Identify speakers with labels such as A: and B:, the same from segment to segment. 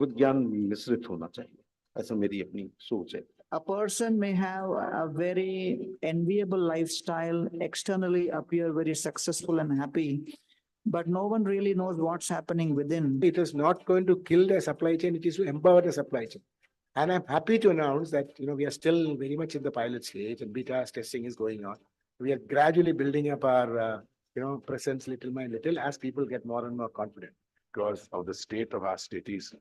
A: खुद ज्ञान मिश्रित होना चाहिए, ऐसा मेरी अपनी सोच है.
B: A person may have a very enviable lifestyle, externally appear very successful and happy, but no one really knows what's happening within.
C: It is not going to kill the supply chain, it is to empower the supply chain. And I'm happy to announce that we are still very much in the pilot stage and beta testing is going on. We are gradually building up our presence little by little as people get more and more confident.
D: Because of the state of our cities,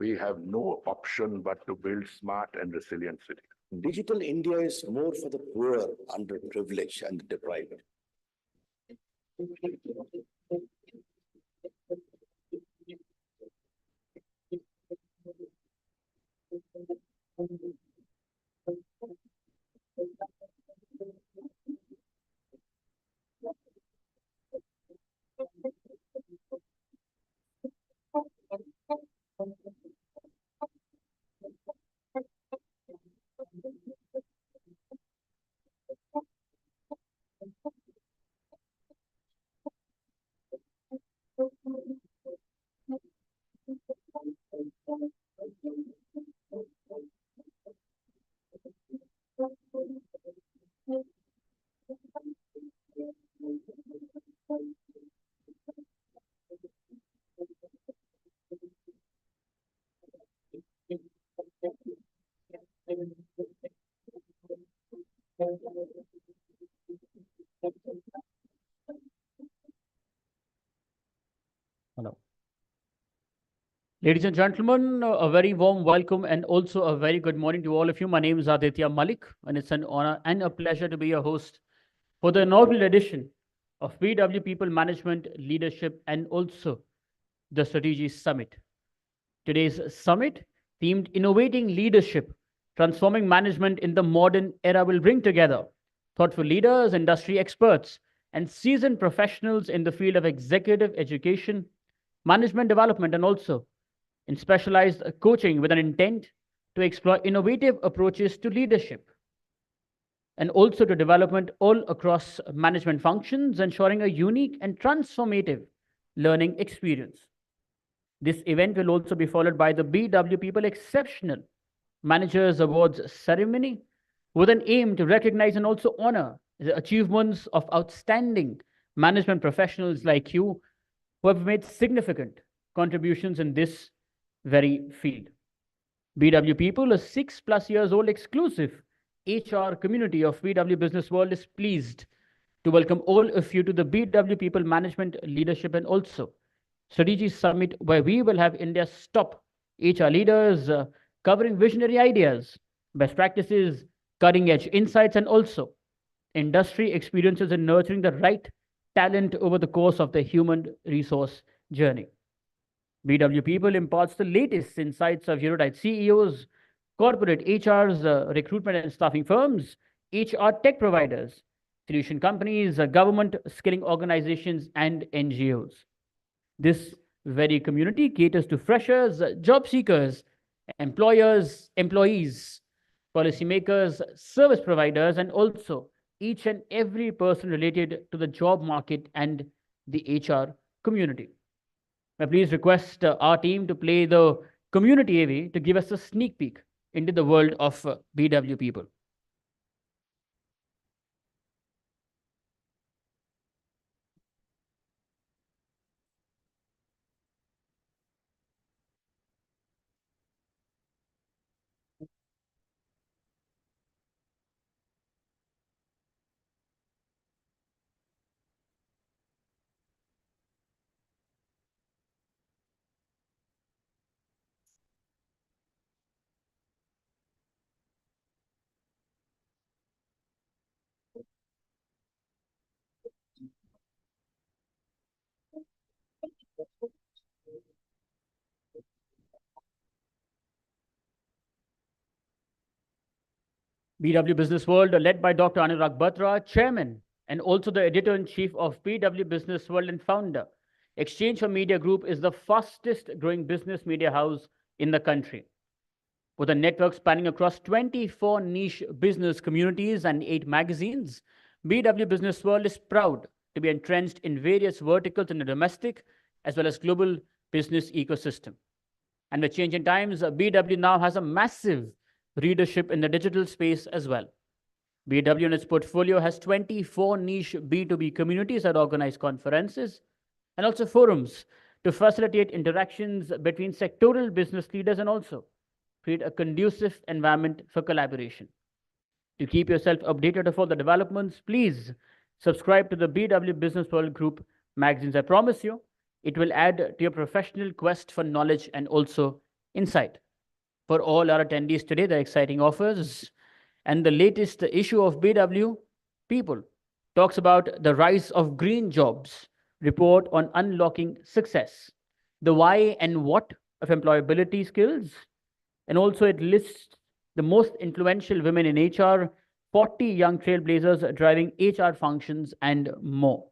D: we have no option but to build smart and resilient cities.
E: Digital India is more for the poor, underprivileged, and deprived.
F: Hello. Ladies and gentlemen, a very warm welcome and also a very good morning to all of you. My name is Aditya Malik, and it's an honor and a pleasure to be your host for the inaugural edition of BW People Management, Leadership, and also the Strategy Summit. Today's summit, themed Innovating Leadership, Transforming Management in the Modern Era, will bring together thoughtful leaders, industry experts, and seasoned professionals in the field of executive education, management development, and also in specialized coaching with an intent to explore innovative approaches to leadership and also to development all across management functions, ensuring a unique and transformative learning experience. This event will also be followed by the BW People Exceptional Managers Awards ceremony with an aim to recognize and also honor the achievements of outstanding management professionals like you who have made significant contributions in this very field. BW People, a 6+ years old exclusive HR community of BW Businessworld, is pleased to welcome all of you to the BW People Management, Leadership, and also Strategy Summit, where we will have India's top HR leaders covering visionary ideas, best practices, cutting-edge insights, and also industry experiences in nurturing the right talent over the course of the human resource journey. BW People imparts the latest insights of erudite CEOs, corporate HRs, recruitment and staffing firms, HR tech providers, solution companies, government skilling organizations, and NGOs. This very community caters to freshers, job seekers, employers, employees, policymakers, service providers, and also each and every person related to the job market and the HR community. I please request our team to play the community AV to give us a sneak peek into the world of BW People. BW Businessworld, led by Dr. Anurag Batra, Chairman, and also the Editor-in-Chief of BW Businessworld and founder. Exchange for Media Group is the fastest growing business media house in the country. With a network spanning across 24 niche business communities and 8 magazines, BW Businessworld is proud to be entrenched in various verticals in the domestic as well as global business ecosystem. And with changing times, BW now has a massive readership in the digital space as well. BW in its portfolio has 24 niche B2B communities that organize conferences and also forums to facilitate interactions between sectoral business leaders and also create a conducive environment for collaboration. To keep yourself updated of all the developments, please subscribe to the BW Business World Group magazines. I promise you, it will add to your professional quest for knowledge and also insight. For all our attendees today, the exciting offers and the latest issue of BW People talks about the rise of green jobs, report on unlocking success, the why and what of employability skills, and also it lists the most influential women in HR, 40 young trailblazers driving HR functions, and more.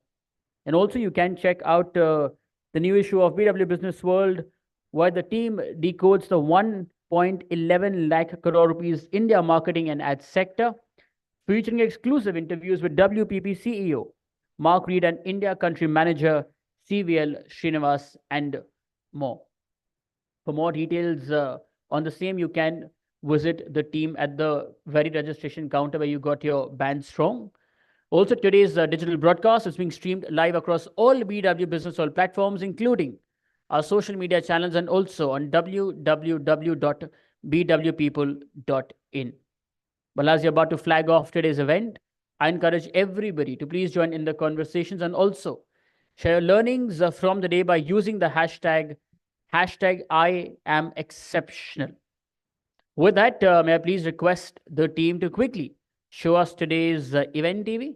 F: And also you can check out the new issue of BW Business World, where the team decodes the 1.11 lakh crore rupees India marketing and ad sector, featuring exclusive interviews with WPP CEO Mark Reed and India country manager CVL Srinivas and more. For more details on the same, you can visit the team at the very registration counter where you got your band strong. Also, today's digital broadcast is being streamed live across all BW Business World platforms, including our social media channels and also on www.bwpeople.in. Well, as you're about to flag off today's event, I encourage everybody to please join in the conversations and also share learnings from the day by using the hashtag I am exceptional. With that, may I please request the team to quickly show us today's event TV?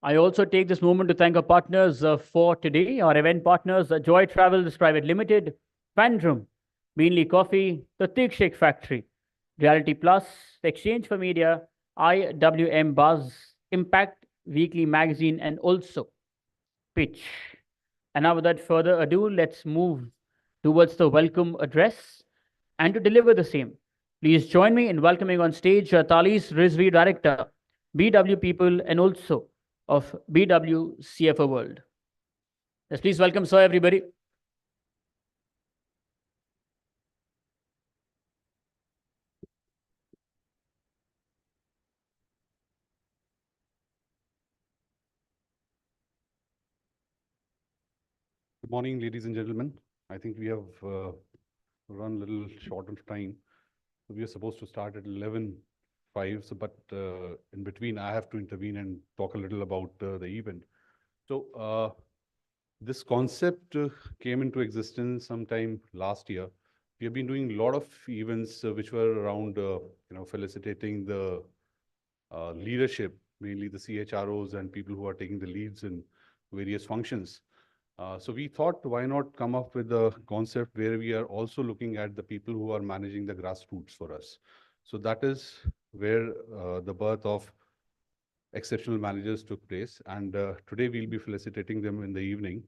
F: I also take this moment to thank our partners for today, our event partners, Joy Travels Private Limited, Fandrum, Beanley Coffee, The Thick Shake Factory, Reality Plus, The Exchange for Media, IWM Buzz, Impact Weekly Magazine, and also Pitch. And now without further ado, let's move towards the welcome address. And to deliver the same, please join me in welcoming on stage Talis Rizvi, Director, BW People, and also of BW CFO World. Yes, please welcome, sir, everybody.
G: Good morning, ladies and gentlemen. I think we have run a little short of time. We are supposed to start at 11:05, but in between, I have to intervene and talk a little about the event. So this concept came into existence sometime last year. We have been doing a lot of events which were around, felicitating the leadership, mainly the CHROs and people who are taking the leads in various functions. So we thought, why not come up with a concept where we are also looking at the people who are managing the grassroots for us. So that is where the birth of Exceptional Managers took place. And today we'll be felicitating them in the evening.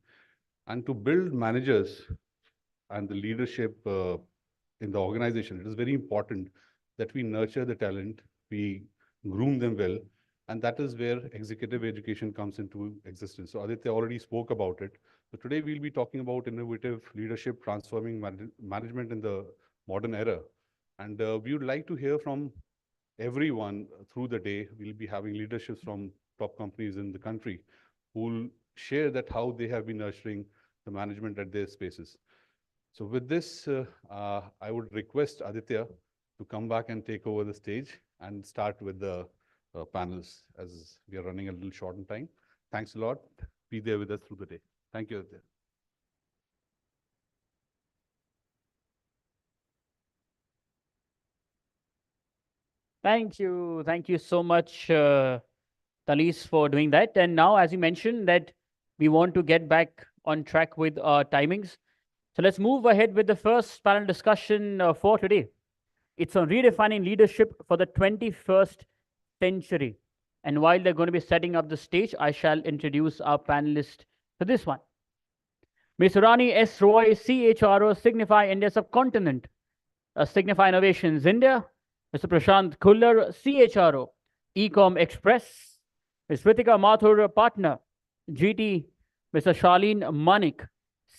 G: And to build managers and the leadership in the organization, it is very important that we nurture the talent, we groom them well, and that is where executive education comes into existence. So Aditya already spoke about it. So today we'll be talking about innovative leadership, transforming management in the modern era. And we would like to hear from everyone through the day. We'll be having leaderships from top companies in the country who will share that how they have been nurturing the management at their spaces. So with this, I would request Aditya to come back and take over the stage and start with the panels, as we are running a little short on time. Thanks a lot. Be there with us through the day. Thank you, Aditya.
F: Thank you. Thank you so much, Talis, for doing that. And now, as you mentioned, that we want to get back on track with our timings. So let's move ahead with the first panel discussion for today. It's on redefining leadership for the 21st century. And while they're going to be setting up the stage, I shall introduce our panelist for this one. Ms. Rani S. Roy, CHRO, Signify India Subcontinent, Signify Innovations India. Mr. Prashant Khullar, CHRO, Ecom Express. Ms. Ritika Mathur, Partner, GT. Mr. Shalin Manik,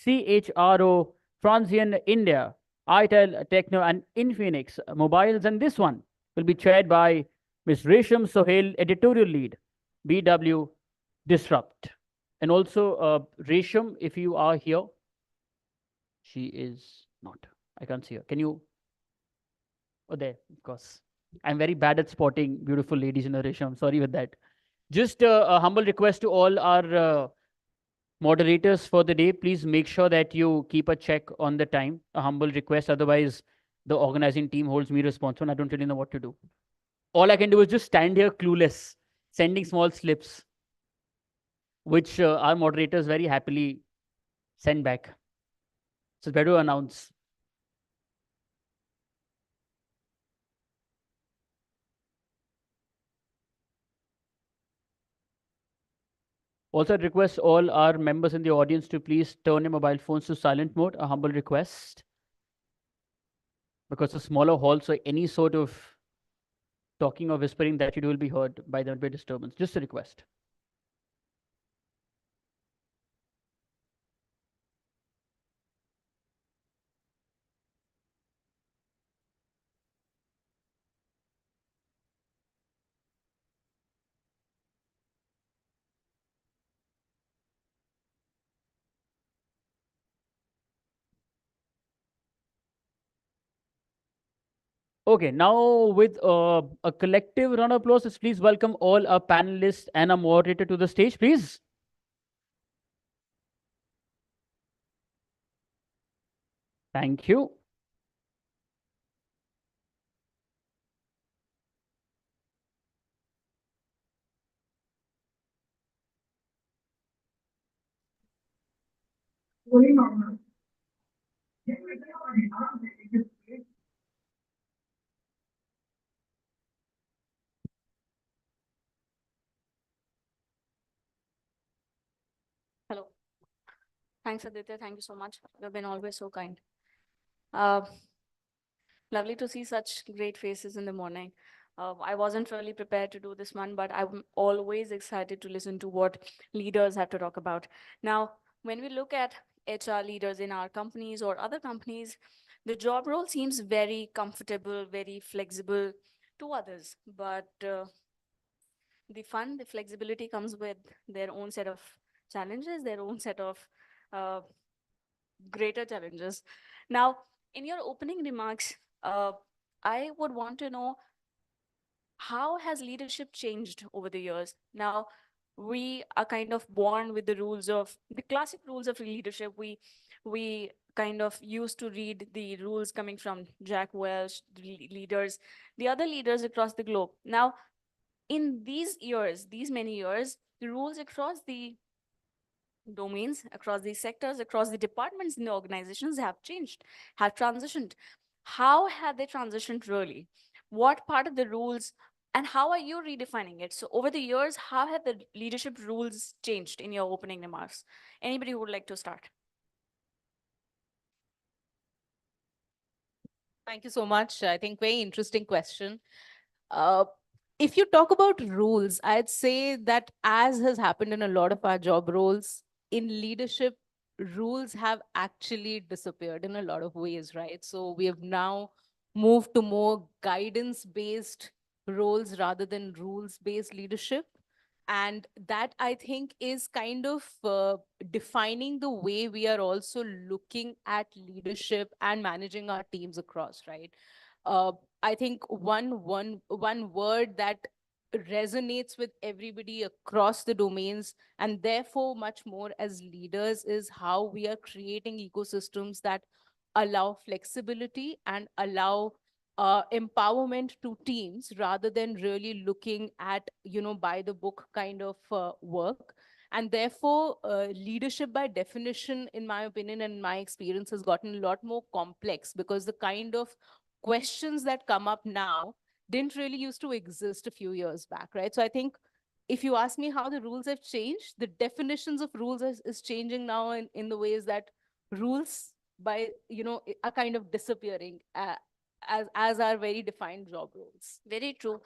F: CHRO, Franzian India, ITEL, Techno, and Infinix Mobiles. And this one will be chaired by Ms. Resham Sohail, Editorial Lead, BW Disrupt. And also, Resham, if you are here, she is not. I can't see her. Can you? Oh, there, of course. I'm very bad at spotting beautiful ladies in a Resham. Sorry with that. Just a humble request to all our moderators for the day. Please make sure that you keep a check on the time. A humble request. Otherwise, the organizing team holds me responsible. I don't really know what to do. All I can do is just stand here clueless, sending small slips, which our moderators very happily send back. So it's better to announce. Also, I'd request all our members in the audience to please turn your mobile phones to silent mode, a humble request. Because a smaller hall, so any sort of talking or whispering that you do will be heard by the disturbance. Just a request. Okay, now with a collective round of applause, please welcome all our panelists and our moderator to the stage, please. Thank you.
H: Hello. Thanks, Aditya. Thank you so much. You've been always so kind. Lovely to see such great faces in the morning. I wasn't really prepared to do this one, but I'm always excited to listen to what leaders have to talk about. Now, when we look at HR leaders in our companies or other companies, the job role seems very comfortable, very flexible to others. But the fun, the flexibility comes with their own set of challenges, their own set of greater challenges. Now, in your opening remarks, I would want to know, how has leadership changed over the years? Now, we are kind of born with the rules of the classic rules of leadership. We kind of used to read the rules coming from Jack Welch, leaders, the other leaders across the globe. Now, in these years, these many years, the rules across the domains, across the sectors, across the departments in the organizations have changed, have transitioned. How have they transitioned really? What part of the rules, and how are you redefining it? So over the years, how have the leadership rules changed in your opening remarks? Anybody who would like to start?
I: Thank you so much. I think very interesting question. If you talk about rules, I'd say that, as has happened in a lot of our job roles, in leadership, rules have actually disappeared in a lot of ways, right? So we have now moved to more guidance-based roles rather than rules-based leadership. And that, I think, is kind of defining the way we are also looking at leadership and managing our teams across, right? Uh, I think one word that resonates with everybody across the domains, and therefore much more as leaders, is how we are creating ecosystems that allow flexibility and allow empowerment to teams, rather than really looking at, by the book kind of work. And therefore, leadership by definition, in my opinion and my experience, has gotten a lot more complex, because the kind of questions that come up now didn't really used to exist a few years back, right? So I think, if you ask me how the rules have changed, the definitions of rules is changing now in the ways that rules are kind of disappearing, as are very defined job roles.
H: Very true.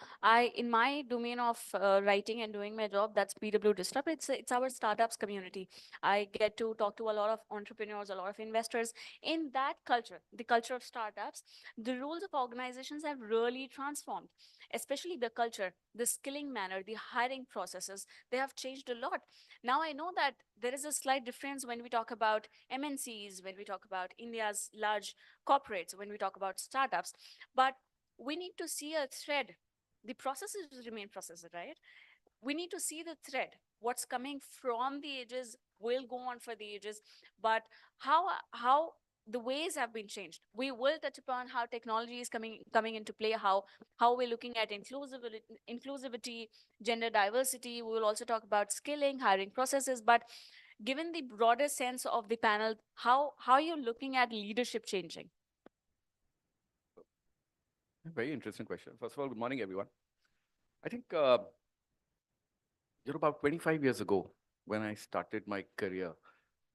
H: In my domain of writing and doing my job, that's PW Disrupt. It's our startups community. I get to talk to a lot of entrepreneurs, a lot of investors. In that culture, the culture of startups, the rules of organizations have really transformed, especially the culture, the skilling manner, the hiring processes. They have changed a lot. Now I know that there is a slight difference when we talk about MNCs, when we talk about India's large corporates, when we talk about startups, but we need to see a thread. The processes remain processes, right? We need to see the thread. What's coming from the edges will go on for the edges, but how the ways have been changed. We will touch upon how technology is coming into play, how we're looking at inclusivity, gender diversity. We will also talk about skilling, hiring processes. But given the broader sense of the panel, how are you looking at leadership changing?
J: Very interesting question. First of all, good morning, everyone. I think, about 25 years ago, when I started my career,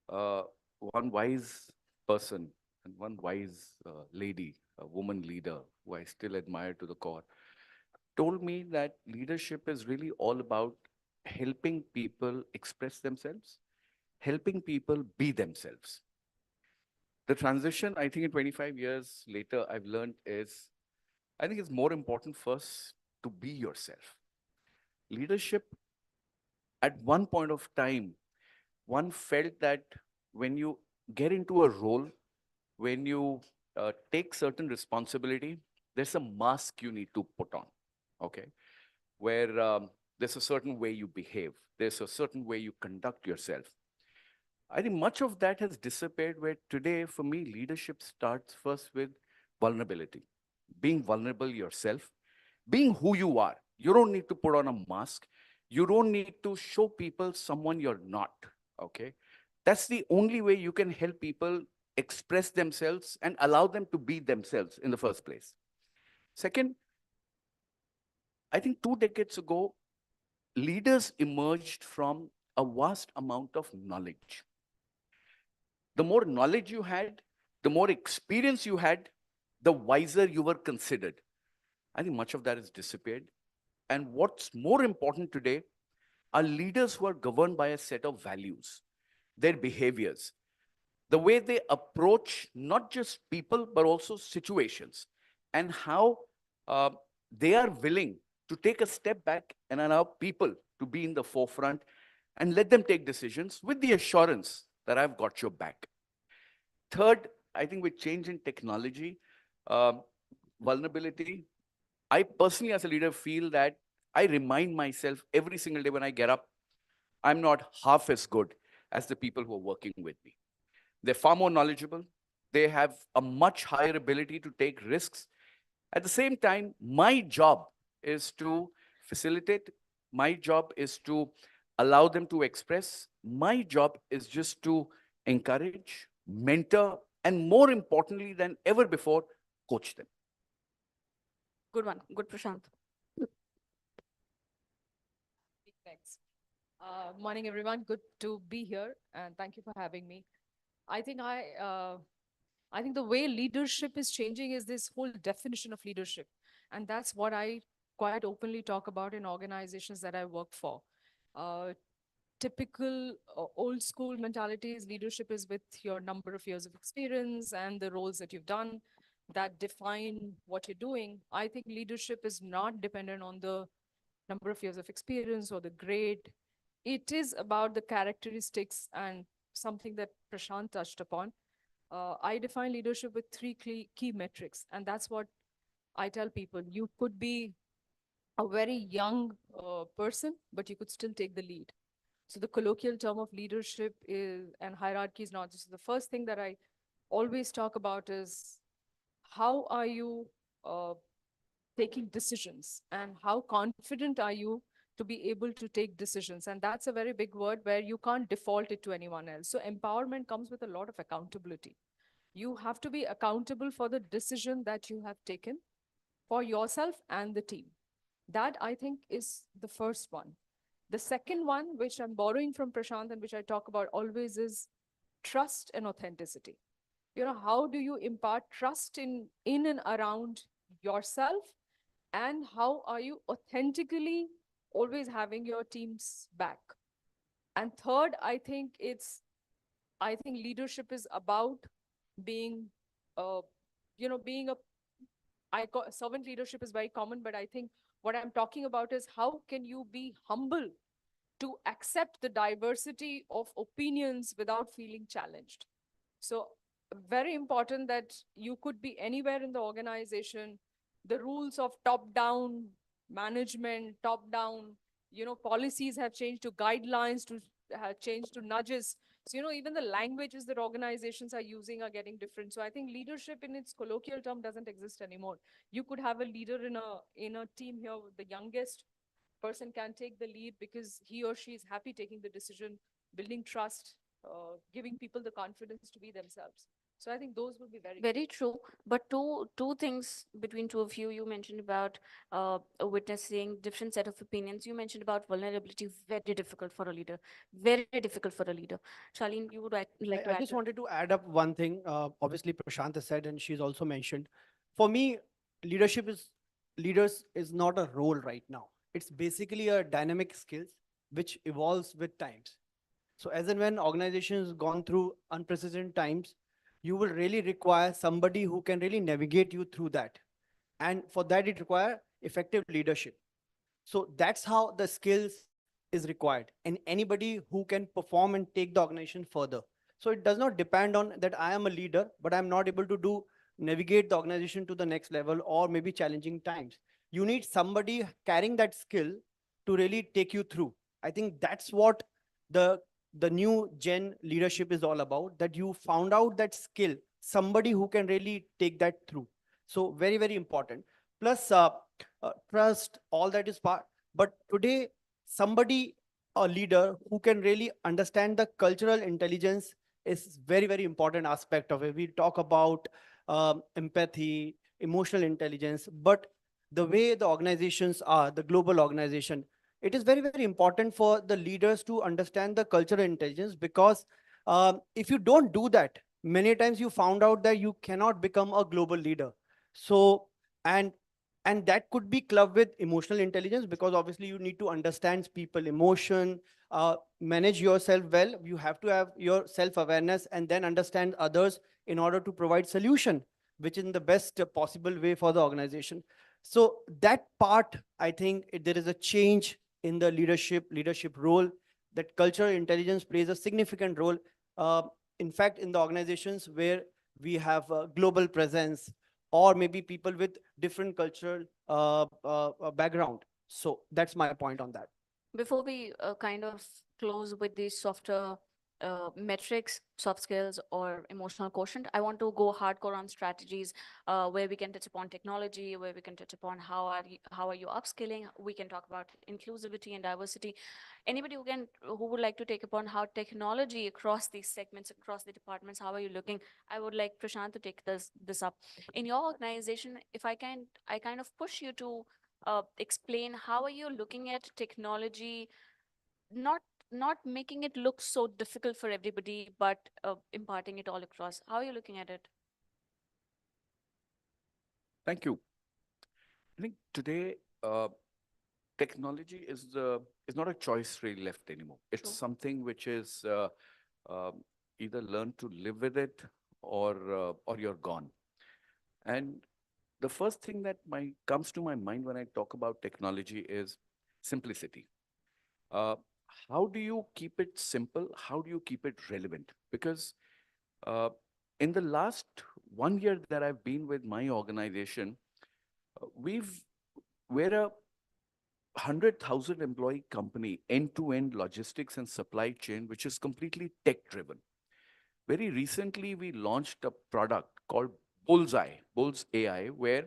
J: uh, one wise person and one wise lady, a woman leader, who I still admire to the core, told me that leadership is really all about helping people express themselves, helping people be themselves. The transition, I think, in 25 years later, I've learned is, I think it's more important first to be yourself. Leadership, at one point of time, one felt that when you get into a role, when you take certain responsibility, there's a mask you need to put on, okay? Where there's a certain way you behave, there's a certain way you conduct yourself. I think much of that has disappeared, where today, for me, leadership starts first with vulnerability. Being vulnerable yourself, being who you are. You don't need to put on a mask. You don't need to show people someone you're not, okay? That's the only way you can help people express themselves and allow them to be themselves in the first place. Second, I think 2 decades ago, leaders emerged from a vast amount of knowledge. The more knowledge you had, the more experience you had, the wiser you were considered. I think much of that has disappeared. And what's more important today are leaders who are governed by a set of values, their behaviors, the way they approach not just people, but also situations, and how they are willing to take a step back and allow people to be in the forefront and let them take decisions with the assurance that I've got your back. Third, I think with change in technology, vulnerability, I personally, as a leader, feel that I remind myself every single day when I get up, I'm not half as good as the people who are working with me. They're far more knowledgeable. They have a much higher ability to take risks. At the same time, my job is to facilitate. My job is to allow them to express. My job is just to encourage, mentor, and more importantly than ever before, coach them.
H: Good one. Good, Prashant.
K: Thanks. Morning, everyone. Good to be here, and thank you for having me. I think I think the way leadership is changing is this whole definition of leadership, and that's what I quite openly talk about in organizations that I work for. Typical old school mentalities, leadership is with your number of years of experience and the roles that you've done. that define what you're doing. I think leadership is not dependent on the number of years of experience or the grade. It is about the characteristics and something that Prashant touched upon. I define leadership with three key metrics, and that's what I tell people. You could be a very young person, but you could still take the lead. So the colloquial term of leadership is, and hierarchy is not just the first thing that I always talk about is how are you taking decisions and how confident are you to be able to take decisions. And that's a very big word where you can't default it to anyone else. So empowerment comes with a lot of accountability. You have to be accountable for the decision that you have taken for yourself and the team. That I think is the first one. The second one, which I'm borrowing from Prashant and which I talk about always, is trust and authenticity. You know, how do you impart trust in and around yourself, and how are you authentically always having your team's back? And third, I think leadership is about being, being a, servant leadership is very common, but I think what I'm talking about is how can you be humble to accept the diversity of opinions without feeling challenged. So very important that you could be anywhere in the organization. The rules of top-down management, top-down, policies have changed to guidelines, to have changed to nudges. So, even the languages that organizations are using are getting different. So I think leadership in its colloquial term doesn't exist anymore. You could have a leader in a team here, the youngest person can take the lead because he or she is happy taking the decision, building trust, giving people the confidence to be themselves. So I think those would be very
H: Very true. But two things between two of you. You mentioned about witnessing different set of opinions. You mentioned about vulnerability. Very difficult for a leader. Very difficult for a leader. Charlene, you would like to
L: I
H: add
L: just
H: to-
L: wanted to add up one thing. Obviously, Prashant has said, and she's also mentioned. For me, leadership is leaders is not a role right now. It's basically a dynamic skills which evolves with times. So as and when organizations gone through unprecedented times, you will really require somebody who can really navigate you through that. And for that, it require effective leadership. So that's how the skills is required, and anybody who can perform and take the organization further. So it does not depend on that I am a leader, but I'm not able to do navigate the organization to the next level or maybe challenging times. You need somebody carrying that skill to really take you through. I think that's what the the new gen leadership is all about, that you found out that skill, somebody who can really take that through. So very, very important. Plus trust, all that is part. But today, somebody, a leader who can really understand the cultural intelligence is very, very important aspect of it. We talk about empathy, emotional intelligence, but the way the organizations are, the global organization, it is very, very important for the leaders to understand the cultural intelligence, because if you don't do that, many times you found out that you cannot become a global leader. So, and that could be clubbed with emotional intelligence, because obviously you need to understand people emotion, manage yourself well. You have to have your self-awareness and then understand others in order to provide solution, which is in the best possible way for the organization. So that part, I think there is a change in the leadership role, that cultural intelligence plays a significant role. In fact, in the organizations where we have a global presence, or maybe people with different cultural background. So that's my point on that.
H: Before we kind of close with these softer metrics, soft skills, or emotional quotient, I want to go hardcore on strategies where we can touch upon technology, where we can touch upon how are you upskilling. We can talk about inclusivity and diversity. Anybody who would like to take upon how technology across these segments, across the departments, how are you looking? I would like Prashant to take this up. In your organization, if I kind of push you to explain how are you looking at technology, not making it look so difficult for everybody, but imparting it all across. How are you looking at it?
J: Thank you. I think today, technology is not a choice really left anymore. It's
H: True.
J: something which is either learn to live with it or you're gone. And the first thing that comes to my mind when I talk about technology is simplicity. Uh, how do you keep it simple? How do you keep it relevant? Because uh, in the last 1 year that I've been with my organization, we're a 100,000 employee company, end-to-end logistics and supply chain, which is completely tech-driven. Very recently, we launched a product called Bullseye, Bulls AI, where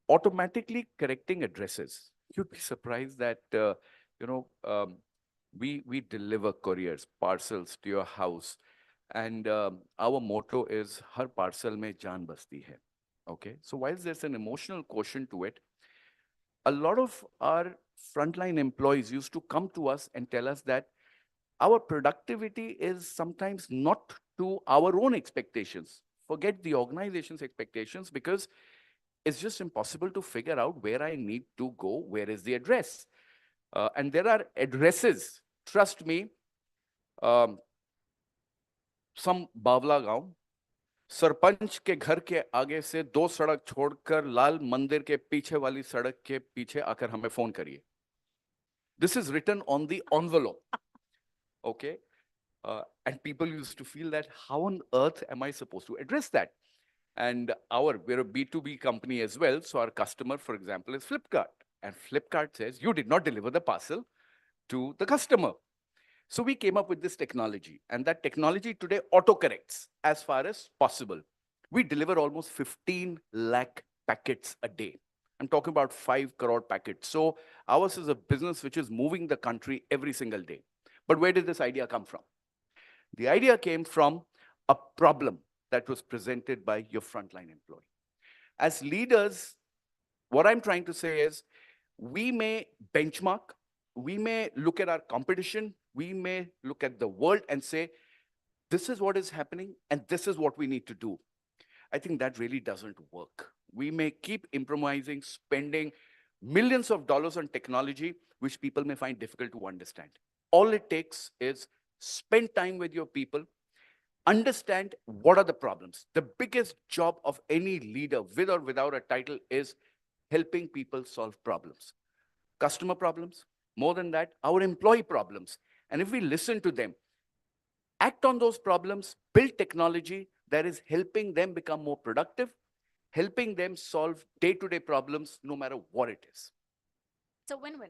J: automatically correcting addresses. You'd be surprised that, you know, we deliver couriers, parcels to your house. And our motto is, Har parcel mein jaan basti hai. Okay. So whilst there's an emotional quotient to it, a lot of our frontline employees used to come to us and tell us that our productivity is sometimes not to our own expectations. Forget the organization's expectations, because it's just impossible to figure out where I need to go, where is the address. And there are addresses, trust me, some Bavla Gaon, sarpanch के घर के आगे से 2 सड़क छोड़कर लाल मंदिर के पीछे वाली सड़क के पीछे आकर हमें फोन करिए. This is written on the envelope. Okay. And people used to feel that, how on earth am I supposed to address that? And we're a B2B company as well. So our customer, for example, is Flipkart. And Flipkart says, you did not deliver the parcel to the customer. So we came up with this technology, and that technology today autocorrects as far as possible. We deliver almost 15 lakh packets a day. I'm talking about 5 crore packets. So ours is a business which is moving the country every single day. But where did this idea come from? The idea came from a problem that was presented by your frontline employee. As leaders, what I'm trying to say is, we may benchmark, we may look at our competition, we may look at the world and say, this is what is happening and this is what we need to do. I think that really doesn't work. We may keep improvising, spending millions of dollars on technology, which people may find difficult to understand. All it takes is spend time with your people, understand what are the problems. The biggest job of any leader, with or without a title, is helping people solve problems. Customer problems, more than that, our employee problems. And if we listen to them, act on those problems, build technology that is helping them become more productive, helping them solve day-to-day problems, no matter what it is.
H: It's a win-win.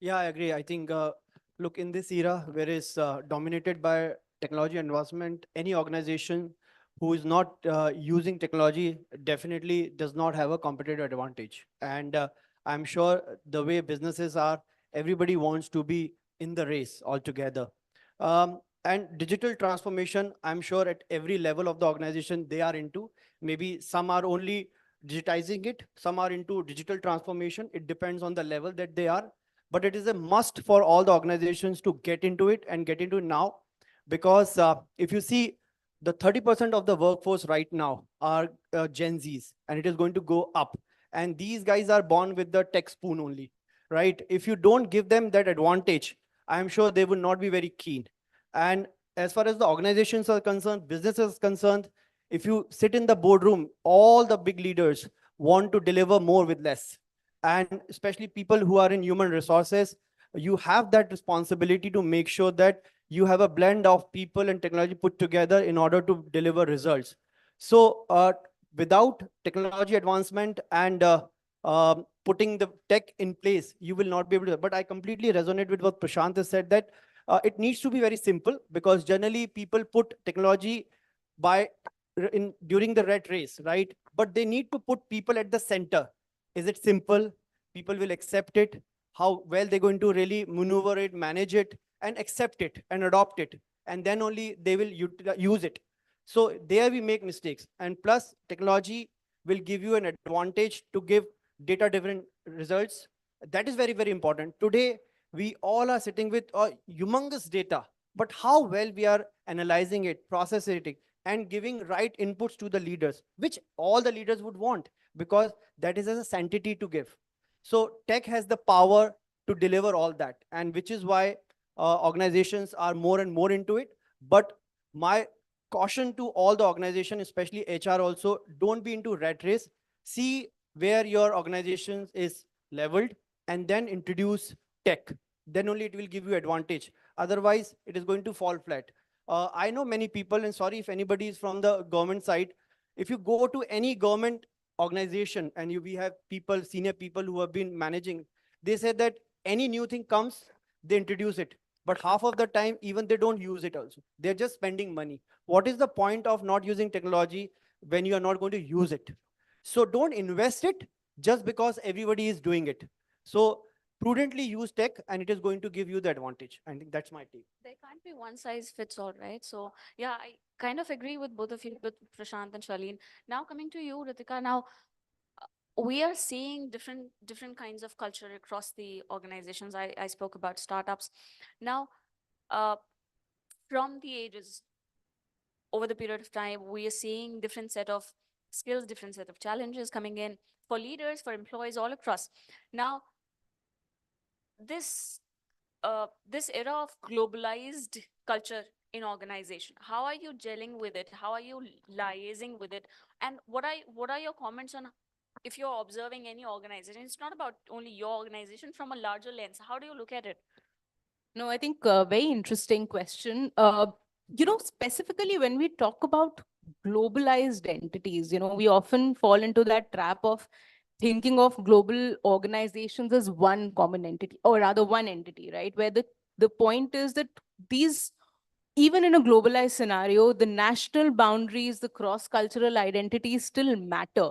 L: Yeah, I agree. I think, look, in this era where it's dominated by technology advancement, any organization who is not using technology definitely does not have a competitive advantage. And I'm sure the way businesses are, everybody wants to be in the race altogether. And digital transformation, I'm sure at every level of the organization they are into. Maybe some are only digitizing it, some are into digital transformation. It depends on the level that they are. But it is a must for all the organizations to get into it and get into it now. Because if you see, the 30% of the workforce right now are Gen Zs, and it is going to go up. And these guys are born with the tech spoon only, right? If you don't give them that advantage, I'm sure they would not be very keen. And as far as the organizations are concerned, businesses concerned, if you sit in the boardroom, all the big leaders want to deliver more with less. And especially people who are in human resources, you have that responsibility to make sure that you have a blend of people and technology put together in order to deliver results. So without technology advancement and putting the tech in place, you will not be able to. But I completely resonate with what Prashant has said, that it needs to be very simple, because generally people put technology during the rat race, right? But they need to put people at the center. Is it simple? People will accept it. How well they're going to really maneuver it, manage it, and accept it and adopt it. And then only they will use it. So there we make mistakes. And plus, technology will give you an advantage to give data-driven results. That is very, very important. Today, we all are sitting with humongous data, but how well we are analyzing it, processing it, and giving right inputs to the leaders, which all the leaders would want, because that is as a sanctity to give. So tech has the power to deliver all that, and which is why organizations are more and more into it. But my caution to all the organization, especially HR also, don't be into rat race. See where your organization is leveled and then introduce tech. Then only it will give you advantage. Otherwise, it is going to fall flat. I know many people, and sorry if anybody is from the government side, if you go to any government organization and we have people, senior people who have been managing, they say that any new thing comes, they introduce it. But half of the time, even they don't use it also. They're just spending money. What is the point of not using technology when you are not going to use it? So don't invest it just because everybody is doing it. So prudently use tech and it is going to give you the advantage. I think that's my take.
H: There can't be one size fits all, right? So yeah, I kind of agree with both of you, with Prashant and Charlene. Now coming to you, Ritika. Now we are seeing different kinds of culture across the organizations. I spoke about startups. Now, uh, from the ages, over the period of time, we are seeing different set of skills, different set of challenges coming in for leaders, for employees all across. Now, this this era of globalized culture in organization, how are you gelling with it? How are you liaising with it? And what are your comments on, if you're observing any organization, it's not about only your organization, from a larger lens, how do you look at it?
I: No, I think very interesting question. Specifically when we talk about globalized entities, we often fall into that trap of thinking of global organizations as one common entity, or rather one entity, right? Where the point is that these, even in a globalized scenario, the national boundaries, the cross-cultural identities still matter.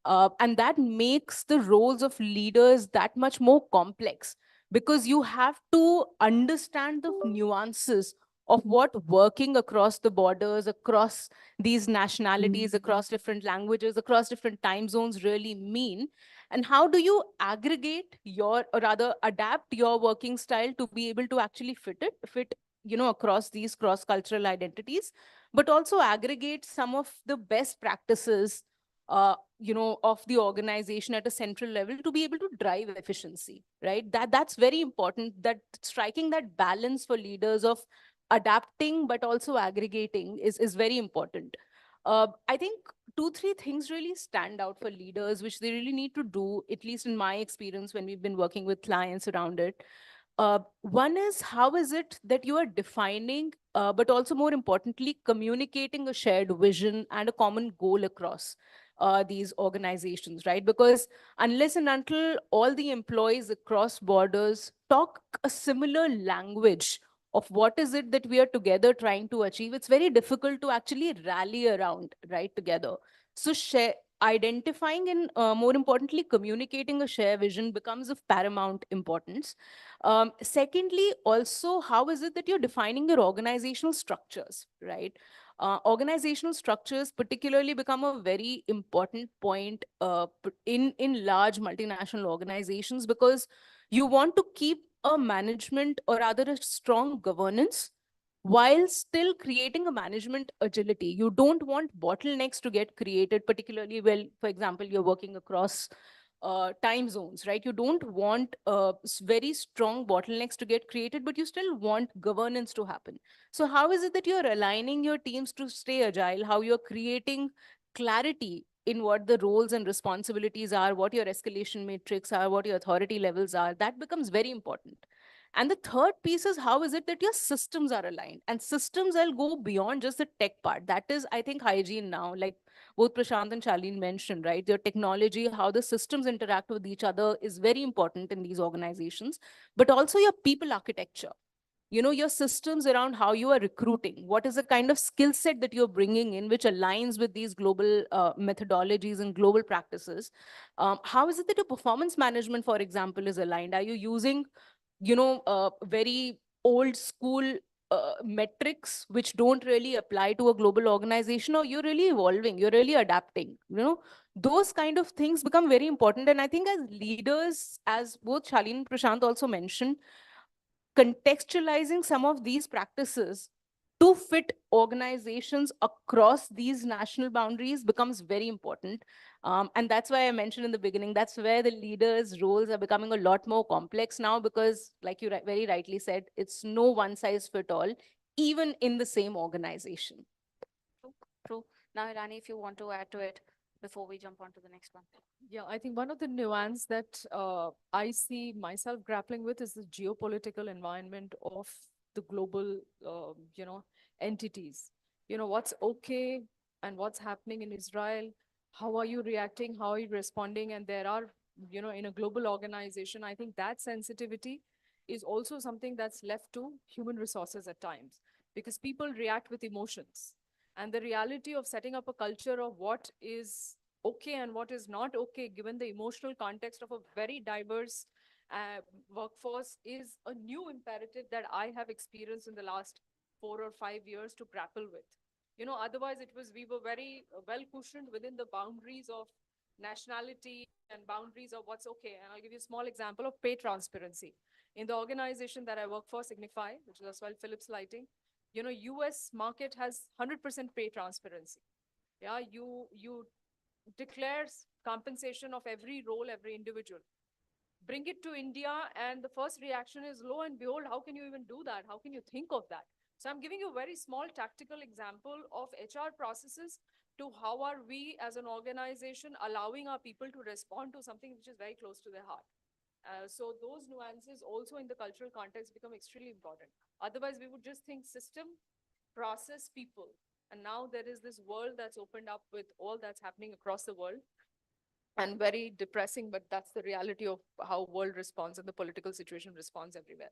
I: And that makes the roles of leaders that much more complex, because you have to understand the nuances of what working across the borders, across these nationalities, across different languages, across different time zones really mean. And how do you aggregate your, or rather adapt your working style to be able to actually fit across these cross-cultural identities, but also aggregate some of the best practices, of the organization at a central level to be able to drive efficiency, right? That's very important, that striking that balance for leaders of adapting, but also aggregating is very important. I think 2, 3 things really stand out for leaders, which they really need to do, at least in my experience when we've been working with clients around it. One is, how is it that you are defining, but also more importantly, communicating a shared vision and a common goal across these organizations, right? Because unless and until all the employees across borders talk a similar language of what is it that we are together trying to achieve, it's very difficult to actually rally around, right, together. So identifying and more importantly, communicating a shared vision becomes of paramount importance. Secondly, also, how is it that you're defining your organizational structures, right? Organizational structures particularly become a very important point in large multinational organizations, because you want to keep a management, or rather a strong governance, while still creating a management agility. You don't want bottlenecks to get created, particularly, well, for example, you're working across time zones, right? You don't want very strong bottlenecks to get created, but you still want governance to happen. So how is it that you're aligning your teams to stay agile, how you're creating clarity in what the roles and responsibilities are, what your escalation matrix are, what your authority levels are? That becomes very important. And the third piece is, how is it that your systems are aligned? And systems, I'll go beyond just the tech part. That is, I think, hygiene now, like both Prashant and Charlene mentioned, right? Your technology, how the systems interact with each other is very important in these organizations, but also your people architecture. Your systems around how you are recruiting, what is the kind of skill set that you're bringing in, which aligns with these global methodologies and global practices. How is it that your performance management, for example, is aligned? Are you using very old school metrics which don't really apply to a global organization, or you're really evolving, you're really adapting? Those kind of things become very important. And I think as leaders, as both Charlene and Prashant also mentioned, contextualizing some of these practices to fit organizations across these national boundaries becomes very important. And that's why I mentioned in the beginning, that's where the leaders' roles are becoming a lot more complex now, because like you very rightly said, it's no one size fit all, even in the same organization.
H: True. Now, Irani, if you want to add to it before we jump on to the next one.
K: Yeah, I think one of the nuance that I see myself grappling with is the geopolitical environment of the global, entities. What's okay and what's happening in Israel. How are you reacting? How are you responding? And there are, in a global organization, I think that sensitivity is also something that's left to human resources at times, because people react with emotions. And the reality of setting up a culture of what is okay and what is not okay, given the emotional context of a very diverse uh, workforce, is a new imperative that I have experienced in the last 4 or 5 years to grapple with. Otherwise we were very well cushioned within the boundaries of nationality and boundaries of what's okay. And I'll give you a small example of pay transparency. In the organization that I work for, Signify, which is as well Philips Lighting, US market has 100% pay transparency. Yeah, you declares compensation of every role, every individual. Bring it to India, and the first reaction is, lo and behold, how can you even do that? How can you think of that? So I'm giving you a very small tactical example of HR processes to how are we as an organization allowing our people to respond to something which is very close to their heart. So those nuances also in the cultural context become extremely important. Otherwise, we would just think system, process, people. And now there is this world that's opened up with all that's happening across the world. And very depressing, but that's the reality of how world responds and the political situation responds everywhere.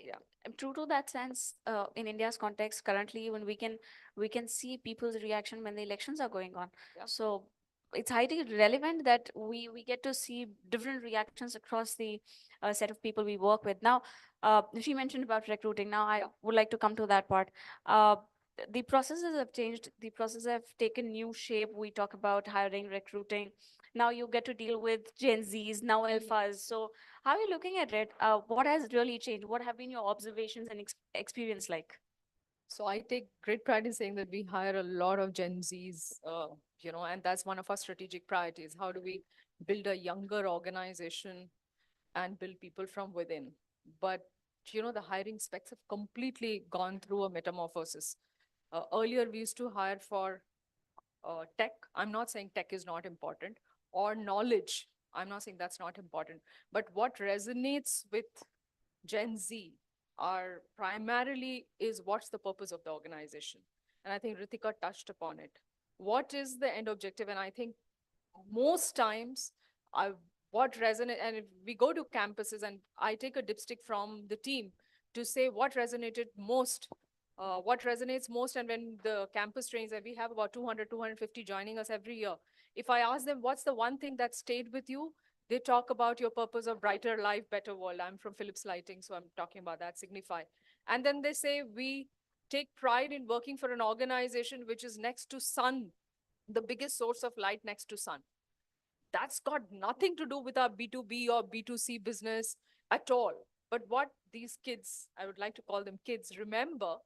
K: Yeah.
H: True to that sense, in India's context, currently, when we can see people's reaction when the elections are going on.
K: Yeah.
H: So it's highly relevant that we get to see different reactions across the set of people we work with. Now, she mentioned about recruiting. Now, I would like to come to that part. The processes have changed. The processes have taken new shape. We talk about hiring, recruiting. Now you get to deal with Gen Zs, now alphas. So how are you looking at it? What has really changed? What have been your observations and experience like?
K: So I take great pride in saying that we hire a lot of Gen Zs, and that's one of our strategic priorities. How do we build a younger organization and build people from within? But, the hiring specs have completely gone through a metamorphosis. Earlier, we used to hire for tech. I'm not saying tech is not important, or knowledge. I'm not saying that's not important. But what resonates with Gen Z are primarily is what's the purpose of the organization. And I think Ritika touched upon it. What is the end objective? And I think most times what resonate, and if we go to campuses and I take a dipstick from the team to say what resonated most, what resonates most, and when the campus trains, and we have about 200, 250 joining us every year. If I ask them, what's the one thing that stayed with you? They talk about your purpose of brighter life, better world. I'm from Philips Lighting, so I'm talking about that, Signify. And then they say, we take pride in working for an organization which is next to sun, the biggest source of light next to sun. That's got nothing to do with our B2B or B2C business at all. But what these kids, I would like to call them kids, remember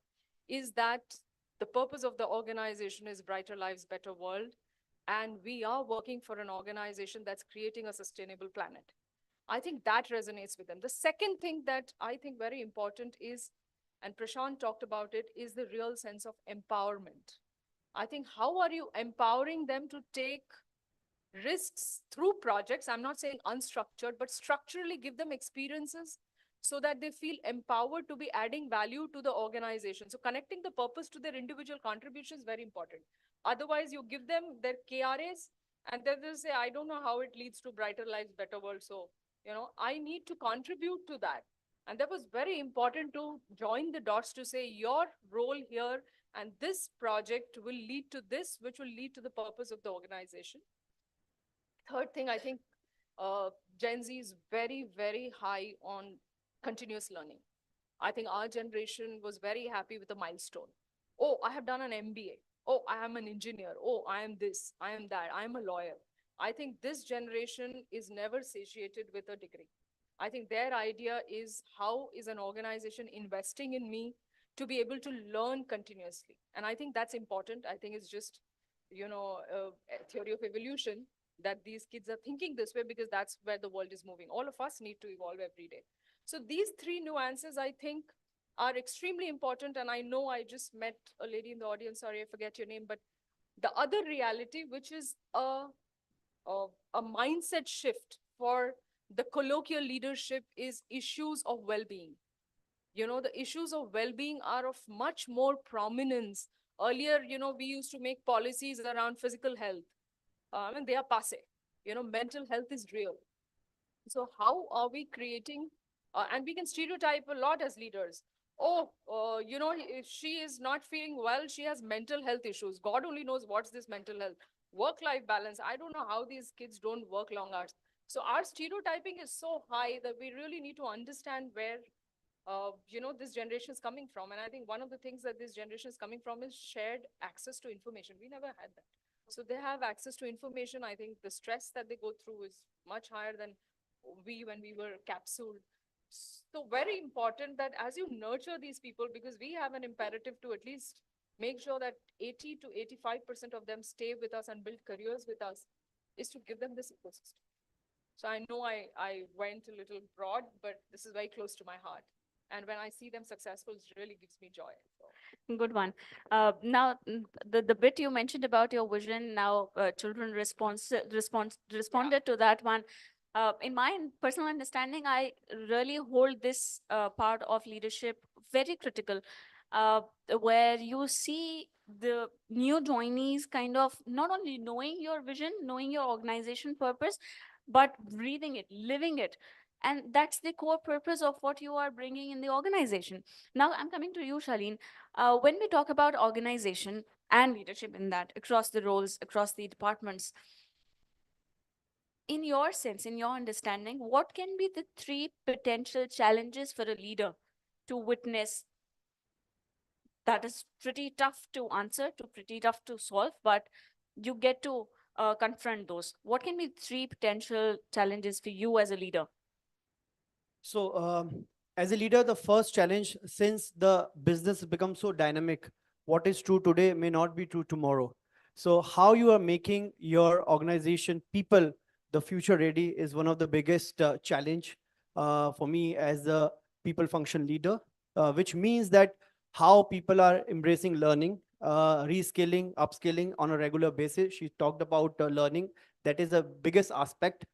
K: is that the purpose of the organization is brighter lives, better world. And we are working for an organization that's creating a sustainable planet. I think that resonates with them. The second thing that I think very important is, and Prashant talked about it, is the real sense of empowerment. I think how are you empowering them to take risks through projects? I'm not saying unstructured, but structurally give them experiences so that they feel empowered to be adding value to the organization. So connecting the purpose to their individual contribution is very important. Otherwise, you give them their KRAs and then they'll say, I don't know how it leads to brighter lives, better world. So, I need to contribute to that. And that was very important to join the dots to say your role here and this project will lead to this, which will lead to the purpose of the organization. Third thing, I think Gen Z is very, very high on continuous learning. I think our generation was very happy with a milestone. Oh, I have done an MBA. Oh, I am an engineer. Oh, I am this, I am that, I am a lawyer. I think this generation is never satiated with a degree. I think their idea is, how is an organization investing in me to be able to learn continuously? And I think that's important. I think it's just, a theory of evolution that these kids are thinking this way because that's where the world is moving. All of us need to evolve every day. So these three nuances, I think, are extremely important. And I know I just met a lady in the audience, sorry, I forget your name, but the other reality, which is a mindset shift for the colloquial leadership, is issues of well-being. You know, the issues of well-being are of much more prominence. Earlier, you know, we used to make policies around physical health. And they are passe. You know, mental health is real. So how are we creating, and we can stereotype a lot as leaders. Oh, you know, if she is not feeling well, she has mental health issues. God only knows what's this mental health. Work-life balance. I don't know how these kids don't work long hours. So our stereotyping is so high that we really need to understand where, you know, this generation is coming from. And I think one of the things that this generation is coming from is shared access to information. We never had that. So they have access to information. I think the stress that they go through is much higher than when we were capsuled. So very important that as you nurture these people, because we have an imperative to at least make sure that 80 to 85% of them stay with us and build careers with us, is to give them this ecosystem. So I know I went a little broad, but this is very close to my heart. And when I see them successful, it really gives me joy. So.
H: Good one. Now, the bit you mentioned about your vision, now children responded to that one. In my personal understanding, I really hold this part of leadership very critical, where you see the new joinees kind of not only knowing your vision, knowing your organization purpose, but breathing it, living it. And that's the core purpose of what you are bringing in the organization. Now, I'm coming to you, Shaleen. When we talk about organization and leadership in that, across the roles, across the departments, in your sense, in your understanding, what can be the 3 potential challenges for a leader to witness that is pretty tough to answer, to pretty tough to solve, but you get to confront those? What can be 3 potential challenges for you as a leader?
L: So as a leader, the first challenge, since the business becomes so dynamic, what is true today may not be true tomorrow. So how you are making your organization people the future ready is one of the biggest challenge for me as a people function leader, which means that how people are embracing learning, reskilling, upskilling on a regular basis. She talked about learning. That is the biggest aspect.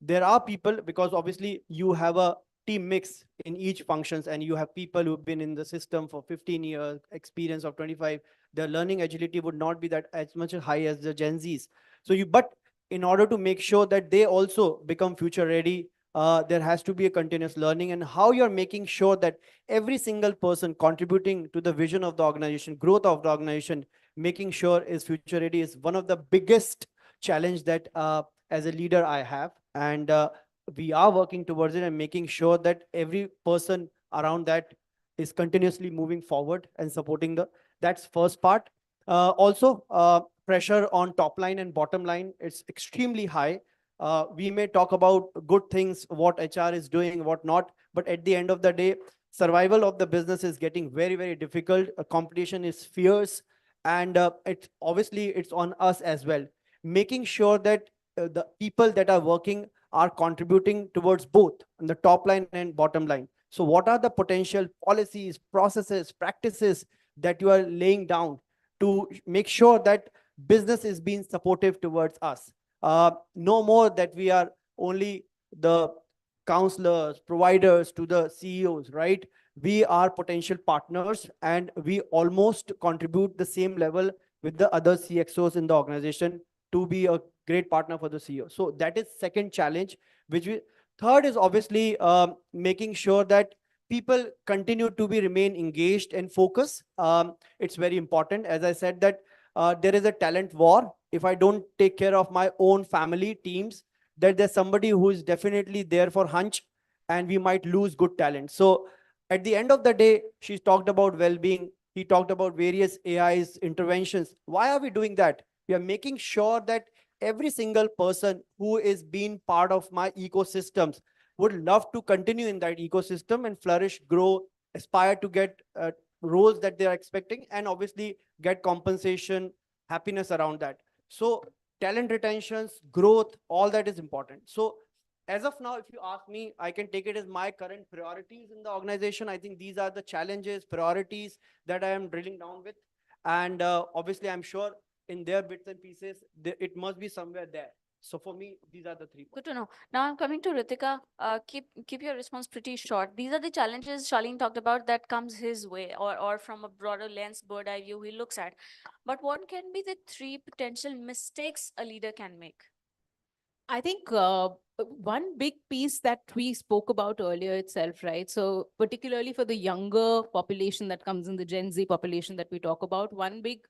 L: There are people, because obviously you have a team mix in each functions, and you have people who've been in the system for 15 years, experience of 25. Their learning agility would not be that as much high as the Gen Zs. But in order to make sure that they also become future ready, there has to be a continuous learning, and how you're making sure that every single person contributing to the vision of the organization, growth of the organization, making sure is future ready, is one of the biggest challenge that as a leader I have. And we are working towards it and making sure that every person around that is continuously moving forward and supporting that's first part. Also, pressure on top line and bottom line, it's extremely high. We may talk about good things, what HR is doing, what not, but at the end of the day, survival of the business is getting very, very difficult. Competition is fierce, and it's on us as well, making sure that the people that are working are contributing towards both on the top line and bottom line. So what are the potential policies, processes, practices that you are laying down to make sure that business is being supportive towards us? No more that we are only the counselors, providers to the CEOs, right? We are potential partners, and we almost contribute the same level with the other CXOs in the organization to be a great partner for the CEO. So that is second challenge. Third is obviously making sure that people continue to remain engaged and focused. It's very important. As I said, that there is a talent war. If I don't take care of my own family teams, that there's somebody who is definitely there for hunch, and we might lose good talent. So at the end of the day, she talked about well-being. He talked about various AI's interventions. Why are we doing that? We are making sure that every single person who is being part of my ecosystems would love to continue in that ecosystem and flourish, grow, aspire to get roles that they are expecting, and obviously get compensation, happiness around that. So talent retentions, growth, all that is important. So as of now, if you ask me, I can take it as my current priorities in the organization. I think these are the challenges, priorities that I am drilling down with. And obviously, I'm sure in their bits and pieces, it must be somewhere there. So for me, these are the 3 points.
H: Good to know. Now I'm coming to Ritika. Keep your response pretty short. These are the challenges Charlene talked about that comes his way, or from a broader lens, bird eye view he looks at. But what can be the 3 potential mistakes a leader can make?
I: I think one big piece that we spoke about earlier itself, right? So particularly for the younger population that comes in, the Gen Z population that we talk about, one big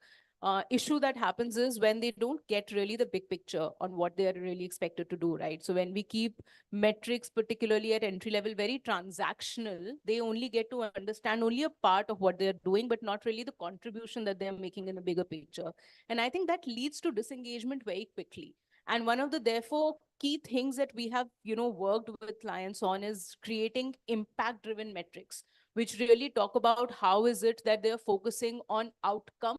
I: issue that happens is when they don't get really the big picture on what they are really expected to do, right? So when we keep metrics, particularly at entry level, very transactional, they only get to understand only a part of what they're doing, but not really the contribution that they're making in the bigger picture. And I think that leads to disengagement very quickly. And one of the, therefore, key things that we have, worked with clients on is creating impact-driven metrics, which really talk about how is it that they're focusing on outcome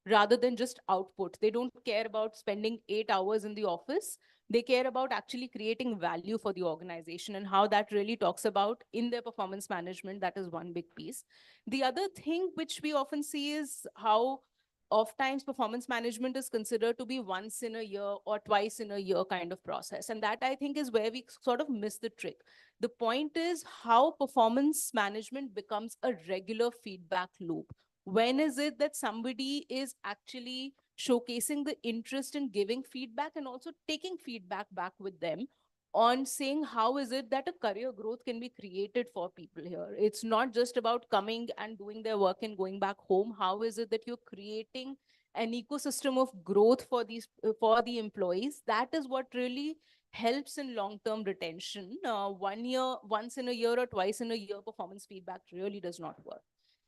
I: rather than just output. They don't care about spending 8 hours in the office. They care about actually creating value for the organization, and how that really talks about in their performance management. That is one big piece. The other thing which we often see is how oftentimes performance management is considered to be once in a year or twice in a year kind of process. And that, I think, is where we sort of miss the trick. The point is how performance management becomes a regular feedback loop. When is it that somebody is actually showcasing the interest in giving feedback and also taking feedback back with them on saying how is it that a career growth can be created for people here? It's not just about coming and doing their work and going back home. How is it that you're creating an ecosystem of growth for for the employees? That is what really helps in long-term retention. Once in a year or twice in a year performance feedback really does not work.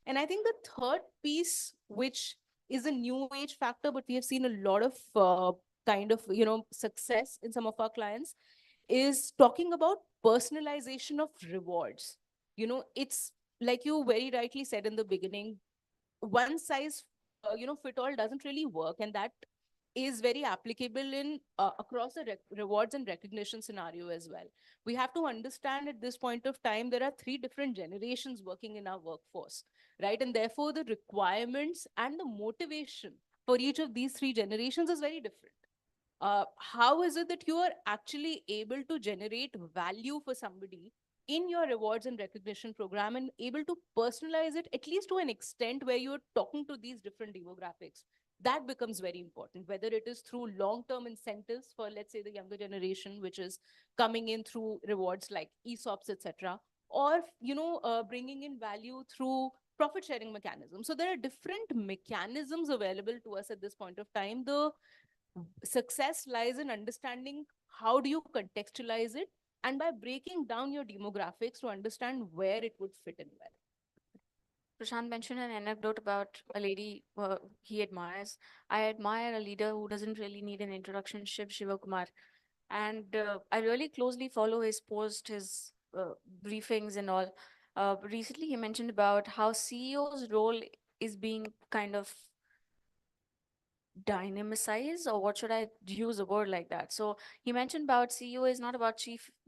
I: And I think the third piece, which is a new age factor, but we have seen a lot of success in some of our clients, is talking about personalization of rewards. It's like you very rightly said in the beginning, one size fit all doesn't really work, and that is very applicable in across the rewards and recognition scenario as well. We have to understand at this point of time there are 3 different generations working in our workforce, right? And therefore the requirements and the motivation for each of these 3 generations is very different. How is it that you are actually able to generate value for somebody in your rewards and recognition program and able to personalize it at least to an extent where you're talking to these different demographics? That becomes very important, whether it is through long-term incentives for, let's say, the younger generation, which is coming in through rewards like ESOPs, etc., or bringing in value through profit sharing mechanisms. So there are different mechanisms available to us at this point of time. The success lies in understanding how do you contextualize it, and by breaking down your demographics to understand where it would fit in well.
H: Prashant mentioned an anecdote about a lady he admires. I admire a leader who doesn't really need an introduction, Shiv Shivakumar. And I really closely follow his post, his briefings and all. Recently, he mentioned about how CEO's role is being kind of dynamicize, or what should I use a word like that? So he mentioned about CEO is not about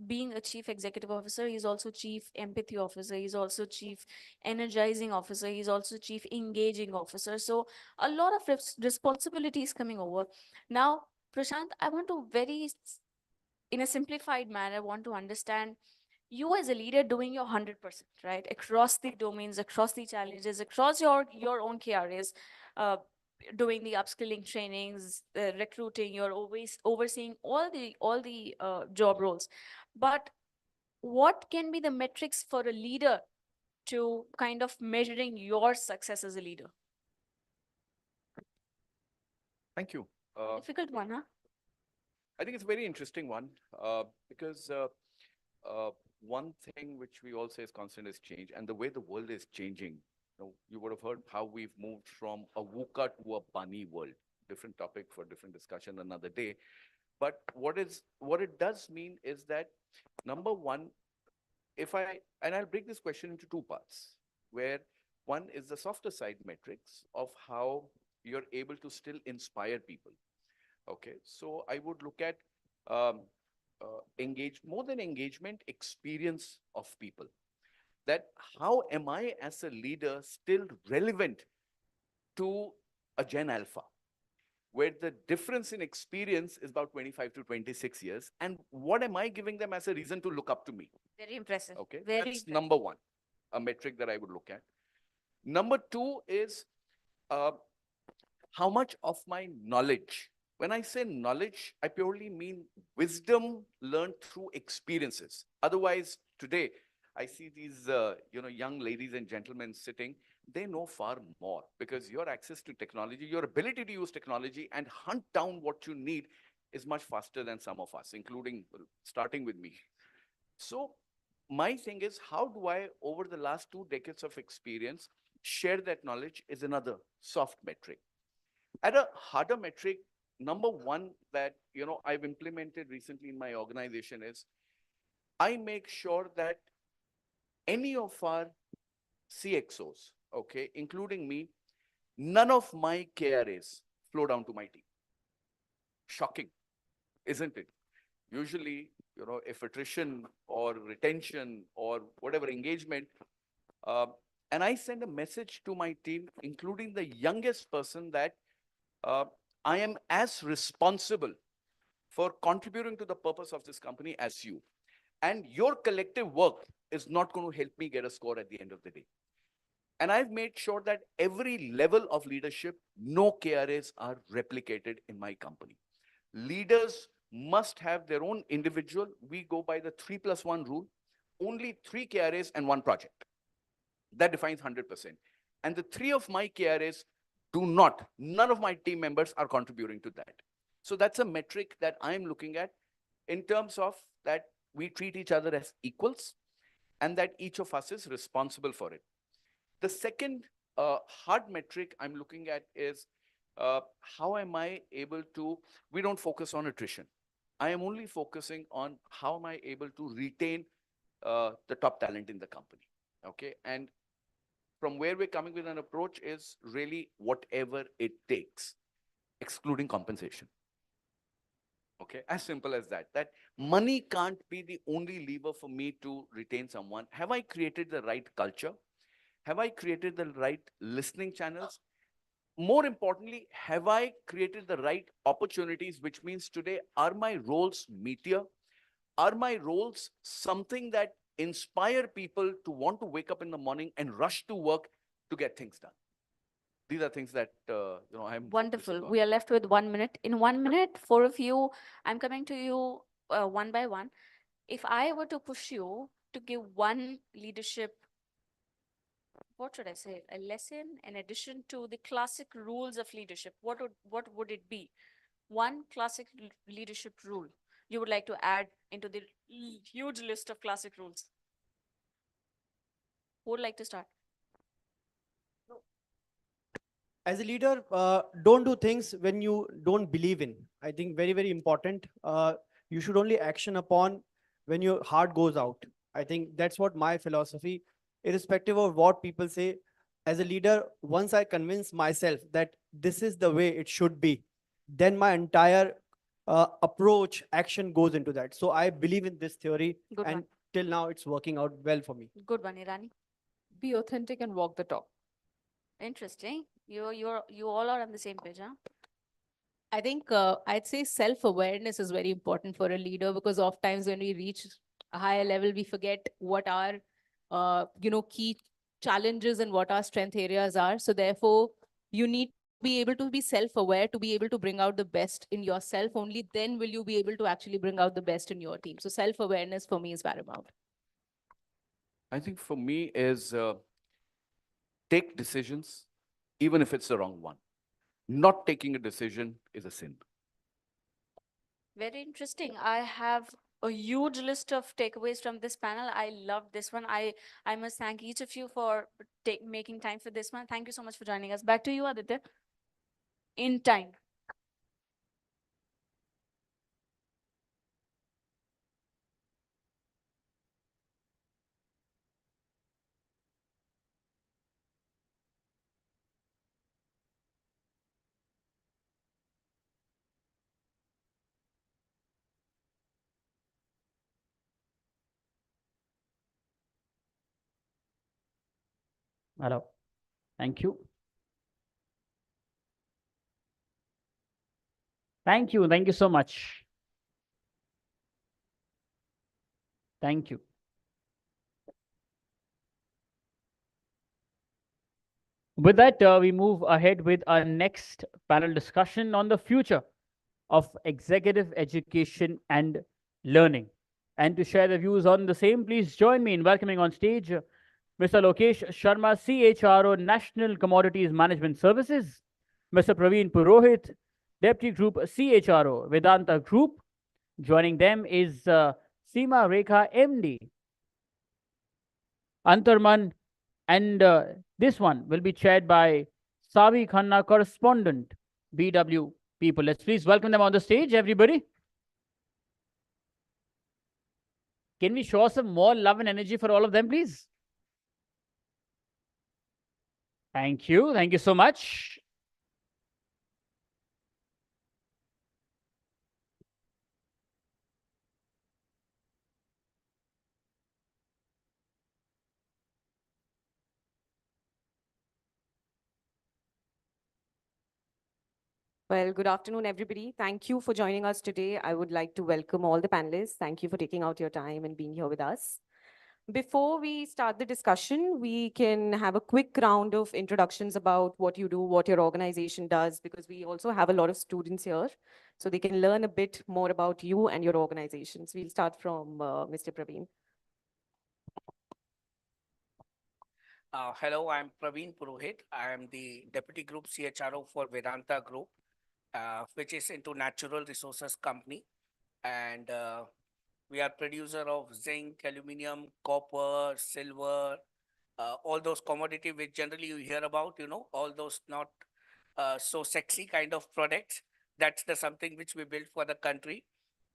H: being a chief executive officer. He's also chief empathy officer. He's also chief energizing officer. He's also chief engaging officer. So a lot of responsibilities coming over. Now, Prashant, I want to in a simplified manner, want to understand you as a leader doing your 100%, right? Across the domains, across the challenges, across your own KRAs, doing the upskilling trainings, recruiting, you're always overseeing all the job roles. But what can be the metrics for a leader to kind of measuring your success as a leader?
J: Thank you.
H: Difficult one, huh?
J: I think it's a very interesting one because one thing which we all say is constant is change, and the way the world is changing. You would have heard how we've moved from a VUCA to a bunny world. Different topic for different discussion another day. But what it does mean is that, number one, I'll break this question into 2 parts, where one is the softer side metrics of how you're able to still inspire people. Okay, so I would look at more than engagement, experience of people. That how am I as a leader still relevant to a Gen Alpha, where the difference in experience is about 25 to 26 years. And what am I giving them as a reason to look up to me?
H: Very impressive.
J: Okay,
H: Very
J: that's
H: impressive.
J: number one, a metric that I would look at. Number two is how much of my knowledge. When I say knowledge, I purely mean wisdom learned through experiences. Otherwise, today, I see these young ladies and gentlemen sitting, they know far more because your access to technology, your ability to use technology and hunt down what you need is much faster than some of us, including starting with me. So my thing is, how do I, over the last 2 decades of experience, share that knowledge is another soft metric. At a harder metric, number one that I've implemented recently in my organization is I make sure that any of our CXOs, okay, including me, none of my KRAs flow down to my team. Shocking, isn't it? Usually, if attrition or retention or whatever engagement, and I send a message to my team, including the youngest person, that I am as responsible for contributing to the purpose of this company as you. And your collective work is not going to help me get a score at the end of the day. And I've made sure that every level of leadership, no KRAs are replicated in my company. Leaders must have their own individual. We go by the 3+1 rule, only 3 KRAs and 1 project. That defines 100%. And the 3 of my KRAs none of my team members are contributing to that. So that's a metric that I'm looking at in terms of that we treat each other as equals and that each of us is responsible for it. The second hard metric I'm looking at is how am I able to, we don't focus on attrition. I am only focusing on how am I able to retain the top talent in the company. Okay. And from where we're coming with an approach is really whatever it takes, excluding compensation. Okay, as simple as that. That money can't be the only lever for me to retain someone. Have I created the right culture? Have I created the right listening channels? More importantly, have I created the right opportunities, which means today, are my roles meteor? Are my roles something that inspire people to want to wake up in the morning and rush to work to get things done? These are things that, I'm
H: Wonderful. We are left with 1 minute. In 1 minute, 4 of you, I'm coming to you one by one. If I were to push you to give one leadership, what should I say, a lesson in addition to the classic rules of leadership, what would it be? One classic leadership rule you would like to add into the huge list of classic rules? Who would like to start?
L: As a leader, don't do things when you don't believe in. I think very, very important. You should only action upon when your heart goes out. I think that's what my philosophy, irrespective of what people say. As a leader, once I convince myself that this is the way it should be, then my entire approach, action goes into that. So I believe in this theory,
H: Good
L: and
H: one.
L: till now it's working out well for me.
H: Good one, Irani.
K: Be authentic and walk the talk.
H: Interesting. You all are on the same page, huh?
I: I think I'd say self-awareness is very important for a leader, because oftentimes when we reach a higher level, we forget what our, key challenges and what our strength areas are. So therefore, you need to be able to be self-aware to be able to bring out the best in yourself. Only then will you be able to actually bring out the best in your team. So self-awareness for me is paramount.
J: I think for me is take decisions, even if it's the wrong one. Not taking a decision is a sin.
H: Very interesting. I have a huge list of takeaways from this panel. I loved this one. I must thank each of you for making time for this one. Thank you so much for joining us. Back to you, Aditya. In time.
F: Hello. Thank you. Thank you. Thank you so much. Thank you. With that, we move ahead with our next panel discussion on the future of executive education and learning. And to share the views on the same, please join me in welcoming on stage Mr. Lokesh Sharma, CHRO, National Commodities Management Services, Mr. Praveen Purohit, Deputy Group CHRO, Vedanta Group. Joining them is Seema Rekha, MD, Antarman, and this one will be chaired by Savi Khanna, correspondent, BW People. Let's please welcome them on the stage, everybody. Can we show some more love and energy for all of them, please? Thank you. Thank you so much.
M: Well, good afternoon, everybody. Thank you for joining us today. I would like to welcome all the panelists. Thank you for taking out your time and being here with us. Before we start the discussion, we can have a quick round of introductions about what you do, what your organization does, because we also have a lot of students here, so they can learn a bit more about you and your organizations. We'll start from Mr. Praveen.
N: Hello, I'm Praveen Purohit. I am the Deputy Group CHRO for Vedanta Group, which is into natural resources company. And we are producer of zinc, aluminum, copper, silver, all those commodity which generally you hear about, all those not so sexy kind of products. That's the something which we built for the country.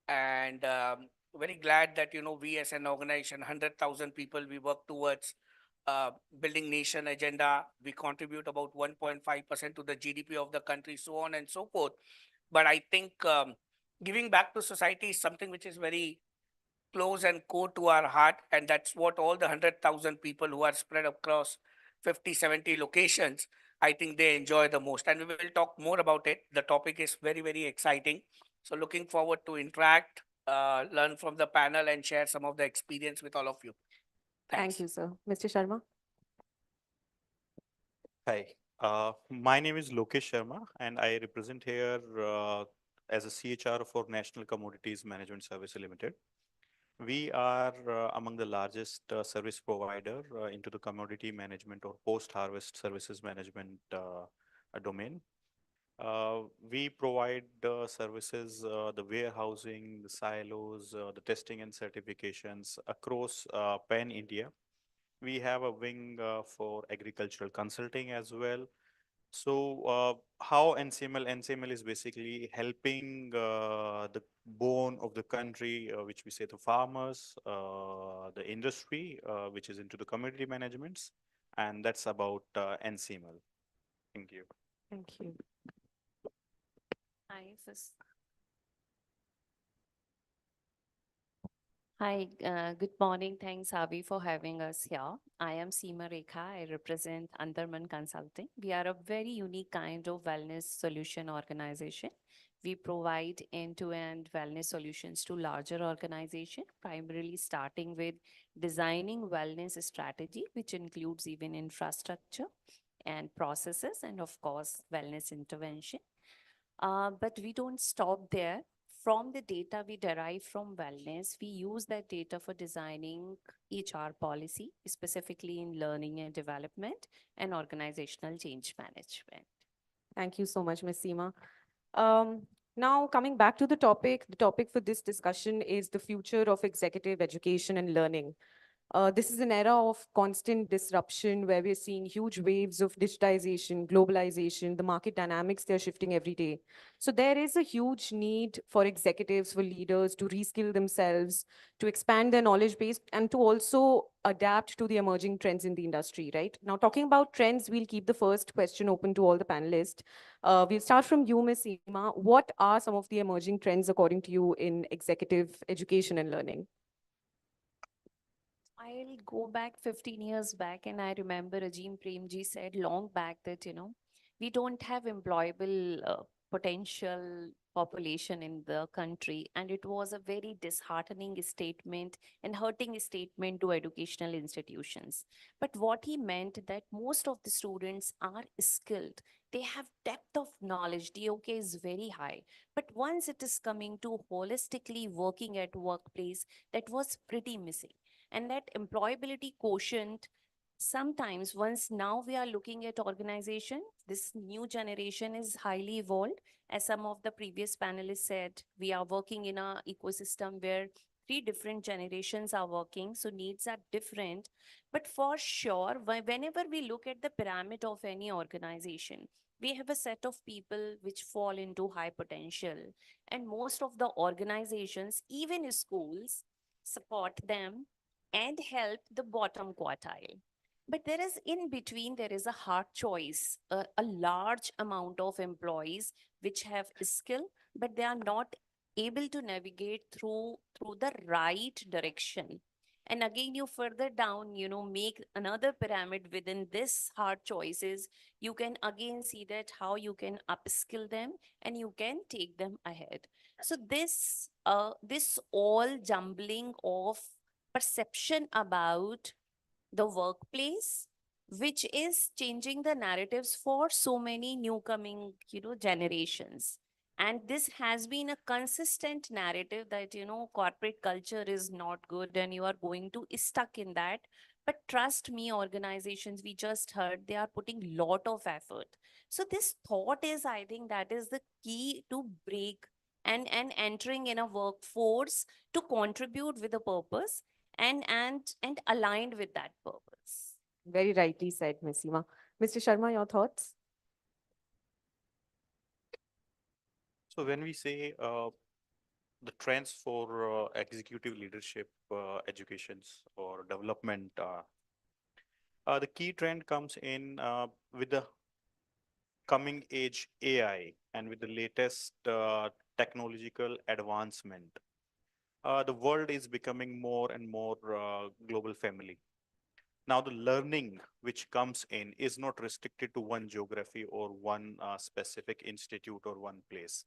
N: And very glad that, we as an organization, 100,000 people, we work towards building nation agenda. We contribute about 1.5% to the GDP of the country, so on and so forth. But I think giving back to society is something which is very close and core to our heart. And that's what all the 100,000 people who are spread across 50, 70 locations, I think they enjoy the most. And we will talk more about it. The topic is very, very exciting. So looking forward to interact, learn from the panel and share some of the experience with all of you. Thanks.
M: Thank you, sir. Mr. Sharma.
O: Hi, my name is Lokesh Sharma, and I represent here as a CHR for National Commodities Management Services Limited. We are among the largest service provider into the commodity management or post-harvest services management domain. We provide services, the warehousing, the silos, the testing and certifications across pan-India. We have a wing for agricultural consulting as well. So how NCML is basically helping the bone of the country, which we say the farmers, the industry, which is into the commodity managements, and that's about NCML. Thank you.
M: Thank you.
P: Hi, Hi, good morning. Thanks, Avi, for having us here. I am Seema Rekha. I represent Antarman Consulting. We are a very unique kind of wellness solution organization. We provide end-to-end wellness solutions to larger organizations, primarily starting with designing wellness strategy, which includes even infrastructure and processes, and of course, wellness intervention. But we don't stop there. From the data we derive from wellness, we use that data for designing HR policy, specifically in learning and development and organizational change management.
M: Thank you so much, Ms. Seema. Now, coming back to the topic for this discussion is the future of executive education and learning. This is an era of constant disruption where we're seeing huge waves of digitization, globalization, the market dynamics, they're shifting every day. So there is a huge need for executives, for leaders to reskill themselves, to expand their knowledge base, and to also adapt to the emerging trends in the industry, right? Now, talking about trends, we'll keep the first question open to all the panelists. We'll start from you, Ms. Seema. What are some of the emerging trends according to you in executive education and learning?
P: I'll go back 15 years back, and I remember Ajim Premji said long back that, we don't have employable potential population in the country. And it was a very disheartening statement and hurting statement to educational institutions. But what he meant that most of the students are skilled. They have depth of knowledge. DOK is very high. But once it is coming to holistically working at workplace, that was pretty missing. And that employability quotient, sometimes once now we are looking at organization, this new generation is highly evolved. As some of the previous panelists said, we are working in a ecosystem where three different generations are working, so needs are different. But for sure, whenever we look at the pyramid of any organization, we have a set of people which fall into high potential, and most of the organizations, even schools, support them and help the bottom quartile. But there is in between, there is a hard choice, a large amount of employees which have skill, but they are not able to navigate through the right direction. And again, you further down, make another pyramid within this hard choices. You can again see that how you can upskill them and you can take them ahead. So this all jumbling of perception about the workplace, which is changing the narratives for so many new coming, generations. And this has been a consistent narrative that, corporate culture is not good and you are going to stuck in that. But trust me, organizations, we just heard, they are putting lot of effort. So this thought is, I think that is the key to break and entering in a workforce to contribute with a purpose and aligned with that purpose.
M: Very rightly said, Ms. Seema. Mr. Sharma, your thoughts?
O: So when we say the trends for executive leadership educations or development, the key trend comes in with the coming age AI and with the latest technological advancement. The world is becoming more and more global family. Now, the learning which comes in is not restricted to one geography or one specific institute or one place.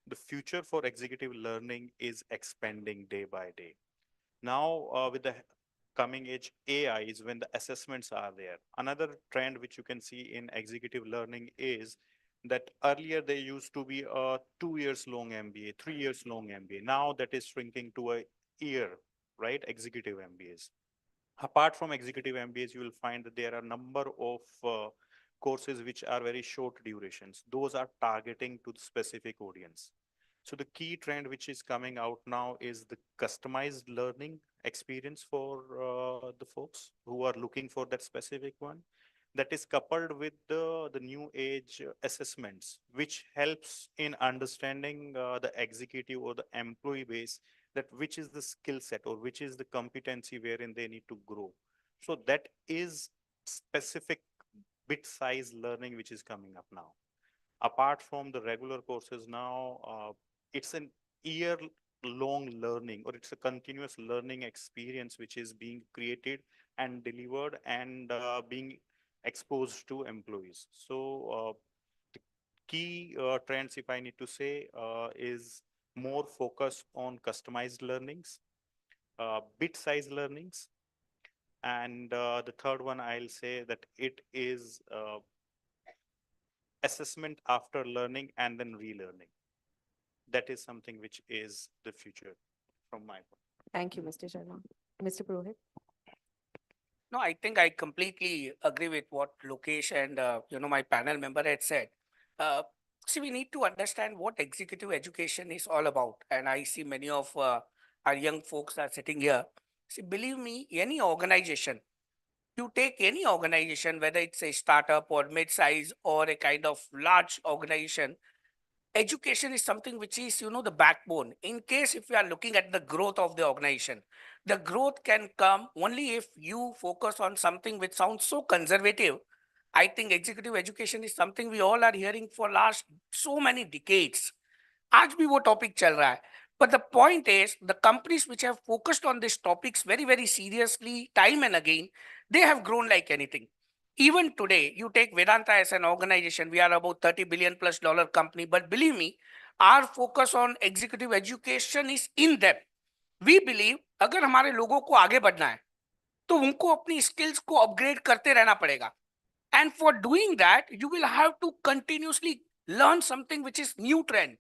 O: The future for executive learning is expanding day by day. Now, with the coming age AI is when the assessments are there. Another trend which you can see in executive learning is that earlier there used to be a 2 years long MBA, 3 years long MBA. Now that is shrinking to a year, right? Executive MBAs. Apart from executive MBAs, you will find that there are a number of courses which are very short durations. Those are targeting to the specific audience. So the key trend which is coming out now is the customized learning experience for the folks who are looking for that specific one. That is coupled with the new age assessments, which helps in understanding the executive or the employee base, that which is the skill set or which is the competency wherein they need to grow. So that is specific bit size learning which is coming up now. Apart from the regular courses now, it's an year long learning, or it's a continuous learning experience which is being created and delivered and being exposed to employees. So the key trends, if I need to say, is more focus on customized learnings, bit-sized learnings, and the third one I'll say that it is assessment after learning and then relearning. That is something which is the future from my point.
M: Thank you, Mr. Sharma. Mr. Purohit?
N: No, I think I completely agree with what Lokesh and my panel member had said. See, we need to understand what executive education is all about, and I see many of our young folks are sitting here. See, believe me, any organization, you take any organization, whether it's a startup or mid-size or a kind of large organization, education is something which is the backbone. In case if we are looking at the growth of the organization, the growth can come only if you focus on something which sounds so conservative. I think executive education is something we all are hearing for last so many decades. आज भी वो topic चल रहा है. But the point is, the companies which have focused on these topics very, very seriously, time and again, they have grown like anything. Even today, you take Vedanta as an organization, we are about $30 billion+ company, but believe me, our focus on executive education is in depth. We believe अगर हमारे लोगों को आगे बढ़ना है तो उनको अपनी skills को upgrade करते रहना पड़ेगा. And for doing that, you will have to continuously learn something which is new trend.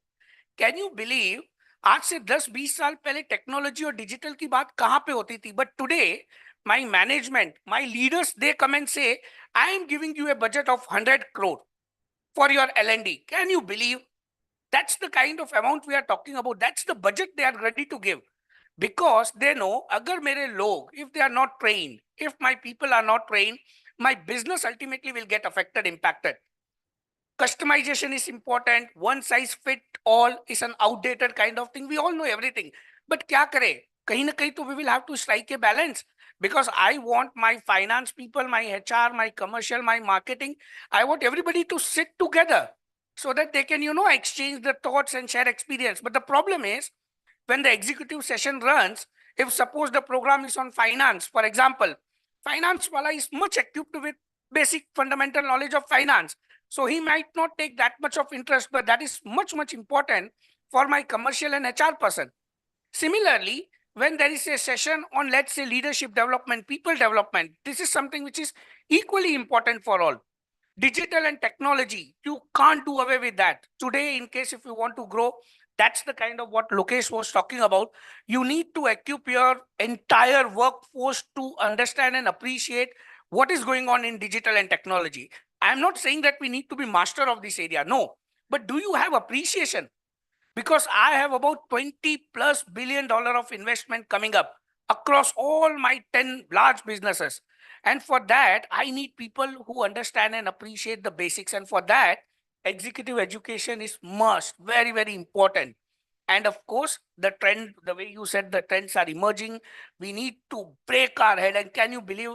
N: Can you believe आज से 10-20 साल पहले टेक्नोलॉजी और डिजिटल की बात कहाँ पे होती थी? But today, my management, my leaders, they come and say, I am giving you a budget of 100 crore for your L&D. Can you believe? That's the kind of amount we are talking about. That's the budget they are ready to give. Because they know, agar mere log, if they are not trained, if my people are not trained, my business ultimately will get affected, impacted. Customization is important. One size fit all is an outdated kind of thing. We all know everything. But kya kare? Kahin na kahin to we will have to strike a balance. Because I want my finance people, my HR, my commercial, my marketing, I want everybody to sit together so that they can, exchange the thoughts and share experience. But the problem is, when the executive session runs, if suppose the program is on finance, for example, finance wala is much equipped with basic fundamental knowledge of finance. So he might not take that much of interest, but that is much, much important for my commercial and HR person. Similarly, when there is a session on, let's say, leadership development, people development, this is something which is equally important for all. Digital and technology, you can't do away with that. Today, in case if you want to grow, that's the kind of what Lokesh was talking about. You need to equip your entire workforce to understand and appreciate what is going on in digital and technology. I'm not saying that we need to be master of this area. No. But do you have appreciation? Because I have about $20+ billion of investment coming up across all my 10 large businesses. And for that, I need people who understand and appreciate the basics. And for that, executive education is must, very, very important. And of course, the trend, the way you said the trends are emerging, we need to break our head. And can you believe,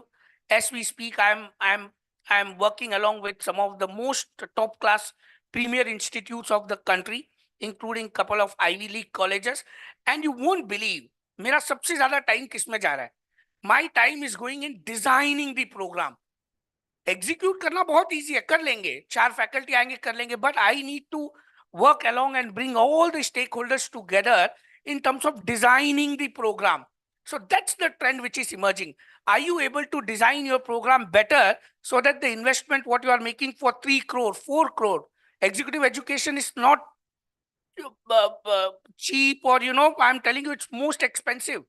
N: as we speak, I'm working along with some of the most top class premier institutes of the country, including couple of Ivy League colleges. And you won't believe, मेरा सबसे ज़्यादा time किसमें जा रहा है? My time is going in designing the program. Execute करना बहुत easy है, कर लेंगे, 4 faculty आएंगे कर लेंगे, but I need to work along and bring all the stakeholders together in terms of designing the program. So that's the trend which is emerging. Are you able to design your program better so that the investment what you are making for 3 crore, 4 crore, executive education is not cheap, or I'm telling you, it's most expensive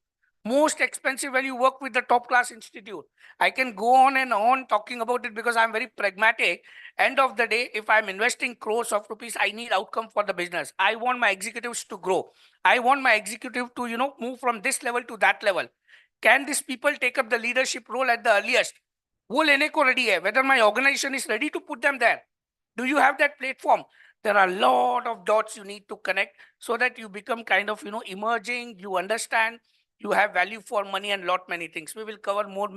N: when you work with the top class institute. I can go on and on talking about it because I'm very pragmatic. End of the day, if I'm investing crores of rupees, I need outcome for the business. I want my executives to grow. I want my executive to move from this level to that level. Can these people take up the leadership role at the earliest? वो लेने को ready है. Whether my organization is ready to put them there. Do you have that platform? There are a lot of dots you need to connect so that you become kind of, emerging, you understand, you have value for money and lot many things. We will cover more,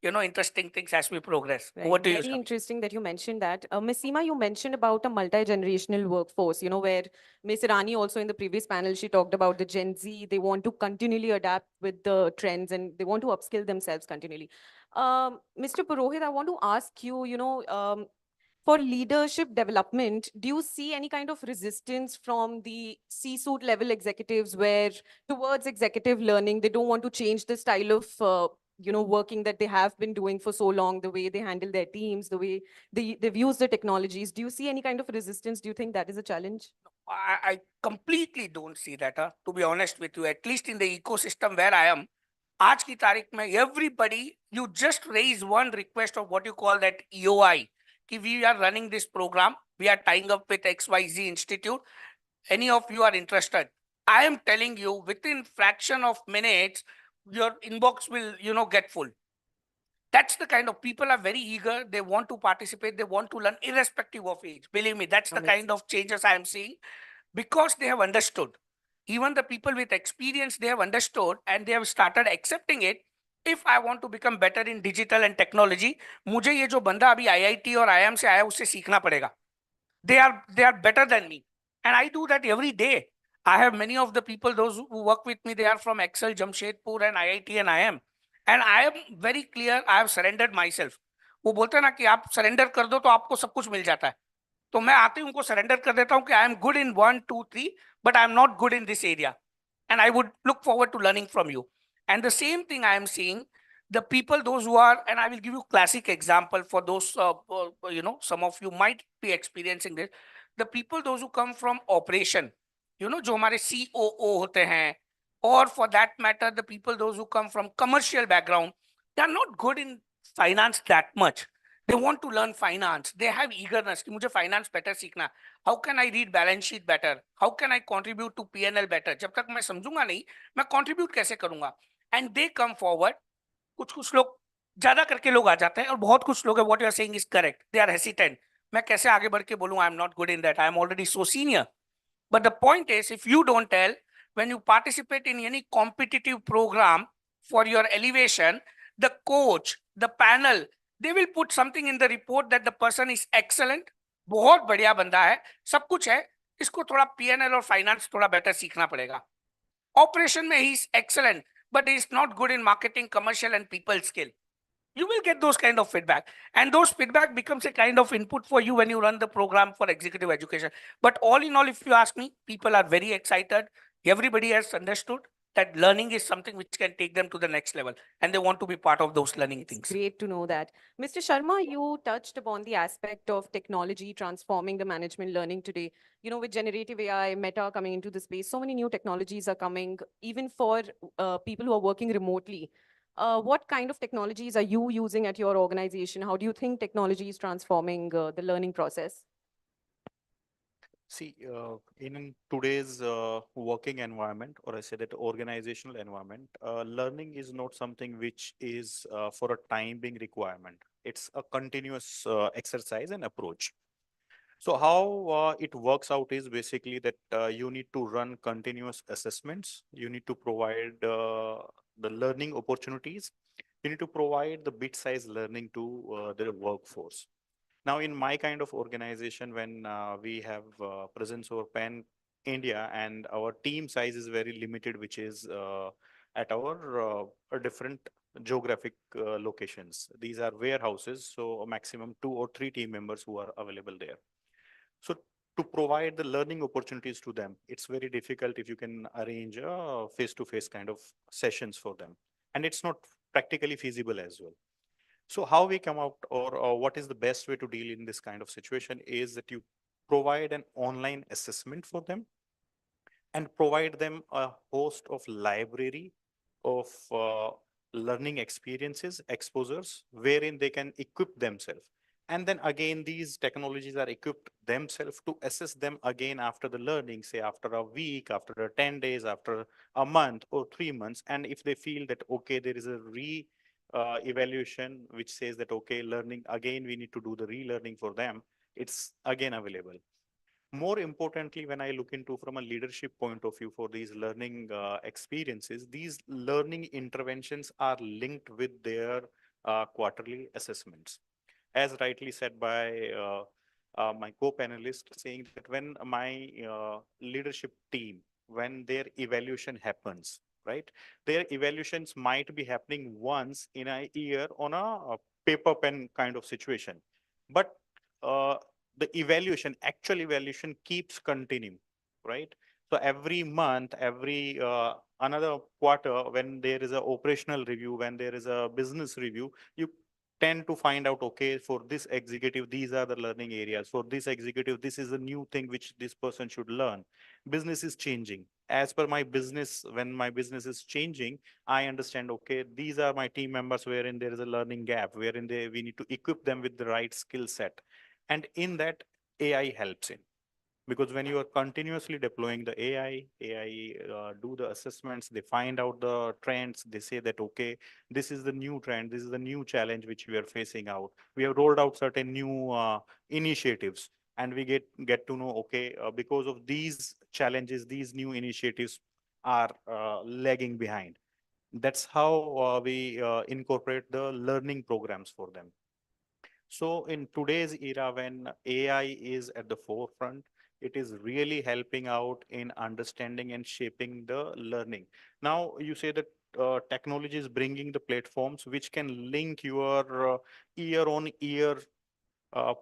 N: interesting things as we progress.
M: Right.
N: Over to you,
M: Very
N: Shami.
M: interesting that you mentioned that. Ms. Seema, you mentioned about a multi-generational workforce, where Ms. Irani also in the previous panel, she talked about the Gen Z, they want to continually adapt with the trends and they want to upskill themselves continually. Mr. Purohit, I want to ask you, for leadership development, do you see any kind of resistance from the C-suite level executives where towards executive learning, they don't want to change the style of working that they have been doing for so long, the way they handle their teams, the way they've used the technologies? Do you see any kind of resistance? Do you think that is a challenge?
N: I completely don't see that, to be honest with you, at least in the ecosystem where I am. आज की तारीख में everybody, you just raise one request of what you call that EOI. We are running this program, we are tying up with XYZ Institute. Any of you are interested? I am telling you, within fraction of minutes, your inbox will, get full. That's the kind of people are very eager. They want to participate. They want to learn irrespective of age. Believe me, that's the kind of changes I am seeing because they have understood. Even the people with experience, they have understood and they have started accepting it. If I want to become better in digital and technology, मुझे ये जो बंदा अभी IIT और IIM से आया उससे सीखना पड़ेगा. They are better than me, and I do that every day. I have many of the people, those who work with me, they are from Excel, Jamshedpur, and IIT and IIM, and I am very clear. I have surrendered myself. वो बोलते हैं ना कि आप surrender कर दो तो आपको सब कुछ मिल जाता है. तो मैं आते ही उनको सरेंडर कर देता हूँ कि I am good in 1 2 3 but I am not good in this area and I would look forward to learning from you. And the same thing I am seeing, the people, those who are, and I will give you classic example for those, some of you might be experiencing this. The people, those who come from operation, जो हमारे COO होते हैं, or for that matter, the people, those who come from commercial background, they are not good in finance that much. They want to learn finance. They have eagerness कि मुझे finance better सीखना. How can I read balance sheet better? How can I contribute to P&L better? जब तक मैं समझूंगा नहीं, मैं contribute कैसे करूंगा? And they come forward. कुछ लोग ज्यादा करके लोग आ जाते हैं और बहुत कुछ लोग what you are saying is correct. They are hesitant. मैं कैसे आगे बढ़ के बोलूं I am not good in that. I am already so senior. But the point is, if you don't tell, when you participate in any competitive program for your elevation, the coach, the panel, they will put something in the report that the person is excellent, बहुत बढ़िया बंदा है, सब कुछ है, इसको थोड़ा P&L और फाइनेंस थोड़ा बेटर सीखना पड़ेगा. ऑपरेशन में he is excellent, but he is not good in marketing, commercial and people skill. You will get those kind of feedback, and those feedback becomes a kind of input for you when you run the program for executive education. But all in all, if you ask me, people are very excited. Everybody has understood that learning is something which can take them to the next level, and they want to be part of those learning things.
M: Great to know that. Mr. Sharma, you touched upon the aspect of technology transforming the management learning today. With generative AI, Meta coming into the space, so many new technologies are coming, even for people who are working remotely. What kind of technologies are you using at your organization? How do you think technology is transforming the learning process?
O: See, in today's working environment, or I say that organizational environment, learning is not something which is for a time being requirement. It's a continuous exercise and approach. So how it works out is basically that you need to run continuous assessments. You need to provide the learning opportunities. You need to provide the bit-sized learning to the workforce. Now, in my kind of organization, when we have presence over Pan India and our team size is very limited, which is at our different geographic locations. These are warehouses, so a maximum 2 or 3 team members who are available there. So to provide the learning opportunities to them, it's very difficult if you can arrange a face-to-face kind of sessions for them. And it's not practically feasible as well. So how we come out, or what is the best way to deal in this kind of situation is that you provide an online assessment for them and provide them a host of library of learning experiences, exposures, wherein they can equip themselves. And then again, these technologies are equipped themselves to assess them again after the learning, say after a week, after 10 days, after a month or 3 months. And if they feel that, okay, there is a evaluation which says that, okay, learning, again, we need to do the relearning for them, it's again available. More importantly, when I look into from a leadership point of view for these learning experiences, these learning interventions are linked with their quarterly assessments. As rightly said by my co-panelist, saying that when my leadership team, when their evaluation happens, right, their evaluations might be happening once in a year on a paper pen kind of situation. But the actual evaluation keeps continuing, right? So every month, every another quarter, when there is an operational review, when there is a business review, you tend to find out, okay, for this executive, these are the learning areas. For this executive, this is a new thing which this person should learn. Business is changing. As per my business, when my business is changing, I understand, okay, these are my team members wherein there is a learning gap, wherein we need to equip them with the right skill set. And in that, AI helps in. Because when you are continuously deploying the AI do the assessments, they find out the trends, they say that, okay, this is the new trend, this is the new challenge which we are facing out. We have rolled out certain new initiatives, and we get to know, okay, because of these challenges, these new initiatives are lagging behind. That's how we incorporate the learning programs for them. So in today's era, when AI is at the forefront, it is really helping out in understanding and shaping the learning. Now, you say that technology is bringing the platforms which can link your year-on-year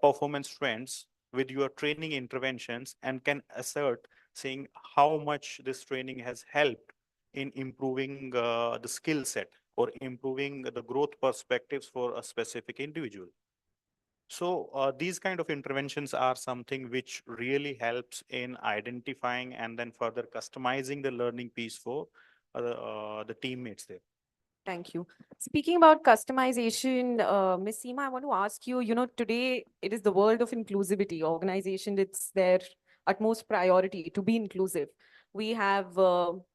O: performance trends with your training interventions and can assert saying how much this training has helped in improving the skill set or improving the growth perspectives for a specific individual. So these kind of interventions are something which really helps in identifying and then further customizing the learning piece for the teammates there.
M: Thank you. Speaking about customization, Ms. Seema, I want to ask you, today it is the world of inclusivity. Organization, it's their utmost priority to be inclusive. We have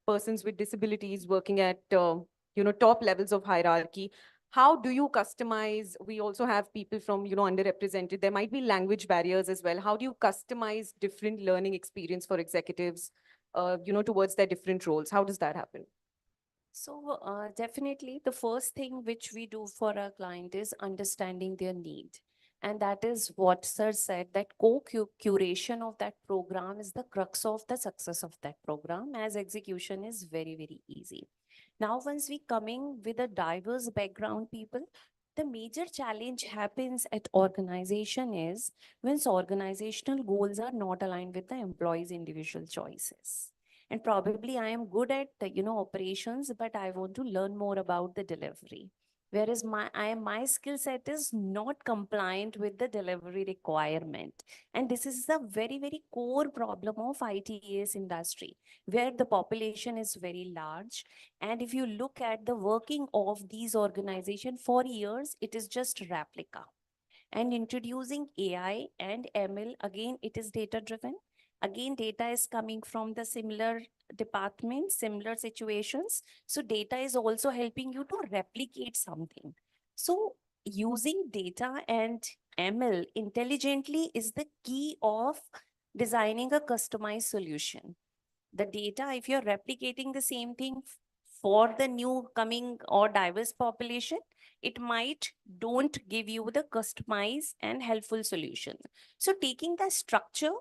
M: persons with disabilities working at, top levels of hierarchy. How do you customize? We also have people from, underrepresented. There might be language barriers as well. How do you customize different learning experience for executives, towards their different roles? How does that happen?
P: So definitely the first thing which we do for our client is understanding their need. And that is what sir said, that co-curation of that program is the crux of the success of that program, as execution is very, very easy. Now, once we coming with a diverse background people, the major challenge happens at organization is when organizational goals are not aligned with the employees' individual choices. And probably I am good at operations, but I want to learn more about the delivery. Whereas my skill set is not compliant with the delivery requirement. And this is a very, very core problem of ITES industry, where the population is very large. And if you look at the working of these organizations for years, it is just replica. And introducing AI and ML, again, it is data driven. Again, data is coming from the similar departments, similar situations. So data is also helping you to replicate something. So using data and ML intelligently is the key of designing a customized solution. The data, if you're replicating the same thing for the new coming or diverse population, it might don't give you the customized and helpful solution. So taking the structure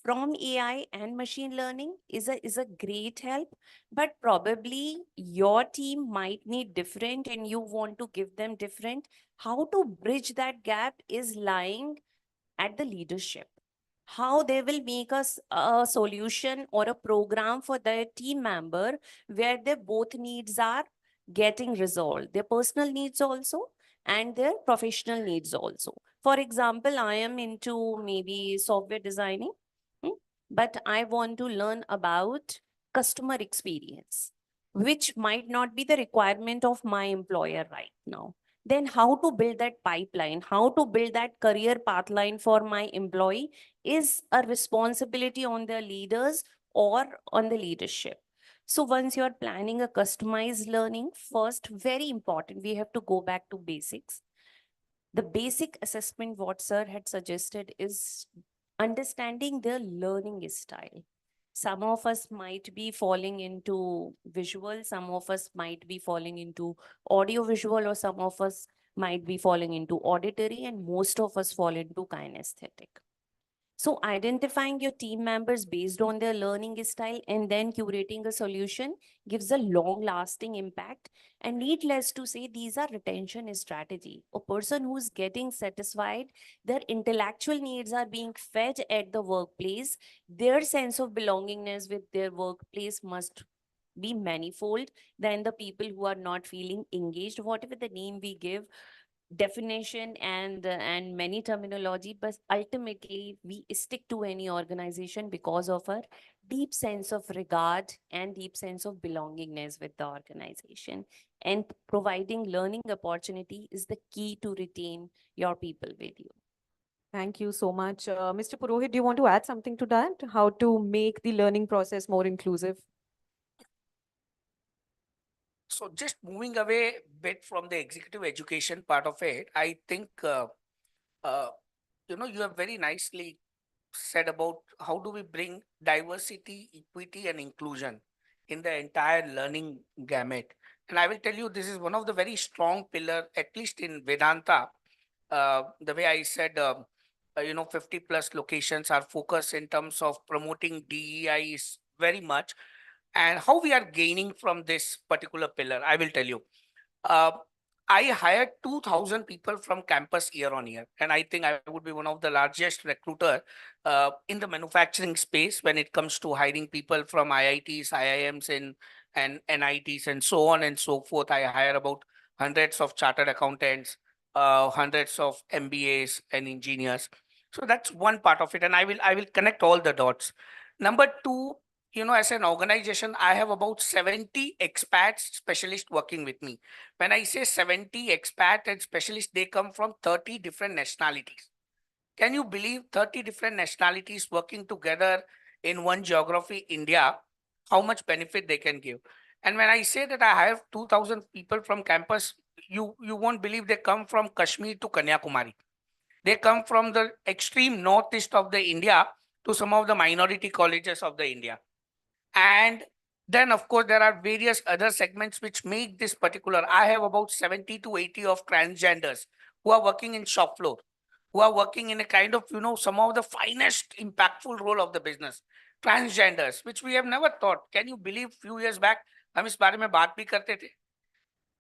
P: from AI and machine learning is a great help, but probably your team might need different and you want to give them different. How to bridge that gap is lying at the leadership. How they will make us a solution or a program for their team member where their both needs are getting resolved, their personal needs also and their professional needs also. For example, I am into maybe software designing, but I want to learn about customer experience, which might not be the requirement of my employer right now. Then how to build that pipeline, how to build that career pathline for my employee is a responsibility on the leaders or on the leadership. So once you're planning a customized learning, first, very important, we have to go back to basics. The basic assessment what sir had suggested is understanding their learning style. Some of us might be falling into visual, some of us might be falling into audio visual, or some of us might be falling into auditory, and most of us fall into kinesthetic. So identifying your team members based on their learning style and then curating a solution gives a long lasting impact. And needless to say, these are retention strategy. A person who's getting satisfied, their intellectual needs are being fed at the workplace, their sense of belongingness with their workplace must be manifold than the people who are not feeling engaged, whatever the name we give, definition and many terminology, but ultimately we stick to any organization because of a deep sense of regard and deep sense of belongingness with the organization. And providing learning opportunity is the key to retain your people with you.
M: Thank you so much. Mr. Purohit, do you want to add something to that? How to make the learning process more inclusive?
N: So just moving away a bit from the executive education part of it, I think, you have very nicely said about how do we bring diversity, equity, and inclusion in the entire learning gamut. And I will tell you, this is one of the very strong pillar, at least in Vedanta. The way I said, 50 plus locations are focused in terms of promoting DEI is very much. And how we are gaining from this particular pillar, I will tell you. I hired 2,000 people from campus year on year. And I think I would be one of the largest recruiter in the manufacturing space when it comes to hiring people from IITs, IIMs and NITs and so on and so forth. I hire about hundreds of chartered accountants, hundreds of MBAs and engineers. So that's one part of it. And I will connect all the dots. Number two, as an organization, I have about 70 expats specialists working with me. When I say 70 expat and specialists, they come from 30 different nationalities. Can you believe 30 different nationalities working together in one geography, India, how much benefit they can give? And when I say that I have 2,000 people from campus, you won't believe they come from Kashmir to Kanyakumari. They come from the extreme northeast of the India to some of the minority colleges of the India. And then, of course, there are various other segments which make this particular. I have about 70 to 80 of transgenders who are working in shop floor, who are working in a kind of, some of the finest impactful role of the business. Transgenders, which we have never thought. Can you believe few years back, हम इस बारे में बात भी करते थे?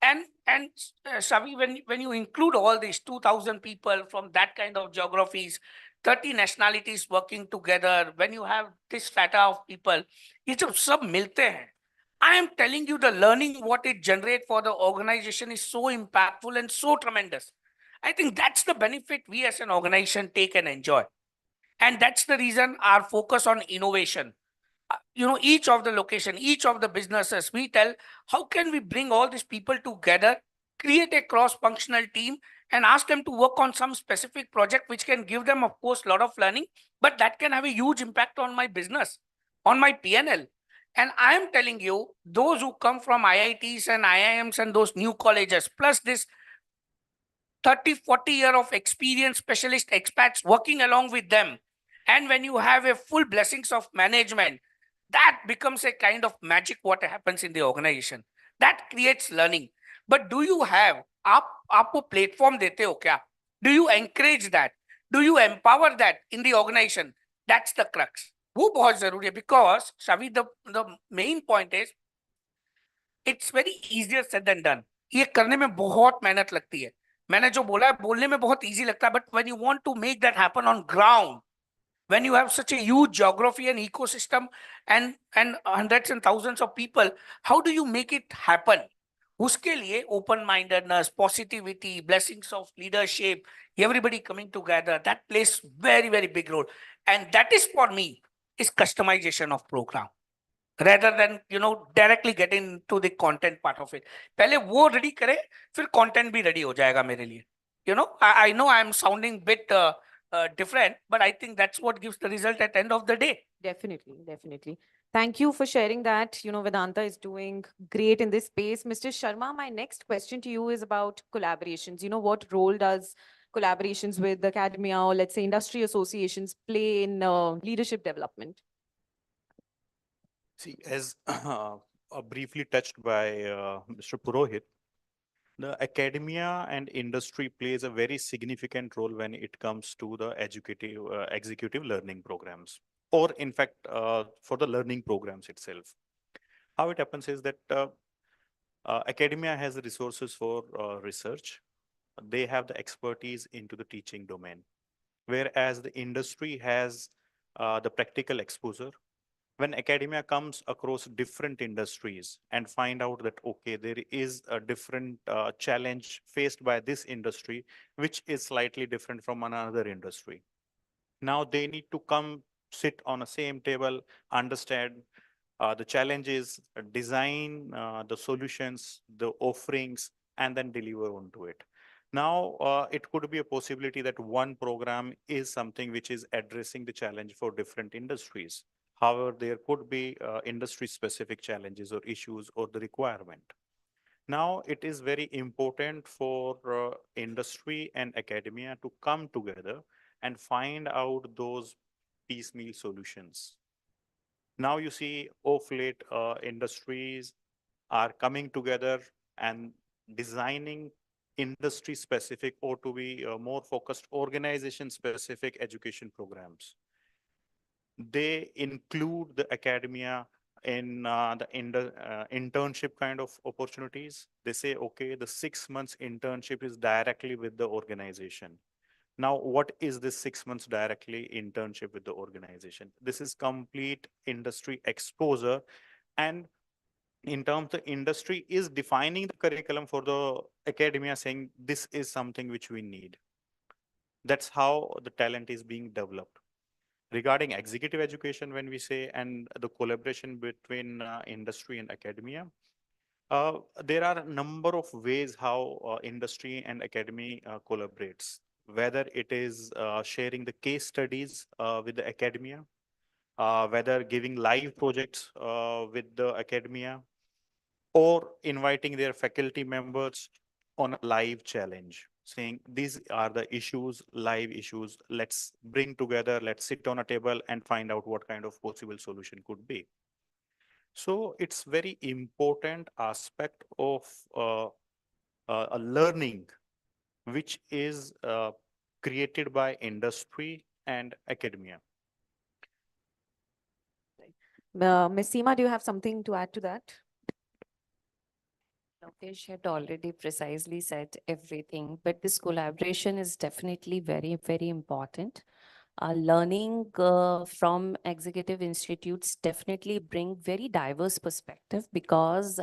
N: And Shavi, when you include all these 2,000 people from that kind of geographies, 30 nationalities working together, when you have this strata of people, ये जब सब मिलते हैं, I am telling you, the learning what it generates for the organization is so impactful and so tremendous. I think that's the benefit we as an organization take and enjoy. And that's the reason our focus on innovation. Each of the location, each of the businesses, we tell how can we bring all these people together, create a cross-functional team and ask them to work on some specific project which can give them, of course, a lot of learning, but that can have a huge impact on my business, on my P&L. And I am telling you, those who come from IITs and IIMs and those new colleges, plus this 30, 40 year of experience specialist expats working along with them. And when you have a full blessings of management, that becomes a kind of magic what happens in the organization. That creates learning. But do you have, आपको platform देते हो क्या? Do you encourage that? Do you empower that in the organization? That's the crux. वो बहुत जरूरी है, because Shavi, the main point is, it's very easier said than done. ये करने में बहुत मेहनत लगती है. मैंने जो बोला है बोलने में बहुत easy लगता है, but when you want to make that happen on ground, when you have such a huge geography and ecosystem and hundreds and thousands of people, how do you make it happen? उसके लिए open-mindedness, positivity, blessings of leadership, everybody coming together, that plays very, very big role. And that is for me, is customization of program. Rather than, directly get into the content part of it. पहले वो ready करे, फिर content भी ready हो जाएगा मेरे लिए. I know I'm sounding bit different, but I think that's what gives the result at the end of the day.
M: Definitely, definitely. Thank you for sharing that. Vedanta is doing great in this space. Mr. Sharma, my next question to you is about collaborations. What role does collaborations with academia or let's say industry associations play in leadership development?
O: See, as briefly touched by Mr. Purohit, the academia and industry plays a very significant role when it comes to the executive learning programs, or in fact, for the learning programs itself. How it happens is that academia has the resources for research. They have the expertise into the teaching domain, whereas the industry has the practical exposure. When academia comes across different industries and find out that, okay, there is a different challenge faced by this industry, which is slightly different from another industry. Now they need to come sit on the same table, understand the challenges, design the solutions, the offerings, and then deliver onto it. Now, it could be a possibility that one program is something which is addressing the challenge for different industries. However, there could be industry-specific challenges or issues or the requirement. Now, it is very important for industry and academia to come together and find out those piecemeal solutions. Now you see of late industries are coming together and designing industry-specific or to be more focused organization-specific education programs. They include the academia in internship kind of opportunities. They say, okay, the 6 months internship is directly with the organization. Now, what is this 6 months directly internship with the organization? This is complete industry exposure. And in terms the industry is defining the curriculum for the academia, saying this is something which we need. That's how the talent is being developed. Regarding executive education, when we say, and the collaboration between industry and academia, there are a number of ways how industry and academy collaborates, whether it is sharing the case studies with the academia, whether giving live projects with the academia, or inviting their faculty members on a live challenge, saying these are the issues, live issues, let's bring together, let's sit on a table and find out what kind of possible solution could be. So it's very important aspect of a learning which is created by industry and academia.
M: Ms. Seema, do you have something to add to that?
P: Lokesh had already precisely said everything, but this collaboration is definitely very, very important. Learning from executive institutes definitely bring very diverse perspective, because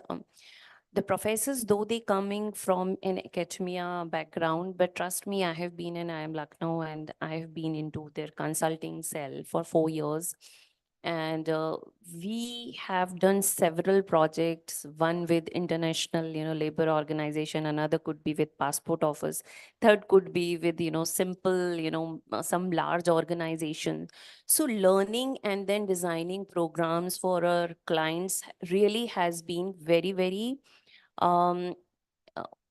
P: the professors, though they coming from an academia background, but trust me, I have been in IIM Lucknow and I have been into their consulting cell for 4 years. And we have done several projects, one with international, labor organization, another could be with passport office, third could be with, simple, some large organization. So learning and then designing programs for our clients really has been very, very um,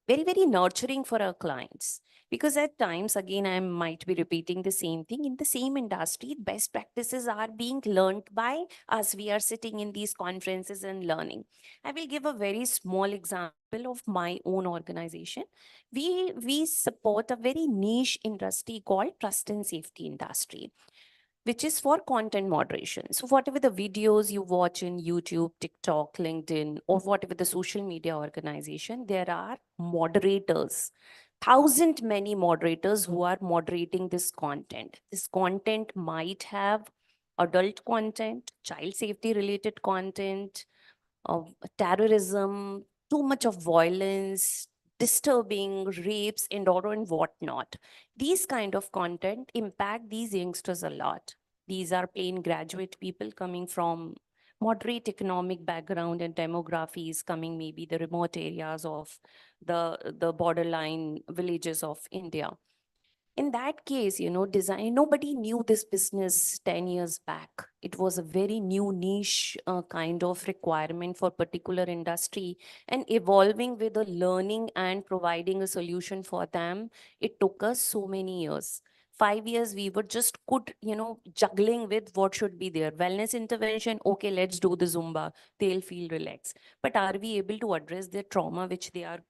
P: very, very nurturing for our clients. Because at times, again, I might be repeating the same thing. In the same industry, best practices are being learned by us. We are sitting in these conferences and learning. I will give a very small example of my own organization. We support a very niche industry called trust and safety industry, which is for content moderation. So whatever the videos you watch in YouTube, TikTok, LinkedIn, or whatever the social media organization, there are moderators, many moderators who are moderating this content. This content might have adult content, child safety related content, of terrorism, too much of violence, disturbing, rapes, and whatnot. These kind of content impact these youngsters a lot. These are plain graduate people coming from moderate economic background and demographies, coming maybe the remote areas of the borderline villages of India. In that case, design, nobody knew this business 10 years back. It was a very new niche kind of requirement for particular industry, and evolving with the learning and providing a solution for them. It took us so many years. 5 years, we were just juggling with what should be there. Wellness intervention, okay, let's do the Zumba. They'll feel relaxed. But are we able to address their trauma, which they are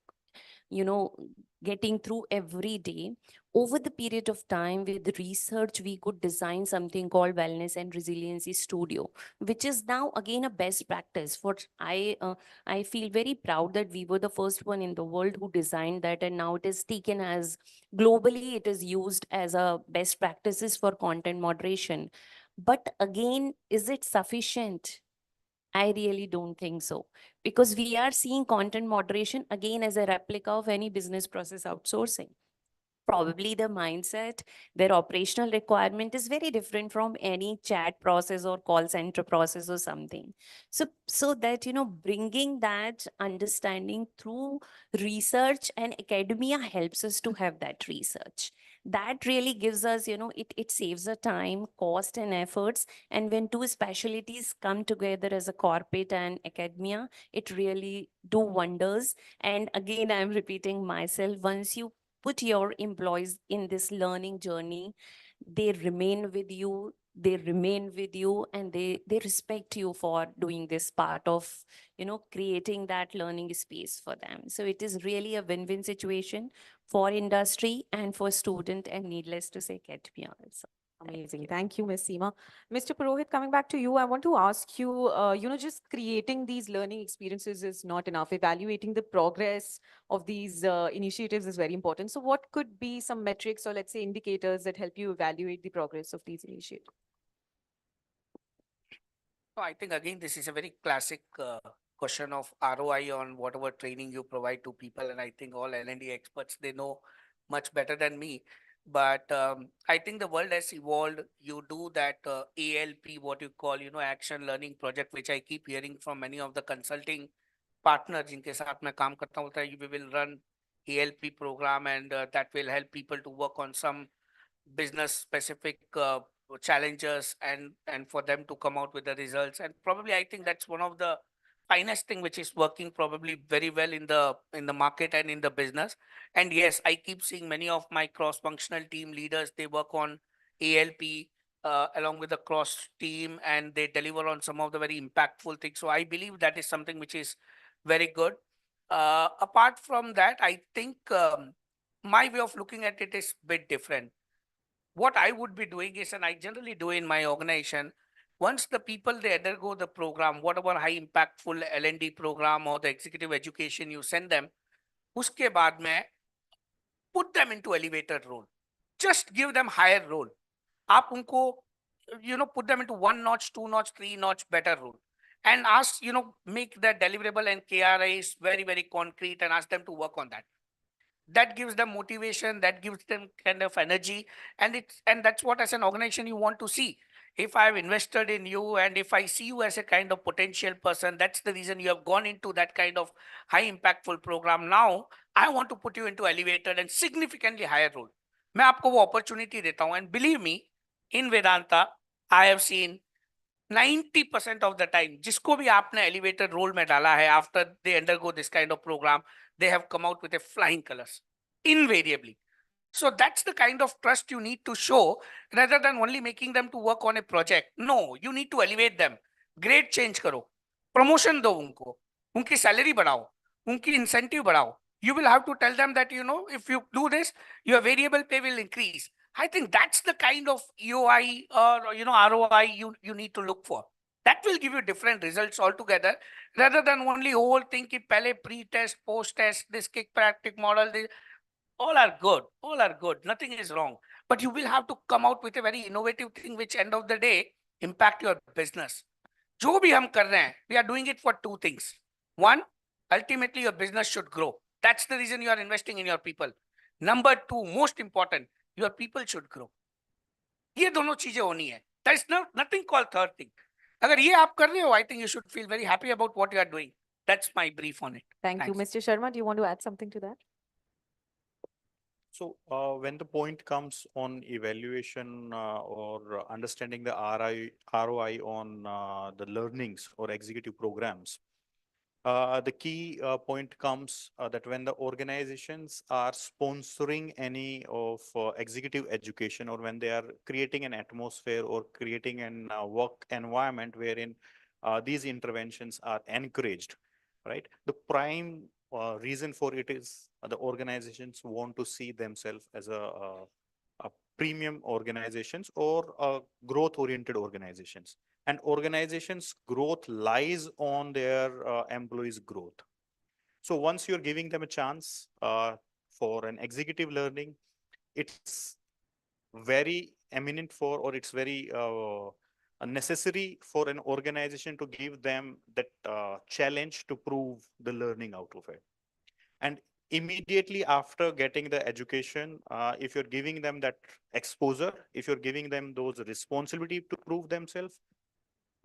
P: getting through every day? Over the period of time, with research, we could design something called Wellness and Resiliency Studio, which is now again a best practice. For I feel very proud that we were the first one in the world who designed that, and now it is taken as globally, it is used as a best practices for content moderation. But again, is it sufficient? I really don't think so, because we are seeing content moderation again as a replica of any business process outsourcing. Probably the mindset, their operational requirement is very different from any chat process or call center process or something. So that, bringing that understanding through research and academia helps us to have that research. That really gives us, it saves the time, cost and efforts. And when two specialties come together as a corporate and academia, it really do wonders. And again, I'm repeating myself, once you put your employees in this learning journey, they remain with you, and they respect you for doing this part of, creating that learning space for them. So it is really a win-win situation for industry and for student, and needless to say, academia also.
M: Amazing. Thank you, Ms. Seema. Mr. Purohit, coming back to you, I want to ask you, just creating these learning experiences is not enough. Evaluating the progress of these initiatives is very important. So what could be some metrics or let's say indicators that help you evaluate the progress of these initiatives?
N: So I think again, this is a very classic question of ROI on whatever training you provide to people. And I think all L&D experts, they know much better than me. But I think the world has evolved. You do that ALP, what you call, action learning project, which I keep hearing from many of the consulting partners जिनके साथ मैं काम करता हूँ, we will run ALP program and that will help people to work on some business specific challenges and for them to come out with the results. And probably I think that's one of the finest thing which is working probably very well in the market and in the business. And yes, I keep seeing many of my cross functional team leaders, they work on ALP along with the cross team, and they deliver on some of the very impactful things. So I believe that is something which is very good. Apart from that, I think my way of looking at it is a bit different. What I would be doing is, and I generally do in my organization, once the people they undergo the program, whatever high impactful L&D program or the executive education you send them, uske baad mein put them into elevated role. Just give them higher role. Aap unko, put them into 1 notch, 2 notch, 3 notch better role. And ask, make the deliverable and KRIs very, very concrete and ask them to work on that. That gives them motivation, that gives them kind of energy, and that's what as an organization you want to see. If I have invested in you and if I see you as a kind of potential person, that's the reason you have gone into that kind of high impactful program. Now I want to put you into elevated and significantly higher role. मैं आपको वो opportunity देता हूँ, and believe me, in Vedanta I have seen 90% of the time, जिसको भी आपने elevated role में डाला है, after they undergo this kind of program, they have come out with a flying colors, invariably. So that's the kind of trust you need to show rather than only making them to work on a project. No, you need to elevate them. Grade change करो, promotion दो उनको, उनकी salary बढ़ाओ, उनकी incentive बढ़ाओ. You will have to tell them that, if you do this, your variable pay will increase. I think that's the kind of EOI or ROI you need to look for. That will give you different results altogether, rather than only whole thing ki pehle pre-test, post-test, this kick-practice model. All are good. All are good. Nothing is wrong. But you will have to come out with a very innovative thing, which end of the day impact your business. जो भी हम कर रहे हैं, we are doing it for 2 things. One, ultimately your business should grow. That's the reason you are investing in your people. Number 2, most important, your people should grow. ये दोनों चीजें होनी है. There is nothing called third thing. अगर ये आप कर रहे हो, I think you should feel very happy about what you are doing. That's my brief on it.
M: Thank you. Mr. Sharma, do you want to add something to that?
O: So when the point comes on evaluation or understanding the ROI on the learnings or executive programs, the key point comes that when the organizations are sponsoring any of executive education, or when they are creating an atmosphere or creating an work environment wherein these interventions are encouraged, right? The prime reason for it is the organizations want to see themselves as a premium organizations or growth-oriented organizations. And organizations' growth lies on their employees' growth. So once you're giving them a chance for an executive learning, it's very eminent for, or it's very necessary for an organization to give them that challenge to prove the learning out of it. And immediately after getting the education, if you're giving them that exposure, if you're giving them those responsibility to prove themselves,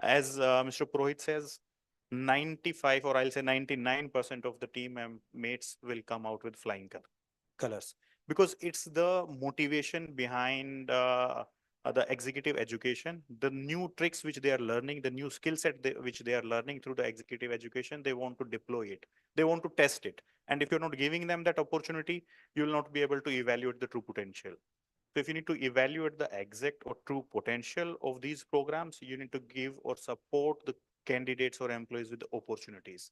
O: as Mr. Purohit says, 95 or I'll say 99% of the team mates will come out with flying colors, because it's the motivation behind the executive education, the new tricks which they are learning, the new skill set which they are learning through the executive education. They want to deploy it. They want to test it. And if you're not giving them that opportunity, you will not be able to evaluate the true potential. So if you need to evaluate the exact or true potential of these programs, you need to give or support the candidates or employees with the opportunities.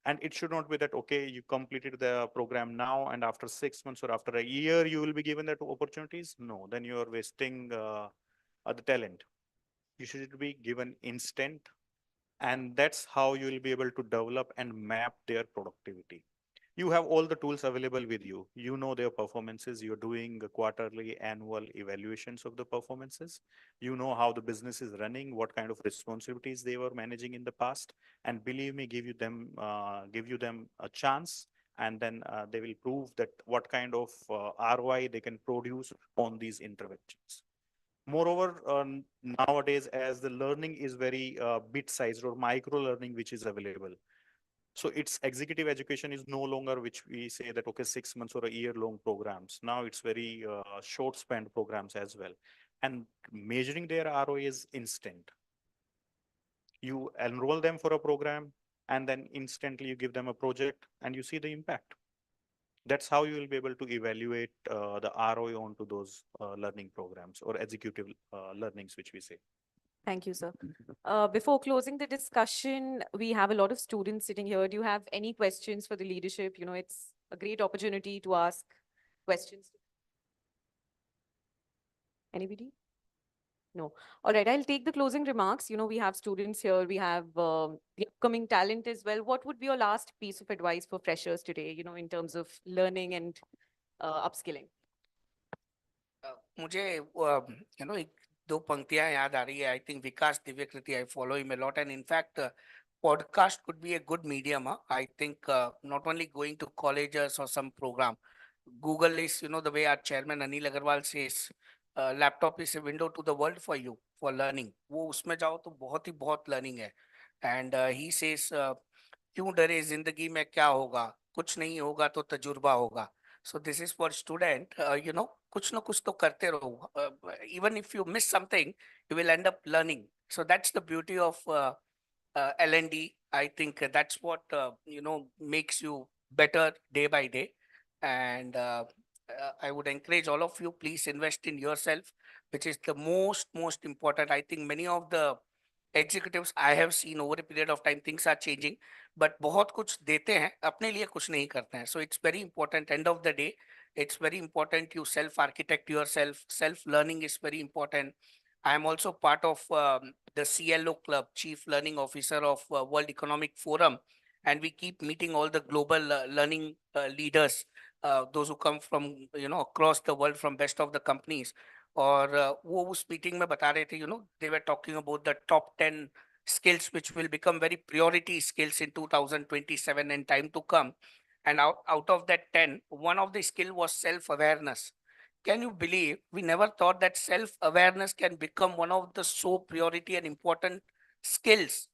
O: And it should not be that, okay, you completed the program now and after 6 months or after a year, you will be given that opportunities. No, then you are wasting the talent. You should be given instant, and that's how you will be able to develop and map their productivity. You have all the tools available with you. You know their performances. You're doing quarterly, annual evaluations of the performances. You know how the business is running, what kind of responsibilities they were managing in the past. And believe me, give you them a chance, and then they will prove that what kind of ROI they can produce on these interventions. Moreover, nowadays, as the learning is very bit-sized or micro learning, which is available, so it's executive education is no longer which we say that, okay, 6 months or a year-long programs. Now it's very short span programs as well. And measuring their ROI is instant. You enroll them for a program and then instantly you give them a project and you see the impact. That's how you will be able to evaluate the ROI onto those learning programs or executive learnings, which we say.
M: Thank you, sir. Before closing the discussion, we have a lot of students sitting here. Do you have any questions for the leadership? You know, it's a great opportunity to ask questions. Anybody? No. All right, I'll take the closing remarks. You know, we have students here. We have the upcoming talent as well. What would be your last piece of advice for freshers today, you know, in terms of learning and upskilling?
N: मुझे एक दो पंक्तियां याद आ रही है. I think Vikas Divyakirti, I follow him a lot, and in fact podcast could be a good medium. I think not only going to colleges or some program. Google is, the way our chairman Anil Agarwal says, laptop is a window to the world for you for learning. वो उसमें जाओ तो बहुत learning है. And he says क्यों डरे, जिंदगी में क्या होगा, कुछ नहीं होगा तो तजुर्बा होगा. So this is for student, कुछ ना कुछ तो करते रहो. Even if you miss something, you will end up learning. So that's the beauty of L&D. I think that's what, makes you better day by day. And I would encourage all of you, please invest in yourself, which is the most important. I think many of the executives I have seen over a period of time, things are changing, but बहुत कुछ देते हैं, अपने लिए कुछ नहीं करते हैं. So it's very important. End of the day, it's very important you self-architect yourself. Self-learning is very important. I am also part of the CLO Club, Chief Learning Officer of World Economic Forum, and we keep meeting all the global learning leaders, those who come from across the world from best of the companies. और वो उस meeting में बता रहे थे, they were talking about the top 10 skills which will become very priority skills in 2027 and time to come. And out of that 10, one of the skill was self-awareness. Can you believe we never thought that self-awareness can become one of the so priority and important skills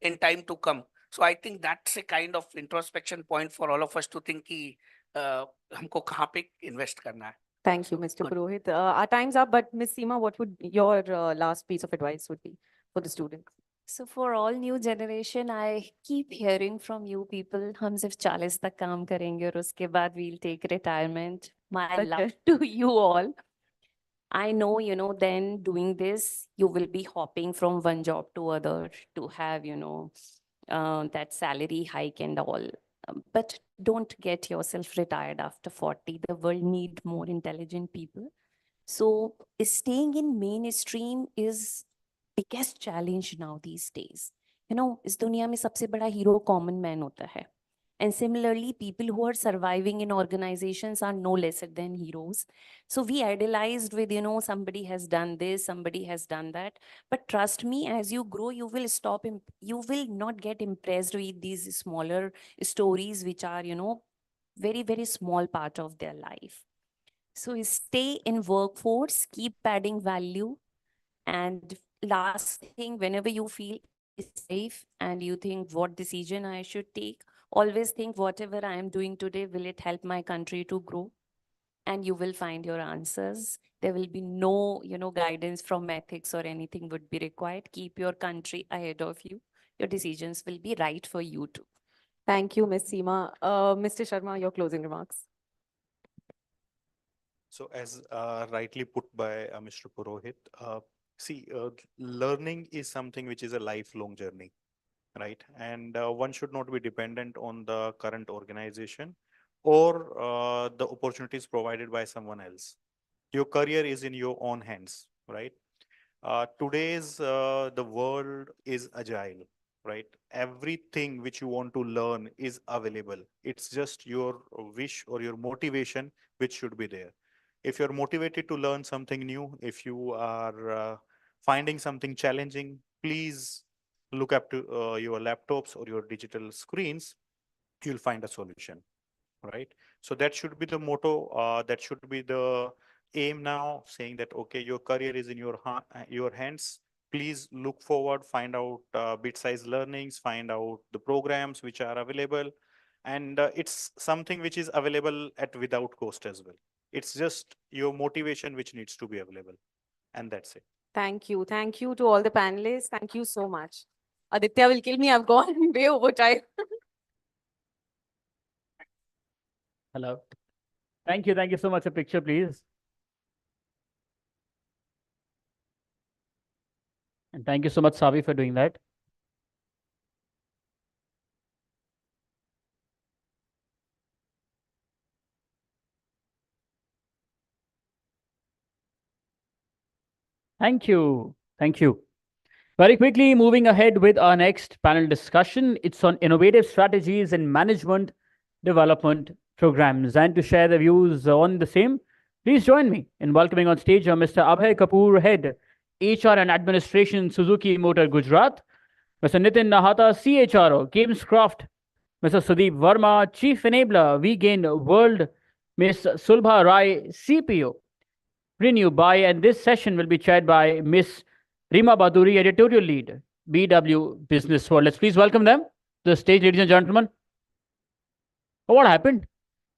N: in time to come? So I think that's a kind of introspection point for all of us to think कि हमको कहाँ पे invest करना है.
M: Thank you, Mr. Purohit. Our time's up, but Ms. Seema, what would your last piece of advice would be for the students?
P: So for all new generation, I keep hearing from you people, हम सिर्फ 40 तक काम करेंगे और उसके बाद we'll take retirement. My love to you all. I know, then doing this, you will be hopping from one job to other to have, that salary hike and all. But don't get yourself retired after 40. The world need more intelligent people. So staying in mainstream is biggest challenge now these days. इस दुनिया में सबसे बड़ा hero common man होता है. And similarly, people who are surviving in organizations are no lesser than heroes. So we idealized with, somebody has done this, somebody has done that. But trust me, as you grow, you will you will not get impressed with these smaller stories, which are, very, very small part of their life. So stay in workforce, keep adding value. And last thing, whenever you feel safe and you think what decision I should take, always think whatever I am doing today, will it help my country to grow? And you will find your answers. There will be no, guidance from ethics or anything would be required. Keep your country ahead of you. Your decisions will be right for you too.
M: Thank you, Ms. Seema. Mr. Sharma, your closing remarks.
O: So as rightly put by Mr. Purohit, see, learning is something which is a lifelong journey. right? And one should not be dependent on the current organization or the opportunities provided by someone else. Your career is in your own hands, right? Today's the world is agile, right? Everything which you want to learn is available. It's just your wish or your motivation which should be there. If you're motivated to learn something new, if you are finding something challenging, please look up to your laptops or your digital screens. You'll find a solution, right? So that should be the motto. That should be the aim now, saying that okay, your career is in your hands. Please look forward, find out bit-sized learnings, find out the programs which are available, and it's something which is available at without cost as well. It's just your motivation which needs to be available, and that's it.
M: Thank you. Thank you to all the panelists. Thank you so much. Aditya will kill me. I've gone way over time.
F: Hello. Thank you. Thank you so much. A picture, please. And thank you so much, Savi, for doing that. Thank you. Thank you. Very quickly, moving ahead with our next panel discussion. It's on innovative strategies in management development programs. And to share the views on the same, please join me in welcoming on stage Mr. Abhay Kapoor, Head, HR and Administration, Suzuki Motor Gujarat, Mr. Nitin Nahata, CHRO, Gamescraft, Mr. Sudeep Verma, Chief Enabler, VGain World, Ms. Sulbha Rai, CPO, Renew By, and this session will be chaired by Ms. Rima Baduri, Editorial Lead, BW Businessworld. Let's please welcome them to the stage, ladies and gentlemen. Oh, what happened?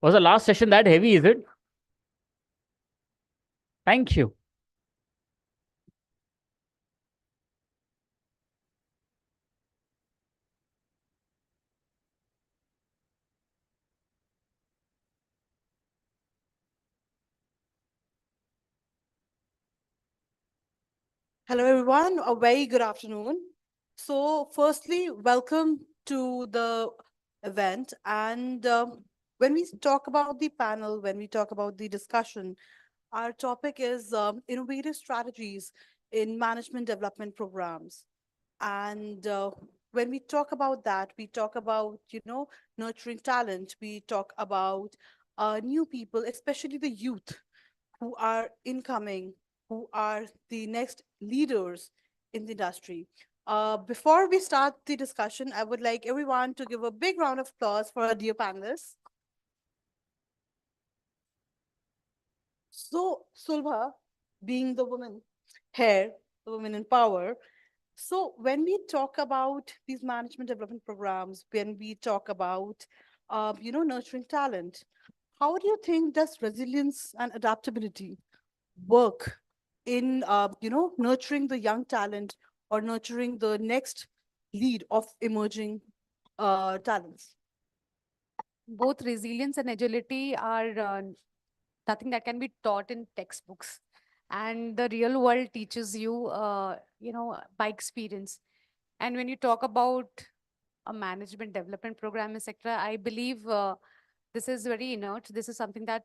F: Was the last session that heavy, is it? Thank you.
Q: Hello, everyone. A very good afternoon. So firstly, welcome to the event. And when we talk about the panel, when we talk about the discussion, our topic is innovative strategies in management development programs. And when we talk about that, we talk about, nurturing talent. We talk about new people, especially the youth who are incoming, who are the next leaders in the industry. Before we start the discussion, I would like everyone to give a big round of applause for our dear panelists. So, Sulbha, being the woman here, the woman in power, so when we talk about these management development programs, when we talk about, nurturing talent, how do you think does resilience and adaptability work in, nurturing the young talent or nurturing the next lead of emerging talents?
K: Both resilience and agility are nothing that can be taught in textbooks. And the real world teaches you, by experience. And when you talk about a management development program, etc., I believe this is very inert. This is something that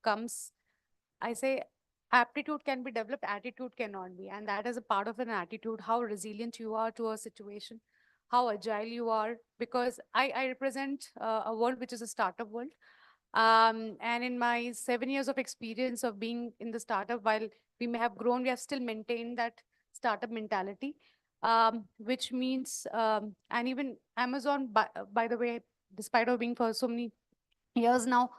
K: comes, I say, aptitude can be developed, attitude cannot be. And that is a part of an attitude, how resilient you are to a situation, how agile you are, because I represent a world which is a startup world. And in my 7 years of experience of being in the startup, while we may have grown, we have still maintained that startup mentality, which means, and even Amazon, by the way, despite of being for so many years now,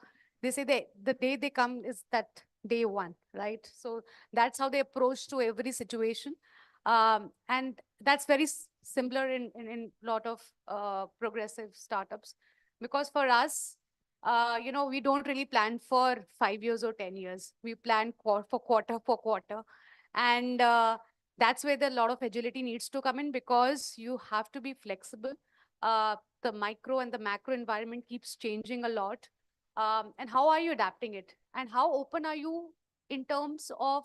K: they say the day they come is that day one, right? So that's how they approach to every situation. And that's very similar in lot of progressive startups, because for us, we don't really plan for 5 years or 10 years. We plan for quarter for quarter. And that's where the lot of agility needs to come in, because you have to be flexible. The micro and the macro environment keeps changing a lot. And how are you adapting it? And how open are you in terms of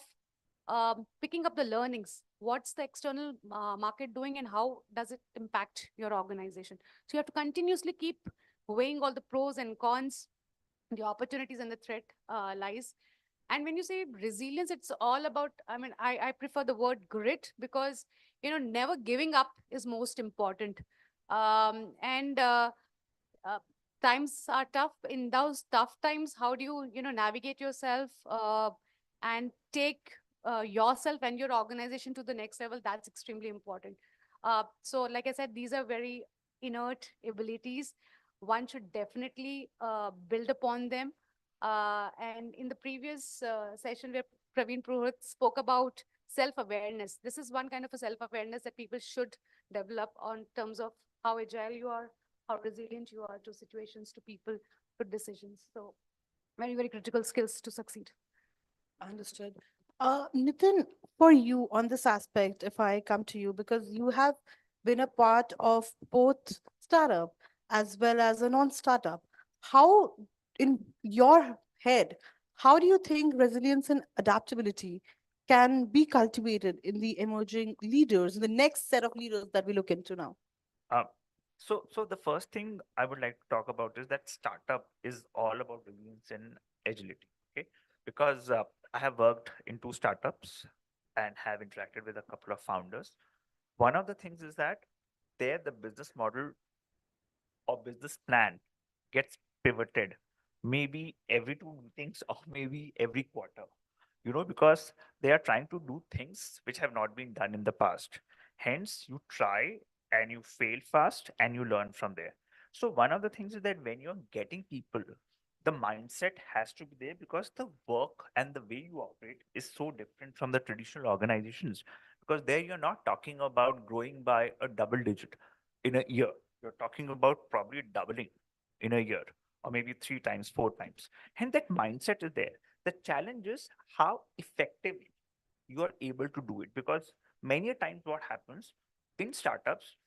R: picking up the learnings. What's the external market doing and how does it impact your organization? So you have to continuously keep weighing all the pros and cons, the opportunities and the threat lies. And when you say resilience, it's all about, I mean, I prefer the word grit because, never giving up is most important. And times are tough. In those tough times, how do you, navigate yourself and take yourself and your organization to the next level? That's extremely important. So like I said, these are very inert abilities. One should definitely build upon them. And in the previous session where Praveen Purohit spoke about self-awareness, this is one kind of a self-awareness that people should develop on terms of how agile you are, how resilient you are to situations, to people, to decisions. So very, very critical skills to succeed.
Q: Understood. Nitin, for you on this aspect, if I come to you, because you have been a part of both startup as well as a non-startup, how, in your head, how do you think resilience and adaptability can be cultivated in the emerging leaders, in the next set of leaders that we look into now?
S: Uh, so the first thing I would like to talk about is that startup is all about resilience and agility. Okay, because I have worked in 2 startups and have interacted with a couple of founders. One of the things is that there the business model or business plan gets pivoted maybe every 2 meetings or maybe every quarter, because they are trying to do things which have not been done in the past. Hence, you try and you fail fast and you learn from there. So, one of the things is that when you're getting people, the mindset has to be there because the work and the way you operate is so different from the traditional organizations. Because there you're not talking about growing by a double digit in a year, you're talking about probably doubling in a year or maybe 3 times, 4 times. And that mindset is there. The challenge is how effectively you are able to do it because many a times what happens in startups,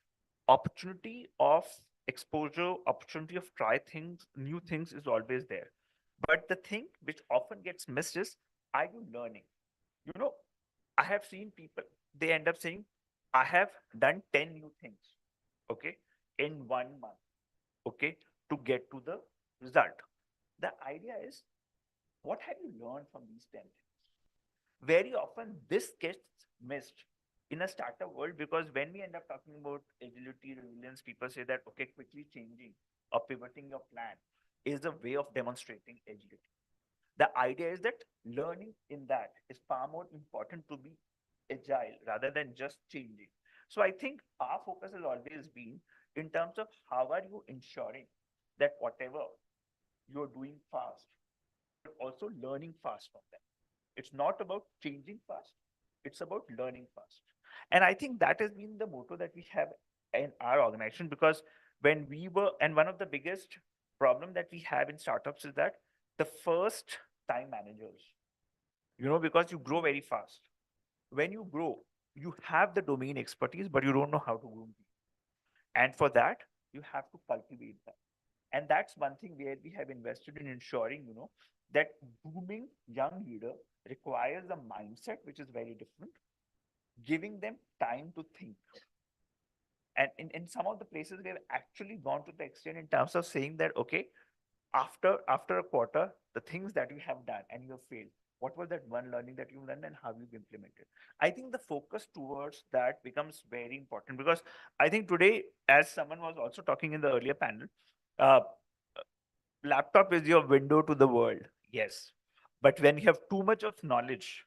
S: opportunity of exposure, opportunity of try things, new things is always there. But the thing which often gets missed is, are you learning? You know, I have seen people, they end up saying, I have done 10 new things, okay, in 1 month, okay, to get to the result. The idea is, what have you learned from these 10 things? Very often this gets missed in a startup world because when we end up talking about agility, resilience, people say that, okay, quickly changing or pivoting your plan is the way of demonstrating agility. The idea is that learning in that is far more important to be agile rather than just changing. So I think our focus has always been in terms of how are you ensuring that whatever you're doing fast, but also learning fast from them. It's not about changing fast, it's about learning fast. And I think that has been the motto that we have in our organization because when we were, and one of the biggest problem that we have in startups is that the first time managers, because you grow very fast. When you grow, you have the domain expertise, but you don't know how to groom people. And for that, you have to cultivate that. And that's one thing where we have invested in ensuring, that grooming young leader requires a mindset which is very different, giving them time to think. And in some of the places, we have actually gone to the extent in terms of saying that, okay, after a quarter, the things that you have done and you have failed, what was that one learning that you've done and how you've implemented? I think the focus towards that becomes very important because I think today, as someone was also talking in the earlier panel, uh, laptop is your window to the world. Yes. But when you have too much of knowledge,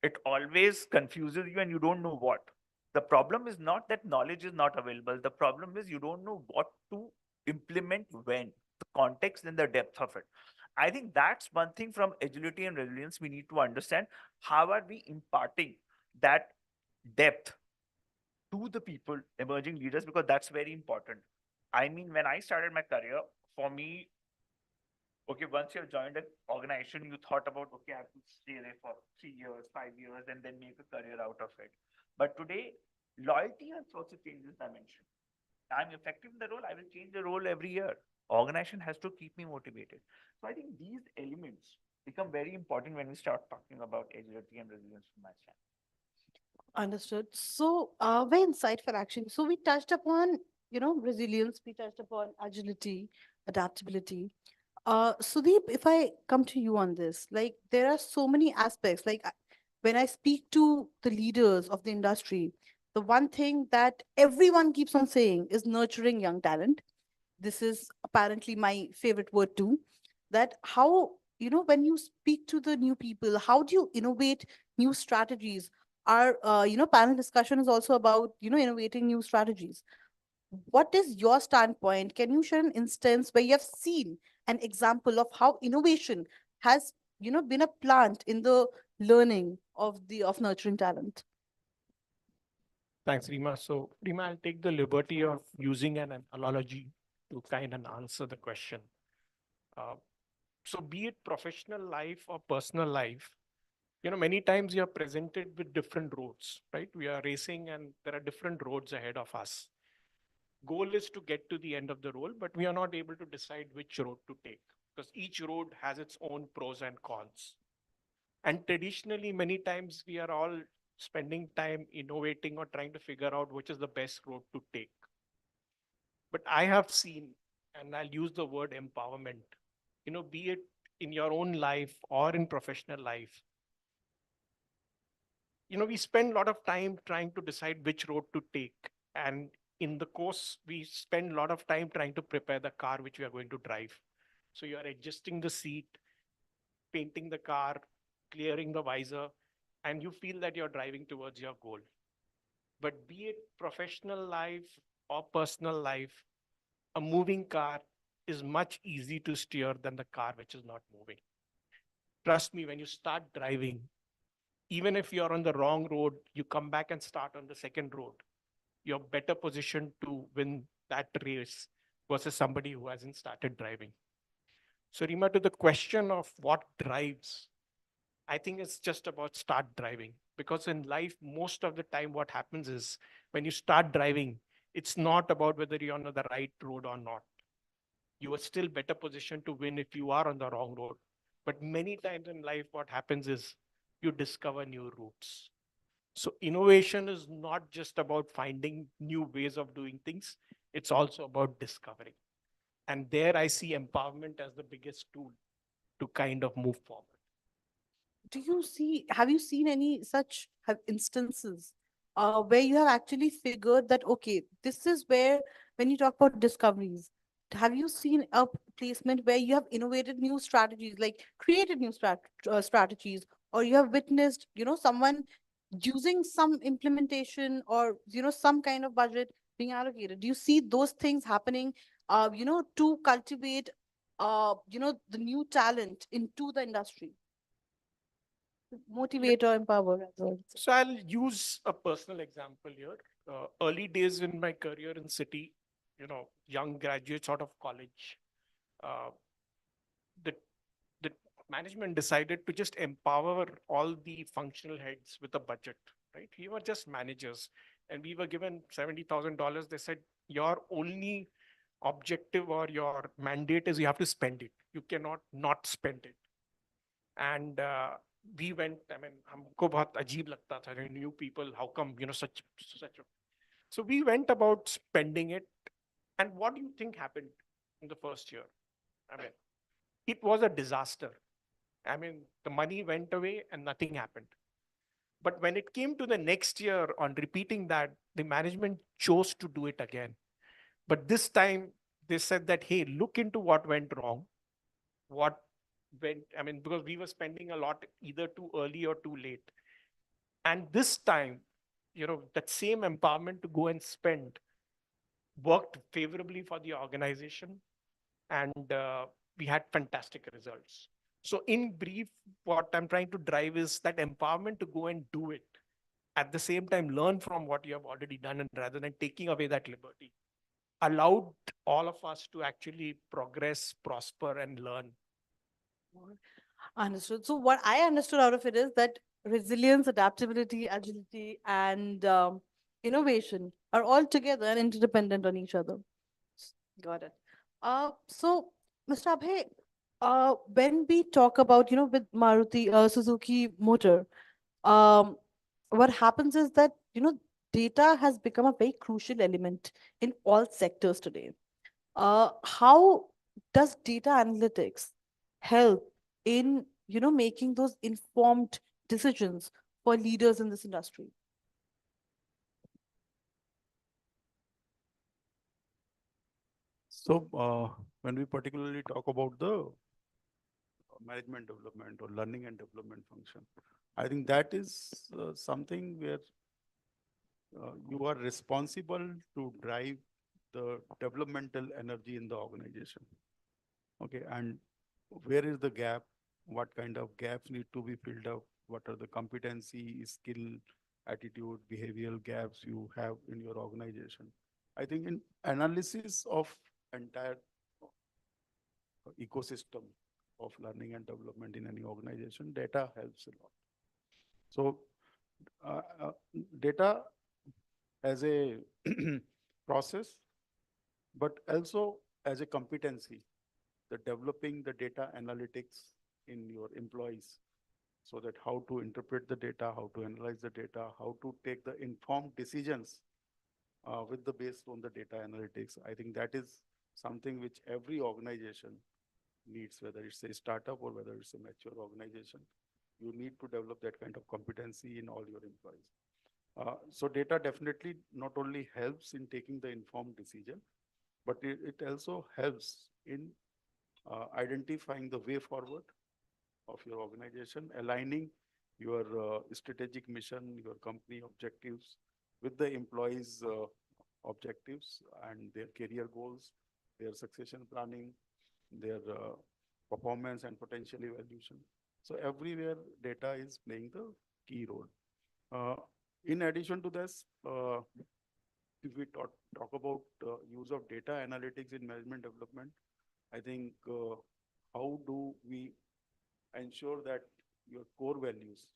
S: it always confuses you and you don't know what. The problem is not that knowledge is not available. The problem is you don't know what to implement when, the context and the depth of it. I think that's one thing from agility and resilience we need to understand. How are we imparting that depth to the people, emerging leaders, because that's very important. I mean, when I started my career, for me, okay, once you've joined an organization, you thought about, okay, I have to stay there for 3 years, 5 years, and then make a career out of it. But today, loyalty has also changed this dimension. I'm effective in the role, I will change the role every year. Organization has to keep me motivated. So I think these elements become very important when we start talking about agility and resilience from my stand.
Q: Understood. So, very insightful actually. So we touched upon, resilience, we touched upon agility, adaptability. Sudeep, if I come to you on this, like there are so many aspects. Like when I speak to the leaders of the industry, the one thing that everyone keeps on saying is nurturing young talent. This is apparently my favorite word too. That how, when you speak to the new people, how do you innovate new strategies? Our, panel discussion is also about, innovating new strategies. What is your standpoint? Can you share an instance where you have seen an example of how innovation has, been a plant in the learning of nurturing talent?
T: Thanks, Rima. So, Rima, I'll take the liberty of using an analogy to kind of answer the question. Uh, so, be it professional life or personal life, many times you're presented with different roads, right? We are racing and there are different roads ahead of us. Goal is to get to the end of the road, but we are not able to decide which road to take because each road has its own pros and cons. And traditionally, many times we are all spending time innovating or trying to figure out which is the best road to take. But I have seen, and I'll use the word empowerment, be it in your own life or in professional life. We spend a lot of time trying to decide which road to take. And in the course, we spend a lot of time trying to prepare the car which we are going to drive. So you're adjusting the seat, painting the car, clearing the visor, and you feel that you're driving towards your goal. But be it professional life or personal life, a moving car is much easier to steer than the car which is not moving. Trust me, when you start driving, even if you're on the wrong road, you come back and start on the second road, you're better positioned to win that race versus somebody who hasn't started driving. So, Rima, to the question of what drives, I think it's just about start driving. Because in life, most of the time, what happens is when you start driving, it's not about whether you're on the right road or not. You are still better positioned to win if you are on the wrong road. But many times in life, what happens is you discover new routes. So innovation is not just about finding new ways of doing things. It's also about discovering. And there I see empowerment as the biggest tool to kind of move forward.
Q: Have you seen any such instances where you have actually figured that, okay, this is where, when you talk about discoveries, have you seen a placement where you have innovated new strategies, like created new strategies, or you have witnessed, someone using some implementation or, some kind of budget being allocated? Do you see those things happening, to cultivate, the new talent into the industry? Motivate or empower as well.
T: So I'll use a personal example here. Early days in my career in city, young graduates out of college, uh, the the management decided to just empower all the functional heads with a budget, right? We were just managers and we were given $70,000. They said, your only objective or your mandate is you have to spend it. You cannot not spend it. And we went, I mean, humko bahut ajeeb lagta tha, new people, how come, such a. So we went about spending it. And what do you think happened in the first year? I mean, it was a disaster. I mean, the money went away and nothing happened. But when it came to the next year on repeating that, the management chose to do it again. But this time they said that, hey, look into what went wrong. Because we were spending a lot either too early or too late. And this time, that same empowerment to go and spend worked favorably for the organization. And we had fantastic results. So in brief, what I'm trying to drive is that empowerment to go and do it. At the same time, learn from what you have already done, and rather than taking away that liberty, allowed all of us to actually progress, prosper, and learn.
Q: Understood. So what I understood out of it is that resilience, adaptability, agility, and innovation are all together and interdependent on each other. Got it. So, Mr. Abhay, When we talk about, with Maruti, Suzuki Motor, what happens is that, data has become a very crucial element in all sectors today. How does data analytics help in, making those informed decisions for leaders in this industry?
G: So when we particularly talk about the management development or learning and development function, I think that is something where you are responsible to drive the developmental energy in the organization. Okay, and where is the gap? What kind of gaps need to be filled up? What are the competency, skill, attitude, behavioral gaps you have in your organization? I think in analysis of entire ecosystem of learning and development in any organization, data helps a lot. So data as a process, but also as a competency, the developing the data analytics in your employees, so that how to interpret the data, how to analyze the data, how to take the informed decisions with the based on the data analytics. I think that is something which every organization needs, whether it's a startup or whether it's a mature organization. You need to develop that kind of competency in all your employees. So data definitely not only helps in taking the informed decision, but it also helps in identifying the way forward of your organization, aligning your strategic mission, your company objectives with the employees' objectives and their career goals, their succession planning, their performance and potential evaluation. So everywhere data is playing the key role. In addition to this, if we talk about use of data analytics in management development, I think how do we ensure that your core values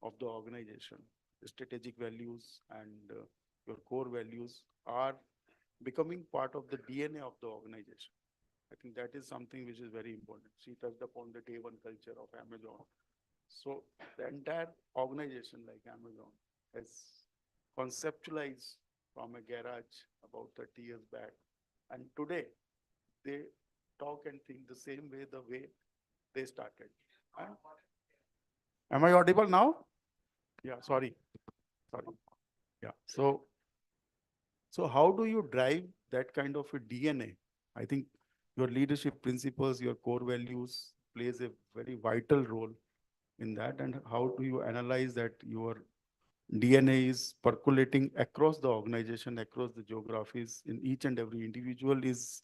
G: of the organization, the strategic values and your core values are becoming part of the DNA of the organization. I think that is something which is very important. She touched upon the day one culture of Amazon. So the entire organization like Amazon has conceptualized from a garage about 30 years back. And today they talk and think the same way, the way they started. Am I audible now? Yeah, sorry. Yeah. So how do you drive that kind of a DNA? I think your leadership principles, your core values plays a very vital role in that. And how do you analyze that your DNA is percolating across the organization, across the geographies, in each and every individual is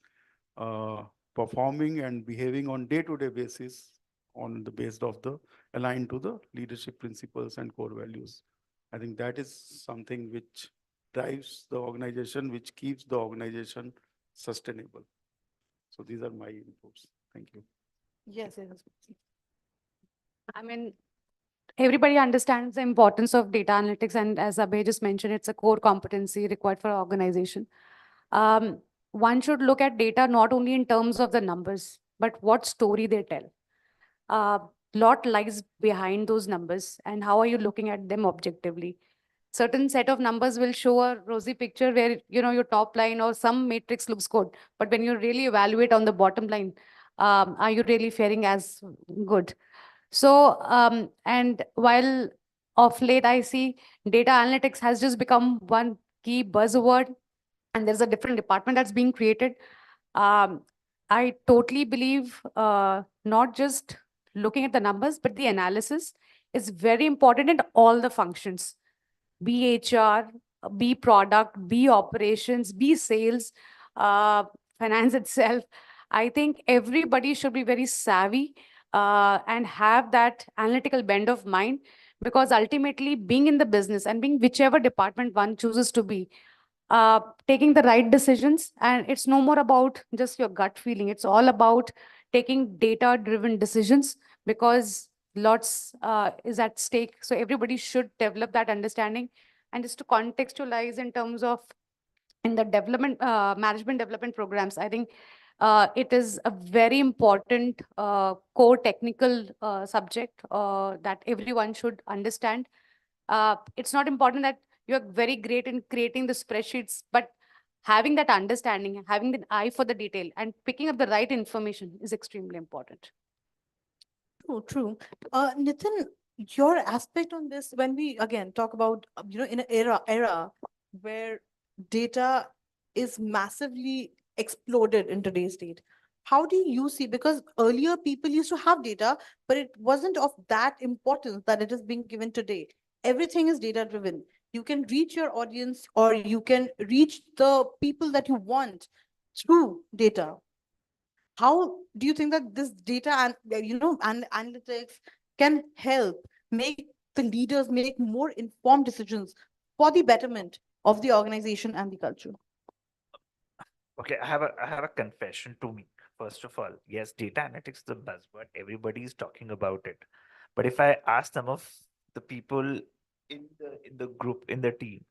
G: performing and behaving on day-to-day basis on the basis of the aligned to the leadership principles and core values. I think that is something which drives the organization, which keeps the organization sustainable. So these are my inputs. Thank you.
Q: Yes.
R: I mean, everybody understands the importance of data analytics, and as Abhay just mentioned, it's a core competency required for an organization. One should look at data not only in terms of the numbers, but what story they tell. Lot lies behind those numbers, and how are you looking at them objectively? Certain set of numbers will show a rosy picture where your top line or some matrix looks good, but when you really evaluate on the bottom line, are you really faring as good? So, and while of late I see data analytics has just become one key buzzword, and there's a different department that's being created. I totally believe not just looking at the numbers, but the analysis is very important in all the functions, be HR, be product, be operations, be sales, finance itself. I think everybody should be very savvy and have that analytical bend of mind, because ultimately being in the business and being whichever department one chooses to be, taking the right decisions, and it's no more about just your gut feeling. It's all about taking data-driven decisions, because lots is at stake. So everybody should develop that understanding. And just to contextualize in terms of in the development, management development programs, I think It is a very important core technical subject that everyone should understand. It's not important that you're very great in creating the spreadsheets, but having that understanding, having the eye for the detail, and picking up the right information is extremely important.
Q: True, true. Nitin, your aspect on this, when we again talk about, in an era where data is massively exploded in today's date, how do you see? Because earlier people used to have data, but it wasn't of that importance that it is being given today. Everything is data driven. You can reach your audience or you can reach the people that you want through data. How do you think that this data and and analytics can help make the leaders make more informed decisions for the betterment of the organization and the culture?
S: Okay, I have a confession to make. First of all, yes, data analytics is the buzzword. Everybody is talking about it. But if I ask some of the people in the group, in the team,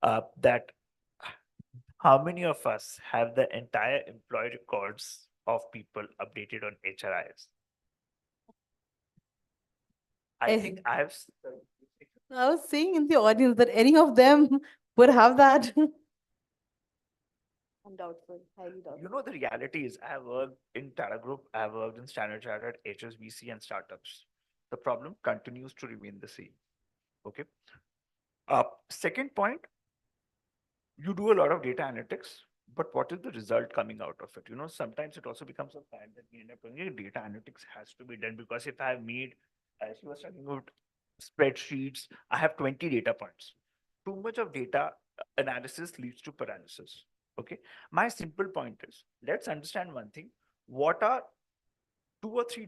S: that how many of us have the entire employee records of people updated on HRIS? I think I have.
Q: I was saying in the audience that any of them would have that. I'm doubtful, highly doubtful.
S: You know, the reality is I have worked in Tata Group, I have worked in Standard Chartered, HSBC, and startups. The problem continues to remain the same. Okay. Second point, you do a lot of data analytics, but what is the result coming out of it? You know, sometimes it also becomes a fact that we end up doing data analytics has to be done, because if I have made, as you were talking about spreadsheets, I have 20 data points. Too much of data analysis leads to paralysis. Okay. My simple point is, let's understand one thing. What are 2 or 3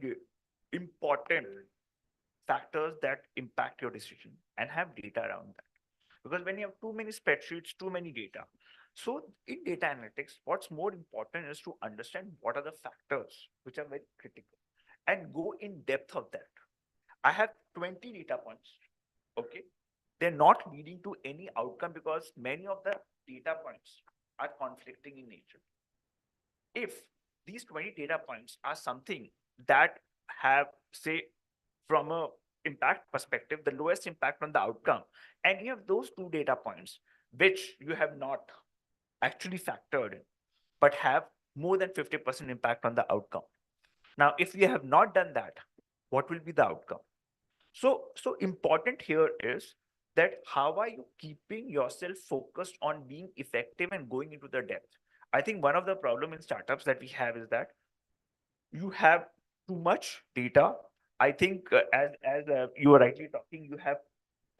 S: important factors that impact your decision, and have data around that? Because when you have too many spreadsheets, too many data. So in data analytics, what's more important is to understand what are the factors which are very critical and go in depth of that. I have 20 data points. Okay. They're not leading to any outcome because many of the data points are conflicting in nature. If these 20 data points are something that have, say, from a impact perspective, the lowest impact on the outcome, and you have those 2 data points which you have not actually factored in, but have more than 50% impact on the outcome. Now, if you have not done that, what will be the outcome? So important here is that how are you keeping yourself focused on being effective and going into the depth? I think one of the problem in startups that we have is that you have too much data. I think as you were rightly talking, you have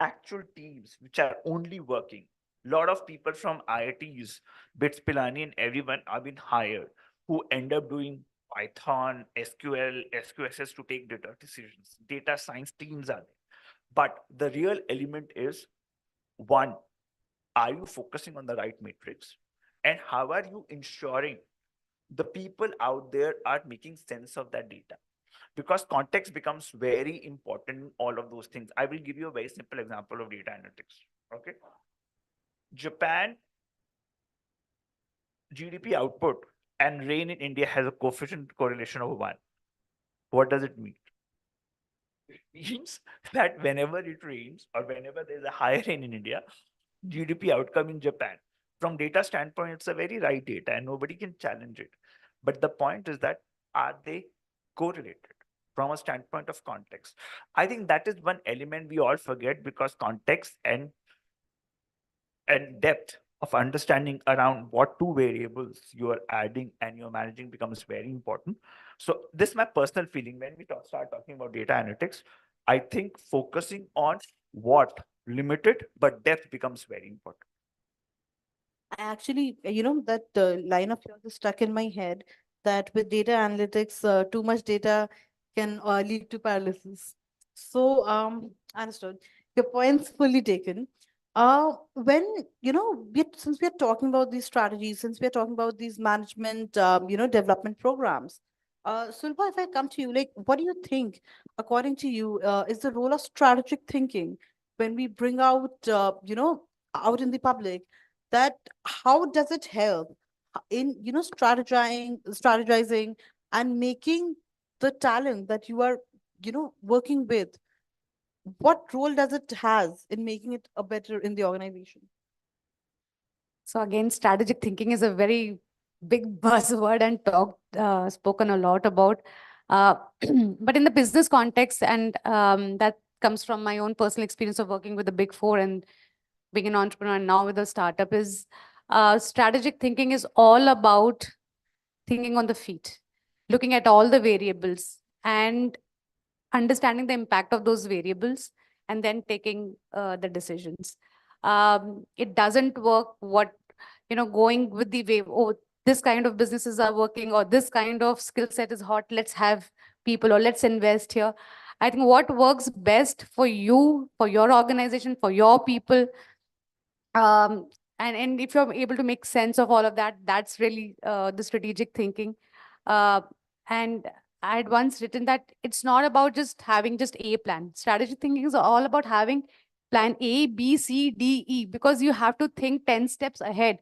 S: actual teams which are only working. A lot of people from IITs, Bits Pilani and everyone are being hired who end up doing Python, SQL, SQSS to take data decisions. Data science teams are there. But the real element is, one, are you focusing on the right metrics? And how are you ensuring the people out there are making sense of that data? Because context becomes very important in all of those things. I will give you a very simple example of data analytics. Okay. Japan GDP output and rain in India has a coefficient correlation of 1. What does it mean? It means that whenever it rains or whenever there's a high rain in India, GDP outcome in Japan, from data standpoint, it's a very right data and nobody can challenge it. But the point is that, are they correlated from a standpoint of context? I think that is one element we all forget, because context and depth of understanding around what 2 variables you are adding and you're managing becomes very important. So this is my personal feeling. When we start talking about data analytics, I think focusing on what limited but depth becomes very important.
Q: I actually, that line of yours is stuck in my head, that with data analytics, too much data can lead to paralysis. So, understood. Your point's fully taken. When, since we are talking about these strategies, since we are talking about these management, development programs, Sulpa, if I come to you, like, what do you think, according to you, is the role of strategic thinking when we bring out, out in the public, that how does it help? in, strategizing and making the talent that you are, working with? What role does it has in making it a better in the organization?
R: So again, strategic thinking is a very big buzzword and spoken a lot about. Uh, but in the business context, and that comes from my own personal experience of working with the Big Four and being an entrepreneur and now with a startup, is strategic thinking is all about thinking on the feet, looking at all the variables and understanding the impact of those variables and then taking the decisions. It doesn't work going with the wave. Oh, this kind of businesses are working, or this kind of skill set is hot. Let's have people, or let's invest here. I think what works best for you, for your organization, for your people, and if you're able to make sense of all of that, that's really the strategic thinking. Uh, and I had once written that it's not about just having just a plan. Strategic thinking is all about having plan A, B, C, D, E, because you have to think 10 steps ahead.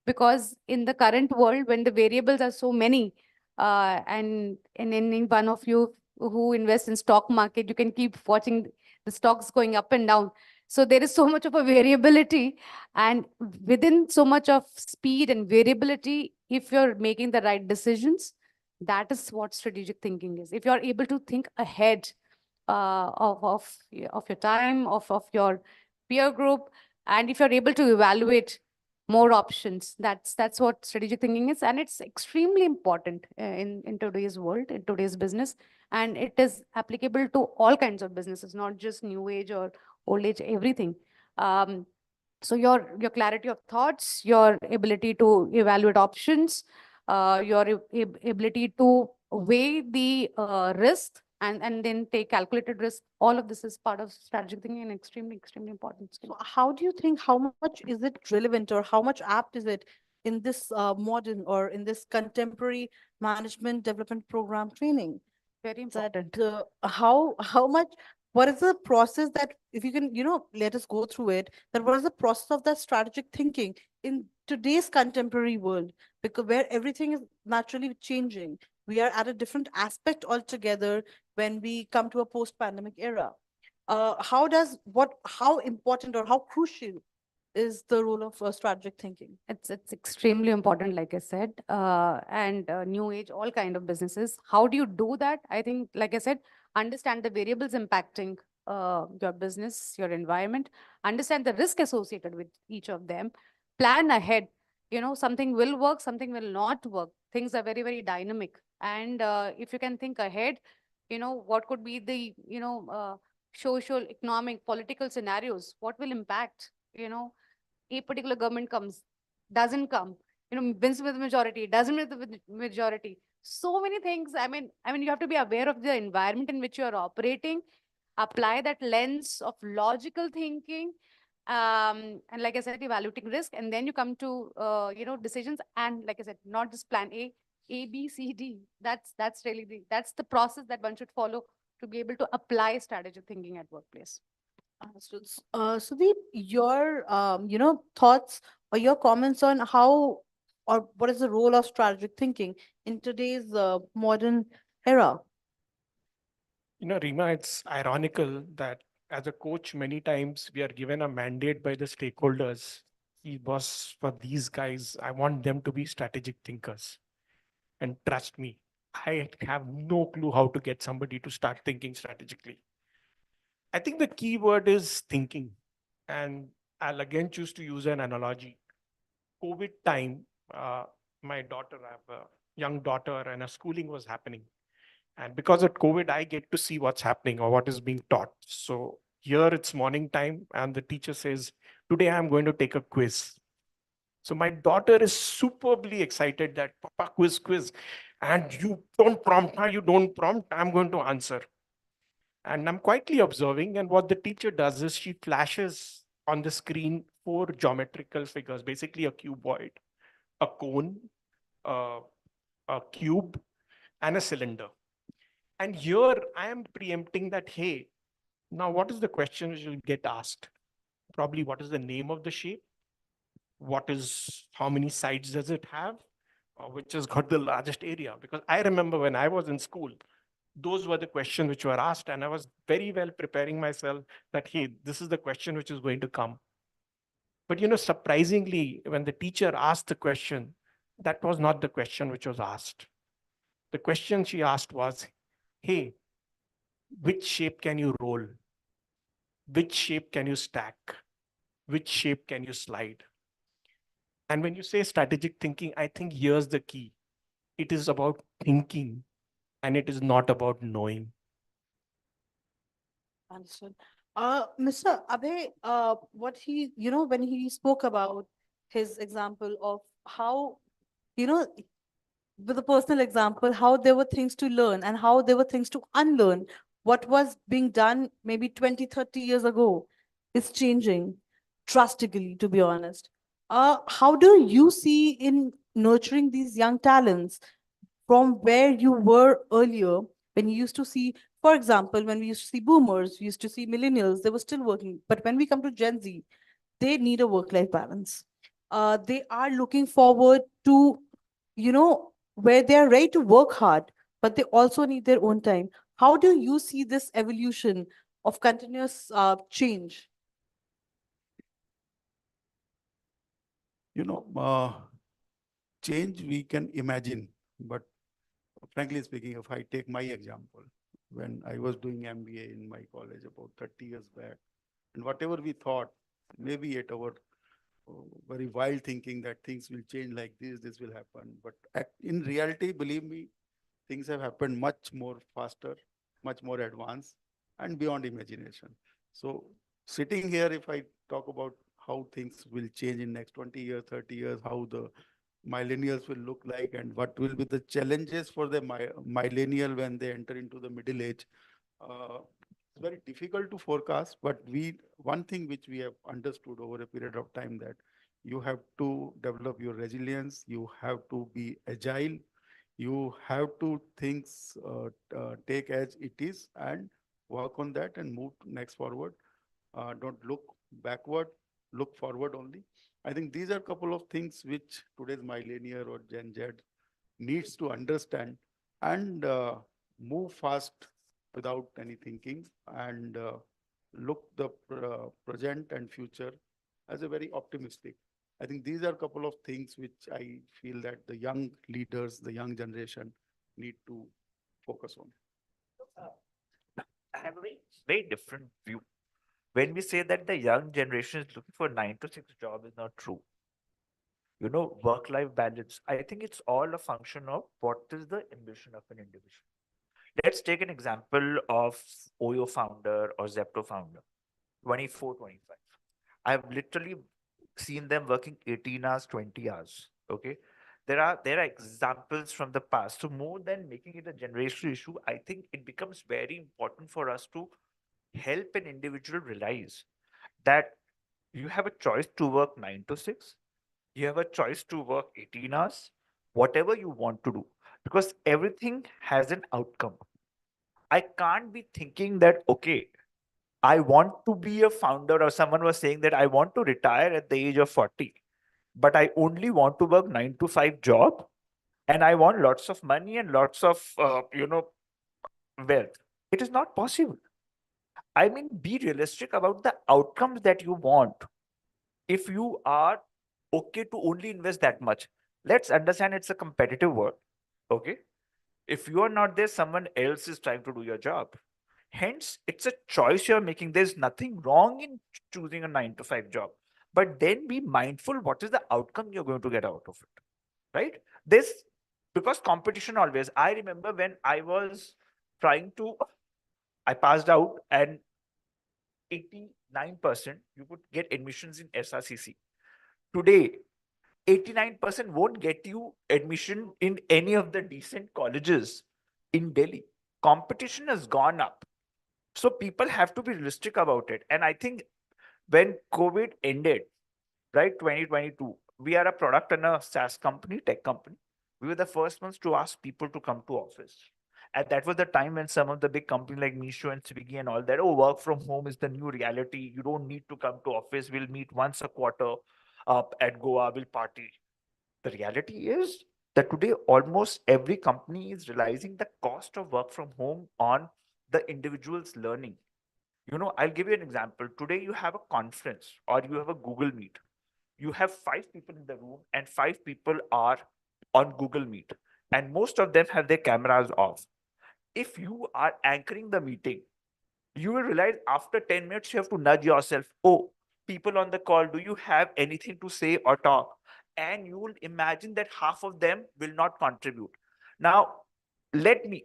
R: Because in the current world, when the variables are so many, and any one of you who invest in stock market, you can keep watching the stocks going up and down. So there is so much of a variability, and within so much of speed and variability, if you're making the right decisions, that is what strategic thinking is. If you're able to think ahead of your time, of your peer group, and if you're able to evaluate more options, that's what strategic thinking is, and it's extremely important in today's world, in today's business, and it is applicable to all kinds of businesses, not just new age or old age, everything. So your clarity of thoughts, your ability to evaluate options, your ability to weigh the risk and then take calculated risk, all of this is part of strategic thinking and extremely important skill.
Q: So how do you think, how much is it relevant or how much apt is it in this modern or in this contemporary management development program training?
R: Very important.
Q: That how much, what is the process that, if you can, let us go through it, that what is the process of that strategic thinking in today's contemporary world? Because where everything is naturally changing, we are at a different aspect altogether when we come to a post-pandemic era. How important or how crucial is the role of strategic thinking?
R: It's extremely important, like I said, and new age, all kind of businesses. How do you do that? I think, like I said, understand the variables impacting your business, your environment, understand the risk associated with each of them, plan ahead. Something will work, something will not work. Things are very dynamic. And if you can think ahead, what could be the, social, economic, political scenarios, what will impact, a particular government doesn't come, wins with the majority, doesn't win with the majority. So many things. I mean, you have to be aware of the environment in which you are operating, apply that lens of logical thinking, and like I said, evaluating risk, and then you come to decisions. And like I said, not just plan A, B, C, D. That's really that's the process that one should follow to be able to apply strategic thinking at workplace.
Q: Understood. Sudeep, your thoughts or your comments on how or what is the role of strategic thinking in today's modern era?
T: Rima, it's ironical that as a coach, many times we are given a mandate by the stakeholders. Boss, for these guys, I want them to be strategic thinkers. And trust me, I have no clue how to get somebody to start thinking strategically. I think the key word is thinking. And I'll again choose to use an analogy. COVID time, my daughter, I have a young daughter, and a schooling was happening. And because of COVID, I get to see what's happening or what is being taught. So here it's morning time, and the teacher says, today I'm going to take a quiz. So my daughter is superbly excited that, Papa, quiz. And you don't prompt, I'm going to answer. And I'm quietly observing, and what the teacher does is she flashes on the screen 4 geometrical figures, basically a cuboid, a cone, a cube, and a cylinder. And here I am preempting that, hey, now what is the question which will get asked? Probably what is the name of the shape? How many sides does it have? which has got the largest area. Because I remember when I was in school, those were the questions which were asked, and I was very well preparing myself that, hey, this is the question which is going to come. But surprisingly, when the teacher asked the question, that was not the question which was asked. The question she asked was, hey, which shape can you roll? Which shape can you stack? Which shape can you slide? And when you say strategic thinking, I think here's the key. It is about thinking and it is not about knowing.
Q: Understood. Mr. Abhay, when he spoke about his example of how, you know, with a personal example, how there were things to learn and how there were things to unlearn. What was being done maybe 20, 30 years ago is changing drastically, to be honest. How do you see in nurturing these young talents from where you were earlier when you used to see, for example, when we used to see boomers, we used to see millennials, they were still working. But when we come to Gen Z, they need a work-life balance. They are looking forward to, where they are ready to work hard, but they also need their own time. How do you see this evolution of continuous change?
U: Change we can imagine, but frankly speaking, if I take my example, when I was doing MBA in my college about 30 years back, and whatever we thought, maybe at our very wild thinking that things will change like this will happen. But in reality, believe me, things have happened much more faster, much more advanced, and beyond imagination. So sitting here, if I talk about how things will change in next 20 years, 30 years, how the millennials will look like and what will be the challenges for the millennial when they enter into the middle age. It's very difficult to forecast, but one thing which we have understood over a period of time that you have to develop your resilience, you have to be agile, you have to take as it is and work on that and move next forward. Don't look backward, look forward only. I think these are a couple of things which today's millennial or Gen Z needs to understand and move fast without any thinking and look the present and future as a very optimistic. I think these are a couple of things which I feel that the young leaders, the young generation need to focus on.
S: I have a very different view. When we say that the young generation is looking for 9 to 6 job is not true. Work-life balance, I think it's all a function of what is the ambition of an individual. Let's take an example of Oyo founder or Zepto founder, 24, 25. I've literally seen them working 18 hours, 20 hours. Okay. There are examples from the past. So more than making it a generational issue, I think it becomes very important for us to help an individual realize that you have a choice to work 9 to 6. You have a choice to work 18 hours, whatever you want to do, because everything has an outcome. I can't be thinking that, okay, I want to be a founder, or someone was saying that I want to retire at the age of 40, but I only want to work 9 to 5 job and I want lots of money and lots of, wealth. It is not possible. I mean, be realistic about the outcomes that you want. If you are okay to only invest that much, let's understand it's a competitive world. Okay. If you are not there, someone else is trying to do your job. Hence, it's a choice you're making. There's nothing wrong in choosing a 9 to 5 job, but then be mindful what is the outcome you're going to get out of it, right? Because competition always, I remember when I was I passed out and 89% you could get admissions in SRCC. Today, 89% won't get you admission in any of the decent colleges in Delhi. Competition has gone up. So people have to be realistic about it. And I think when COVID ended, right, 2022, we are a product and a SaaS company, tech company. We were the first ones to ask people to come to office. And that was the time when some of the big companies like Meesho and Swiggy and all that, work from home is the new reality. You don't need to come to office. We'll meet once a quarter at Goa, we'll party. The reality is that today almost every company is realizing the cost of work from home on the individual's learning. I'll give you an example. Today you have a conference or you have a Google Meet. You have 5 people in the room and 5 people are on Google Meet, and most of them have their cameras off. If you are anchoring the meeting, you will realize after 10 minutes you have to nudge yourself. Oh, people on the call, do you have anything to say or talk? And you will imagine that half of them will not contribute. Now, let me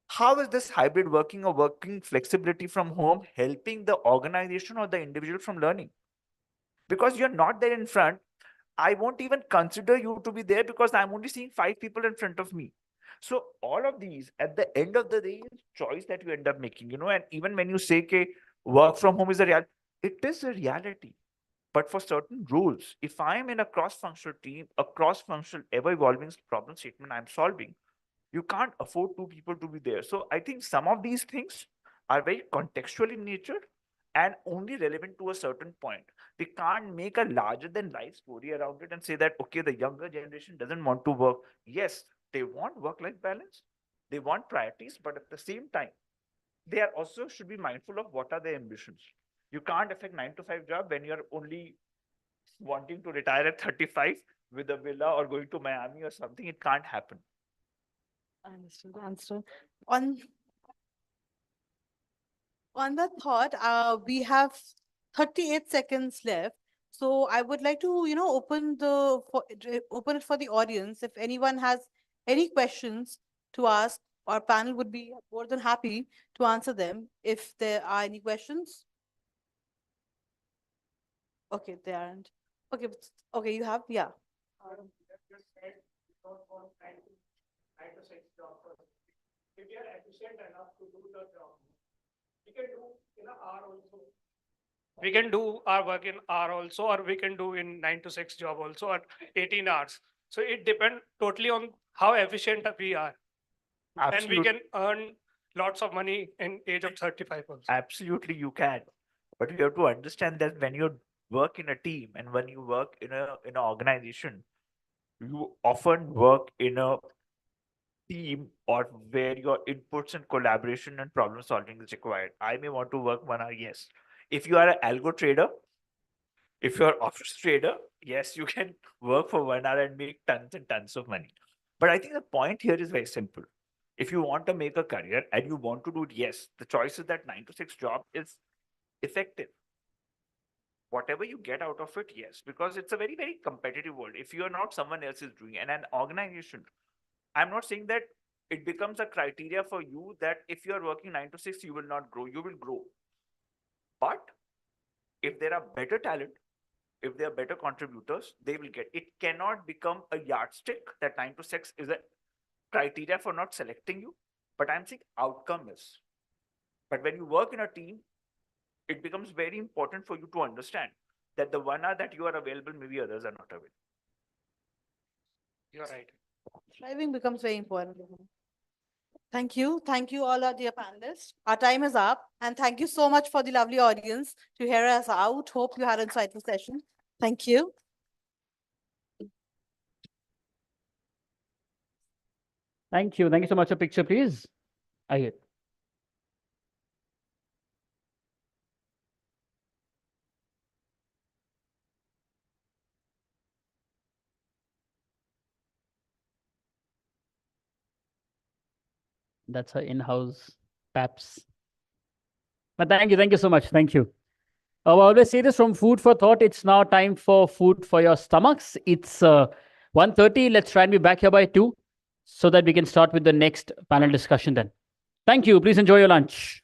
S: how is this hybrid working or working flexibility from home helping the organization or the individual from learning? Because you're not there in front, I won't even consider you to be there because I'm only seeing 5 people in front of me. So all of these at the end of the day is choice that you end up making, and even when you say okay, work from home is a reality, it is a reality. But for certain rules, if I'm in a cross-functional team, a cross-functional ever-evolving problem statement I'm solving, you can't afford 2 people to be there. So I think some of these things are very contextual in nature and only relevant to a certain point. We can't make a larger than life story around it and say that, okay, the younger generation doesn't want to work. Yes, they want work-life balance. They want priorities, but at the same time, they are also should be mindful of what are their ambitions. You can't affect 9 to 5 job when you're only wanting to retire at 35 with a villa or going to Miami or something. It can't happen.
Q: Understood, understood. On on that thought, we have 38 seconds left. So I would like to, open it for the audience. If anyone has any questions to ask, our panel would be more than happy to answer them if there are any questions. Okay, there aren't. Okay, okay, you have, yeah.
T: If you are efficient enough to do the job, we can do in an hour also. We can do our work in hour also, or we can do in 9 to 6 job also, or 18 hours. So it depends totally on how efficient we are. And we can earn lots of money in age of 35 also.
S: Absolutely, you can. But you have to understand that when you work in a team and when you work in an organization, you often work in a team or where your inputs and collaboration and problem solving is required. I may want to work 1 hour, yes. If you are an algo trader, if you're office trader, yes, you can work for 1 hour and make tons and tons of money. But I think the point here is very simple. If you want to make a career and you want to do it, yes, the choice is that 9 to 6 job is effective. Whatever you get out of it, yes, because it's a very, very competitive world. If you're not, someone else is doing, and an organization, I'm not saying that it becomes a criteria for you that if you're working 9 to 6, you will not grow, you will grow. But if there are better talent, if they are better contributors, they will get. It cannot become a yardstick that 9 to 6 is a criteria for not selecting you. But I'm saying outcome is. But when you work in a team, it becomes very important for you to understand that the 1 hour that you are available, maybe others are not available.
T: You're right.
Q: Driving becomes very important. Thank you. Thank you all our dear panelists. Our time is up. And thank you so much for the lovely audience to hear us out. Hope you had an insightful session. Thank you.
F: Thank you. Thank you so much. A picture, please. I get. That's her in-house PAPS. But thank you so much. Thank you. I always say this from food for thought. It's now time for food for your stomachs. It's 1:30. Let's try and be back here by 2 so that we can start with the next panel discussion then. Thank you. Please enjoy your lunch.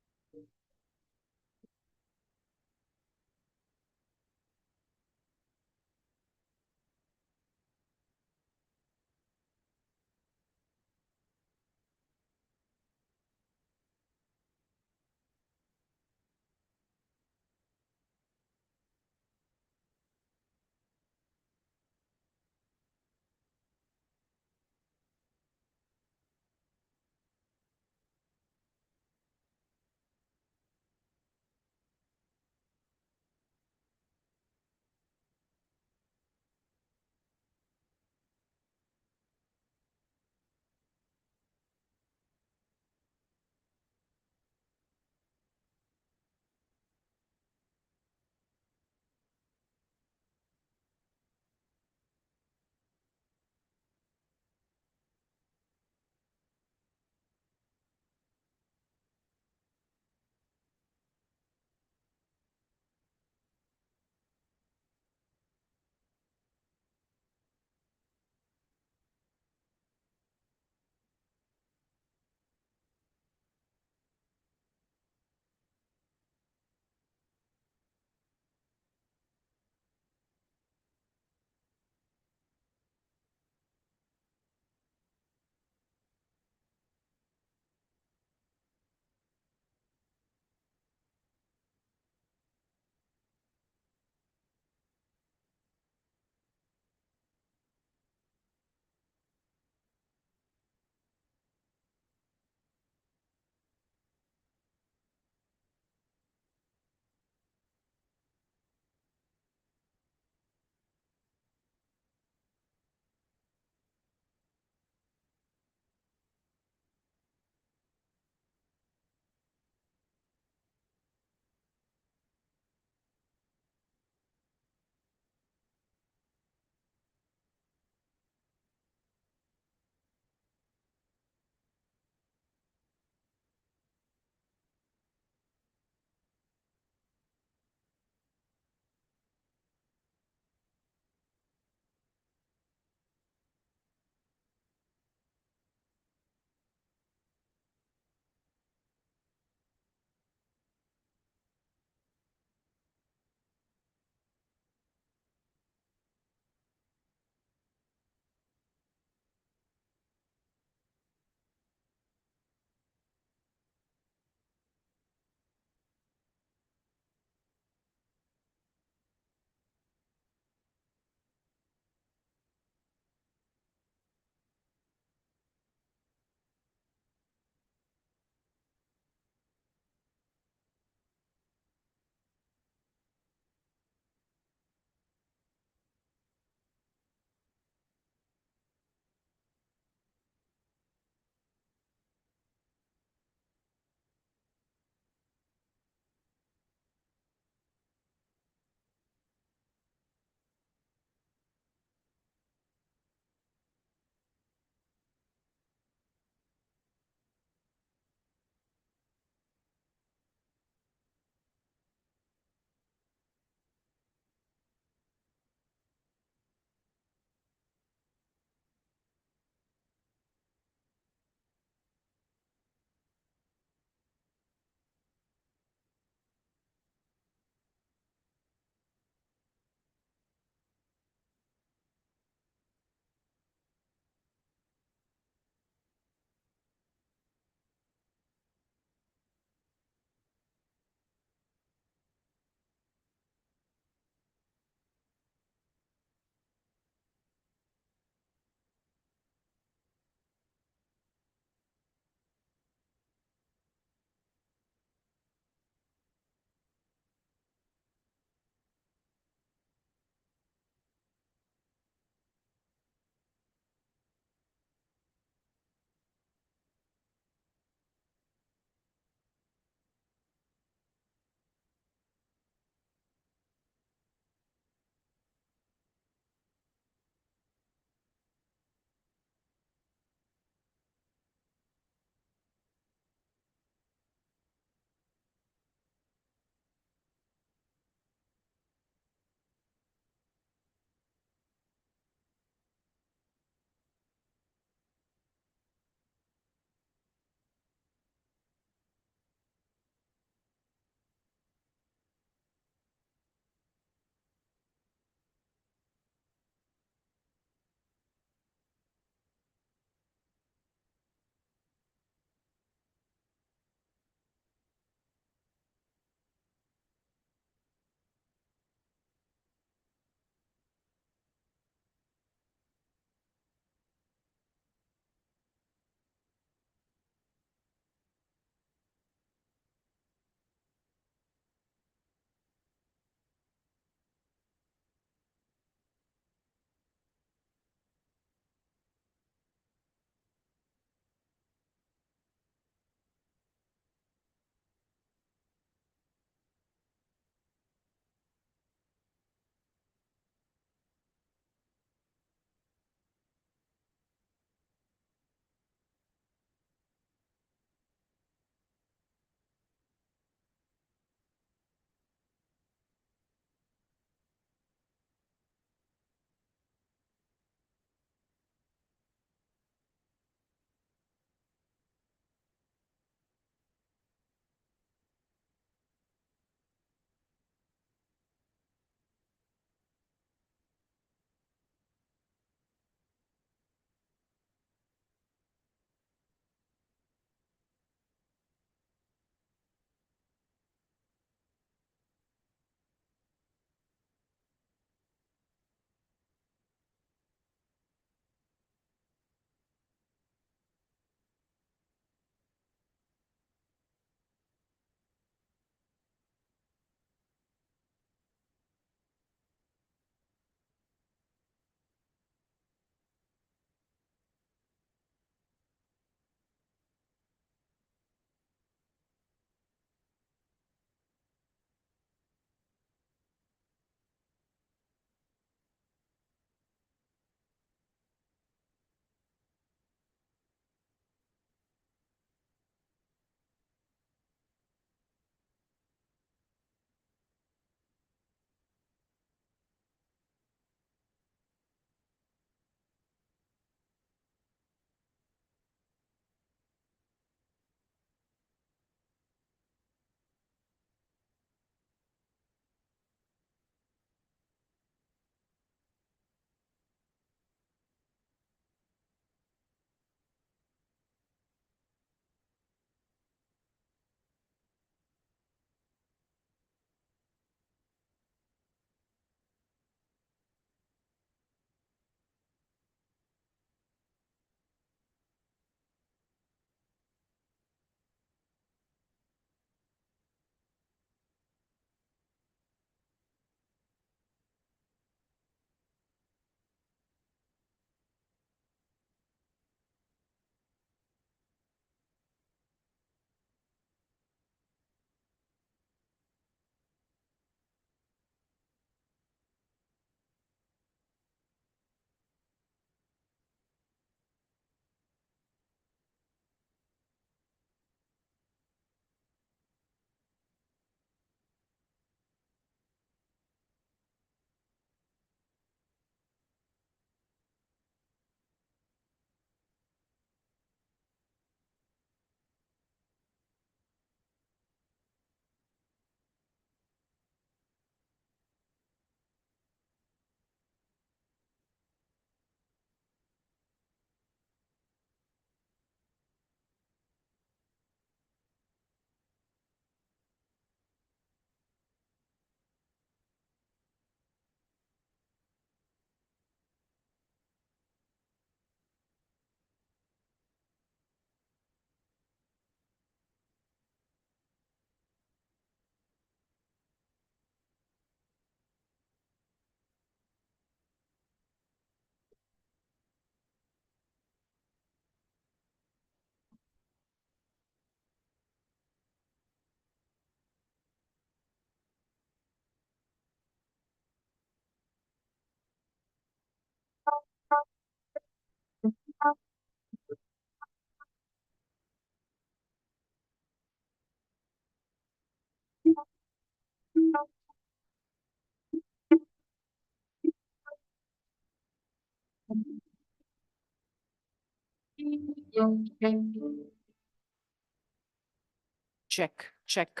A: Check check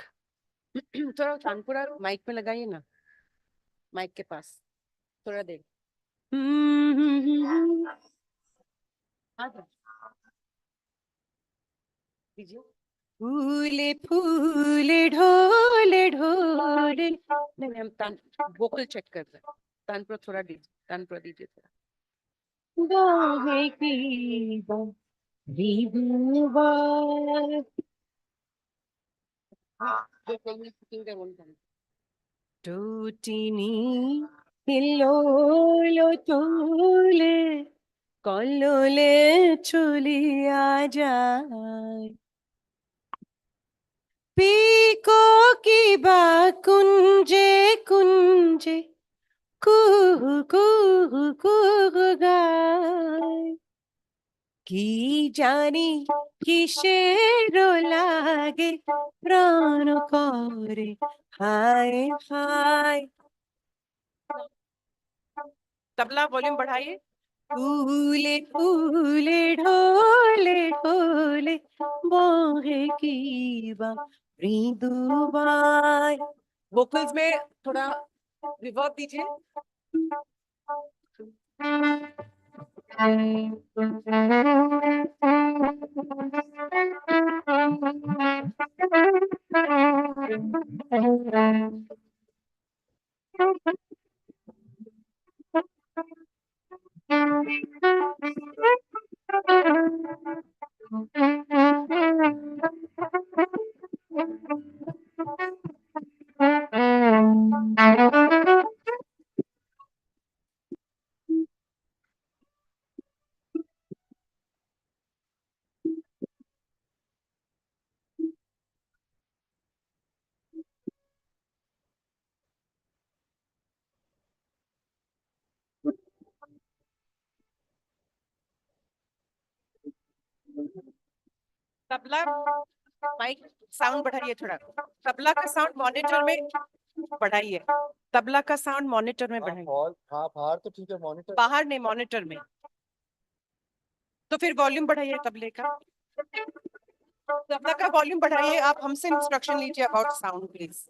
A: थोड़ा कानपुरा mic पे लगाइए ना, mic के पास थोड़ा देर। आ जाओ। दीजिए। फूले फूले ढोले ढोले, नहीं हम तान वोकल चेक कर रहे हैं। तानपुरा थोड़ा दीजिए, तानपुरा दीजिए थोड़ा। गाहे की बात টুটিনি হিলোলো তুলে কল্লোলে চলিয়া যায় পিকো কি বা কুঞ্জে কুঞ্জে কুহু কুহু কুহু গায় কি জানি কিসের লাগে প্রাণ করে हाय हाय। तबला वॉल्यूम बढ़ाइए। फूले फूले ढोले ढोले बोहे की मृदुबाई। वोकल्स में थोड़ा रिवर्ब दीजिए। तबला माइक साउंड बढ़ाइए थोड़ा। तबला का साउंड मॉनिटर में बढ़ाइए। तबला का साउंड मॉनिटर में बढ़ाइए।
C: बाहर तो ठीक है, मॉनिटर
A: बाहर नहीं, मॉनिटर में। तो फिर वॉल्यूम बढ़ाइए तबले का। तबला का वॉल्यूम बढ़ाइए। आप हमसे इंस्ट्रक्शन लीजिए अबाउट साउंड प्लीज।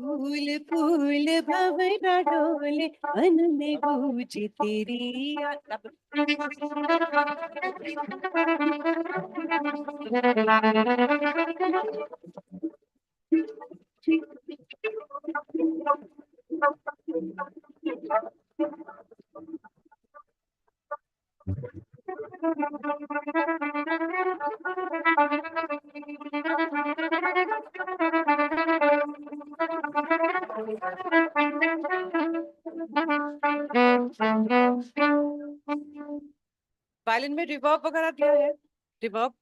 A: फूल फूल भंवरा डोले मन में गूंजे तेरी वायलिन में रिवर्ब वगैरह दिया है? Reverb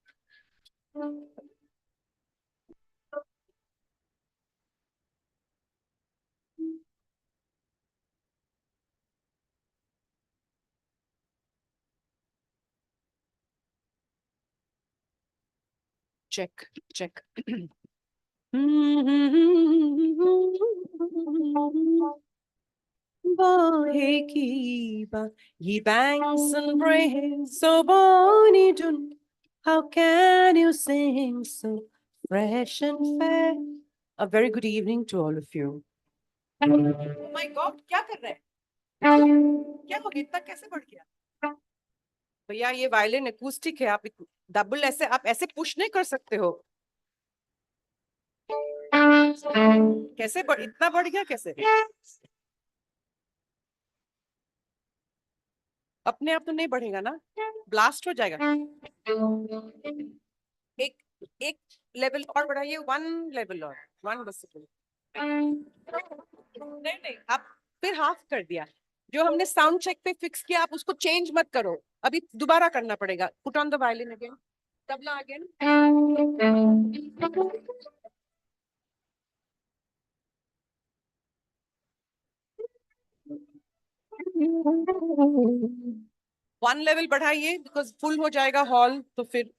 A: check check. Bohe kiba, ye banks and brains so bonny dun. How can you sing so fresh and fair? A very good evening to all of you. Oh my God, क्या कर रहे हैं? क्या हो गया? इतना कैसे बढ़ गया? भैया ये वायलिन एक्यूस्टिक है, आप डबल ऐसे आप ऐसे पुश नहीं कर सकते हो। कैसे इतना बढ़ गया कैसे? अपने आप तो नहीं बढ़ेगा ना, ब्लास्ट हो जाएगा। एक एक लेवल और बढ़ाइए, वन लेवल और, वन बस। नहीं नहीं, आप फिर हाफ कर दिया। जो हमने साउंड चेक पे फिक्स किया आप उसको चेंज मत करो, अभी दोबारा करना पड़ेगा। Put on the violin again, tabla again. One level बढ़ाइए, बिकॉज फुल हो जाएगा हॉल तो फिर।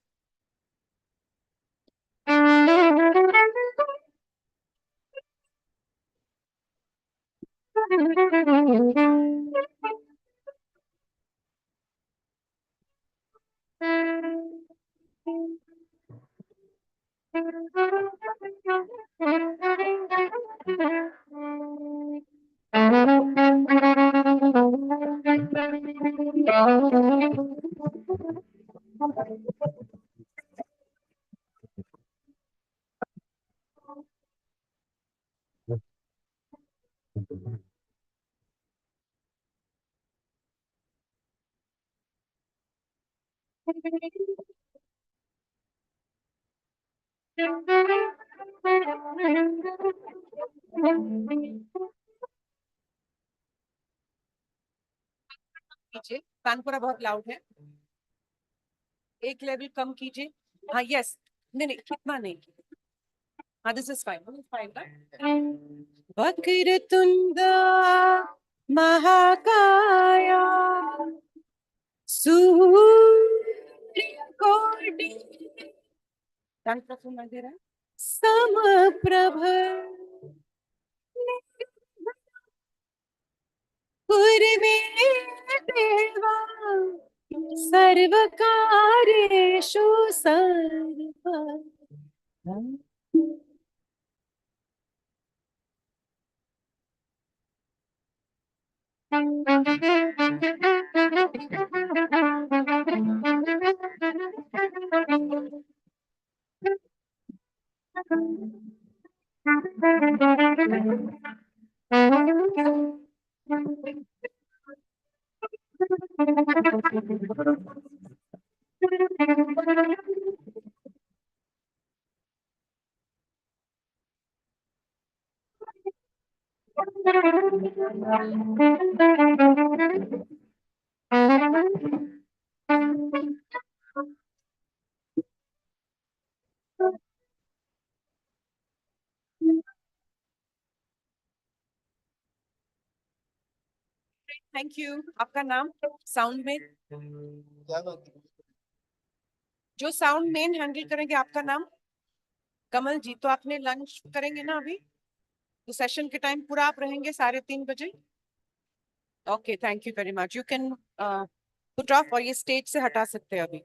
A: कीजिए, कानपुरा बहुत लाउड है, एक लेवल कम कीजिए। हाँ यस, नहीं नहीं इतना नहीं। हाँ दिस इज फाइन, फाइन। वक्रतुंड महाकाया सूर्यकोटि समप्रभ कुर्मे देवा सर्वकार्येषु सर्वदा। Thank you. आपका नाम? साउंड में जो साउंड मेन हैंडल करेंगे, आपका नाम? कमल जी। तो आपने लंच करेंगे ना अभी, तो सेशन के टाइम पूरा आप रहेंगे 3:30 बजे? Okay, thank you very much. You can put off, और ये स्टेज से हटा सकते हैं अभी।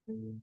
F: Hello.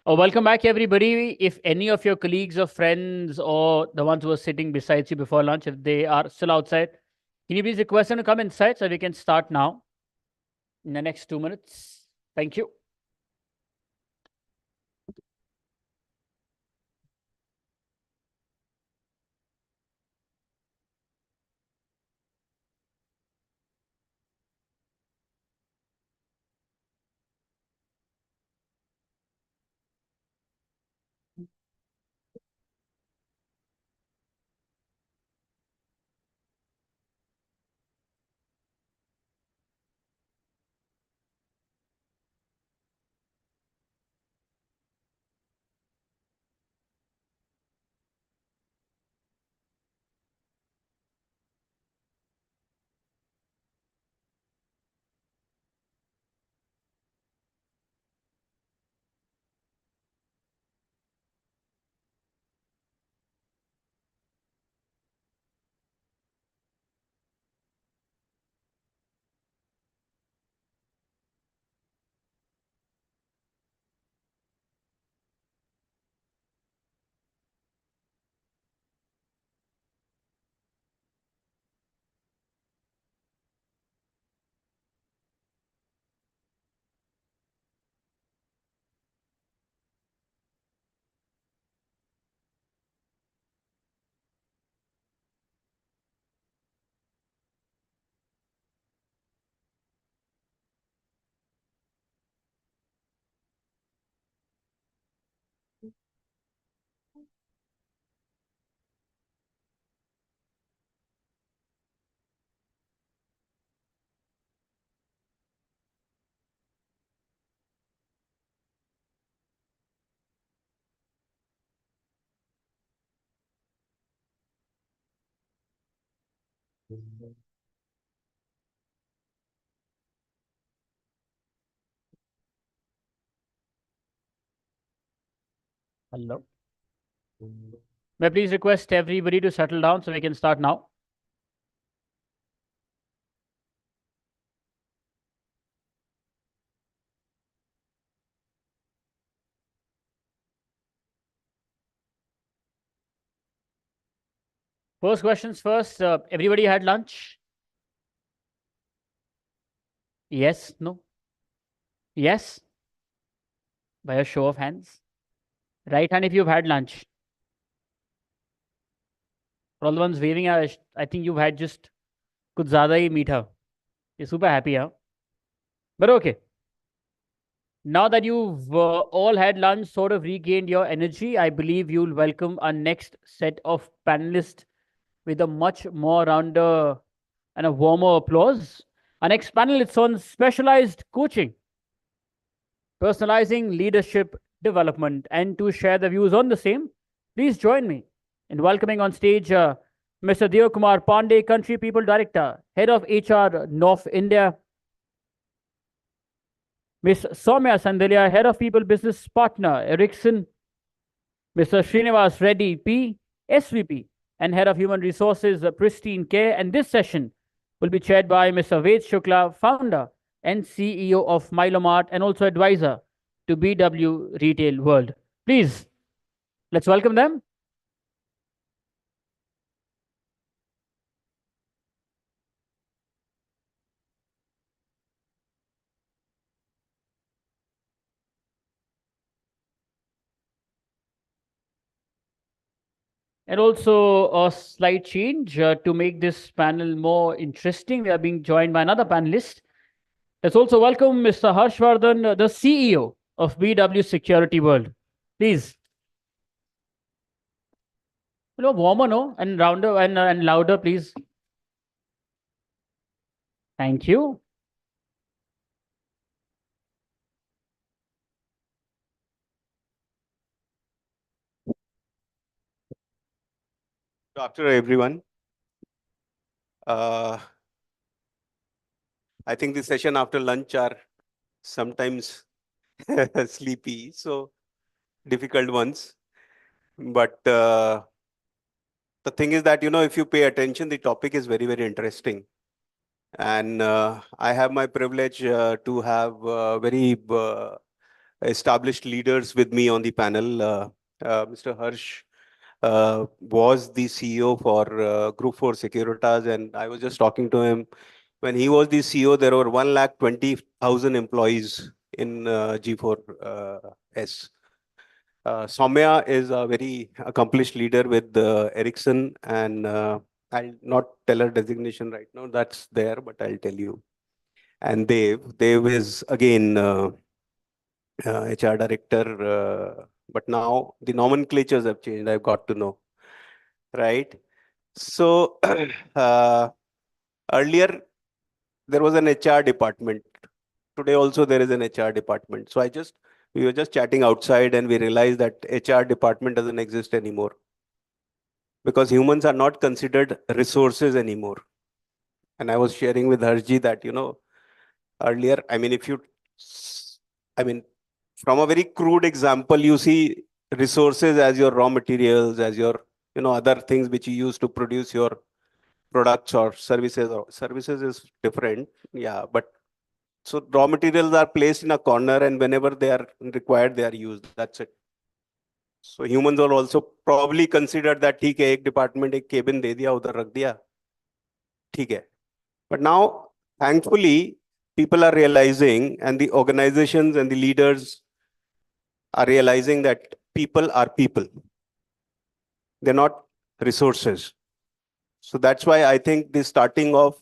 F: Welcome back, everybody. If any of your colleagues or friends or the ones who are sitting beside you before lunch, if they are still outside, can you please request them to come inside so we can start now in the next 2 minutes? Thank you. Hello. May I please request everybody to settle down so we can start now? First questions first. Everybody had lunch? Yes? No? Yes? By a show of hands. Right hand if you've had lunch. For all the ones waving, I think you've had just kuch zyada hi meetha. You're super happy, huh? But okay. Now that you've all had lunch, sort of regained your energy, I believe you'll welcome our next set of panelists with a much more rounder and a warmer applause. Our next panel is on specialized coaching, personalizing leadership development. And to share the views on the same, please join me in welcoming on stage Mr. Deo Kumar Pandey, Country People Director, Head of HR North India, Ms. Soumya Sandalia, Head of People Business Partner, Ericsson, Mr. Srinivas Reddy, P, SVP, and Head of Human Resources, Pristine Care. And this session will be chaired by Mr. Ved Shukla, Founder and CEO of Milomart and also advisor to BW Retail World. Please, let's welcome them. And also a slight change to make this panel more interesting. We are being joined by another panelist. Let's also welcome Mr. Harshvardhan, the CEO of BW Security World. Please. Warmer, no? And rounder and louder, please. Thank you.
B: Good afternoon, everyone. I think the session after lunch are sometimes sleepy, so difficult ones. But the thing is that, if you pay attention, the topic is very, very interesting. And I have my privilege to have very established leaders with me on the panel. Mr. Harsh was the CEO for Group 4 Securitas, and I was just talking to him. When he was the CEO, there were 120,000 employees in G4S. Soumya is a very accomplished leader with Ericsson, and I'll not tell her designation right now. That's there, but I'll tell you. And Dev is again HR director, but now the nomenclatures have changed. I've got to know, right? So earlier there was an HR department. Today also there is an HR department. So we were just chatting outside and we realized that HR department doesn't exist anymore because humans are not considered resources anymore. And I was sharing with Harshji that, earlier, from a very crude example, you see resources as your raw materials, as your, other things which you use to produce your products or services. Or services is different. Yeah, but so raw materials are placed in a corner and whenever they are required, they are used. That's it. So humans are also probably considered that ठीक है, एक department एक cabin दे दिया उधर रख दिया, ठीक है. But now, thankfully, people are realizing, and the organizations and the leaders are realizing that people are people. They're not resources. So that's why I think the starting of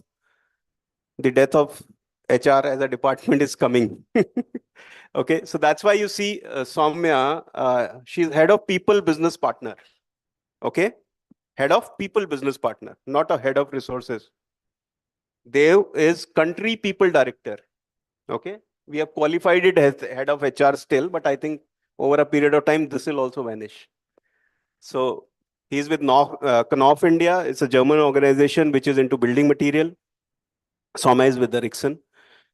B: the death of HR as a department is coming. Okay, so that's why you see Soumya, she's head of people business partner. Okay, head of people business partner, not a head of resources. Dev is country people director. Okay, we have qualified it as head of HR still, but I think over a period of time, this will also vanish. So He's with Knauf India. It's a German organization which is into building material. Soma is with Ericsson.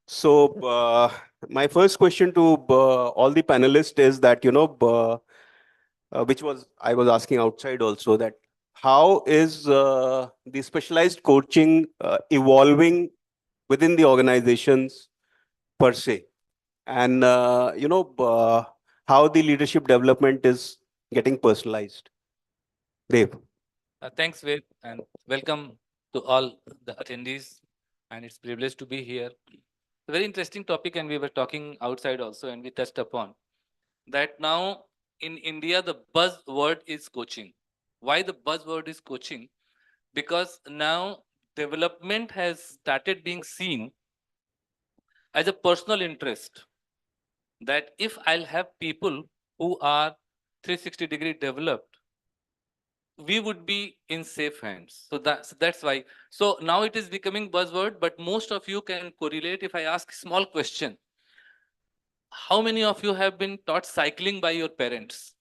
B: So my first question to all the panelists is that, which was I was asking outside also, that how is the specialized coaching evolving within the organizations per se, and how the leadership development is getting personalized. Dev.
D: Thanks, Ved, and welcome to all the attendees. And it's a privilege to be here. A very interesting topic, and we were talking outside also, and we touched upon that now in India, the buzzword is coaching. Why the buzzword is coaching? Because now development has started being seen as a personal interest. That if I'll have people who are 360-degree developed, we would be in safe hands. So that's why. So now it is becoming buzzword, but most of you can correlate. If I ask a small question, how many of you have been taught cycling by your parents?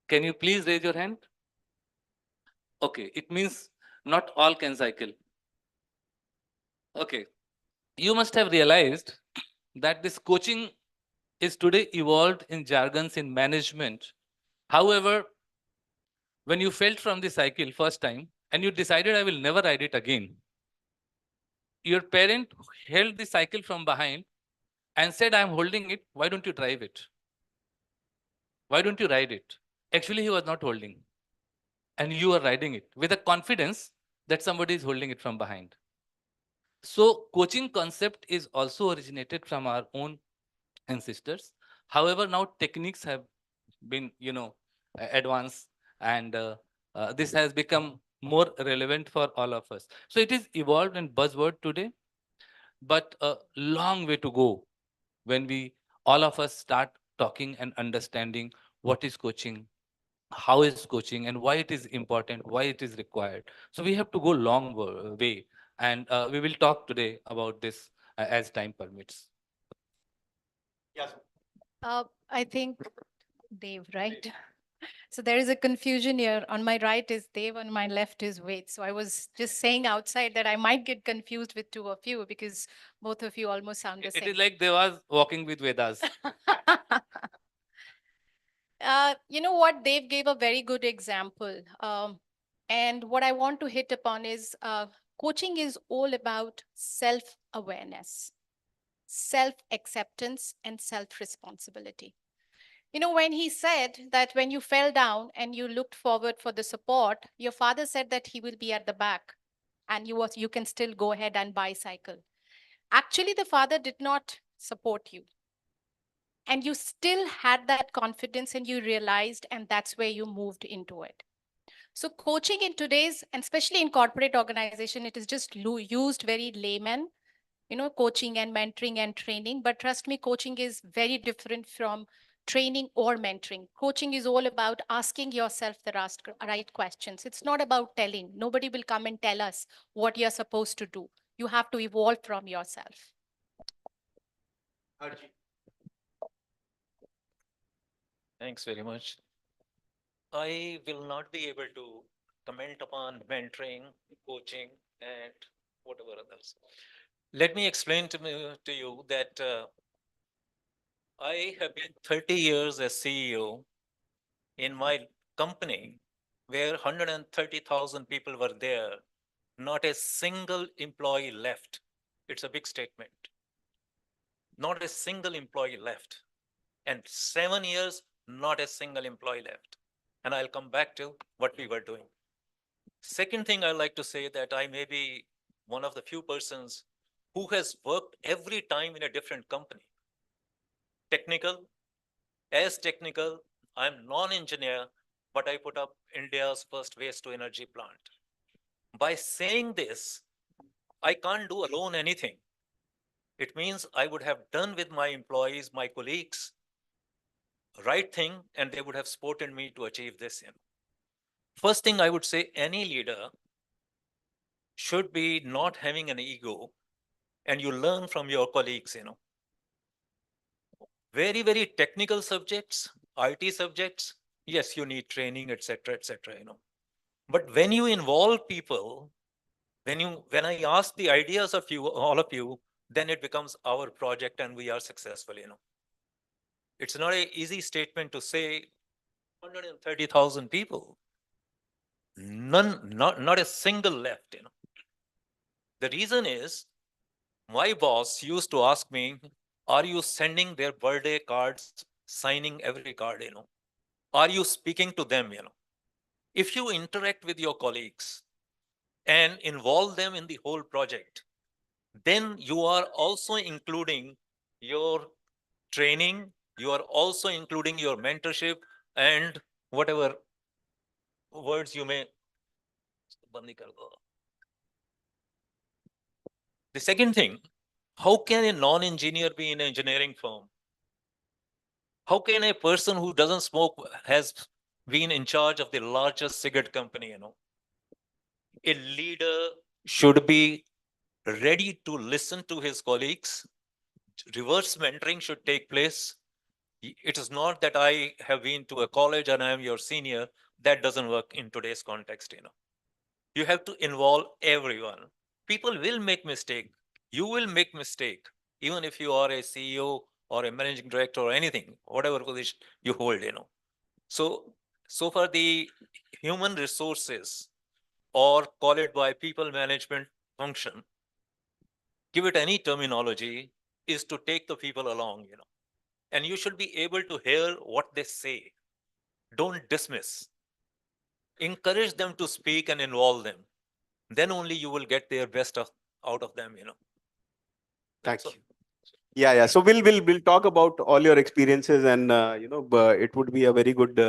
D: Can you please raise your hand? Okay, it means not all can cycle. Okay, you must have realized that this coaching is today evolved in jargons in management. However, when you felt from the cycle first time and you decided I will never ride it again, your parent held the cycle from behind and said, I'm holding it. Why don't you drive it? Why don't you ride it? Actually, he was not holding. And you are riding it with a confidence that somebody is holding it from behind. So coaching concept is also originated from our own ancestors. However, now techniques have been, advanced, and this has become more relevant for all of us. So it is evolved and buzzword today, but a long way to go when we all of us start talking and understanding what is coaching, how is coaching, and why it is important, why it is required. So we have to go long way, and we will talk today about this as time permits. Yes.
R: I think Dave, right? So there is a confusion here. On my right is Dave, on my left is Ved. So I was just saying outside that I might get confused with two of you because both of you almost sound the
D: It
R: same.
D: is like they was walking with Vedas.
R: You know what? Dave gave a very good example. And what I want to hit upon is coaching is all about self-awareness, self-acceptance, and self-responsibility. You know, when he said that when you fell down and you looked forward for the support, your father said that he will be at the back and you can still go ahead and bicycle. Actually, the father did not support you. And you still had that confidence and you realized, and that's where you moved into it. So coaching in today's, and especially in corporate organization, it is just used very layman, coaching and mentoring and training. But trust me, coaching is very different from training or mentoring. Coaching is all about asking yourself the right questions. It's not about telling. Nobody will come and tell us what you're supposed to do. You have to evolve from yourself.
V: Thanks very much. I will not be able to comment upon mentoring, coaching, and whatever others. Let me explain to you that I have been 30 years as CEO in my company where 130,000 people were there. Not a single employee left. It's a big statement. Not a single employee left. And 7 years, not a single employee left. And I'll come back to what we were doing. Second thing I like to say that I may be one of the few persons who has worked every time in a different company. Technical, I'm non-engineer, but I put up India's first waste to energy plant. By saying this, I can't do alone anything. It means I would have done with my employees, my colleagues, right thing, and they would have supported me to achieve this. First thing I would say, any leader should be not having an ego, and you learn from your colleagues. Very, very technical subjects, IT subjects, yes, you need training, etc., etc. But when you involve people, when I ask the ideas of you, all of you, then it becomes our project and we are successful, It's not an easy statement to say 130,000 people. Not a single left, The reason is my boss used to ask me, are you sending their birthday cards, signing every card, Are you speaking to them, If you interact with your colleagues and involve them in the whole project, then you are also including your training, you are also including your mentorship and whatever words you may. The second thing, how can a non-engineer be in an engineering firm? How can a person who doesn't smoke has been in charge of the largest cigarette company, A leader should be ready to listen to his colleagues. Reverse mentoring should take place. It is not that I have been to a college and I am your senior. That doesn't work in today's context, You have to involve everyone. People will make mistake. You will make mistake, even if you are a CEO or a managing director or anything, whatever position you hold, So far the human resources, or call it by people management function, give it any terminology, is to take the people along, And you should be able to hear what they say. Don't dismiss. Encourage them to speak and involve them. Then only you will get their best out of them,
B: Thank you. Yeah. So we'll talk about all your experiences, and it would be a very good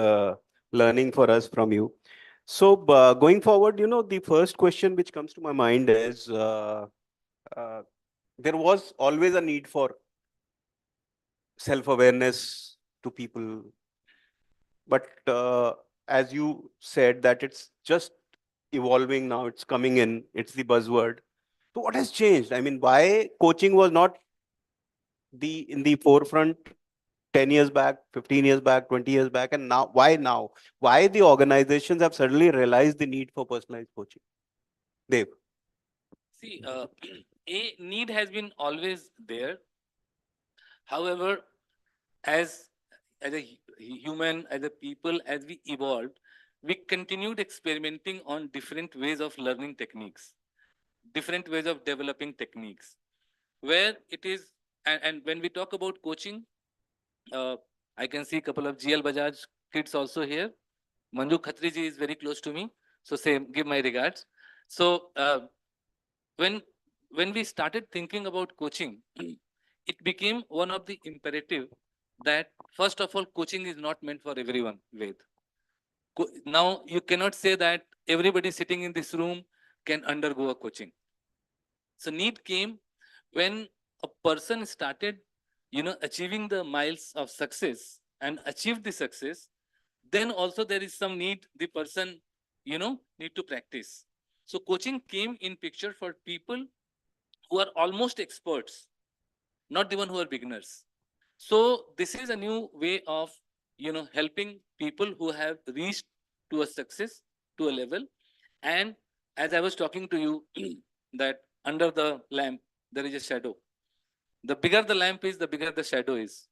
B: learning for us from you. So going forward, the first question which comes to my mind is there was always a need for self-awareness to people, but as you said that it's just evolving now, it's coming in, it's the buzzword. So what has changed? I mean, why coaching was not in the forefront 10 years back, 15 years back, 20 years back, and now? Why the organizations have suddenly realized the need for personalized coaching? Dev.
D: See, a need has been always there. However, as human, as a people, as we evolved, we continued experimenting on different ways of learning techniques, different ways of developing techniques, where it is, and when we talk about coaching, I can see a couple of GL Bajaj kids also here. Manju Khatri ji is very close to me, so same, give my regards. So when we started thinking about coaching, it became one of the imperative that first of all, coaching is not meant for everyone, Ved. Now you cannot say that everybody sitting in this room can undergo a coaching. So need came when a person started, achieving the miles of success and achieved the success, then also there is some need the person, need to practice. So coaching came in picture for people who are almost experts, not the one who are beginners. So this is a new way of, helping people who have reached to a success, to a level. And as I was talking to you, that under the lamp, there is a shadow. The bigger the lamp is, the bigger the shadow is.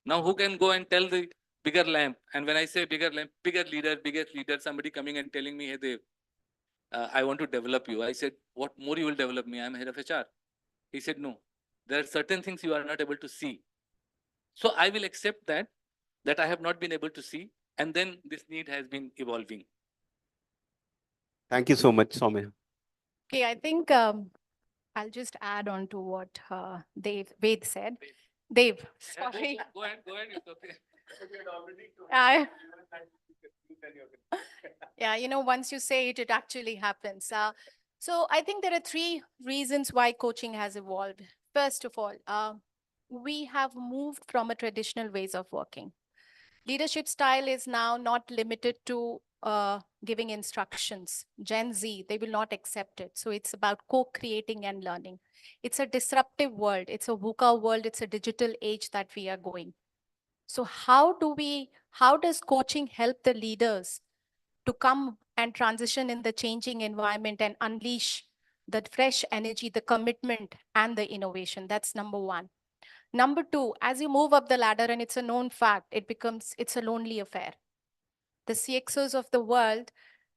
D: Now, who can go and tell the bigger lamp? And when I say bigger lamp, bigger leader, somebody coming and telling me, hey, Dev, I want to develop you. I said, what more you will develop me? I'm head of HR. He said, no, there are certain things you are not able to see. So I will accept that I have not been able to see. And then this need has been evolving.
B: Thank you so much, Soumya.
E: Okay, I think I'll just add on to what Ved said. Dev, sorry.
D: Go ahead, it's okay.
E: I, yeah, once you say it, it actually happens. So I think there are three reasons why coaching has evolved. First of all, we have moved from a traditional ways of working. Leadership style is now not limited to giving instructions. Gen Z, they will not accept it. So it's about co-creating and learning. It's a disruptive world. It's a VUCA world. It's a digital age that we are going. So how does coaching help the leaders to come and transition in the changing environment and unleash the fresh energy, the commitment, and the innovation. That's number one. Number two, as you move up the ladder, and it's a known fact, it's a lonely affair. The CXOs of the world,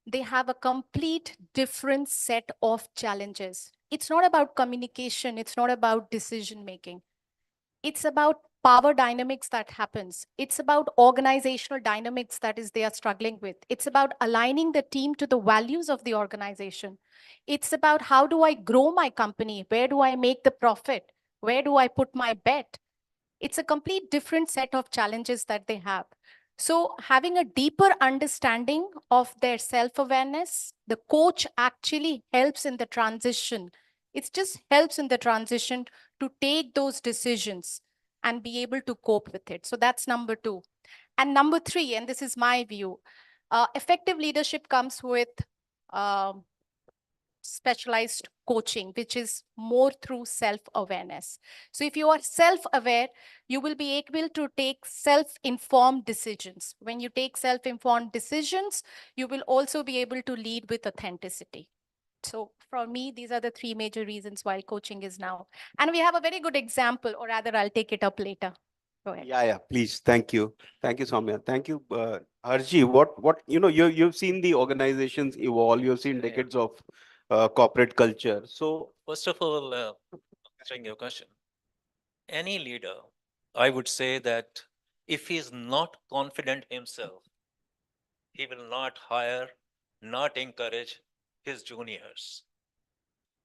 E: they have a complete different set of challenges. It's not about communication. It's not about decision making. It's about power dynamics that happens. It's about organizational dynamics that is they are struggling with. It's about aligning the team to the values of the organization. It's about how do I grow my company? Where do I make the profit? Where do I put my bet? It's a complete different set of challenges that they have. So having a deeper understanding of their self-awareness, the coach actually helps in the transition. It just helps in the transition to take those decisions and be able to cope with it. So that's number two. And number three, and this is my view, effective leadership comes with specialized coaching, which is more through self-awareness. So if you are self-aware, you will be able to take self-informed decisions. When you take self-informed decisions, you will also be able to lead with authenticity. So for me, these are the three major reasons why coaching is now. And we have a very good example, or rather I'll take it up later. Go ahead.
B: Yeah, please. Thank you. Thank you, Soumya. Thank you. Harji, you've seen the organizations evolve, you've seen decades of corporate culture. So
V: First of all, answering your question, any leader, I would say that if he is not confident himself, he will not hire, not encourage his juniors.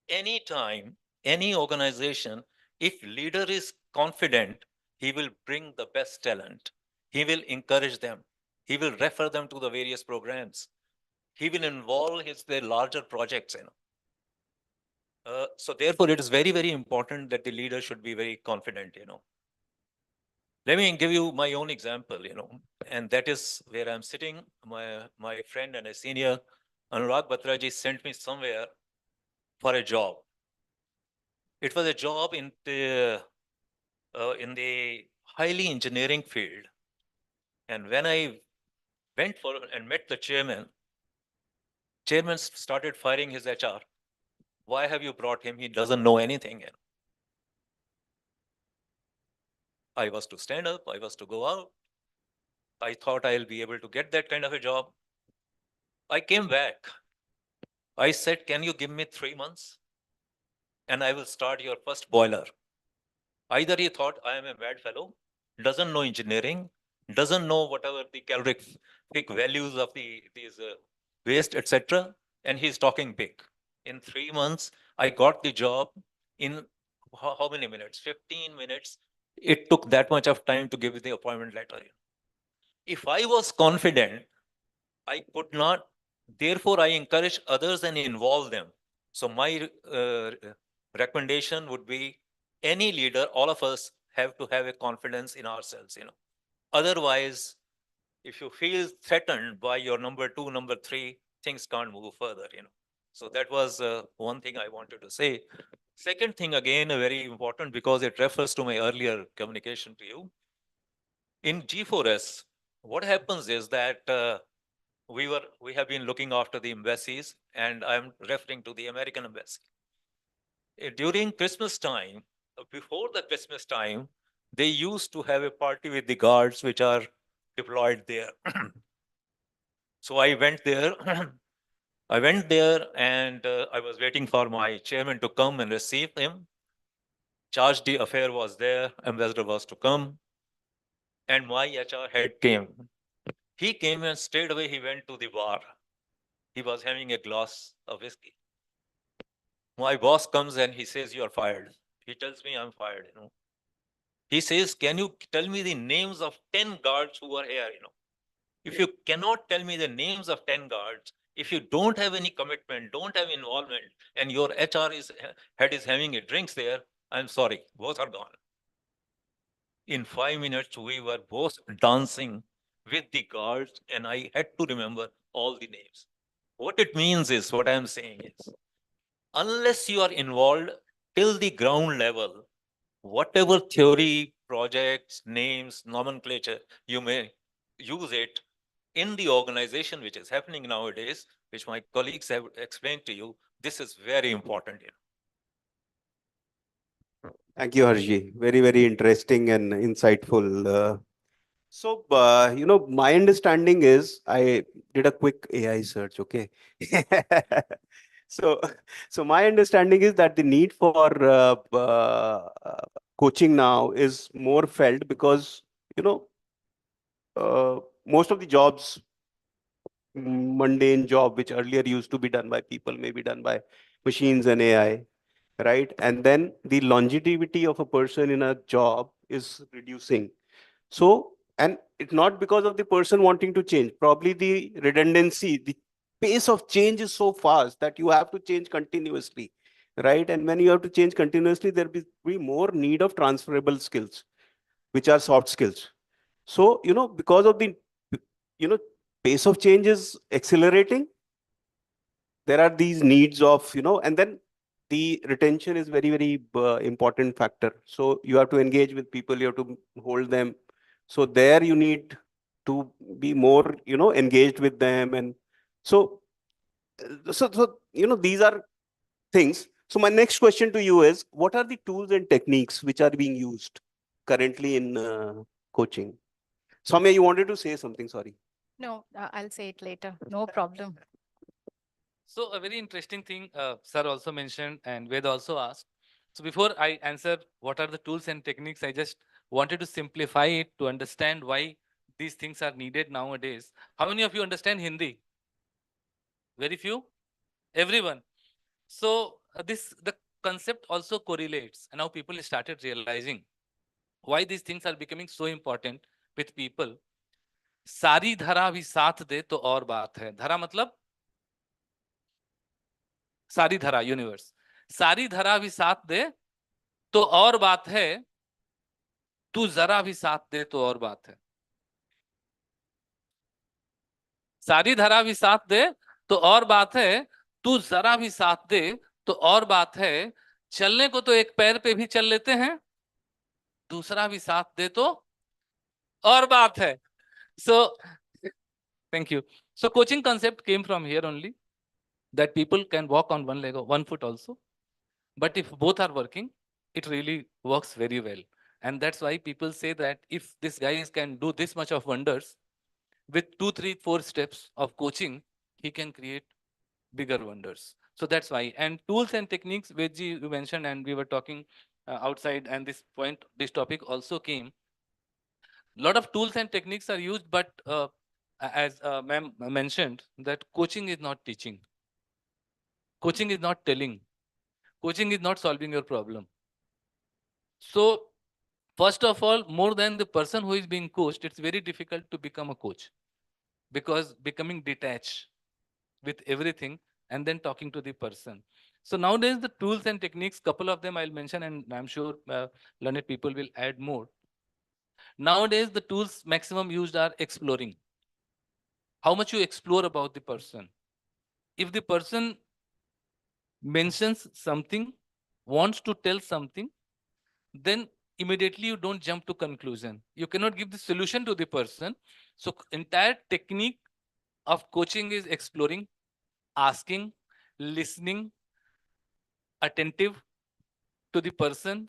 V: Anytime, any organization, if leader is confident, he will bring the best talent. He will encourage them. He will refer them to the various programs. He will involve their larger projects. So therefore, it is very, very important that the leader should be very confident. Let me give you my own example. And that is where I'm sitting. My friend and a senior, Anurag Batraji, sent me somewhere for a job. It was a job in the highly engineering field. And when I went for and met the chairman started firing his HR. Why have you brought him? He doesn't know anything. I was to stand up. I was to go out. I thought I'll be able to get that kind of a job. I came back. I said, can you give me 3 months? And I will start your first boiler. Either he thought I am a bad fellow, doesn't know engineering, doesn't know whatever the calorific values of these waste, etc. And he's talking big. In 3 months, I got the job in how many minutes? 15 minutes. It took that much of time to give the appointment letter. If I was confident, I could not. Therefore, I encourage others and involve them. So my recommendation would be any leader, all of us have to have a confidence in ourselves. Otherwise, if you feel threatened by your number 2, number 3, things can't move further. So that was one thing I wanted to say. Second thing, again, very important because it refers to my earlier communication to you. In G4S, what happens is that we have been looking after the embassies, and I'm referring to the American embassy. During Christmas time, before the Christmas time, they used to have a party with the guards which are deployed there. So I went there. And I was waiting for my chairman to come and receive him. Charge d'affaires was there, ambassador was to come, and my HR head came. He came and straight away he went to the bar. He was having a glass of whiskey. My boss comes and he says, "You are fired." He tells me I'm fired. He says, "Can you tell me the names of 10 guards who are here?" If you cannot tell me the names of 10 guards, if you don't have any commitment, don't have involvement, and your HR head is having a drinks there, I'm sorry, both are gone. In 5 minutes, we were both dancing with the guards, and I had to remember all the names. What it means is, what I'm saying is, unless you are involved till the ground level, whatever theory, projects, names, nomenclature, you may use it, in the organization, which is happening nowadays, which my colleagues have explained to you, this is very important.
B: Thank you, Harji. Very, very interesting and insightful. So, my understanding is I did a quick AI search, okay? So, so my understanding is that the need for coaching now is more felt because, most of the jobs, mundane job, which earlier used to be done by people, may be done by machines and AI, right? And then the longevity of a person in a job is reducing. So, and it's not because of the person wanting to change, probably the redundancy, the pace of change is so fast that you have to change continuously, right? And when you have to change continuously, there will be more need of transferable skills, which are soft skills. So, because of the, you know, pace of change is accelerating, there are these needs of, and then the retention is very, very important factor. So you have to engage with people, you have to hold them. So there you need to be more, engaged with them. And so, these are things. So my next question to you is, what are the tools and techniques which are being used currently in coaching? Soumya, you wanted to say something, sorry.
E: No, I'll say it later. No problem.
D: So a very interesting thing, sir also mentioned and Ved also asked. So before I answer what are the tools and techniques, I just wanted to simplify it to understand why these things are needed nowadays. How many of you understand Hindi? Very few? Everyone. So the concept also correlates, and now people started realizing why these things are becoming so important with people. सारी धरा भी साथ दे तो और बात है. धरा मतलब सारी धरा, यूनिवर्स. सारी धरा भी साथ दे तो और बात है, तू जरा भी साथ दे तो और बात है. सारी धरा भी साथ दे तो और बात है, तू जरा भी साथ दे तो और बात है. चलने को तो एक पैर पे भी चल लेते हैं, दूसरा भी साथ दे तो और बात है. So thank you. So coaching concept came from here only, that people can walk on one leg or one foot also. But if both are working, it really works very well. And that's why people say that if this guy can do this much of wonders, with 2, 3, 4 steps of coaching, he can create bigger wonders. So that's why. And tools and techniques, Vedji, you mentioned, and we were talking outside, and this topic also came. A lot of tools and techniques are used, but as ma'am mentioned, that coaching is not teaching. Coaching is not telling. Coaching is not solving your problem. So first of all, more than the person who is being coached, it's very difficult to become a coach, because becoming detached with everything and then talking to the person. So nowadays, the tools and techniques, couple of them I'll mention, and I'm sure learned people will add more. Nowadays, the tools maximum used are exploring. How much you explore about the person. If the person mentions something, wants to tell something, then immediately you don't jump to conclusion. You cannot give the solution to the person. So entire technique of coaching is exploring, asking, listening, attentive to the person,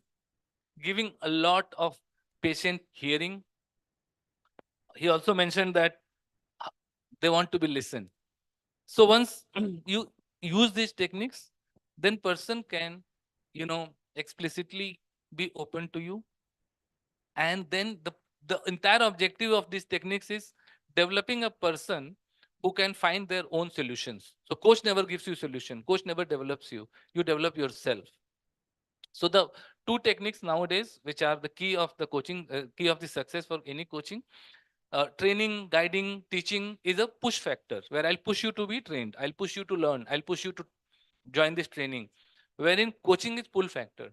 D: giving a lot of patient hearing. He also mentioned that they want to be listened. So once you use these techniques, then person can, explicitly be open to you. And then the entire objective of these techniques is developing a person who can find their own solutions. So coach never gives you solution. Coach never develops you. You develop yourself. So the two techniques nowadays, which are the key of the coaching, key of the success for any coaching, training, guiding, teaching is a push factor, where I'll push you to be trained. I'll push you to learn. I'll push you to join this training. Wherein coaching is pull factor,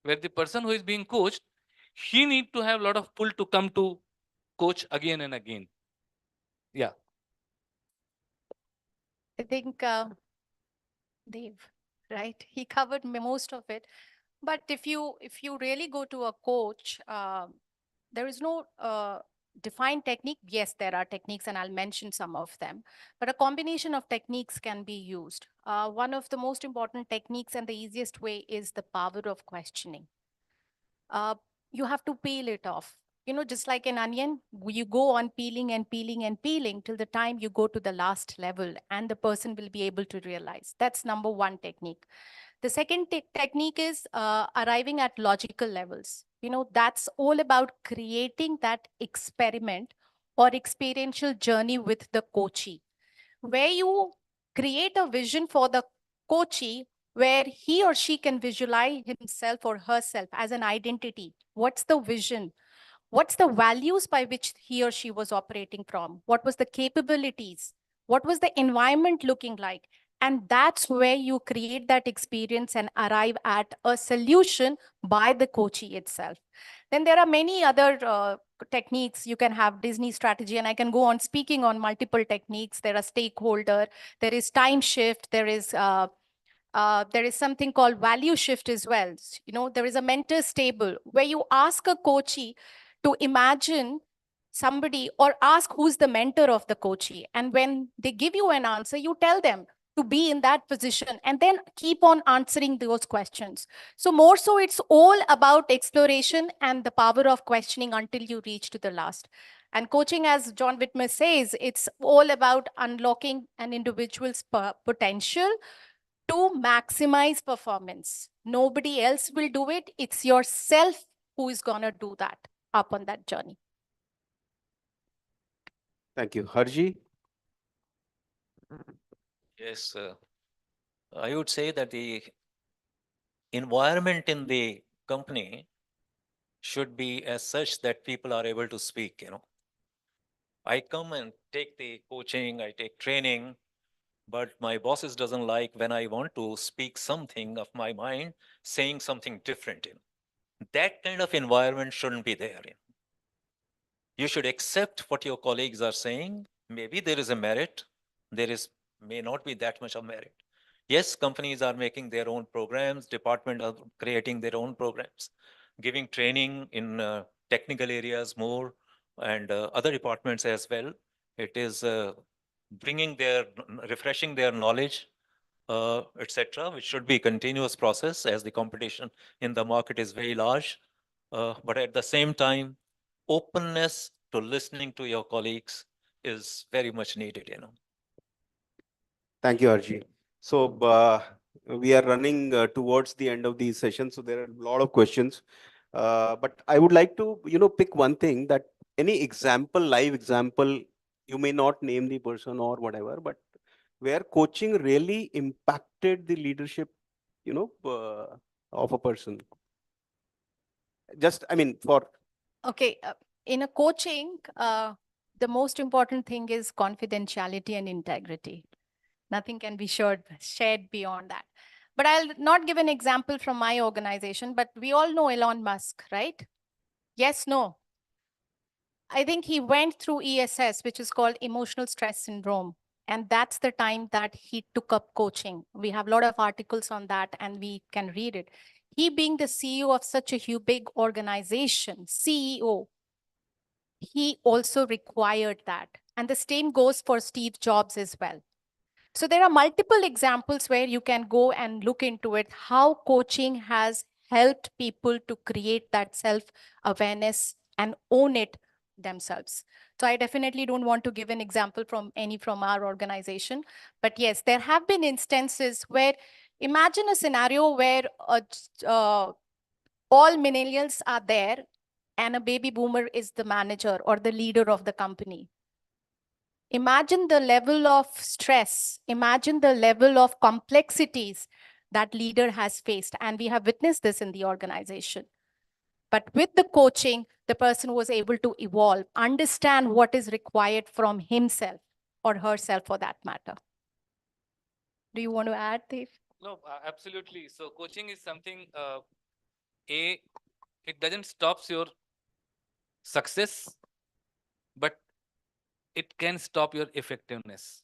D: where the person who is being coached, he need to have a lot of pull to come to coach again and again. Yeah.
E: I think Dave, right? He covered most of it. But if you really go to a coach, there is no defined technique, yes, there are techniques and I'll mention some of them, but a combination of techniques can be used. One of the most important techniques and the easiest way is the power of questioning. You have to peel it off. You know, just like an onion, you go on peeling and peeling and peeling till the time you go to the last level and the person will be able to realize. That's number one technique. The second technique is arriving at logical levels. You know, that's all about creating that experiment or experiential journey with the coachee, where you create a vision for the coachee where he or she can visualize himself or herself as an identity. What's the vision? What's the values by which he or she was operating from? What was the capabilities? What was the environment looking like? And that's where you create that experience and arrive at a solution by the coachee itself. Then there are many other techniques. You can have Disney strategy, and I can go on speaking on multiple techniques. There are stakeholder, there is time shift, there is something called value shift as well. You know, there is a mentor's table where you ask a coachee to imagine somebody or ask who's the mentor of the coachee. And when they give you an answer, you tell them to be in that position and then keep on answering those questions. So more so, it's all about exploration and the power of questioning until you reach to the last. And coaching, as John Whitmer says, it's all about unlocking an individual's potential to maximize performance. Nobody else will do it. It's yourself who is going to do that up on that journey.
B: Thank you. Harji?
V: Yes, I would say that the environment in the company should be as such that people are able to speak, you know. I come and take the coaching, I take training, but my bosses doesn't like when I want to speak something of my mind, saying something different, you know. That kind of environment shouldn't be there. You know. You should accept what your colleagues are saying. Maybe there is a merit. There is may not be that much of merit. Yes, companies are making their own programs, department are creating their own programs, giving training in technical areas more, and other departments as well. It is bringing their, refreshing their knowledge, etc., which should be a continuous process as the competition in the market is very large. But at the same time, openness to listening to your colleagues is very much needed, you know.
B: Thank you, Harji. So we are running towards the end of the session, so there are a lot of questions. But I would like to, pick one thing, that any example, live example, you may not name the person or whatever, but where coaching really impacted the leadership, of a person. Just, I mean, for
E: Okay, in a coaching, the most important thing is confidentiality and integrity. Nothing can be shared beyond that. But I'll not give an example from my organization, but we all know Elon Musk, right? Yes, no. I think he went through ESS, which is called emotional stress syndrome. And that's the time that he took up coaching. We have a lot of articles on that and we can read it. He being the CEO of such a huge big organization, CEO, he also required that. And the same goes for Steve Jobs as well. So there are multiple examples where you can go and look into it, how coaching has helped people to create that self-awareness and own it themselves. So I definitely don't want to give an example from our organization. But yes, there have been instances where, imagine a scenario where all millennials are there and a baby boomer is the manager or the leader of the company. Imagine the level of stress, imagine the level of complexities that leader has faced. And we have witnessed this in the organization. But with the coaching, the person was able to evolve, understand what is required from himself or herself for that matter. Do you want to add, Dave?
D: No, absolutely. So coaching is something, it doesn't stop your success, but it can stop your effectiveness.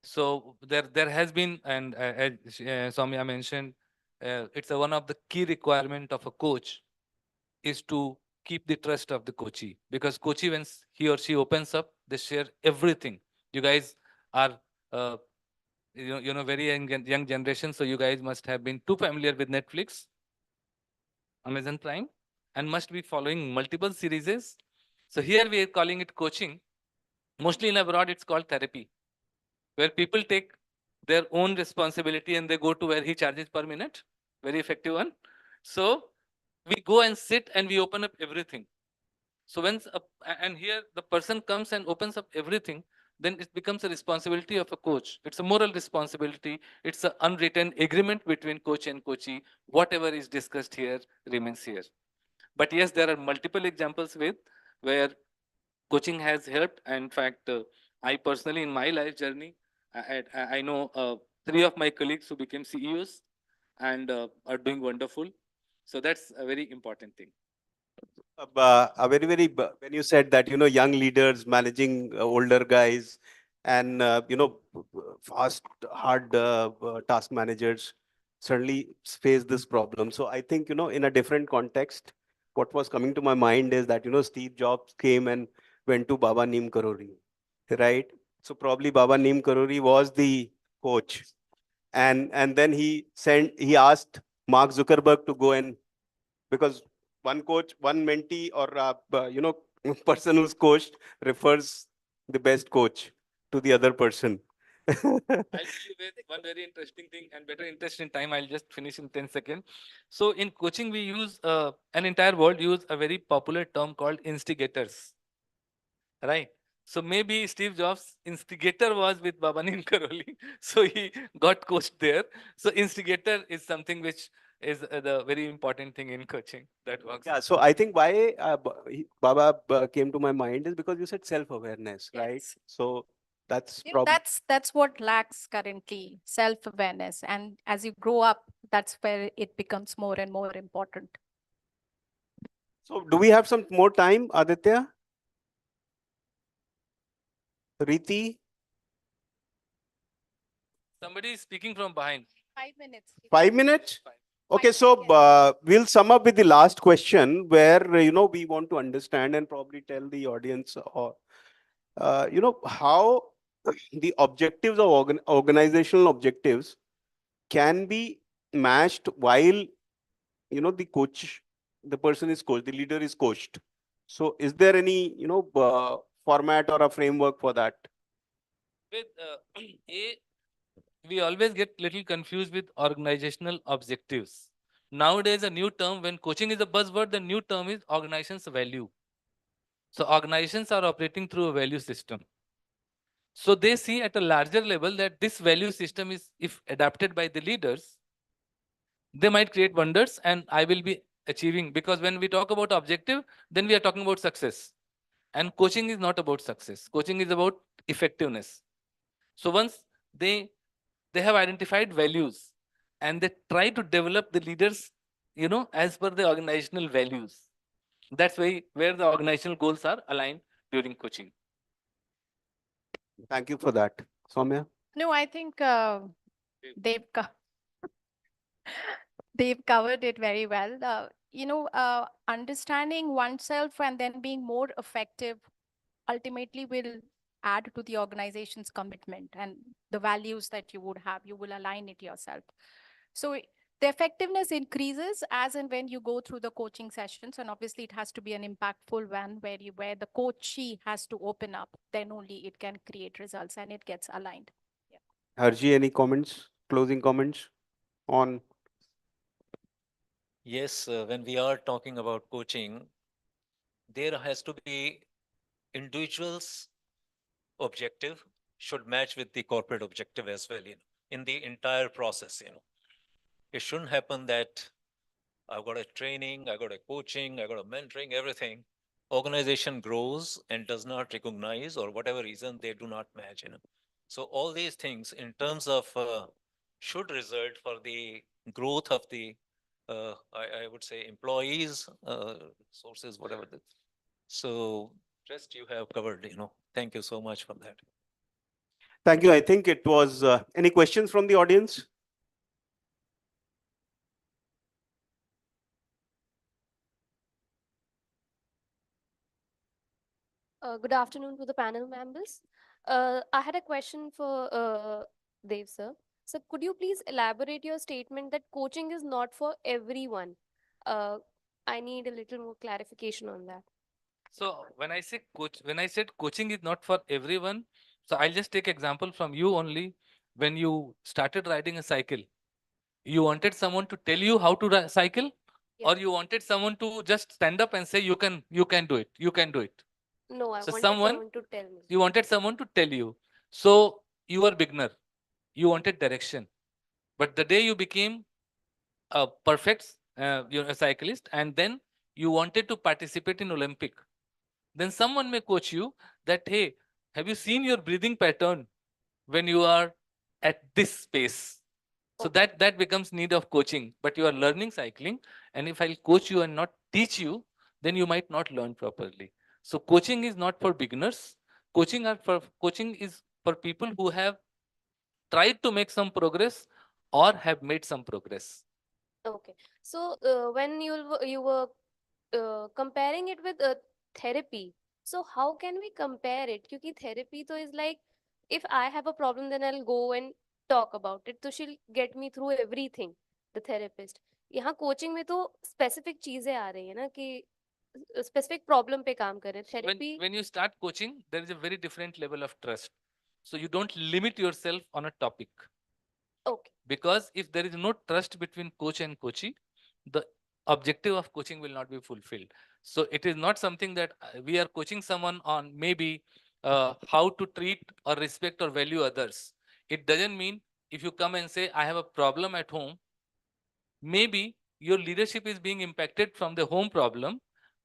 D: So there has been, and as Soumya mentioned, it's one of the key requirement of a coach is to keep the trust of the coachee, because coachee, when he or she opens up, they share everything. You guys are, very young generation, so you guys must have been too familiar with Netflix, Amazon Prime, and must be following multiple series. So here we are calling it coaching. Mostly in abroad, it's called therapy, where people take their own responsibility and they go to where he charges per minute. Very effective one. So we go and sit and we open up everything. So and here the person comes and opens up everything, then it becomes a responsibility of a coach. It's a moral responsibility. It's an unwritten agreement between coach and coachee. Whatever is discussed here remains here. But yes, there are multiple examples where coaching has helped. And in fact, I personally, in my life journey, I know 3 of my colleagues who became CEOs and are doing wonderful. So that's a very important thing.
B: When you said that, young leaders managing older guys and, fast, hard task managers certainly face this problem. So I think, in a different context, what was coming to my mind is that, Steve Jobs came and went to Baba Neem Karori, right? So probably Baba Neem Karori was the coach. And then he asked Mark Zuckerberg to go, and because one coach, one mentee, or person who's coached refers the best coach to the other person.
D: I'll tell you one very interesting thing, and better interest in time, I'll just finish in 10 seconds. So in coaching, we use, an entire world use a very popular term called instigators, right? So maybe Steve Jobs' instigator was with Baba Neem Karoli, so he got coached there. So instigator is something which is the very important thing in coaching that works.
B: Yeah, so I think why Baba came to my mind is because you said self-awareness, right? So that's probably.
E: That's what lacks currently, self-awareness. And as you grow up, that's where it becomes more and more important.
B: So do we have some more time, Aditya? Riti?
D: Somebody is speaking from behind.
E: 5 minutes.
B: 5 minutes? Okay, so we'll sum up with the last question where, we want to understand and probably tell the audience, or, how the objectives of organizational objectives can be matched while, the person is coached, the leader is coached. So is there any, format or a framework for that?
D: With we always get little confused with organizational objectives. Nowadays, a new term, when coaching is a buzzword, the new term is organization's value. So organizations are operating through a value system. So they see at a larger level that this value system is, if adapted by the leaders, they might create wonders, and I will be achieving, because when we talk about objective, then we are talking about success. And coaching is not about success. Coaching is about effectiveness. So once they have identified values and they try to develop the leaders, as per the organizational values. That's where the organizational goals are aligned during coaching.
B: Thank you for that. Soumya?
E: No, I think they've they've covered it very well. Understanding oneself and then being more effective ultimately will add to the organization's commitment and the values that you would have. You will align it yourself. So the effectiveness increases as and when you go through the coaching sessions, and obviously it has to be an impactful one where the coachee has to open up. Then only it can create results and it gets aligned.
B: Harji, any comments, closing comments on?
V: Yes, when we are talking about coaching, there has to be individuals' objective should match with the corporate objective as well, in the entire process, It shouldn't happen that I've got a training, I've got a coaching, I've got a mentoring, everything. Organization grows and does not recognize, or whatever reason, they do not match, So all these things in terms of should result for the growth of the, I would say, employees, sources, whatever. So rest you have covered, Thank you so much for that.
B: Thank you. I think it was, any questions from the audience?
I: Good afternoon to the panel members. I had a question for Dev sir. So could you please elaborate your statement that coaching is not for everyone? Uh, I need a little more clarification on that.
D: So when I said coaching is not for everyone, so I'll just take example from you only. When you started riding a cycle, you wanted someone to tell you how to cycle, or you wanted someone to just stand up and say you can do it, you can do it.
I: No, I
D: So
I: wanted someone to tell me.
D: you wanted someone to tell you. So you were beginner, you wanted direction, but the day you became a perfect a cyclist, and then you wanted to participate in Olympic, then someone may coach you that, hey, have you seen your breathing pattern when you are at this pace? So that becomes need of coaching, but you are learning cycling, and if I'll coach you and not teach you, then you might not learn properly. So coaching is not for beginners. Coaching is for people who have tried to make some progress or have made some progress.
I: Okay. So when you were comparing it with therapy, so how can we compare it? Because therapy to is like, if I have a problem, then I'll go and talk about it. So she'll get me through everything, the therapist. यहाँ coaching में तो specific चीजें आ रही है ना कि specific problem पे काम कर रहे हैं therapy
D: When you start coaching, there is a very different level of trust. So you don't limit yourself on a topic.
I: Okay.
D: Because if there is no trust between coach and coachee, the objective of coaching will not be fulfilled. So it is not something that we are coaching someone on maybe how to treat or respect or value others. It doesn't mean if you come and say, I have a problem at home, maybe your leadership is being impacted from the home problem.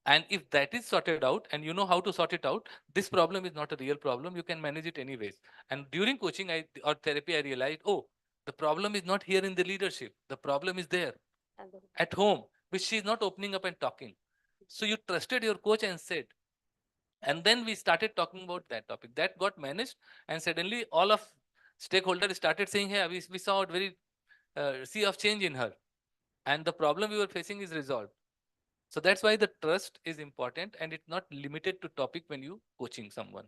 D: And if that is sorted out and you know how to sort it out, this problem is not a real problem. You can manage it anyways. And during coaching or therapy, I realized, oh, the problem is not here in the leadership. The problem is there at home, which she is not opening up and talking. So you trusted your coach and said, and then we started talking about that topic. That got managed, and suddenly all of stakeholders started saying, hey, we saw a very sea of change in her. And the problem we were facing is resolved. So that's why the trust is important, and it's not limited to topic when you coaching someone.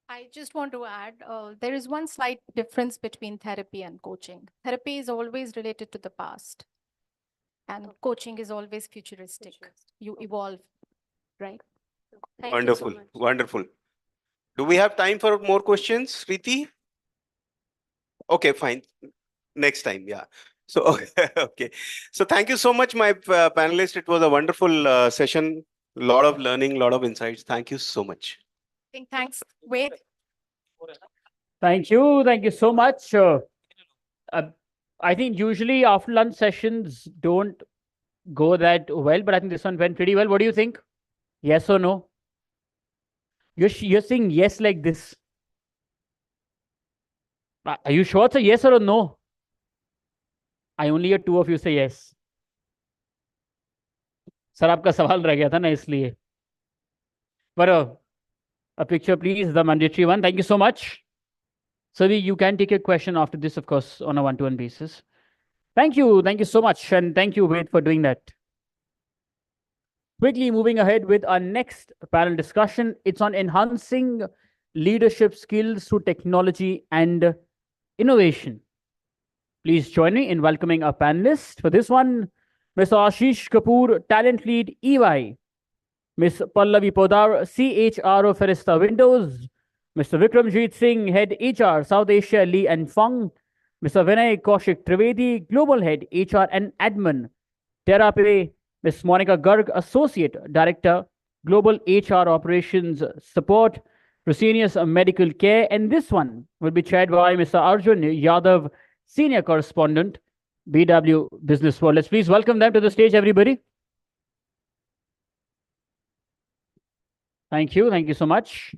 E: I just want to add, there is one slight difference between therapy and coaching. Therapy is always related to the past, and coaching is always futuristic. You evolve, right? Thank you so
B: Wonderful,
E: much.
B: wonderful. Do we have time for more questions, Preeti? Okay, fine. Next time, yeah. So, okay. So thank you so much, my panelists. It was a wonderful session. Lot of learning, lot of insights. Thank you so much.
E: Thanks. Wait.
F: Thank you. Thank you so much. I think usually after lunch sessions don't go that well, but I think this one went pretty well. What do you think? Yes or no? You're saying yes like this. Are you sure it's a yes or a no? I only hear two of you say yes. Sir आपका सवाल रह गया था ना इसलिए. But a picture, please, the mandatory one. Thank you so much. So you can take a question after this, of course, on a one-to-one basis. Thank you so much, and thank you, Ved, for doing that. Quickly moving ahead with our next panel discussion. It's on enhancing leadership skills through technology and innovation. Please join me in welcoming our panelists. For this one, Mr. Ashish Kapoor, Talent Lead, EY. Ms. Pallavi Podar, CHRO, Ferista Windows. Mr. Vikramjit Singh, Head HR, South Asia, Lee and Fung. Mr. Vinay Kaushik Trivedi, Global Head, HR and Admin, TerraPay. Ms. Monica Garg, Associate Director, Global HR Operations Support, Fresenius Medical Care. And this one will be chaired by Mr. Arjun Yadav, Senior Correspondent, BW Businessworld. Let's please welcome them to the stage, everybody. Thank you. Thank you so much.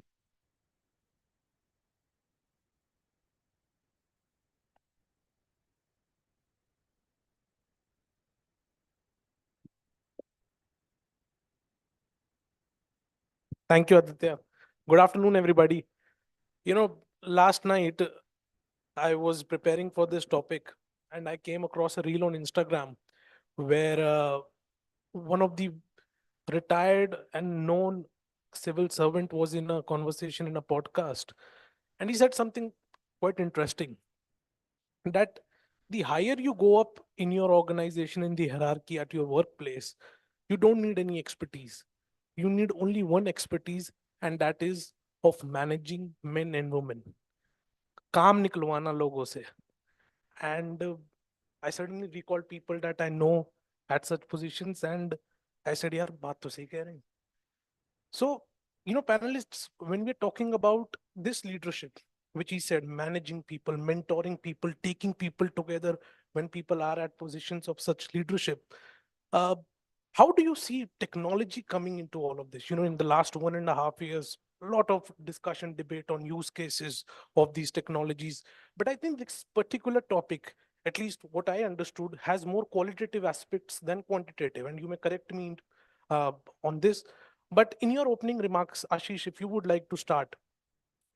T: Thank you, Aditya. Good afternoon, everybody. You know, last night I was preparing for this topic and I came across a reel on Instagram where one of the retired and known civil servant was in a conversation in a podcast, and he said something quite interesting, that the higher you go up in your organization, in the hierarchy at your workplace, you don't need any expertise. You need only one expertise, and that is of managing men and women. काम निकलवाना लोगों से. And I suddenly recalled people that I know at such positions, and I said, यार बात तो सही कह रहे हैं. So, panelists, when we're talking about this leadership, which he said, managing people, mentoring people, taking people together when people are at positions of such leadership, uh, how do you see technology coming into all of this? In the last 1.5 years, a lot of discussion, debate on use cases of these technologies. But I think this particular topic, at least what I understood, has more qualitative aspects than quantitative. And you may correct me on this. But in your opening remarks, Ashish, if you would like to start,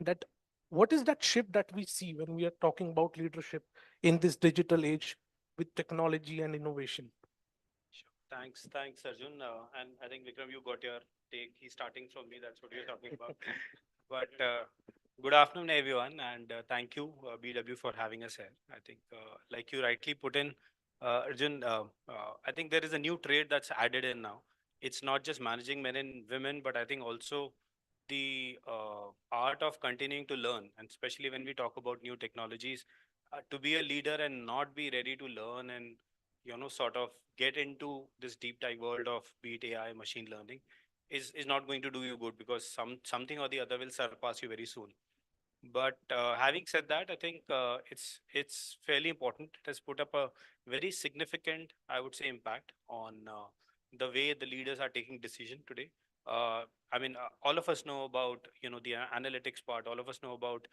T: that what is that shift that we see when we are talking about leadership in this digital age with technology and innovation?
B: Thanks, Arjun. And I think Vikram, you got your take. He's starting from me. That's what you're talking about. But good afternoon, everyone, and thank you, BW, for having us here. I think, like you rightly put in, Arjun, I think there is a new trade that's added in now. It's not just managing men and women, but I think also the art of continuing to learn, and especially when we talk about new technologies, to be a leader and not be ready to learn and sort of get into this deep dive world of be it AI, machine learning, is not going to do you good, because something or the other will surpass you very soon. But having said that, I think it's fairly important. It has put up a very significant, I would say, impact on the way the leaders are taking decision today. I mean, all of us know about the analytics part. All of us know about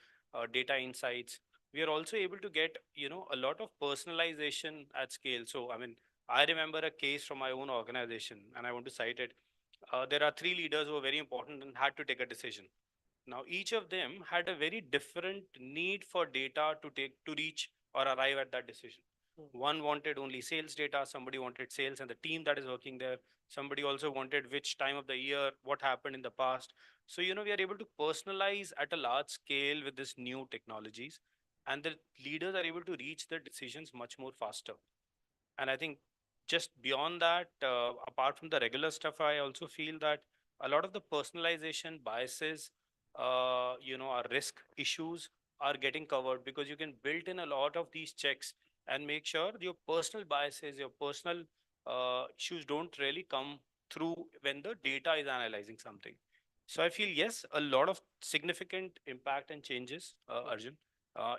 B: data insights. We are also able to get a lot of personalization at scale. So I mean, I remember a case from my own organization, and I want to cite it. There are three leaders who were very important and had to take a decision. Now, each of them had a very different need for data to reach or arrive at that decision. One wanted only sales data, somebody wanted sales and the team that is working there. Somebody also wanted which time of the year, what happened in the past. So, we are able to personalize at a large scale with this new technologies, and the leaders are able to reach their decisions much more faster. And I think just beyond that, apart from the regular stuff, I also feel that a lot of the personalization biases, our risk issues are getting covered, because you can build in a lot of these checks and make sure your personal biases, your personal issues don't really come through when the data is analyzing something. So I feel, yes, a lot of significant impact and changes, Arjun,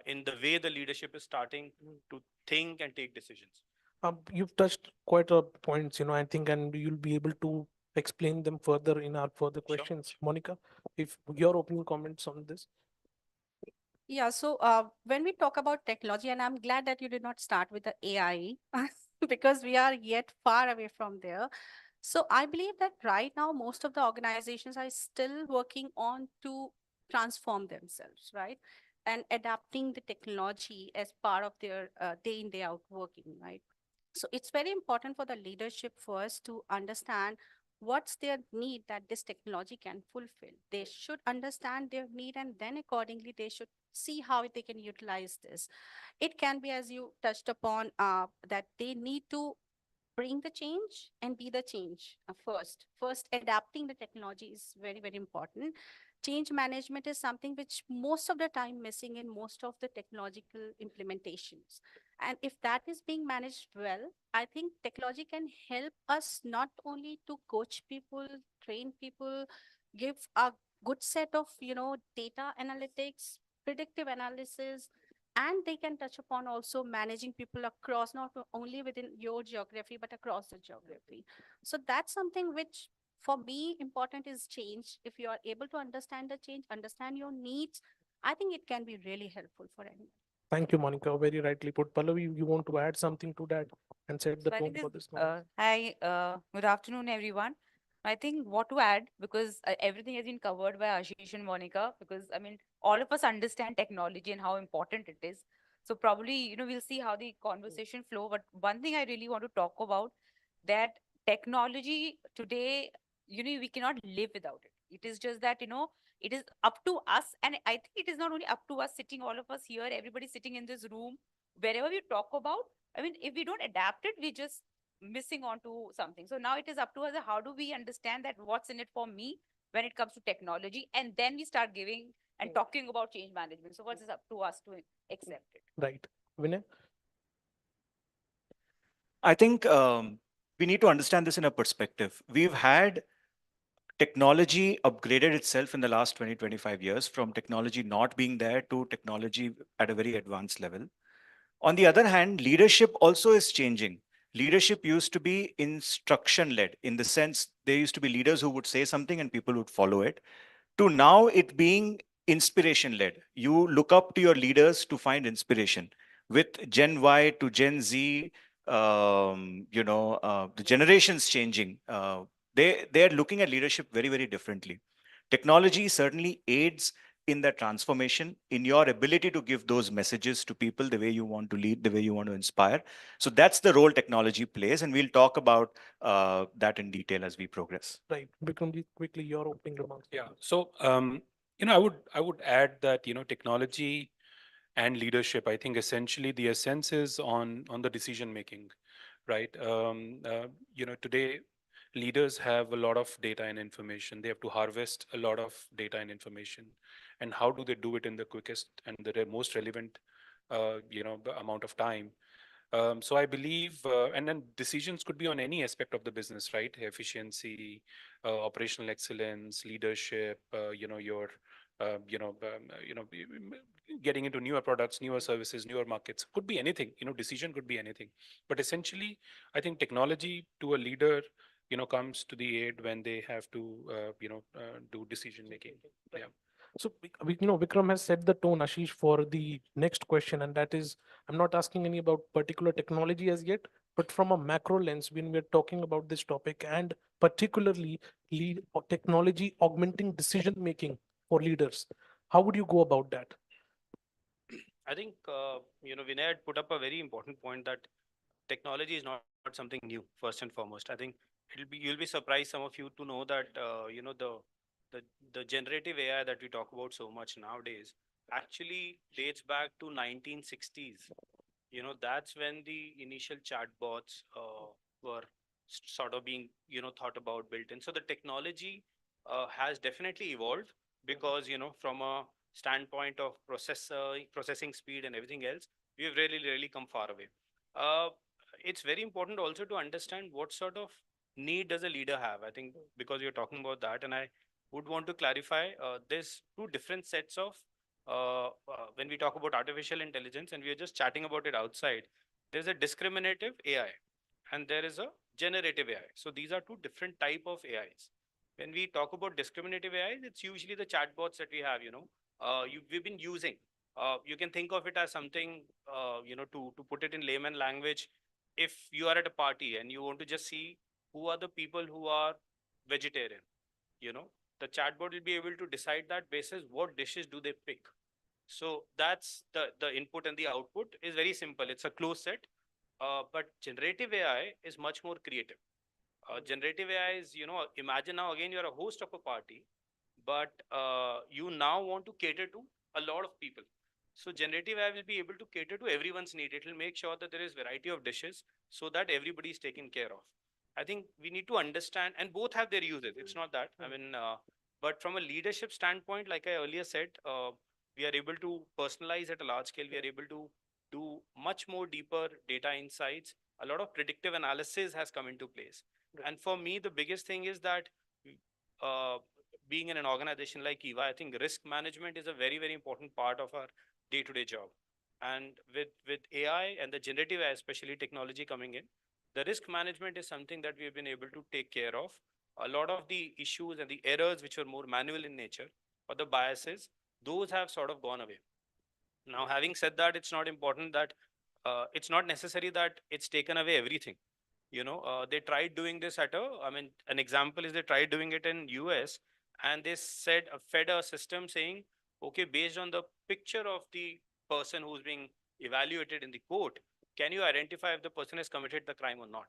B: in the way the leadership is starting to think and take decisions.
T: You've touched quite a points, I think, and you'll be able to explain them further in our further questions. Monica, if your opening comments on this.
R: Yeah, so when we talk about technology, and I'm glad that you did not start with the AI because we are yet far away from there. So I believe that right now, most of the organizations are still working on to transform themselves, right? And adapting the technology as part of their day in, day out working, right? So it's very important for the leadership first to understand what's their need that this technology can fulfill. They should understand their need, and then accordingly they should see how they can utilize this. It can be, as you touched upon, that they need to bring the change and be the change first. First, adapting the technology is very, very important. Change management is something which most of the time missing in most of the technological implementations. And if that is being managed well, I think technology can help us not only to coach people, train people, give a good set of, data analytics, predictive analysis, and they can touch upon also managing people across, not only within your geography, but across the geography. So that's something which for me important is change. If you are able to understand the change, understand your needs, I think it can be really helpful for anyone.
T: Thank you, Monica. Very rightly put. Pallavi, you want to add something to that and set the
J: So I
T: tone
J: think
T: for
J: this,
T: this one?
J: hi, good afternoon, everyone. I think what to add, because everything has been covered by Ashish and Monica, because I mean, all of us understand technology and how important it is. So probably, we'll see how the conversation flow. But one thing I really want to talk about, that technology today, we cannot live without it. It is just that, it is up to us. And I think it is not only up to us sitting, all of us here, everybody sitting in this room, wherever we talk about. I mean, if we don't adapt it, we just missing on to something. So now it is up to us. How do we understand that what's in it for me when it comes to technology? And then we start giving and talking about change management. So what is up to us to accept it?
T: Right. Vinay?
H: I think we need to understand this in a perspective. We've had technology upgraded itself in the last 20, 25 years from technology not being there to technology at a very advanced level. On the other hand, leadership also is changing. Leadership used to be instruction led in the sense there used to be leaders who would say something and people would follow it, to now it being inspiration led. You look up to your leaders to find inspiration. With Gen Y to Gen Z, the generations changing, they're looking at leadership very, very differently. Technology certainly aids in that transformation, in your ability to give those messages to people the way you want to lead, the way you want to inspire. So that's the role technology plays, and we'll talk about that in detail as we progress.
T: Right. Bikramji, quickly, your opening remarks.
L: Yeah. So, I would add that, technology and leadership, I think essentially the essence is on the decision making, right? Today leaders have a lot of data and information. They have to harvest a lot of data and information. And how do they do it in the quickest and the most relevant, amount of time? So I believe, and then decisions could be on any aspect of the business, right? Efficiency, operational excellence, leadership, getting into newer products, newer services, newer markets. Could be anything. Decision could be anything. But essentially, I think technology to a leader, comes to the aid when they have to, do decision making. Yeah.
T: So, Vikram has set the tone, Ashish, for the next question, and that is, I'm not asking any about particular technology as yet, but from a macro lens, when we're talking about this topic, and particularly lead or technology augmenting decision making for leaders, how would you go about that?
W: I think, Vinay had put up a very important point that technology is not something new, first and foremost. I think you'll be surprised, some of you, to know that, the generative AI that we talk about so much nowadays actually dates back to 1960s. That's when the initial chatbots were sort of being, thought about, built in. So the technology has definitely evolved because, from a standpoint of processing speed and everything else, we've really, really come far away. It's very important also to understand what sort of need does a leader have. I think because you're talking about that, and I would want to clarify, there's two different sets of when we talk about artificial intelligence, and we are just chatting about it outside. There's a discriminative AI and there is a generative AI. So these are two different type of AIs. When we talk about discriminative AI, it's usually the chatbots that we have, we've been using. You can think of it as something, to put it in layman language. If you are at a party and you want to just see who are the people who are vegetarian, the chatbot will be able to decide that basis what dishes do they pick. So that's the input, and the output is very simple. It's a closed set. But generative AI is much more creative. Generative AI is, imagine now again, you're a host of a party, but you now want to cater to a lot of people. So generative AI will be able to cater to everyone's need. It will make sure that there is variety of dishes so that everybody is taken care of. I think we need to understand, and both have their uses. It's not that, but from a leadership standpoint, like I earlier said, we are able to personalize at a large scale. We are able to do much more deeper data insights. A lot of predictive analysis has come into place. And for me, the biggest thing is that, uh, being in an organization like EVA, I think risk management is a very, very important part of our day-to-day job. And with AI and the generative AI, especially technology coming in, the risk management is something that we have been able to take care of. A lot of the issues and the errors which were more manual in nature, or the biases, those have sort of gone away. Now, having said that, it's not important that it's not necessary that it's taken away everything. They tried doing this an example is they tried doing it in US, and they said, fed a system saying, okay, based on the picture of the person who's being evaluated in the court, can you identify if the person has committed the crime or not?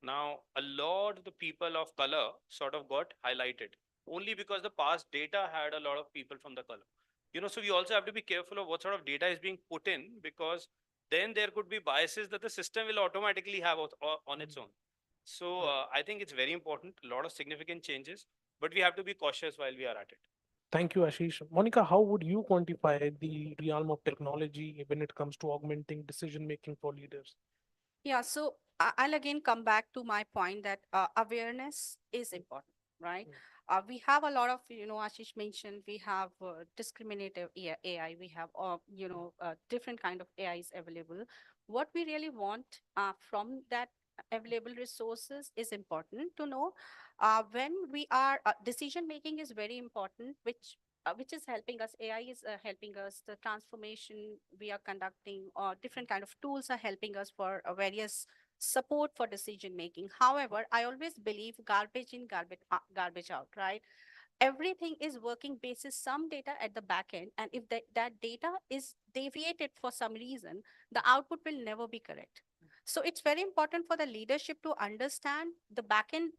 W: Now, a lot of the people of color sort of got highlighted. only because the past data had a lot of people from the color. So we also have to be careful of what sort of data is being put in, because then there could be biases that the system will automatically have on its own. So I think it's very important, a lot of significant changes, but we have to be cautious while we are at it.
T: Thank you, Ashish. Monica, how would you quantify the realm of technology when it comes to augmenting decision making for leaders?
R: Yeah, so I'll again come back to my point that awareness is important, right? We have a lot of, Ashish mentioned, we have discriminative AI, we have, different kind of AIs available. What we really want from that available resources is important to know. When we are, decision making is very important, which is helping us. AI is helping us. The transformation we are conducting, or different kind of tools are helping us for various support for decision making. However, I always believe garbage in, garbage out, right? Everything is working basis some data at the back end, and if that data is deviated for some reason, the output will never be correct. So it's very important for the leadership to understand the back end,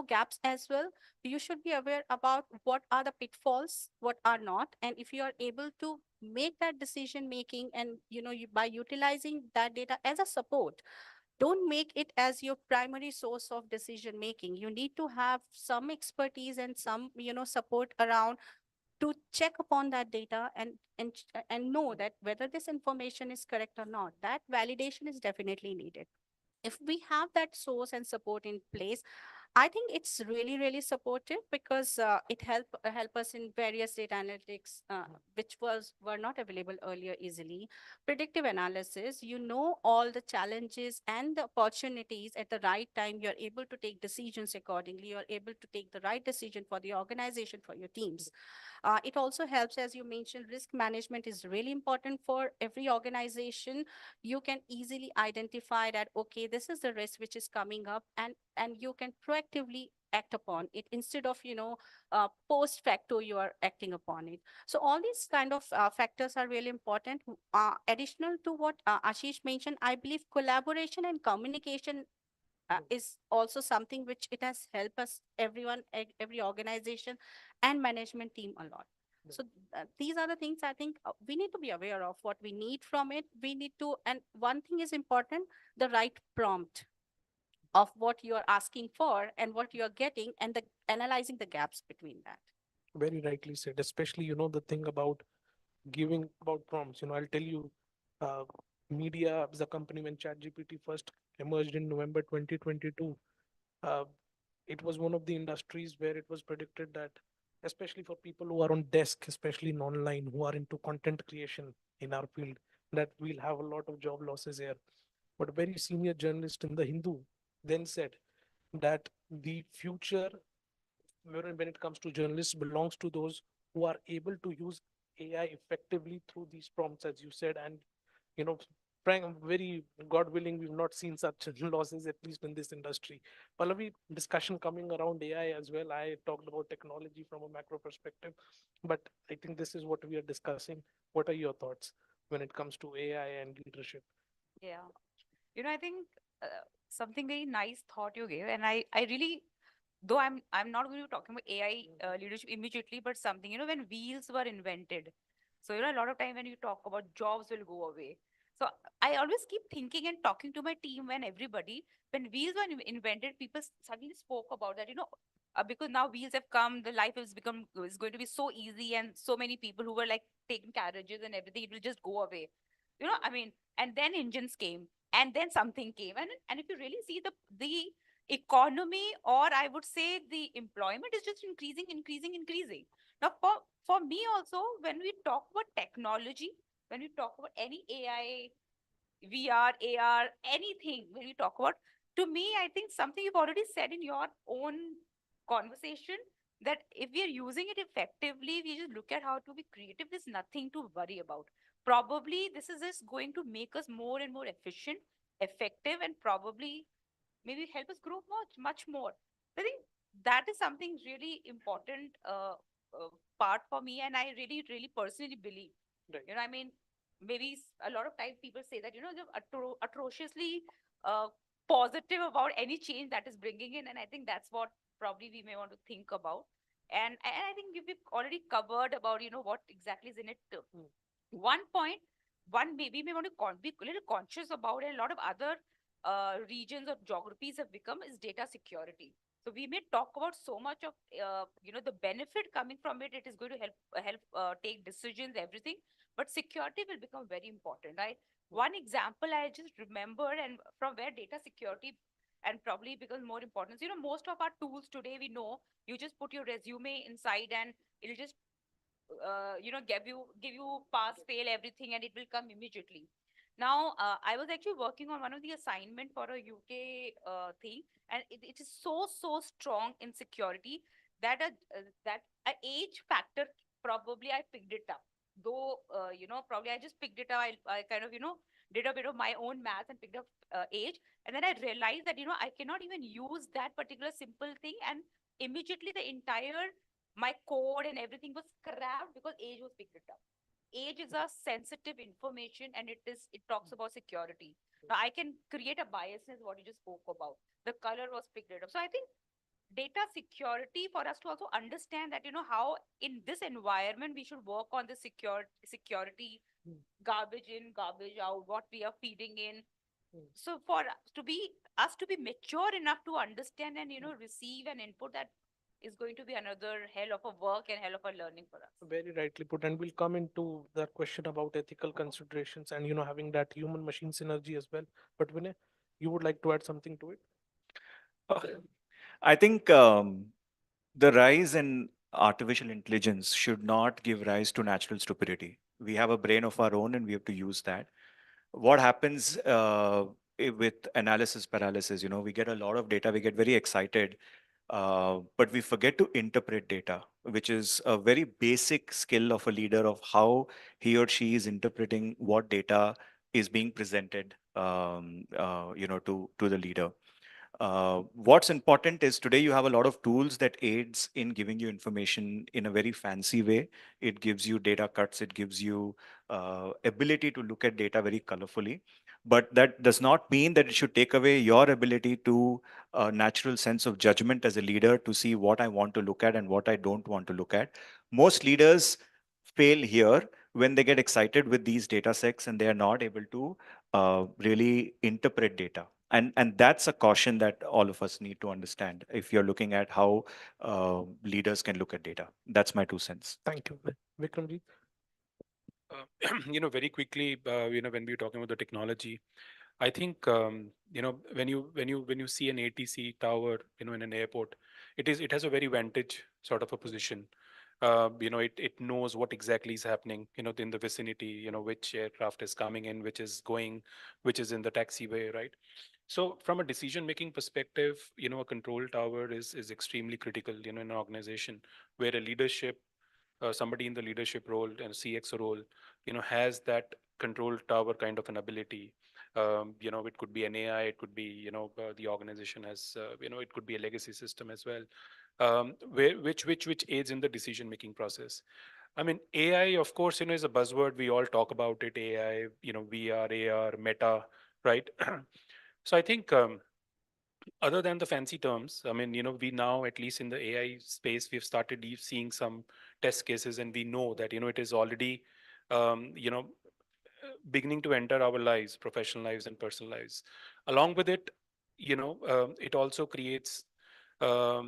R: gaps as well. You should be aware about what are the pitfalls, what are not, and if you are able to make that decision making, and by utilizing that data as a support, don't make it as your primary source of decision making. You need to have some expertise and some support around to check upon that data, and know that whether this information is correct or not. That validation is definitely needed. If we have that source and support in place, I think it's really, really supportive, because it help us in various data analytics, which were not available earlier easily. Predictive analysis, all the challenges and the opportunities at the right time. You're able to take decisions accordingly. You're able to take the right decision for the organization, for your teams. It also helps, as you mentioned, risk management is really important for every organization. You can easily identify that, okay, this is the risk which is coming up, and you can proactively act upon it, instead of, post facto, you are acting upon it. So all these kind of factors are really important. Additional to what Ashish mentioned, I believe collaboration and communication is also something which it has helped us, everyone, every organization and management team a lot. So these are the things I think we need to be aware of, what we need from it. We need to, and one thing is important, the right prompt of what you are asking for and what you are getting, and the analyzing the gaps between that.
T: Very rightly said, especially, the thing about giving about prompts. I'll tell you, uh, media as a company, when ChatGPT first emerged in November 2022, uh, it was one of the industries where it was predicted that, especially for people who are on desk, especially in online, who are into content creation in our field, that we'll have a lot of job losses here. But a very senior journalist in the Hindu then said that the future, when it comes to journalists, belongs to those who are able to use AI effectively through these prompts, as you said. And, Frank, I'm very, God willing, we've not seen such losses, at least in this industry. Pallavi, discussion coming around AI as well. I talked about technology from a macro perspective, but I think this is what we are discussing. What are your thoughts when it comes to AI and leadership?
J: Yeah. I think something very nice thought you gave, and I really, though I'm not going to be talking about AI leadership immediately, but something, when wheels were invented. So, a lot of time when you talk about jobs will go away. So I always keep thinking and talking to my team and everybody, when wheels were invented, people suddenly spoke about that, because now wheels have come, the life is going to be so easy, and so many people who were like taking carriages and everything, it will just go away. I mean, and then engines came, and then something came, and if you really see the economy, or I would say the employment, is just increasing. Now, for me also, when we talk about technology, when we talk about any AI, VR, AR, anything, when we talk about, to me, I think something you've already said in your own conversation, that if we are using it effectively, we just look at how to be creative, there's nothing to worry about. Probably this is just going to make us more and more efficient, effective, and probably maybe help us grow much more. I think that is something really important part for me, and I really, really personally believe.
T: Right.
J: I mean, maybe a lot of times people say that, they're atrociously positive about any change that is bringing in, and I think that's what probably we may want to think about. And I think we've already covered about, what exactly is in it. One point, we may want to be a little conscious about, and a lot of other regions or geographies have become, is data security. So we may talk about so much of, the benefit coming from it. It is going to help take decisions, everything. But security will become very important. One example I just remember, and from where data security and probably becomes more important. Most of our tools today, we know you just put your resume inside and it'll just give you pass fail everything, and it will come immediately. Now I was actually working on one of the assignment for a UK thing, and it is so strong in security that a age factor, probably I picked it up, though probably I just picked it up. I kind of did a bit of my own math and picked up age, and then I realized that I cannot even use that particular simple thing, and immediately the entire my code and everything was scrapped because age was picked it up. Age is a sensitive information, and it talks about security. Now I can create a biasness, what you just spoke about. The color was picked it up. So I think data security, for us to also understand that how in this environment we should work on the security, garbage in, garbage out, what we are feeding in. So for us to be mature enough to understand and receive an input, that is going to be another hell of a work and hell of a learning for us.
T: Very rightly put, and we'll come into that question about ethical considerations and having that human machine synergy as well. But Vinay, you would like to add something to it?
H: I think the rise in artificial intelligence should not give rise to natural stupidity. We have a brain of our own and we have to use that. What happens with analysis paralysis, we get a lot of data, we get very excited, but we forget to interpret data, which is a very basic skill of a leader, of how he or she is interpreting what data is being presented to the leader. What's important is today you have a lot of tools that aids in giving you information in a very fancy way. It gives you data cuts, it gives you ability to look at data very colorfully. But that does not mean that it should take away your ability to a natural sense of judgment as a leader, to see what I want to look at and what I don't want to look at. Most leaders fail here when they get excited with these data sets and they are not able to really interpret data. And that's a caution that all of us need to understand if you're looking at how leaders can look at data. That's my 2 cents.
T: Thank you. Vikramji?
L: Very quickly, when we're talking about the technology, I think, when you see an ATC tower, in an airport, it has a very vantage sort of a position. It knows what exactly is happening, in the vicinity, which aircraft is coming in, which is going, which is in the taxiway, right? So from a decision-making perspective, a control tower is extremely critical, in an organization where a leadership, somebody in the leadership role and CXO role, has that control tower kind of an ability. It could be an AI, it could be, the organization has, it could be a legacy system as well, which aids in the decision-making process. I mean, AI, of course, is a buzzword. We all talk about it. AI, VR, AR, Meta, right? So I think, other than the fancy terms, I mean, we now, at least in the AI space, we've started seeing some test cases, and we know that, it is already, beginning to enter our lives, professional lives and personal lives. Along with it, it also creates, the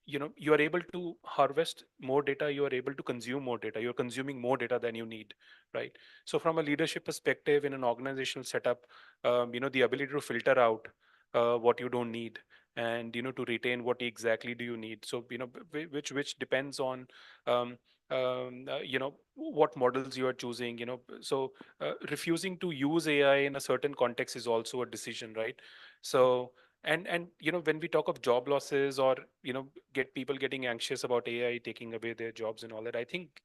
L: you are able to harvest more data, you are able to consume more data, you're consuming more data than you need, right? So from a leadership perspective, in an organizational setup, the ability to filter out what you don't need, and to retain what exactly do you need. So which depends on what models you are choosing. So refusing to use AI in a certain context is also a decision, right? So and when we talk of job losses, or get people getting anxious about AI taking away their jobs and all that, I think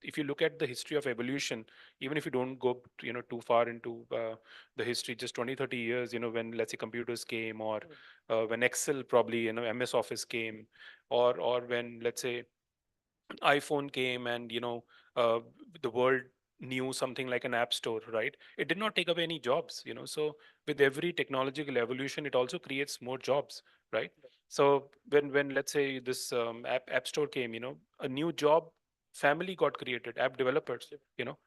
L: if you look at the history of evolution, even if you don't go too far into the history, just 20-30 years, when, let's say, computers came, or when Excel, probably, MS Office came, or when, let's say, iPhone came, and the world knew something like an app store, right? It did not take away any jobs. So with every technological evolution, it also creates more jobs, right? So when let's say this app store came, a new job family got created, app developers.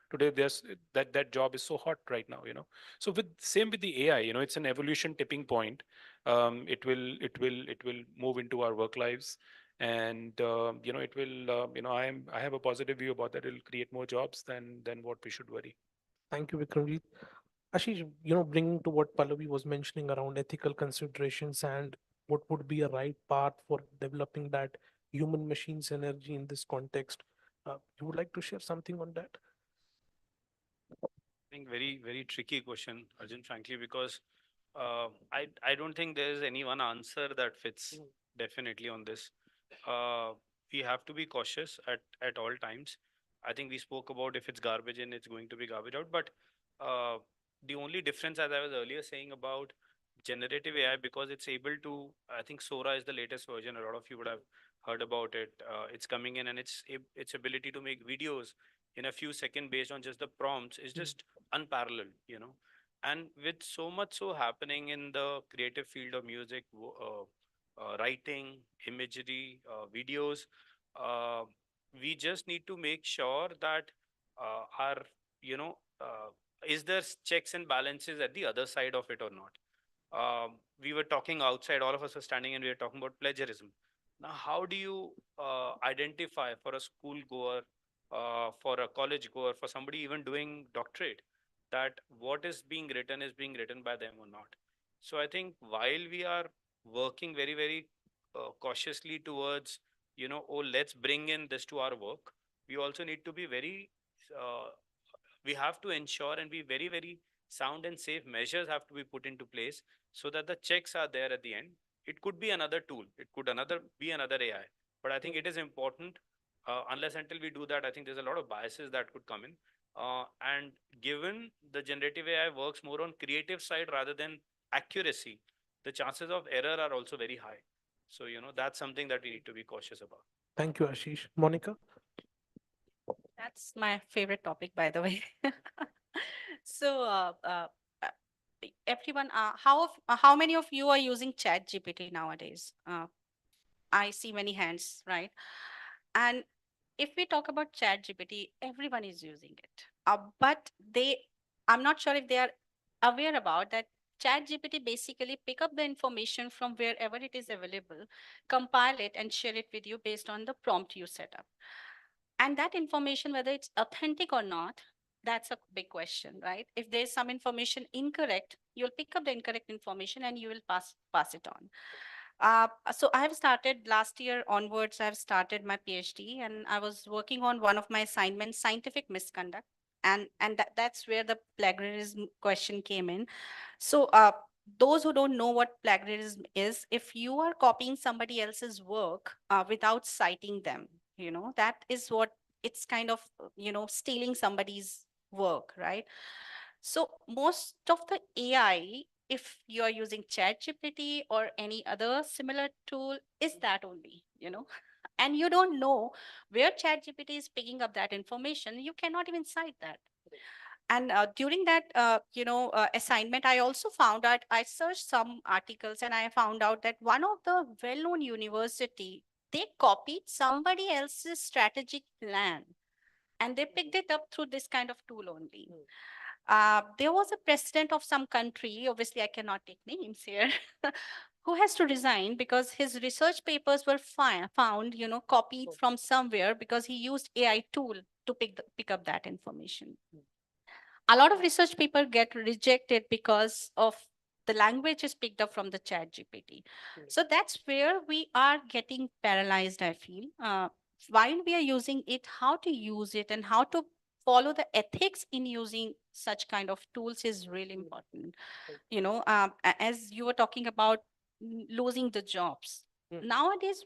L: Today there's that job is so hot right now. So with the AI, it's an evolution tipping point. It will move into our work lives, and it will. I have a positive view about that. It'll create more jobs than what we should worry.
T: Thank you, Vikramjit. Ashish, bringing to what Pallavi was mentioning around ethical considerations and what would be a right path for developing that human machine synergy in this context. You would like to share something on that?
W: I think very, very tricky question, Arjun, frankly, because I don't think there is any one answer that fits definitely on this. Uh, we have to be cautious at all times. I think we spoke about if it's garbage in, it's going to be garbage out. But uh, the only difference, as I was earlier saying about generative AI, because it's able to, I think Sora is the latest version. A lot of you would have heard about it. It's coming in, and its ability to make videos in a few seconds based on just the prompts is just unparalleled. And with so much so happening in the creative field of music, writing, imagery, videos, uh, we just need to make sure that our, you know, is there checks and balances at the other side of it or not? We were talking outside, all of us were standing and we were talking about plagiarism. Now, how do you identify for a school goer, for a college goer, for somebody even doing doctorate, that what is being written by them or not? So I think while we are working very, very cautiously towards, oh, let's bring in this to our work, we also need to be very, we have to ensure and be very, very sound and safe measures have to be put into place so that the checks are there at the end. It could be another tool, it could be another AI, but I think it is important. Unless until we do that, I think there's a lot of biases that could come in. And given the generative AI works more on creative side rather than accuracy, the chances of error are also very high. So, that's something that we need to be cautious about.
T: Thank you, Ashish. Monica?
N: That's my favorite topic, by the way. So, uh, everyone, how many of you are using Chat GPT nowadays? I see many hands, right? And if we talk about Chat GPT, everyone is using it. But I'm not sure if they are aware about that. Chat GPT basically pick up the information from wherever it is available, compile it, and share it with you based on the prompt you set up. And that information, whether it's authentic or not, that's a big question, right? If there's some information incorrect, you'll pick up the incorrect information and you will pass it on. So I have started last year onwards, I've started my PhD and I was working on one of my assignments, scientific misconduct. And that's where the plagiarism question came in. So those who don't know what plagiarism is, if you are copying somebody else's work without citing them, that is what it's kind of, stealing somebody's work, right? So most of the AI, if you are using ChatGPT or any other similar tool, is that only, and you don't know where ChatGPT is picking up that information. You cannot even cite that. And during that, assignment, I also found out, I searched some articles and I found out that one of the well-known university, they copied somebody else's strategic plan and they picked it up through this kind of tool only. There was a president of some country, obviously I cannot take names here, who has to resign because his research papers were found, copied from somewhere because he used AI tool to pick up that information. A lot of research paper get rejected because of the language is picked up from the Chat GPT. So that's where we are getting paralyzed, I feel. While we are using it, how to use it and how to follow the ethics in using such kind of tools is really important. As you were talking about losing the jobs. Nowadays,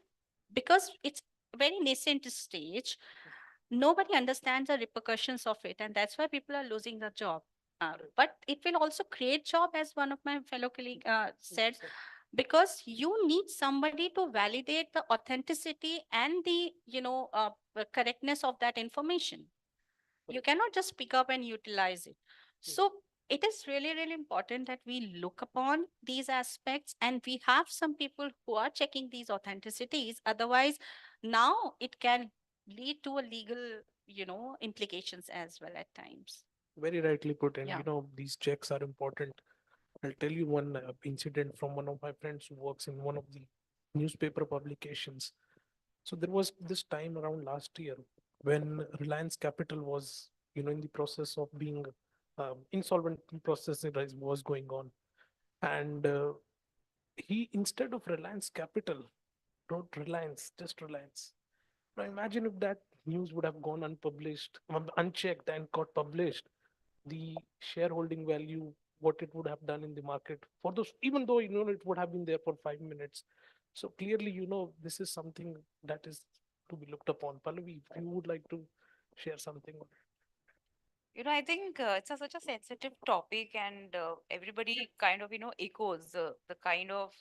N: because it's very nascent stage, nobody understands the repercussions of it, and that's why people are losing the job. But it will also create job, as one of my fellow colleague said, because you need somebody to validate the authenticity and the correctness of that information. You cannot just pick up and utilize it. So it is really, really important that we look upon these aspects and we have some people who are checking these authenticities. Otherwise, now it can lead to a legal, implications as well at times.
T: Very rightly put. And
N: Yeah.
T: these checks are important. I'll tell you one incident from one of my friends who works in one of the newspaper publications. So there was this time around last year when Reliance Capital was, in the process of being insolvent process was going on. And he, instead of Reliance Capital, wrote Reliance, just Reliance. Now imagine if that news would have gone unpublished, unchecked and got published, the shareholding value, what it would have done in the market for those, even though, it would have been there for 5 minutes. So clearly, this is something that is to be looked upon. Pallavi, if you would like to share something.
J: I think it's such a sensitive topic, and everybody kind of, echoes the kind of,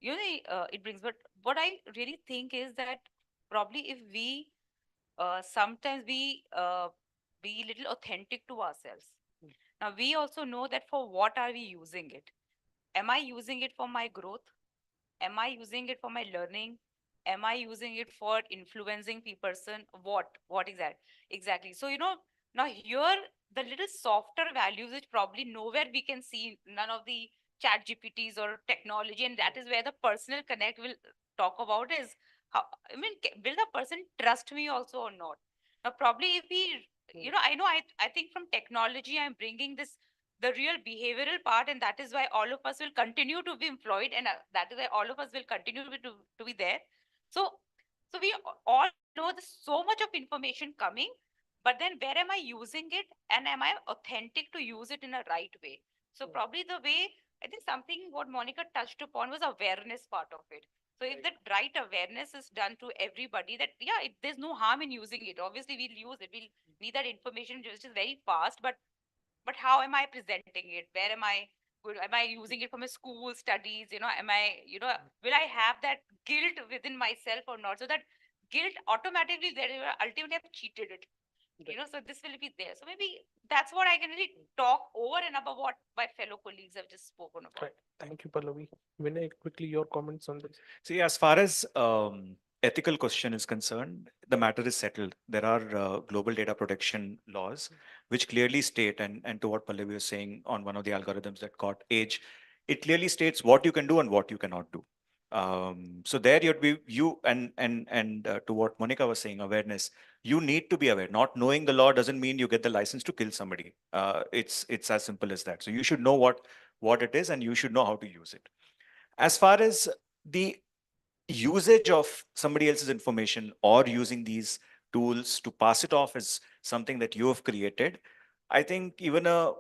J: it brings. But what I really think is that probably if we sometimes be little authentic to ourselves. Now, we also know that for what are we using it? Am I using it for my growth? Am I using it for my learning? Am I using it for influencing person? What is that exactly? So now here the little softer values which probably nowhere we can see, none of the chat gpts or technology, and that is where the personal connect will talk about is how, I mean, will the person trust me also or not? Now probably if we, I think from technology I'm bringing this the real behavioral part, and that is why all of us will continue to be employed, and that is why all of us will continue to be there. So we all know there's so much of information coming, but then where am I using it, and am I authentic to use it in a right way? So probably the way, I think something what Monica touched upon was awareness part of it. So if the right awareness is done to everybody, that yeah, there's no harm in using it. Obviously, we'll use it. We'll need that information which is very fast, but how am I presenting it? Where am I good? Am I using it for my school studies? Am I, will I have that guilt within myself or not? So that guilt automatically there ultimately have cheated it. So this will be there. So maybe that's what I can really talk over and above what my fellow colleagues have just spoken about.
T: Right. Thank you, Pallavi. Vinay, quickly your comments on this.
H: See, as far as ethical question is concerned, the matter is settled. There are global data protection laws which clearly state, and to what Pallavi was saying on one of the algorithms that caught age, it clearly states what you can do and what you cannot do. So there you'd be to what Monica was saying, awareness. You need to be aware. Not knowing the law doesn't mean you get the license to kill somebody. It's as simple as that. So you should know what it is, and you should know how to use it. As far as the usage of somebody else's information or using these tools to pass it off as something that you have created, I think even a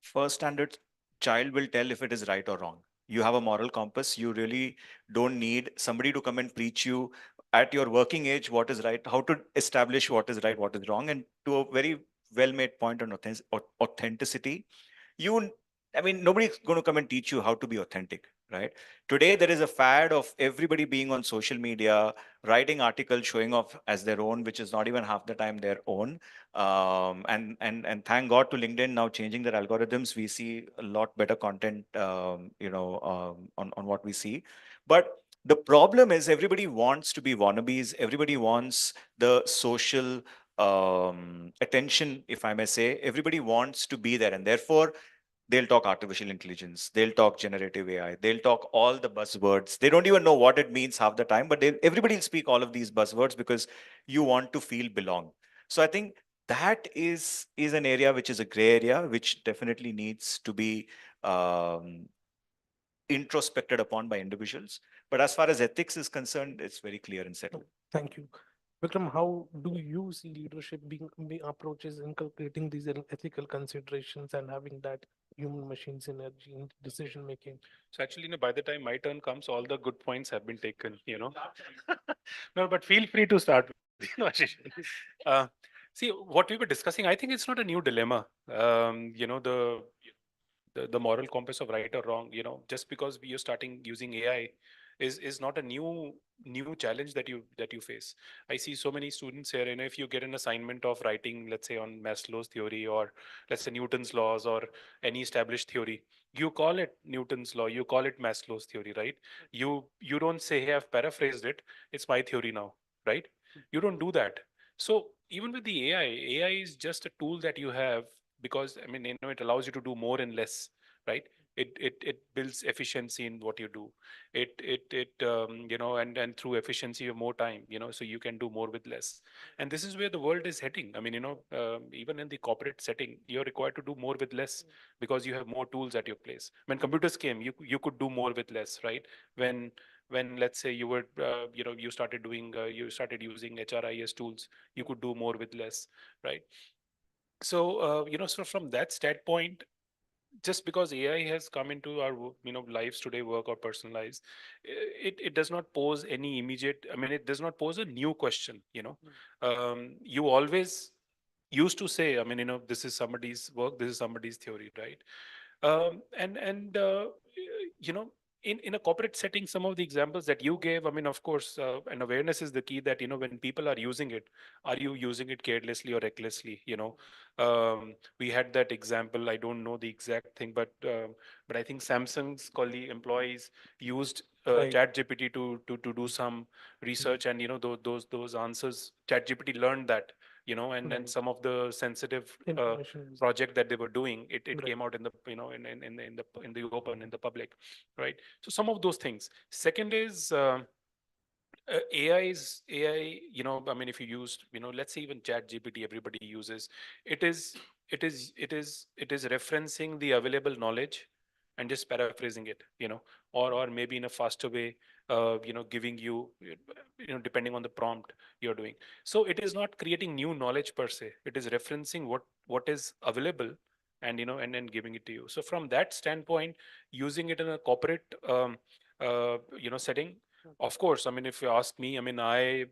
H: first standard child will tell if it is right or wrong. You have a moral compass. You really don't need somebody to come and preach you at your working age what is right, how to establish what is right, what is wrong. And to a very well made point on authenticity, you I mean, nobody's going to come and teach you how to be authentic, right? Today there is a fad of everybody being on social media, writing articles showing off as their own, which is not even half the time their own. And thank God to LinkedIn now changing their algorithms. We see a lot better content on what we see. But the problem is everybody wants to be wannabes, everybody wants the social attention, if I may say. Everybody wants to be there, and therefore they'll talk artificial intelligence, they'll talk generative AI, they'll talk all the buzzwords. They don't even know what it means half the time, but everybody will speak all of these buzzwords because you want to feel belong. So I think that is an area which is a gray area, which definitely needs to be introspected upon by individuals. But as far as ethics is concerned, it's very clear and settled.
T: Thank you. Vikram, how do you see leadership being approaches inculcating these ethical considerations and having that human machine synergy in decision making?
L: So actually, by the time my turn comes, all the good points have been taken. No, but feel free to start with, Ashish. See, what we were discussing, I think it's not a new dilemma. The moral compass of right or wrong, just because we are starting using AI, is not a new challenge that you face. I see so many students here, if you get an assignment of writing, let's say on Maslow's theory, or let's say Newton's laws, or any established theory, you call it Newton's law, you call it Maslow's theory, right? You don't say, hey, I've paraphrased it, it's my theory now, right? You don't do that. So even with the AI is just a tool that you have, because it allows you to do more and less, right? It builds efficiency in what you do. And through efficiency you have more time, so you can do more with less. And this is where the world is heading. Even in the corporate setting, you're required to do more with less, because you have more tools at your place. When computers came, you could do more with less, right? When let's say you were you started using HRIS tools, you could do more with less, right? So from that standpoint, just because AI has come into our lives today, work or personal lives, it does not pose any immediate. It does not pose a new question. You always used to say, this is somebody's work, this is somebody's theory, right? And you know in a corporate setting, some of the examples that you gave, of course, and awareness is the key, that when people are using it, are you using it carelessly or recklessly? We had that example, I don't know the exact thing, but I think Samsung's colleague employees used
T: Right.
L: ChatGPT to do some research, and those answers, ChatGPT learned that, and then
T: Right.
L: some of the sensitive
T: Information is-
L: project that they were doing, it
T: Right.
L: came out in the in the open, in the public, right? So some of those things. Second is AI, if you used, let's say even Chat GPT, everybody uses, it is it is referencing the available knowledge and just paraphrasing it, or maybe in a faster way, giving you, depending on the prompt you're doing. So it is not creating new knowledge per se. It is referencing what is available, and and then giving it to you. So from that standpoint, using it in a corporate setting, of course, if you ask me, I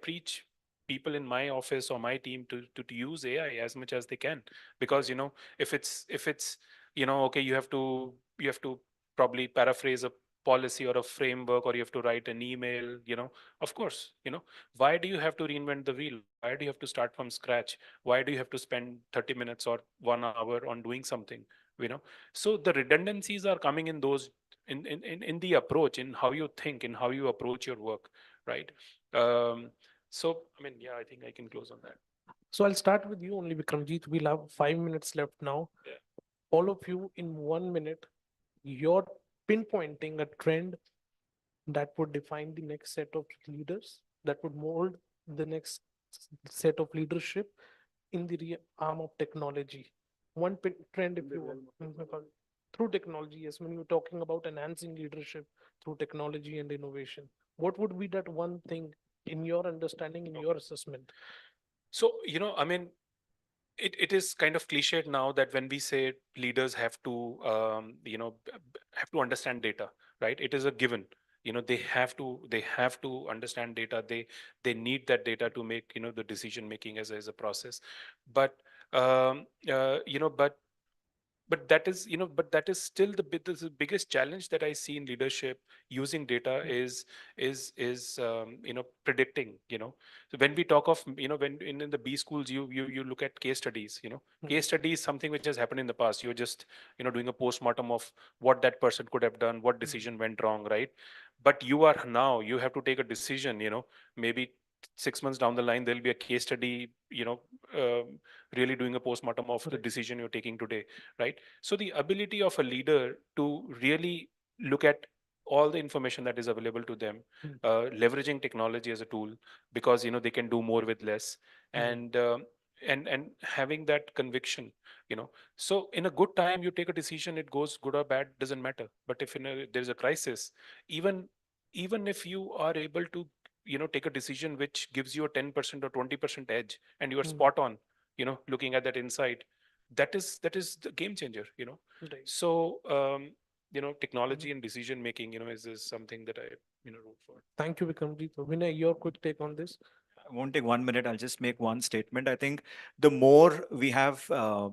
L: preach people in my office or my team to use AI as much as they can, because if it's okay, you have to probably paraphrase a policy or a framework, or you have to write an email, of course, why do you have to reinvent the wheel? Why do you have to start from scratch? Why do you have to spend 30 minutes or 1 hour on doing something? So the redundancies are coming in those, in the approach, in how you think, in how you approach your work, right? So yeah, I think I can close on that.
T: So I'll start with you only, Vikramjit. We'll have 5 minutes left now.
L: Yeah.
T: All of you, in 1 minute, you're pinpointing a trend that would define the next set of leaders, that would mold the next set of leadership in the arm of technology. One trend, if you want, through technology, yes, when you're talking about enhancing leadership through technology and innovation, what would be that one thing in your understanding, in your assessment?
L: So, it is kind of cliched now that when we say leaders have to, have to understand data, right? It is a given. They have to understand data. They need that data to make, the decision making as a process. But but that is still the biggest challenge that I see in leadership using data, is predicting. So when we talk of, when in the B schools, you look at case studies. Case study is something which has happened in the past. You're just doing a postmortem of what that person could have done, what decision went wrong, right? But you have to take a decision. Maybe 6 months down the line, there'll be a case study, really doing a postmortem of the decision you're taking today, right? So the ability of a leader to really look at all the information that is available to them, leveraging technology as a tool, because they can do more with less, and and having that conviction. So in a good time, you take a decision, it goes good or bad, doesn't matter. But if there's a crisis, even if you are able to take a decision which gives you a 10% or 20% edge, and you are spot on, looking at that insight, that is the game changer.
T: Right.
L: So technology and decision making, is something that I root for.
T: Thank you, Vikramjit. Vinay, your quick take on this.
H: I won't take 1 minute. I'll just make one statement. I think the more we have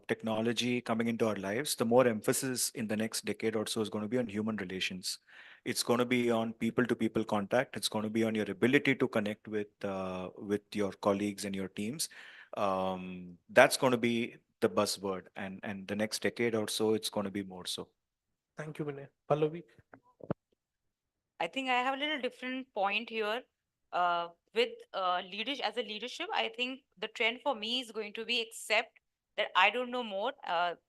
H: technology coming into our lives, the more emphasis in the next decade or so is going to be on human relations. It's going to be on people-to-people contact. It's going to be on your ability to connect with your colleagues and your teams. That's going to be the buzzword, and the next decade or so, it's going to be more so.
T: Thank you, Vinay. Pallavi?
J: I think I have a little different point here. With leadership, as a leadership, I think the trend for me is going to be accept that I don't know more.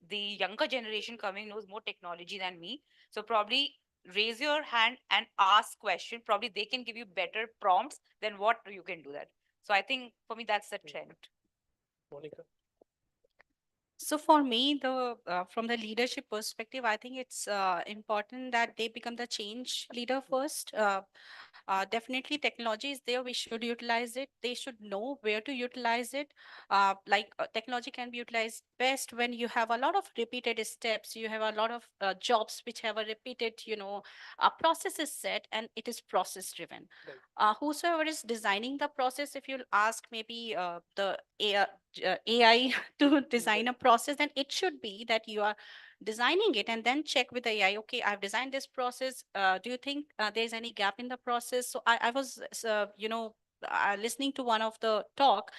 J: The younger generation coming knows more technology than me. So probably raise your hand and ask question. Probably they can give you better prompts than what you can do that. So I think for me, that's the trend.
T: Monica?
N: So for me, the from the leadership perspective, I think it's important that they become the change leader first. Definitely, technology is there. We should utilize it. They should know where to utilize it. Technology can be utilized best when you have a lot of repeated steps. You have a lot of jobs which have a repeated, process is set and it is process driven. Whosoever is designing the process, if you'll ask maybe the AI to design a process, then it should be that you are designing it and then check with the AI, okay, I've designed this process. Do you think there's any gap in the process? So I was, listening to one of the talk,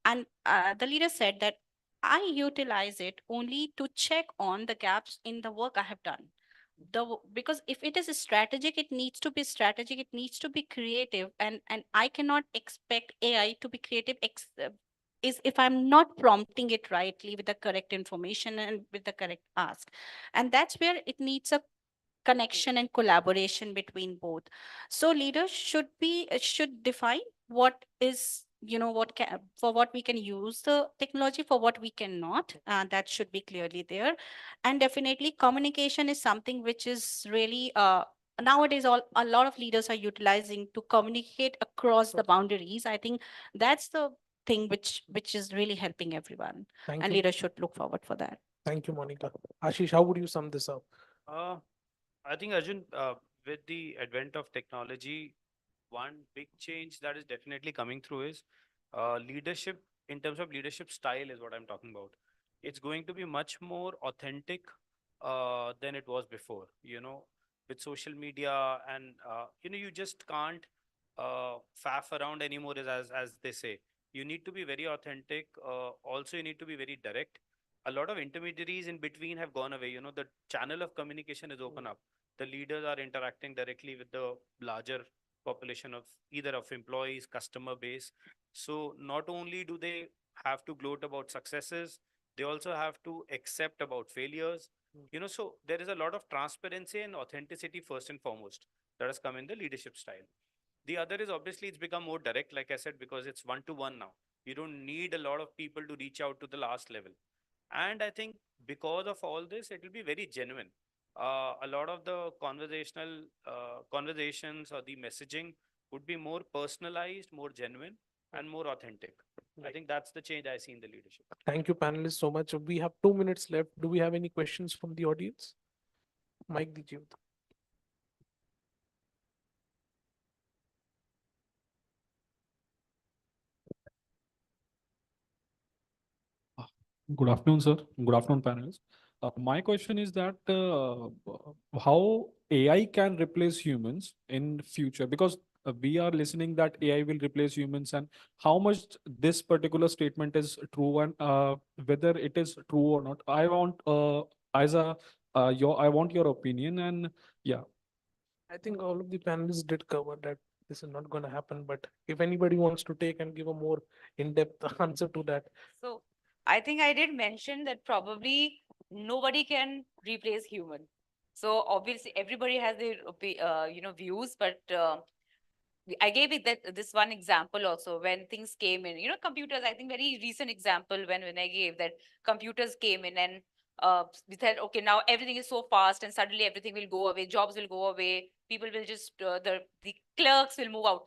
N: and the leader said that I utilize it only to check on the gaps in the work I have done. Because if it is strategic, it needs to be strategic, it needs to be creative, and I cannot expect AI to be creative is if I'm not prompting it rightly with the correct information and with the correct ask. And that's where it needs a connection and collaboration between both. So leaders should define what is, what can, for what we can use the technology, for what we cannot. That should be clearly there. And definitely communication is something which is really nowadays a lot of leaders are utilizing to communicate across the boundaries. I think that's the thing which is really helping everyone.
T: Thank
N: And
T: you.
N: leaders should look forward for that.
T: Thank you, Monica. Ashish, how would you sum this up?
W: I think, Arjun, with the advent of technology, one big change that is definitely coming through is leadership. In terms of leadership style is what I'm talking about. It's going to be much more authentic than it was before. With social media, and you just can't faff around anymore, as they say. You need to be very authentic. Also, you need to be very direct. A lot of intermediaries in between have gone away. The channel of communication is open up. The leaders are interacting directly with the larger population of either of employees, customer base. So not only do they have to gloat about successes, they also have to accept about failures. So there is a lot of transparency and authenticity first and foremost that has come in the leadership style. The other is obviously it's become more direct, like I said, because it's one-to-one now. You don't need a lot of people to reach out to the last level. And I think because of all this, it will be very genuine. A lot of the conversations or the messaging would be more personalized, more genuine, and more authentic. I think that's the change I see in the leadership.
T: Thank you, panelists, so much. We have 2 minutes left. Do we have any questions from the audience? Mike, did you?
M: Good afternoon, sir. Good afternoon, panelists. My question is that how AI can replace humans in future? Because we are listening that AI will replace humans, and how much this particular statement is true, and whether it is true or not. I want I want your opinion, and yeah.
T: I think all of the panelists did cover that this is not going to happen, but if anybody wants to take and give a more in-depth answer to that.
J: So I think I did mention that probably nobody can replace human. So obviously everybody has their views, but I gave it that this one example also when things came in, computers. I think very recent example when I gave that computers came in and we said, okay, now everything is so fast and suddenly everything will go away, jobs will go away, people will just the clerks will move out.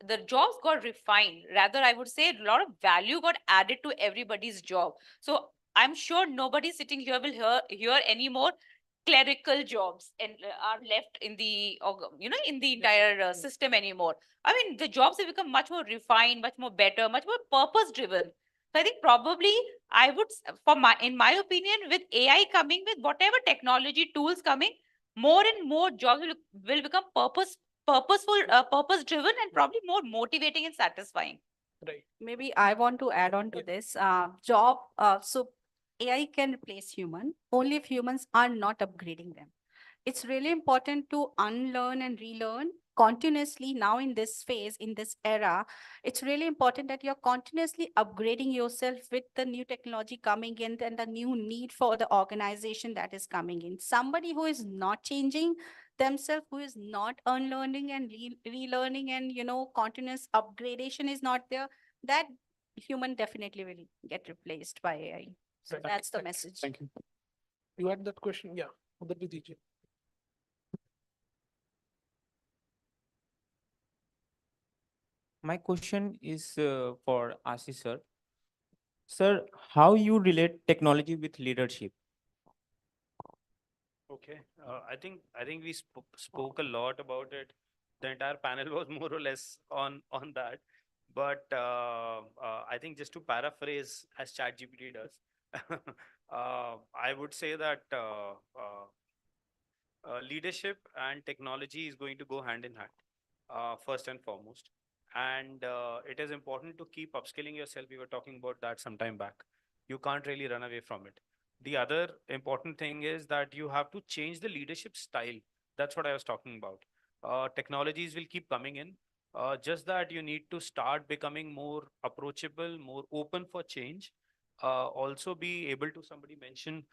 J: The jobs got refined. Rather, I would say a lot of value got added to everybody's job. So I'm sure nobody sitting here will hear anymore clerical jobs and are left in the in the entire system anymore. I mean, the jobs have become much more refined, much more better, much more purpose driven. So I think probably I would, in my opinion, with AI coming, with whatever technology tools coming, more and more jobs will become purpose driven, and probably more motivating and satisfying.
T: Right.
N: Maybe I want to add on to this. So AI can replace human only if humans are not upgrading them. It's really important to unlearn and relearn continuously now in this phase, in this era. It's really important that you're continuously upgrading yourself with the new technology coming in and the new need for the organization that is coming in. Somebody who is not changing themselves, who is not unlearning and relearning, and continuous upgradation is not there, that human definitely will get replaced by AI. So
T: Right.
N: that's the
T: Thank-
N: message.
T: Thank you. You had that question? Yeah. Udar bhi dijiye.
K: My question is for Ashish sir. Sir, how you relate technology with leadership?
W: Okay. I think we spoke a lot about it. The entire panel was more or less on that. But I think just to paraphrase as ChatGPT does, I would say that leadership and technology is going to go hand in hand, first and foremost. And it is important to keep upskilling yourself. We were talking about that some time back. You can't really run away from it. The other important thing is that you have to change the leadership style. That's what I was talking about. Technologies will keep coming in. Just that you need to start becoming more approachable, more open for change. Also be able to, somebody mention,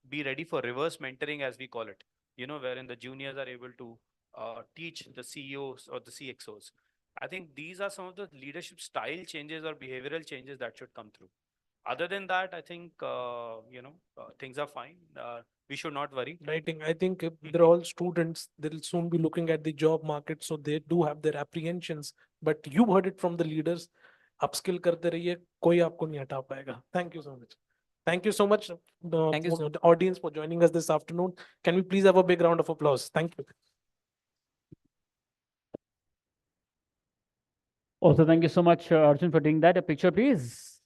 W: be ready for reverse mentoring, as we call it, wherein the juniors are able to teach the CEOs or the CXOs. I think these are some of the leadership style changes or behavioral changes that should come through. Other than that, I think, things are fine. We should not worry.
T: I think if they're all students, they'll soon be looking at the job market, so they do have their apprehensions. But you heard it from the leaders. Upskill करते रहिए, कोई आपको नहीं हटा पाएगा. Thank you so much. Thank you so much,
K: Thank you,
T: for
K: sir.
T: the audience, for joining us this afternoon. Can we please have a big round of applause? Thank you.
F: Also, thank you so much, Arjun, for doing that. A picture, please.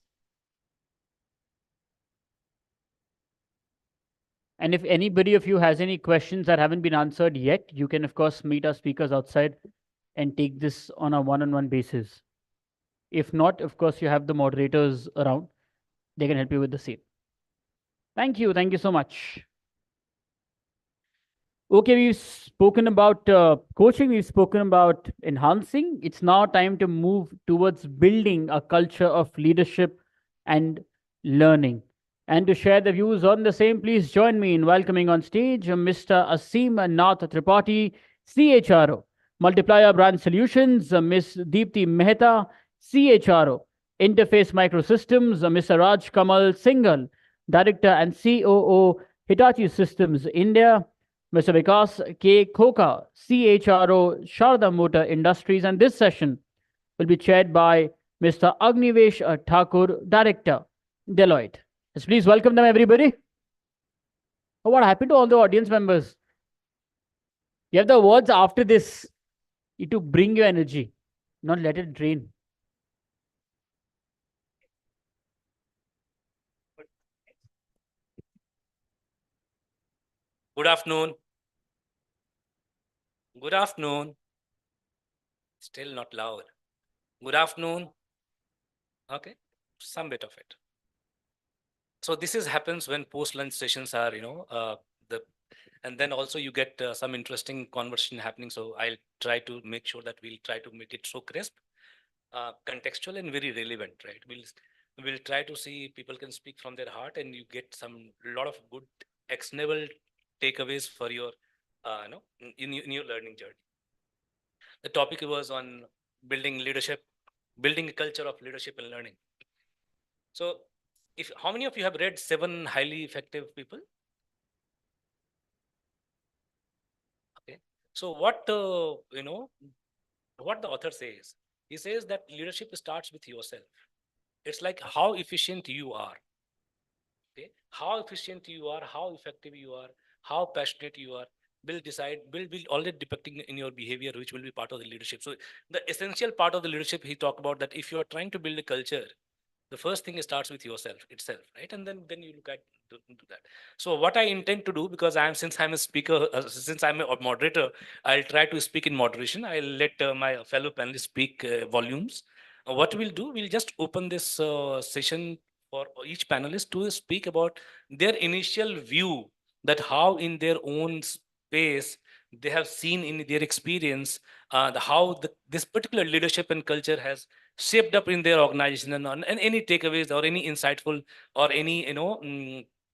F: And if anybody of you has any questions that haven't been answered yet, you can, of course, meet our speakers outside and take this on a one-on-one basis. If not, of course, you have the moderators around. They can help you with the same. Thank you. Thank you so much. Okay, we've spoken about coaching, we've spoken about enhancing. It's now time to move towards building a culture of leadership and learning. And to share the views on the same, please join me in welcoming on stage Mr. Aseem Nath Tripathi, CHRO, Multiplier Brand Solutions, Ms. Deepti Mehta, CHRO, Interface Microsystems, Mr. Raj Kamal Singhal, Director and COO, Hitachi Systems India, Mr. Vikas K. Khoka, CHRO, Sharda Motor Industries, and this session will be chaired by Mr. Agnivesh Thakur, Director, Deloitte. Let's please welcome them, everybody. Oh, what happened to all the audience members? You have the awards after this. You to bring your energy, not let it drain.
O: Good afternoon. Good afternoon. Still not loud. Good afternoon. Okay, some bit of it. So this happens when post-lunch sessions are, and then also you get some interesting conversation happening. So I'll try to make sure that we'll try to make it so crisp, contextual, and very relevant, right? We'll try to see people can speak from their heart, and you get some lot of good actionable takeaways for your, in your learning journey. The topic was on building leadership, building a culture of leadership and learning. So, how many of you have read 7 Highly Effective People? Okay. So what what the author says? He says that leadership starts with yourself. It's like how efficient you are. Okay, how efficient you are, how effective you are, how passionate you are, will already depicting in your behavior, which will be part of the leadership. So the essential part of the leadership, he talked about that if you are trying to build a culture, the first thing starts with yourself itself, right? And then you look at do that. So what I intend to do, because since I'm a speaker, since I'm a moderator, I'll try to speak in moderation. I'll let my fellow panelists speak volumes. What we'll do, we'll just open this session for each panelist to speak about their initial view, that how in their own space they have seen in their experience how this particular leadership and culture has shaped up in their organization, and any takeaways or any insightful or any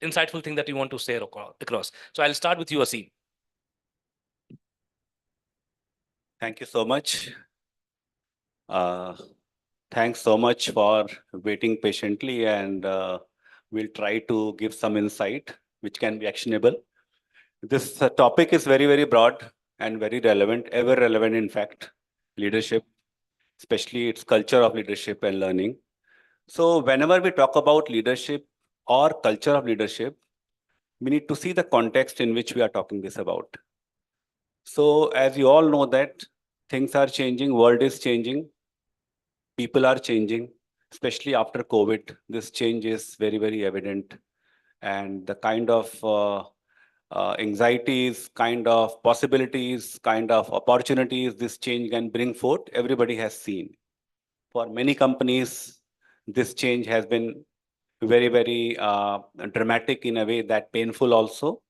O: insightful thing that you want to share across. So I'll start with you, Asim.
B: Thank you so much. Thanks so much for waiting patiently, and we'll try to give some insight which can be actionable. This topic is very, very broad and very relevant, ever relevant, in fact, leadership, especially its culture of leadership and learning. So whenever we talk about leadership or culture of leadership, we need to see the context in which we are talking this about. So as you all know that things are changing, world is changing, people are changing, especially after COVID. This change is very, very evident. And the kind of anxieties, kind of possibilities, kind of opportunities this change can bring forth, everybody has seen. For many companies, this change has been very, very dramatic in a way that painful also,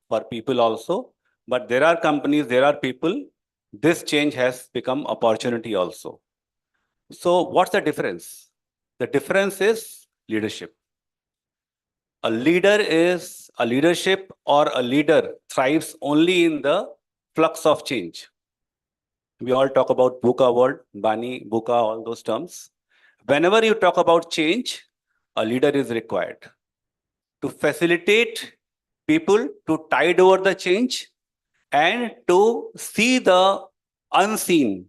B: for people also. But there are companies, there are people, this change has become opportunity also. So what's the difference? The difference is leadership. A leadership or a leader thrives only in the flux of change. We all talk about VUCA word, Bani, VUCA, all those terms. Whenever you talk about change, a leader is required to facilitate people to tide over the change and to see the unseen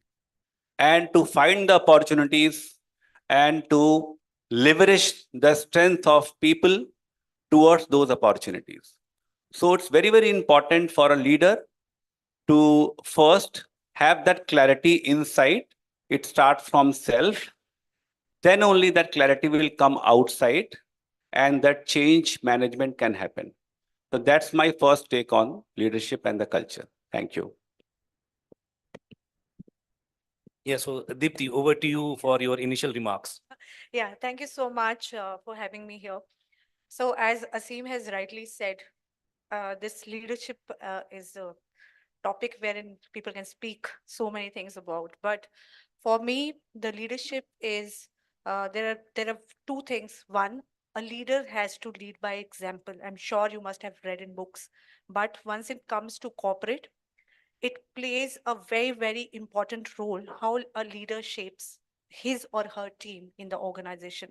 B: and to find the opportunities and to leverage the strength of people towards those opportunities. So it's very, very important for a leader to first have that clarity inside. It starts from self. Then only that clarity will come outside and that change management can happen. So that's my first take on leadership and the culture. Thank you.
O: Yeah, so Deepti, over to you for your initial remarks.
G: Yeah, thank you so much for having me here. So as Asim has rightly said, this leadership is a topic wherein people can speak so many things about. But for me, the leadership is there are two things. One, a leader has to lead by example. I'm sure you must have read in books. But once it comes to corporate, it plays a very, very important role how a leader shapes his or her team in the organization.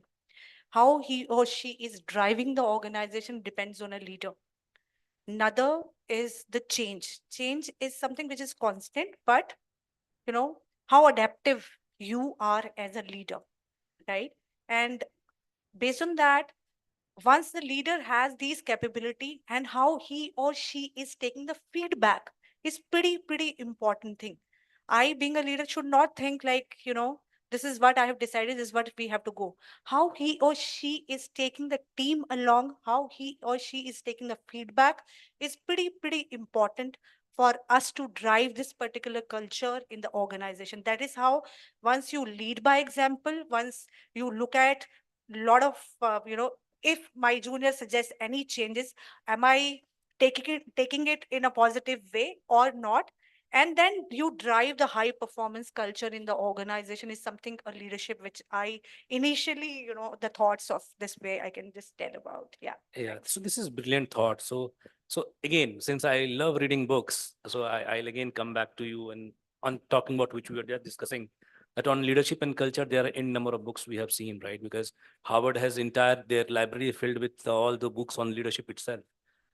G: How he or she is driving the organization depends on a leader. Another is the change. Change is something which is constant, but how adaptive you are as a leader, right? And based on that, once the leader has these capability and how he or she is taking the feedback is pretty important thing. I being a leader should not think like, this is what I have decided, this is what we have to go. How he or she is taking the team along, how he or she is taking the feedback is pretty important for us to drive this particular culture in the organization. That is how once you lead by example, once you look at lot of if my junior suggests any changes, am I taking it in a positive way or not? And then you drive the high performance culture in the organization is something a leadership which I initially, the thoughts of this way I can just tell about. Yeah.
O: Yeah, so this is brilliant thought. So again, since I love reading books, so I'll again come back to you and on talking about which we were just discussing, that on leadership and culture, there are n number of books we have seen, right? Because Harvard has their library filled with all the books on leadership itself.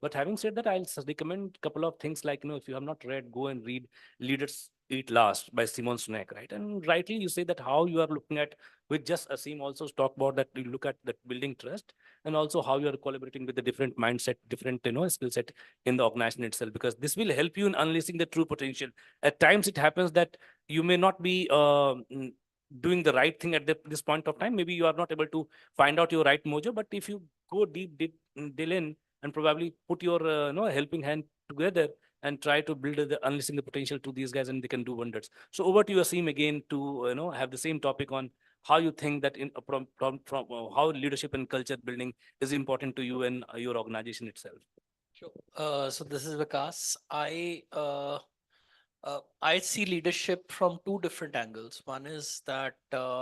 O: But having said that, I'll recommend a couple of things like, if you have not read, go and read Leaders Eat Last by Simon Sinek, right? And rightly you say that how you are looking at, with just Asim also talk about that, you look at that building trust and also how you are collaborating with the different mindset, different, skill set in the organization itself, because this will help you in unleashing the true potential. At times it happens that you may not be doing the right thing at this point of time. Maybe you are not able to find out your right mojo, but if you go deep, drill in and probably put your helping hand together and try to build unleashing the potential to these guys, and they can do wonders. So over to you, Aseem, again, to have the same topic on how you think that from how leadership and culture building is important to you and your organization itself.
P: Sure. So this is Vikas. I see leadership from two different angles. One is that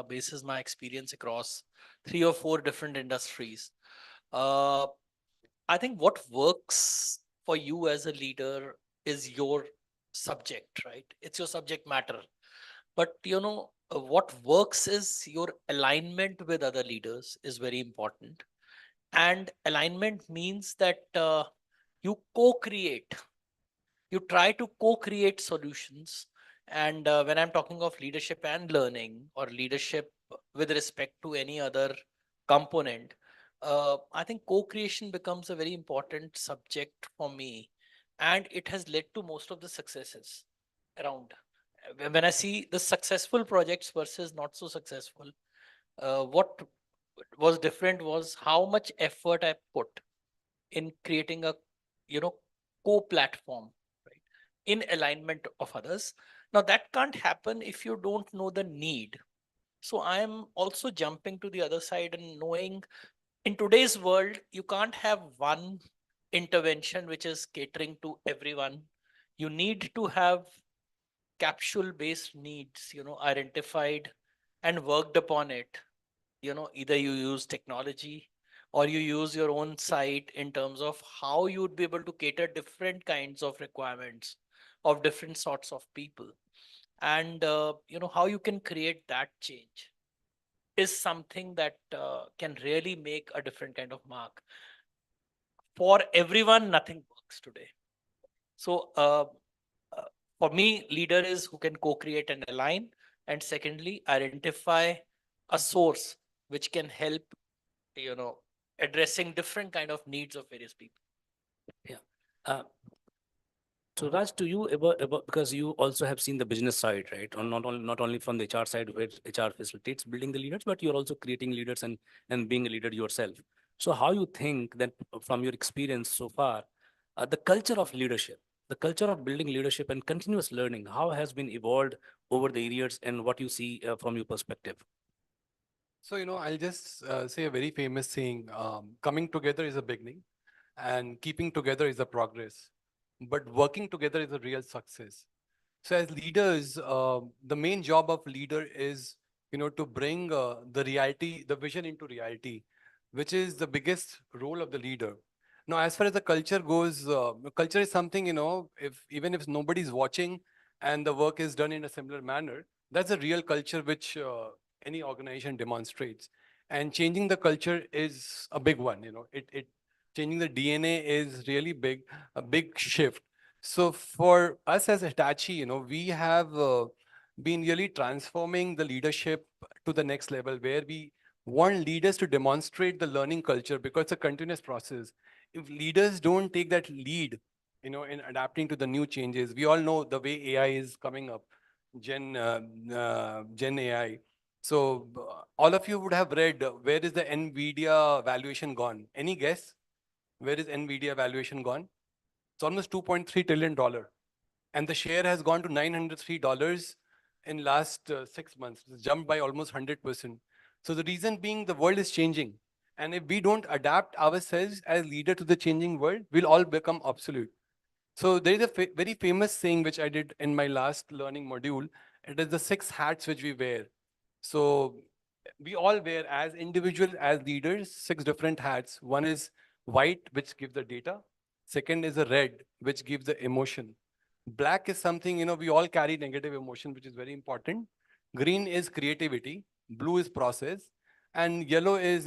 P: bases my experience across 3 or 4 different industries. Uh, I think what works for you as a leader is your subject, right? It's your subject matter. But what works is your alignment with other leaders is very important. And alignment means that you co-create, you try to co-create solutions. And when I'm talking of leadership and learning, or leadership with respect to any other component, I think co-creation becomes a very important subject for me, and it has led to most of the successes around. When I see the successful projects versus not so successful, what was different was how much effort I put in creating a co-platform, right, in alignment of others. Now that can't happen if you don't know the need. So I am also jumping to the other side and knowing in today's world you can't have one intervention which is catering to everyone. You need to have capsule based needs identified and worked upon it. Either you use technology or you use your own site in terms of how you would be able to cater different kinds of requirements of different sorts of people. And how you can create that change is something that can really make a different kind of mark. For everyone, nothing works today. So for me, leader is who can co-create and align, and secondly, identify a source which can help addressing different kind of needs of various people.
O: Yeah. So Raj, to you about because you also have seen the business side, right? Or not only from the HR side where HR facilitates building the leaders, but you're also creating leaders and being a leader yourself. So how you think that from your experience so far, the culture of leadership, the culture of building leadership and continuous learning, how has been evolved over the years, and what you see from your perspective?
S: So, I'll just say a very famous saying, coming together is a beginning and keeping together is a progress, but working together is a real success. So as leaders, the main job of leader is, to bring the reality, the vision into reality, which is the biggest role of the leader. Now, as far as the culture goes, culture is something, even if nobody's watching and the work is done in a similar manner, that's a real culture which any organization demonstrates. And changing the culture is a big one, it changing the DNA is really big, a big shift. So for us as Hitachi, we have been really transforming the leadership to the next level where we want leaders to demonstrate the learning culture because it's a continuous process. If leaders don't take that lead, in adapting to the new changes, we all know the way AI is coming up, Gen AI. So all of you would have read, where is the NVIDIA valuation gone? Any guess? Where is NVIDIA valuation gone? It's almost $2.3 trillion. And the share has gone to $903 in last 6 months. It's jumped by almost 100%. So the reason being the world is changing. And if we don't adapt ourselves as leader to the changing world, we'll all become obsolete. So there is a very famous saying which I did in my last learning module. It is the 6 hats which we wear. So we all wear as individuals, as leaders, 6 different hats. One is white, which gives the data. Second is a red, which gives the emotion. Black is something, we all carry negative emotion, which is very important. Green is creativity. Blue is process. And yellow is,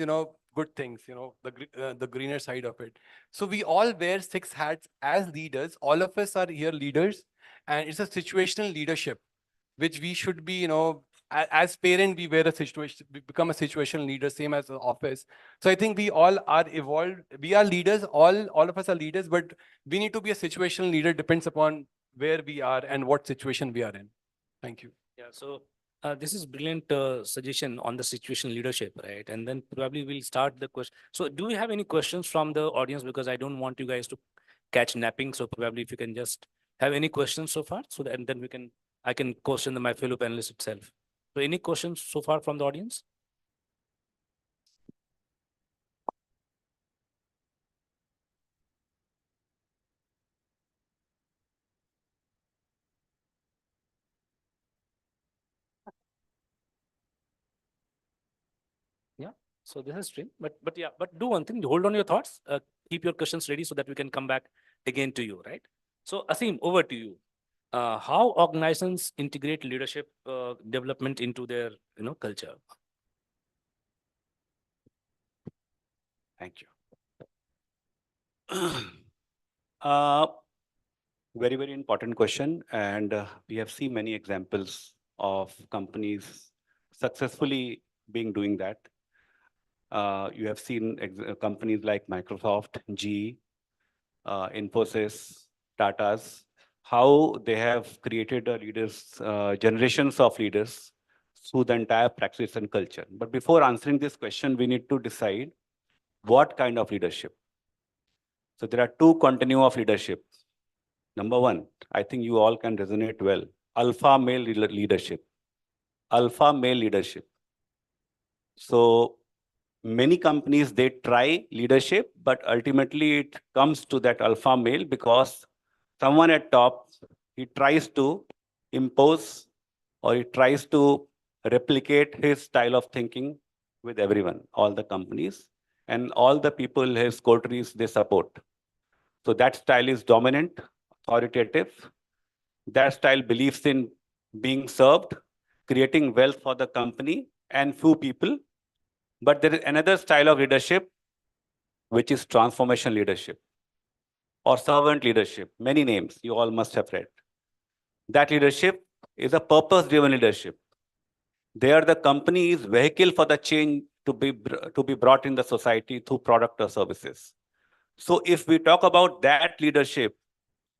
S: good things, the greener side of it. So we all wear 6 hats as leaders. All of us are here leaders. And it's a situational leadership, which we should be, as parent, we wear a situation, we become a situational leader, same as the office. So I think we all are evolved. We are leaders, all of us are leaders, but we need to be a situational leader, depends upon where we are and what situation we are in. Thank you.
O: Yeah. So This is brilliant suggestion on the situation leadership, right? And then probably we'll start the question. So do we have any questions from the audience? Because I don't want you guys to catch napping. So probably if you can just have any questions so far, so that and then I can question my fellow panelists itself. So any questions so far from the audience? Yeah. So this is stream, but yeah, but do one thing, hold on your thoughts, keep your questions ready so that we can come back again to you, right? So Asim, over to you. How organizations integrate leadership development into their culture?
B: Thank you. Uh, Very, very important question. And we have seen many examples of companies successfully being doing that. You have seen companies like Microsoft, GE, Infosys, Tata's, how they have created a generations of leaders through the entire practice and culture. But before answering this question, we need to decide what kind of leadership. So there are two continuum of leadership. Number one, I think you all can resonate well. Alpha male leadership. Alpha male leadership. So many companies, they try leadership, but ultimately it comes to that alpha male because someone at top, he tries to impose or he tries to replicate his style of thinking with everyone, all the companies, and all the people, his coteries, they support. So that style is dominant, authoritative. That style believes in being served, creating wealth for the company and few people. But there is another style of leadership, which is transformation leadership or servant leadership. Many names you all must have read. That leadership is a purpose-driven leadership. There, the company is vehicle for the change to be brought in the society through product or services. So if we talk about that leadership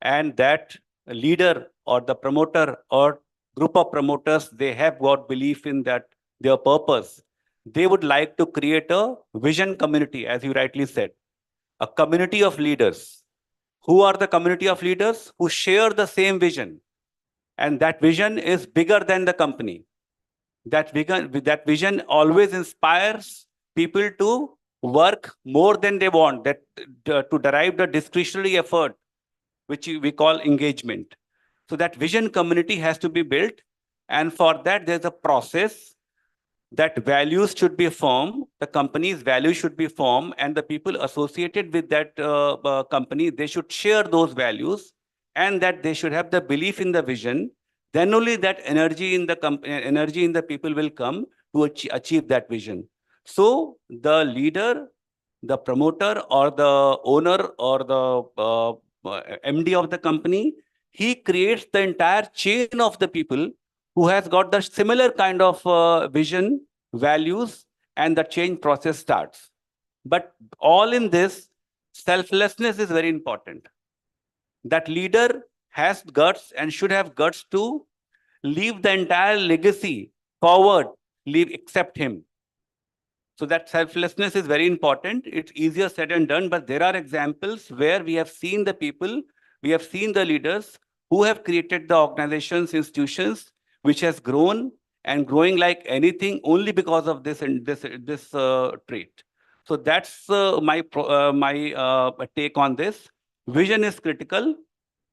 B: and that leader or the promoter or group of promoters, they have got belief in that their purpose. They would like to create a vision community, as you rightly said, a community of leaders. Who are the community of leaders? Who share the same vision. And that vision is bigger than the company. That vision always inspires people to work more than they want, to derive the discretionary effort, which we call engagement. So that vision community has to be built. And for that, there's a process that values should be formed, the company's values should be formed, and the people associated with that company, they should share those values, and that they should have the belief in the vision. Then only that energy in the energy in the people will come to achieve that vision. So the leader, the promoter, or the owner, or the MD of the company, he creates the entire chain of the people who has got the similar kind of vision, values, and the change process starts. But all in this, selflessness is very important. That leader has guts and should have guts to leave the entire legacy forward, except him. So that selflessness is very important. It's easier said and done, but there are examples where we have seen the people, we have seen the leaders who have created the organizations, institutions, which has grown and growing like anything only because of this and this trait. So that's my take on this. Vision is critical,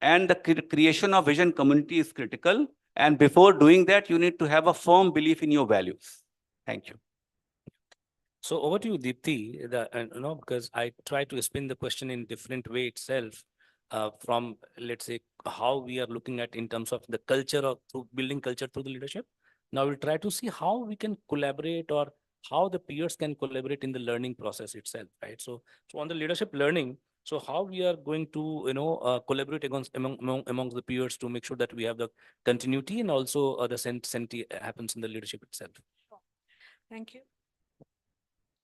B: and the creation of vision community is critical. And before doing that, you need to have a firm belief in your values. Thank you.
O: So over to you, Deepti, because I try to spin the question in different way itself, from, let's say, how we are looking at in terms of the culture of through building culture through the leadership. Now we'll try to see how we can collaborate or how the peers can collaborate in the learning process itself, right? So on the leadership learning, so how we are going to, collaborate amongst the peers to make sure that we have the continuity and also the senti happens in the leadership itself.
G: Thank you.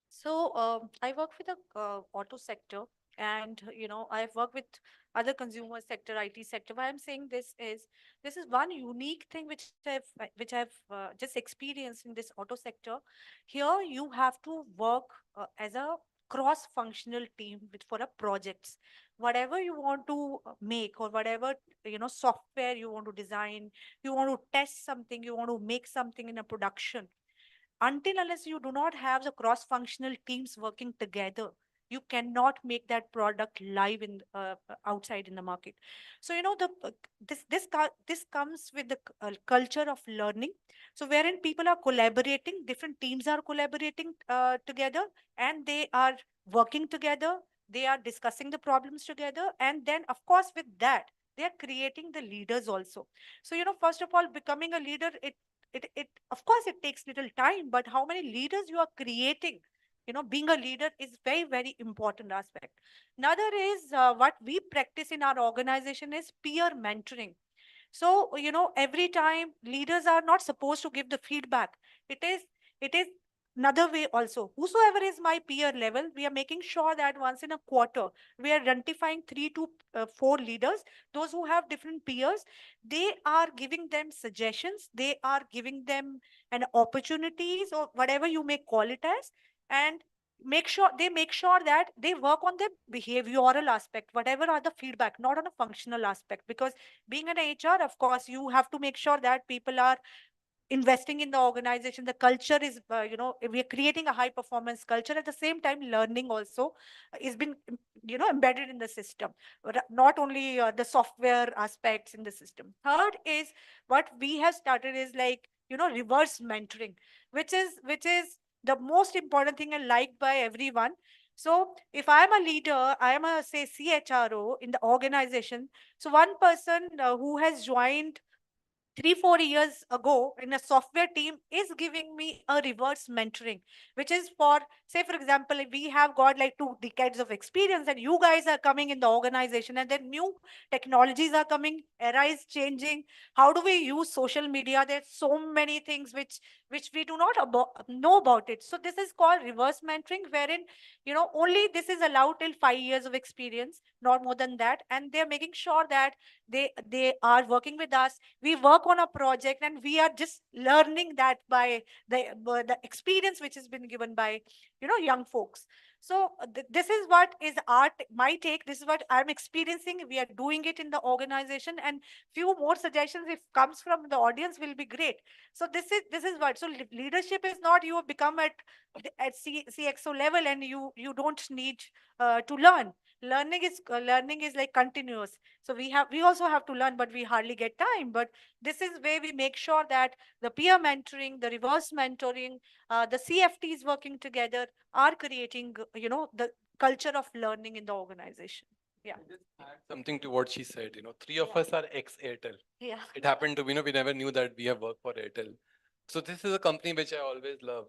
G: So I work with the auto sector, and I've worked with other consumer sector, IT sector. Why I'm saying this is one unique thing which I've just experienced in this auto sector. Here you have to work as a cross functional team with for a projects, whatever you want to make, or whatever software you want to design, you want to test something, you want to make something in a production. Until unless you do not have the cross functional teams working together, you cannot make that product live in outside in the market. So the this comes with the culture of learning, so wherein people are collaborating, different teams are collaborating together, and they are working together, they are discussing the problems together, and then of course with that they are creating the leaders also. So first of all, becoming a leader, it of course it takes little time, but how many leaders you are creating, being a leader is very, very important aspect. Another is what we practice in our organization is peer mentoring. So every time leaders are not supposed to give the feedback. It is another way also. Whosoever is my peer level, we are making sure that once in a quarter we are identifying 3 to 4 leaders, those who have different peers. They are giving them suggestions, they are giving them an opportunities, or whatever you may call it as, and make sure that they work on their behavioral aspect, whatever are the feedback, not on a functional aspect. Because being an HR, of course, you have to make sure that people are investing in the organization, the culture is we are creating a high performance culture. At the same time, learning also is been embedded in the system, not only the software aspects in the system. Third is what we have started is like reverse mentoring, which is the most important thing and liked by everyone. So if I am a leader, I am a say CHRO in the organization, so one person who has joined 3 4 years ago in a software team is giving me a reverse mentoring, which is for, say for example, if we have got like 2 decades of experience and you guys are coming in the organization, and then new technologies are coming, era is changing, how do we use social media? There's so many things which we do not know about it. So this is called reverse mentoring, wherein only this is allowed till 5 years of experience, not more than that, and they're making sure that they are working with us. We work on a project and we are just learning that by the experience which has been given by young folks. So this is what is my take. This is what I'm experiencing. We are doing it in the organization, and few more suggestions if comes from the audience will be great. So this is what. So leadership is not you become at CXO level and you don't need to learn. Learning is like continuous. So we also have to learn, but we hardly get time. But this is where we make sure that the peer mentoring, the reverse mentoring, the CFTs working together are creating the culture of learning in the organization. Yeah.
S: Something to what she said, three of us are ex-Airtel.
G: Yeah.
S: It happened to, we never knew that we have worked for Airtel. So this is a company which I always love.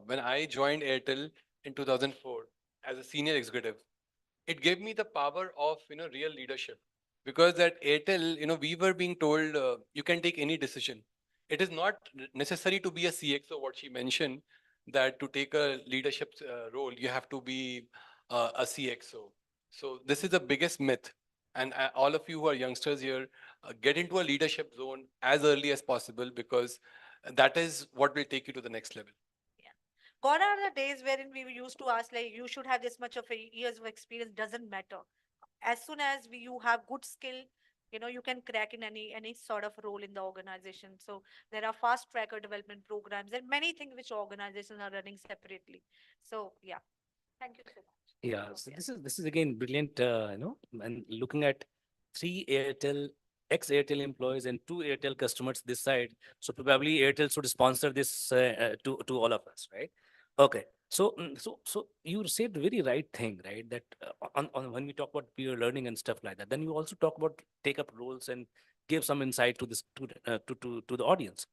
S: When I joined Airtel in 2004 as a senior executive, it gave me the power of, real leadership. Because at Airtel, we were being told you can take any decision. It is not necessary to be a CXO, what she mentioned, that to take a leadership role, you have to be a CXO. So this is the biggest myth. And all of you who are youngsters here, get into a leadership zone as early as possible, because that is what will take you to the next level.
G: Gone are the days wherein we used to ask like you should have this much of years of experience. Doesn't matter. As soon as you have good skill, you can crack in any sort of role in the organization. So there are fast tracker development programs and many things which organizations are running separately. So yeah, thank you so much.
O: Yeah, so this is again brilliant, and looking at 3 Airtel ex-Airtel employees and 2 Airtel customers this side. So probably Airtel should sponsor this to all of us, right? Okay. So so you said the very right thing, right? That on when we talk about peer learning and stuff like that, then you also talk about take up roles and give some insight to this to the audience.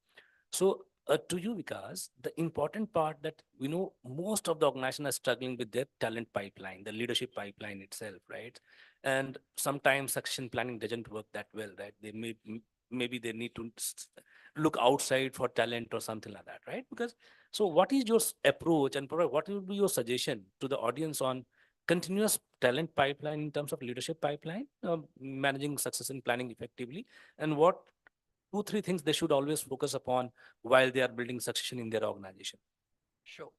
O: So to you, Vikas, the important part that we know most of the organizations are struggling with their talent pipeline, the leadership pipeline itself, right? And sometimes succession planning doesn't work that well, right? Maybe they need to look outside for talent or something like that, right? Because so what is your approach and what will be your suggestion to the audience on continuous talent pipeline in terms of leadership pipeline, managing success and planning effectively, and what 2, 3 things they should always focus upon while they are building succession in their organization.
P: Sure.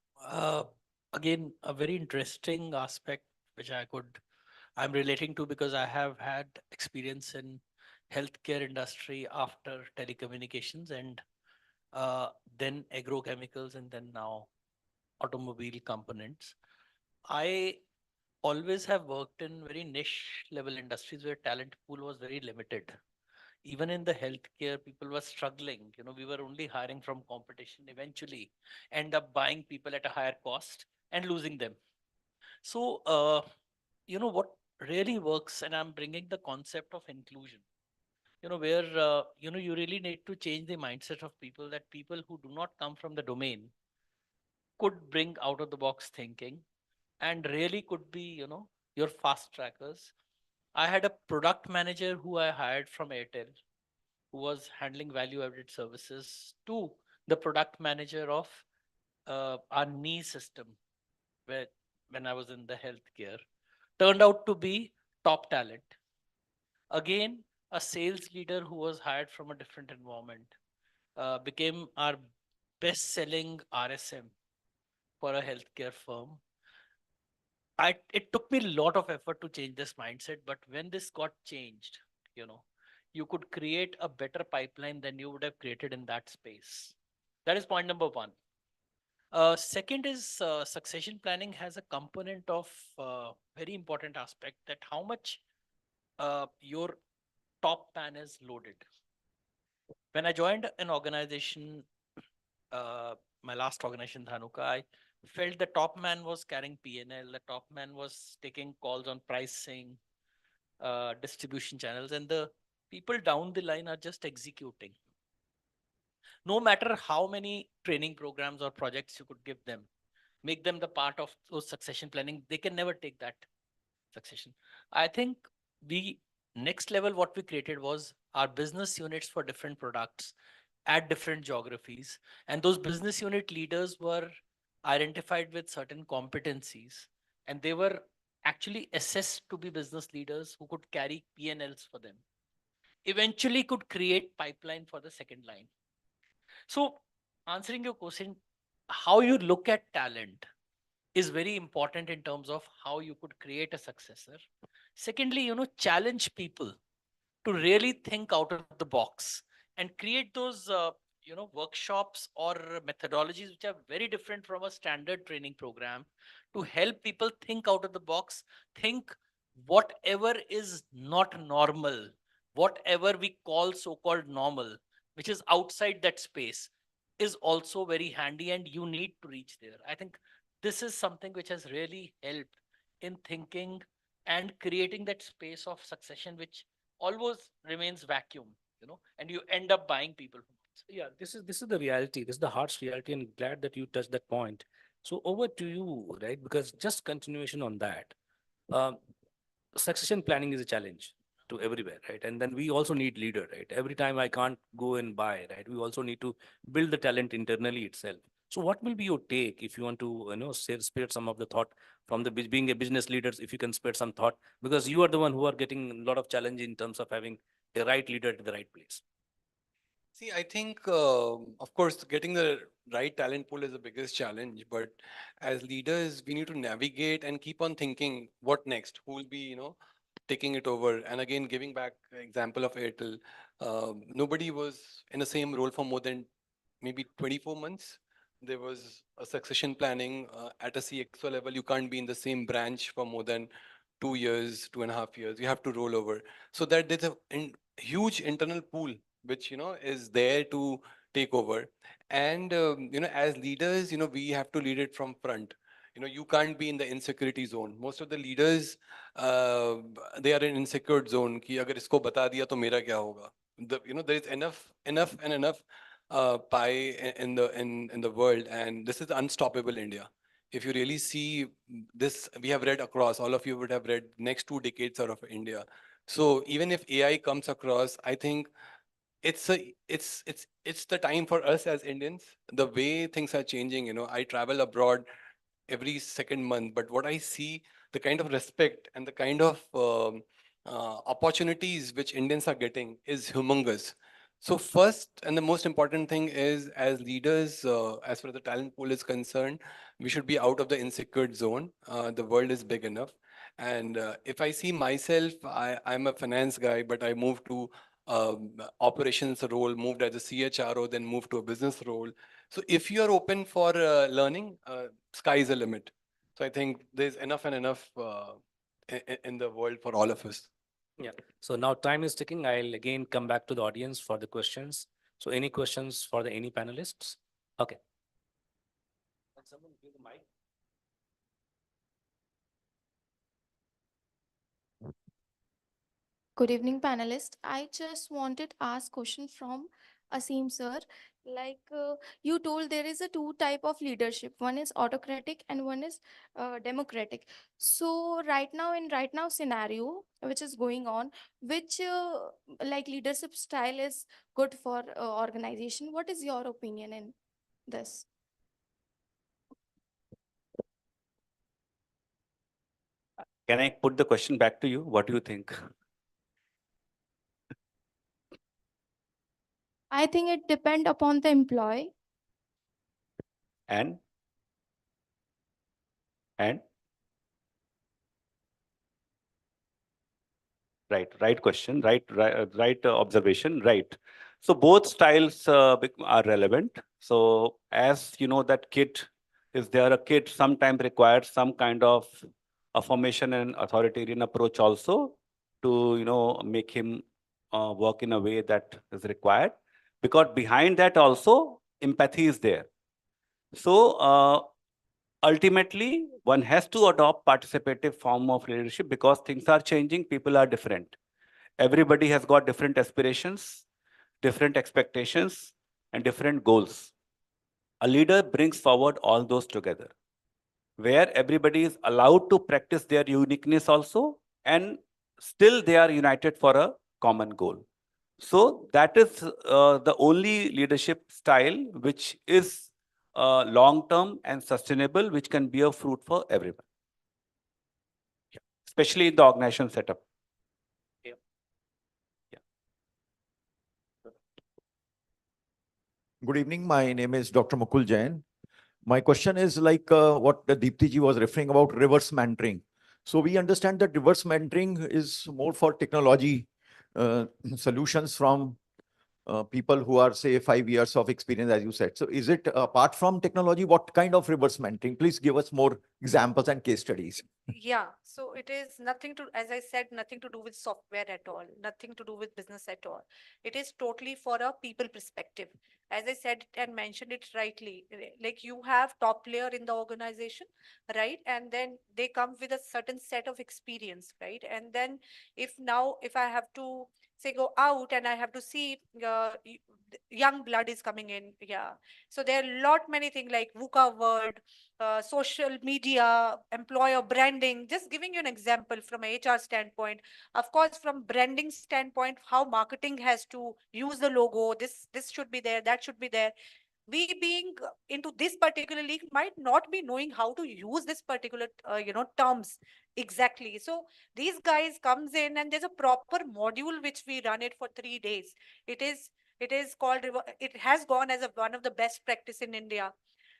P: Again, a very interesting aspect which I'm relating to because I have had experience in healthcare industry after telecommunications and then agrochemicals and then now automobile components. I always have worked in very niche level industries where talent pool was very limited. Even in the healthcare, people were struggling. We were only hiring from competition, eventually end up buying people at a higher cost and losing them. So, what really works, and I'm bringing the concept of inclusion, where, you really need to change the mindset of people that people who do not come from the domain could bring out of the box thinking and really could be, your fast trackers. I had a product manager who I hired from Airtel who was handling value added services to the product manager of our knee system where when I was in the healthcare turned out to be top talent. Again, a sales leader who was hired from a different environment became our best selling RSM for a healthcare firm. It took me a lot of effort to change this mindset, but when this got changed, you could create a better pipeline than you would have created in that space. That is point number one. Second is succession planning has a component of very important aspect that how much your top pan is loaded. When I joined an organization, my last organization, Dhanuka, I felt the top man was carrying P&L, the top man was taking calls on pricing, distribution channels, and the people down the line are just executing. No matter how many training programs or projects you could give them, make them the part of those succession planning, they can never take that succession. I think the next level, what we created was our business units for different products at different geographies. And those business unit leaders were identified with certain competencies and they were actually assessed to be business leaders who could carry P&Ls for them. Eventually could create pipeline for the second line. So answering your question, how you look at talent is very important in terms of how you could create a successor. Secondly, challenge people to really think out of the box and create those, workshops or methodologies which are very different from a standard training program to help people think out of the box, think whatever is not normal, whatever we call so-called normal, which is outside that space, is also very handy and you need to reach there. I think this is something which has really helped in thinking and creating that space of succession, which always remains vacuum, and you end up buying people.
O: Yeah, this is the reality. This is the harsh reality, and glad that you touched that point. So over to you, right? Because just continuation on that, um, succession planning is a challenge to everywhere, right? And then we also need leader, right? Every time I can't go and buy, right? We also need to build the talent internally itself. So what will be your take if you want to, spare some of the thought from the being a business leaders, if you can spare some thought, because you are the one who are getting a lot of challenge in terms of having the right leader at the right place.
S: See, I think, of course, getting the right talent pool is the biggest challenge. But as leaders, we need to navigate and keep on thinking, what next? Who will be, taking it over? And again, giving back example of Airtel, nobody was in the same role for more than maybe 24 months. There was a succession planning at a CXO level. You can't be in the same branch for more than 2 years, 2.5 years. You have to roll over. So that there's a huge internal pool which is there to take over. And as leaders, we have to lead it from front. You can't be in the insecurity zone. Most of the leaders, they are in insecure zone ki agar isko bata diya to mera kya hoga. There is enough pie in the world, and this is unstoppable India. If you really see this, we have read across, all of you would have read next 2 decades out of India. So even if AI comes across, I think it's the time for us as Indians. The way things are changing, I travel abroad every second month, but what I see, the kind of respect and the kind of opportunities which Indians are getting is humongous. So first and the most important thing is, as leaders, as far as the talent pool is concerned, we should be out of the insecure zone. The world is big enough. And if I see myself, I'm a finance guy, but I moved to operations role, moved as a CHRO, then moved to a business role. So if you are open for learning, sky is the limit. So I think there's enough and enough in the world for all of us.
O: Yeah. So now time is ticking. I'll again come back to the audience for the questions. So any questions for the any panelists? Okay. Can someone give the mic?
C: Good evening, panelists. I just wanted to ask question from Asim sir. You told there is a two type of leadership. One is autocratic and one is democratic. So right now scenario which is going on, which leadership style is good for organization? What is your opinion in this?
B: Can I put the question back to you? What do you think?
C: I think it depend upon the employee.
B: And right question, right observation, right. So both styles are relevant. So as you know, that kid is there, a kid sometimes requires some kind of affirmation and authoritarian approach also to make him work in a way that is required, because behind that also empathy is there. So ultimately, one has to adopt participative form of leadership because things are changing, people are different. Everybody has got different aspirations, different expectations, and different goals. A leader brings forward all those together, where everybody is allowed to practice their uniqueness also, and still they are united for a common goal. So that is the only leadership style which is long-term and sustainable, which can bear fruit for everyone, especially in the organization setup.
Q: Good evening. My name is Dr. Mukul Jain. My question is like what the Deepti ji was referring about reverse mentoring. So we understand that reverse mentoring is more for technology solutions from people who are, say, 5 years of experience, as you said. So is it apart from technology, what kind of reverse mentoring? Please give us more examples and case studies.
G: Yeah, so it is nothing to, as I said, nothing to do with software at all, nothing to do with business at all. It is totally for a people perspective. As I said and mentioned it rightly, like you have top layer in the organization, right? And then they come with a certain set of experience, right? And then if I have to say go out and I have to see young blood is coming in, yeah. So there are lot many things like VUCA world, social media, employer branding. Just giving you an example from a HR standpoint. Of course, from branding standpoint, how marketing has to use the logo. This should be there, that should be there. We being into this particular league might not be knowing how to use this particular terms exactly. So these guys comes in and there's a proper module which we run it for 3 days. It is called it has gone as one of the best practice in India.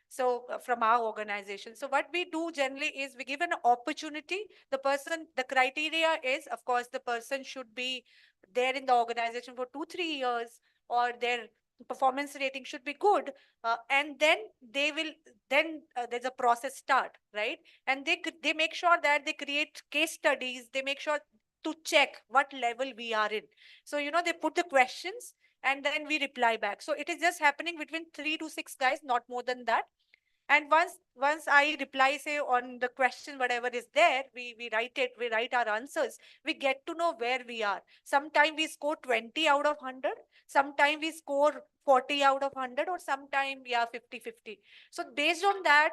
G: So from our organization, so what we do generally is we give an opportunity. The criteria is, of course, the person should be there in the organization for 2-3 years, or their performance rating should be good, and then there's a process start, right? And they make sure that they create case studies. They make sure to check what level we are in. So they put the questions and then we reply back. So it is just happening between 3 to 6 guys, not more than that. And once I reply, say, on the question whatever is there, we write our answers. We get to know where we are. Sometimes we score 20 out of 100, sometimes we score 40 out of 100, or sometimes, yeah, 50-50. So based on that,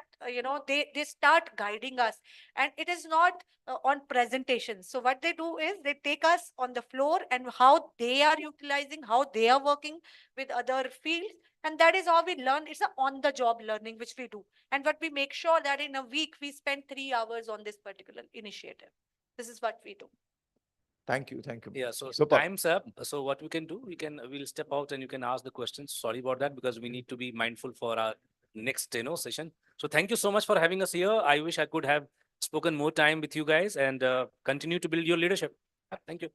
G: they start guiding us. And it is not on presentation. So what they do is they take us on the floor and how they are utilizing, how they are working with other fields, And that is how we learn. It's an on-the-job learning, which we do. And what we make sure that in a week, we spend 3 hours on this particular initiative. This is what we do.
Q: Thank you. Thank you.
O: Yeah, so
Q: Super.
O: time's up. So what we can do, we'll step out and you can ask the questions. Sorry about that, because we need to be mindful for our next, session. So thank you so much for having us here. I wish I could have spoken more time with you guys and continue to build your leadership. Thank you.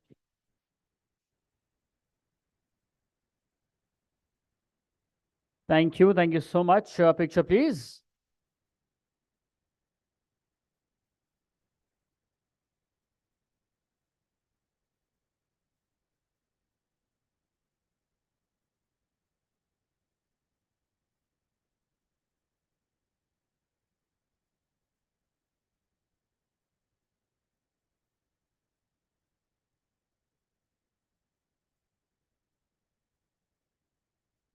F: Thank you. Thank you so much. Picture, please.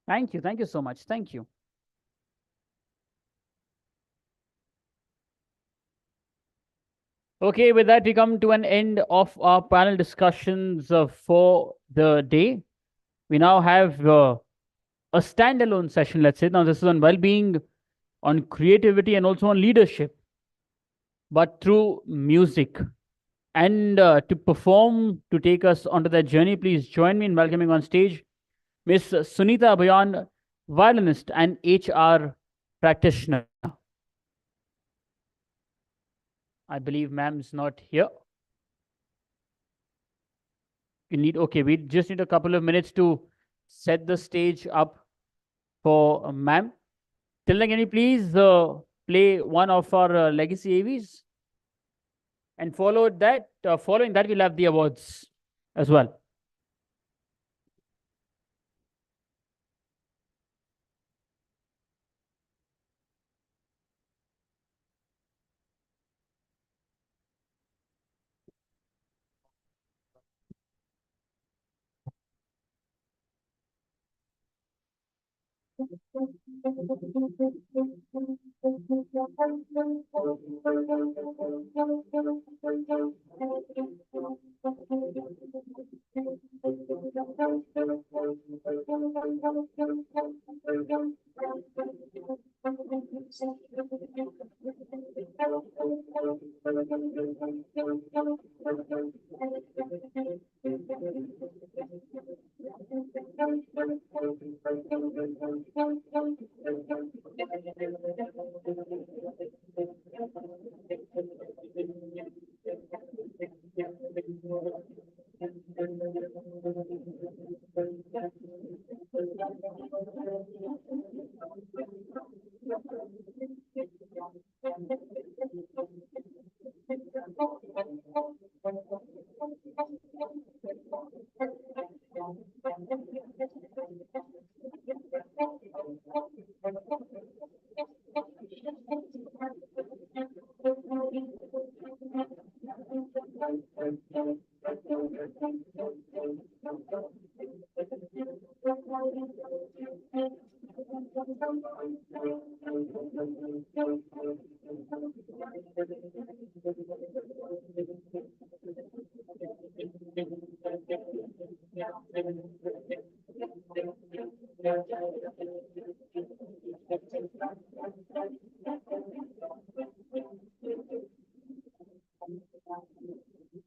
F: Thank you. Thank you so much. Thank you. Okay, with that, we come to an end of our panel discussions for the day. We now have a standalone session, let's say. Now, this is on well-being, on creativity, and also on leadership, but through music. And to perform, to take us onto that journey, please join me in welcoming on stage Miss Sunita Abhayan, violinist and HR practitioner. I believe ma'am's not here. Okay, we just need a couple of minutes to set the stage up for ma'am. Till then, can you please play one of our legacy AVs? And following that, we'll have the awards as well.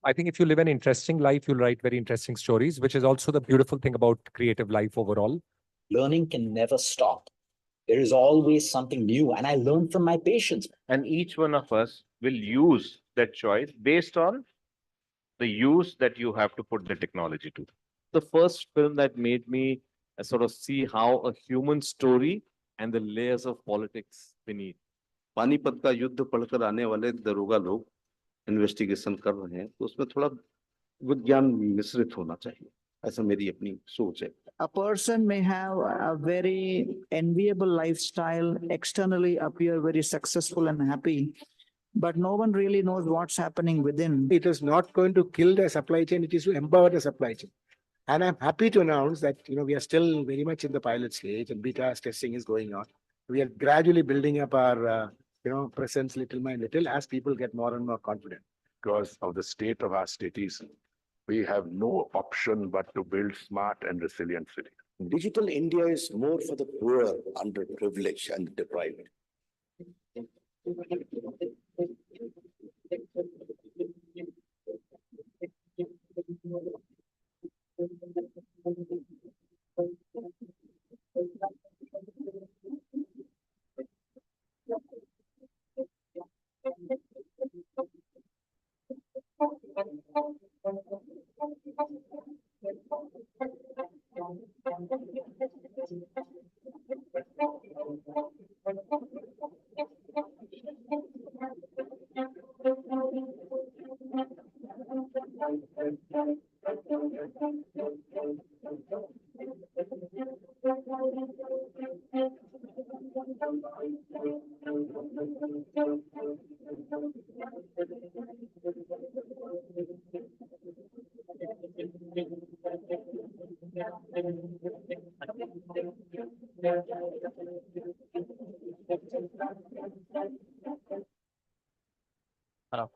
A: I think if you live an interesting life, you'll write very interesting stories, which is also the beautiful thing about creative life overall.
U: Learning can never stop. There is always something new, and I learn from my patients.
V: And each one of us will use that choice based on the use that you have to put the technology to. The first film that made me sort of see how a human story and the layers of politics beneath.
X: Panipat का युद्ध पढ़कर आने वाले दरोगा लोग investigation कर रहे हैं तो उसमें थोड़ा विज्ञान मिश्रित होना चाहिए, ऐसा मेरी अपनी सोच है.
Y: A person may have a very enviable lifestyle, externally appear very successful and happy, but no one really knows what's happening within.
T: It is not going to kill the supply chain, it is to empower the supply chain. And I'm happy to announce that we are still very much in the pilot stage and beta testing is going on. We are gradually building up our presence little by little as people get more and more confident.
Z: Because of the state of our cities, we have no option but to build smart and resilient cities.
U: Digital India is more for the poor, underprivileged, and deprived.
K: Hello.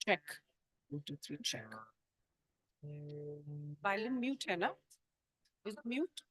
D: Check. 1, 2, 3, check. Violin mute है ना? Is it mute?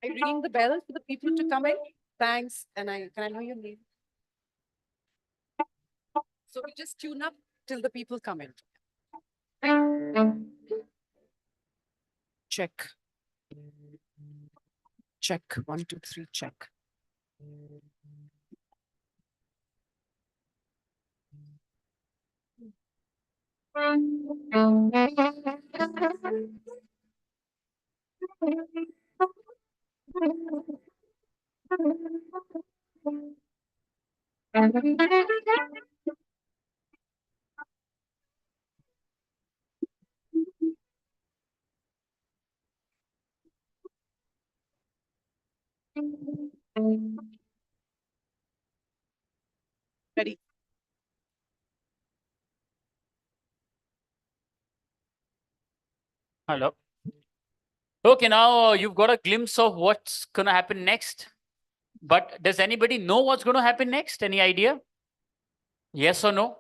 D: Are you ringing the bell for the people to come in? Thanks. And can I know your name? So we just tune up till the people come in. Check. Check. 1, 2, 3, check. Ready.
F: Hello. Okay, now you've got a glimpse of what's going to happen next. But does anybody know what's going to happen next? Any idea? Yes or no?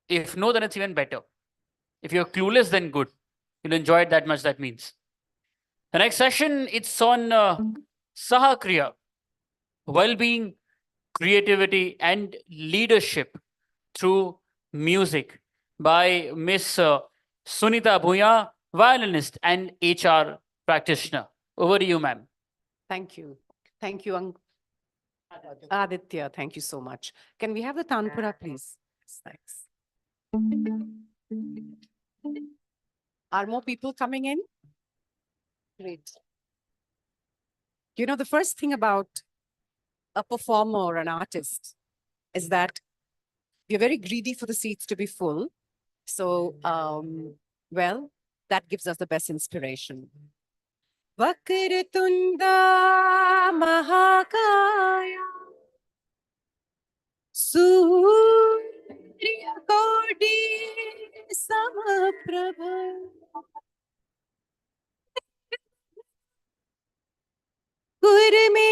F: If no, then it's even better. If you're clueless, then good. You'll enjoy it that much, that means. The next session, it's on Sahakriya, well-being, creativity, and leadership through music by Miss Sunita Bhuya, violinist and HR practitioner. Over to you, ma'am.
D: Thank you. Thank you, Aditya. Thank you so much. Can we have the Tanpura, please? Thanks. Are more people coming in? Great. You know, the first thing about a performer or an artist is that we're very greedy for the seats to be full. So, well, that gives us the best inspiration. Vakratunda Mahakaya Surya Kodi Samaprabha Gurme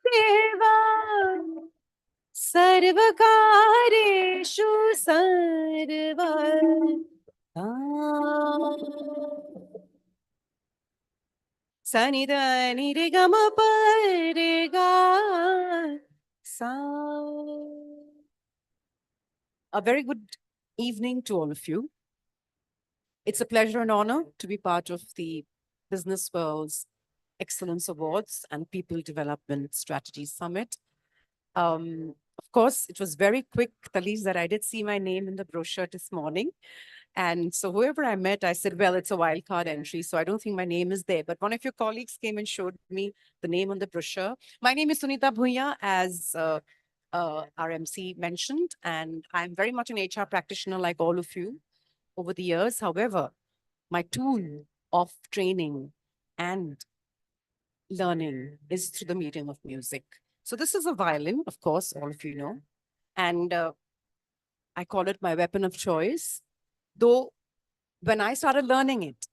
D: Deva Sarvakareshu Sarva Sanida Nirigama Parega Sa. A very good evening to all of you. It's a pleasure and honor to be part of the Businessworld's Excellence Awards and People Development Strategy Summit. Of course, it was very quick, Talish, that I did see my name in the brochure this morning. And so whoever I met, I said, well, it's a wildcard entry, so I don't think my name is there. But one of your colleagues came and showed me the name on the brochure. My name is Sunita Bhuya, as our MC mentioned, and I'm very much an HR practitioner like all of you over the years. However, my tool of training and learning is through the medium of music. So this is a violin, of course, all of you know, and I call it my weapon of choice. Though when I started learning it,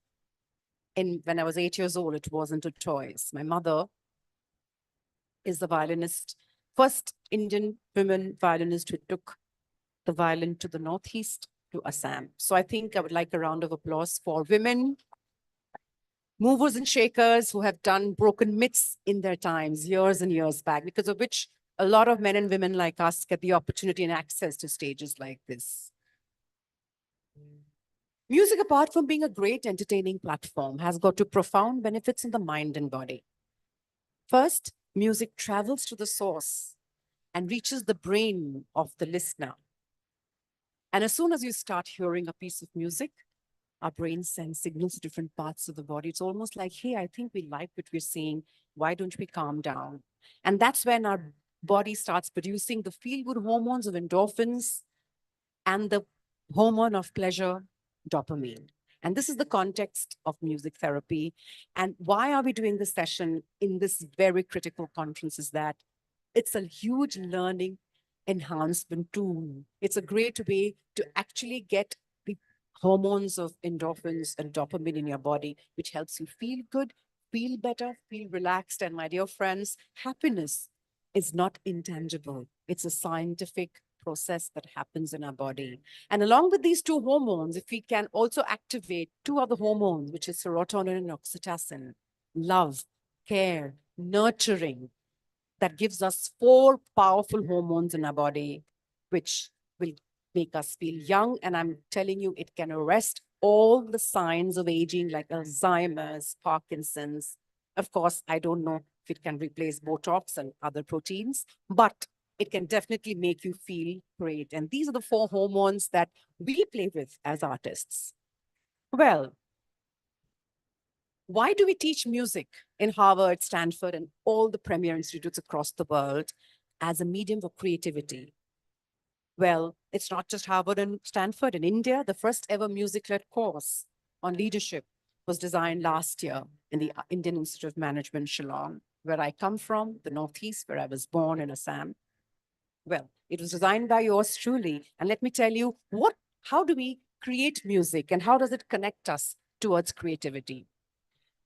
D: when I was 8 years old, it wasn't a choice. My mother is the violinist, first Indian women violinist who took the violin to the Northeast, to Assam. So I think I would like a round of applause for women movers and shakers who have done broken myths in their times, years and years back, because of which a lot of men and women like us get the opportunity and access to stages like this. Music, apart from being a great entertaining platform, has got two profound benefits in the mind and body. First, music travels to the source and reaches the brain of the listener. And as soon as you start hearing a piece of music, our brain sends signals to different parts of the body. It's almost like, hey, I think we like what we're seeing. Why don't we calm down? And that's when our body starts producing the feel-good hormones of endorphins and the hormone of pleasure, dopamine. And this is the context of music therapy. And why are we doing this session in this very critical conference is that it's a huge learning enhancement tool. It's a great way to actually get the hormones of endorphins and dopamine in your body, which helps you feel good, feel better, feel relaxed. And my dear friends, happiness is not intangible. It's a scientific process that happens in our body. And along with these two hormones, if we can also activate two other hormones, which is serotonin and oxytocin, love, care, nurturing, that gives us 4 powerful hormones in our body, which will make us feel young. And I'm telling you, it can arrest all the signs of aging like Alzheimer's, Parkinson's. Of course, I don't know if it can replace Botox and other proteins, but it can definitely make you feel great. And these are the 4 hormones that we play with as artists. Well, why do we teach music in Harvard, Stanford, and all the premier institutes across the world as a medium for creativity? Well, it's not just Harvard and Stanford. In India, the first ever music-led course on leadership was designed last year in the Indian Institute of Management, Shillong, where I come from, the Northeast, where I was born in Assam. Well, it was designed by yours truly. And let me tell you, how do we create music and how does it connect us towards creativity?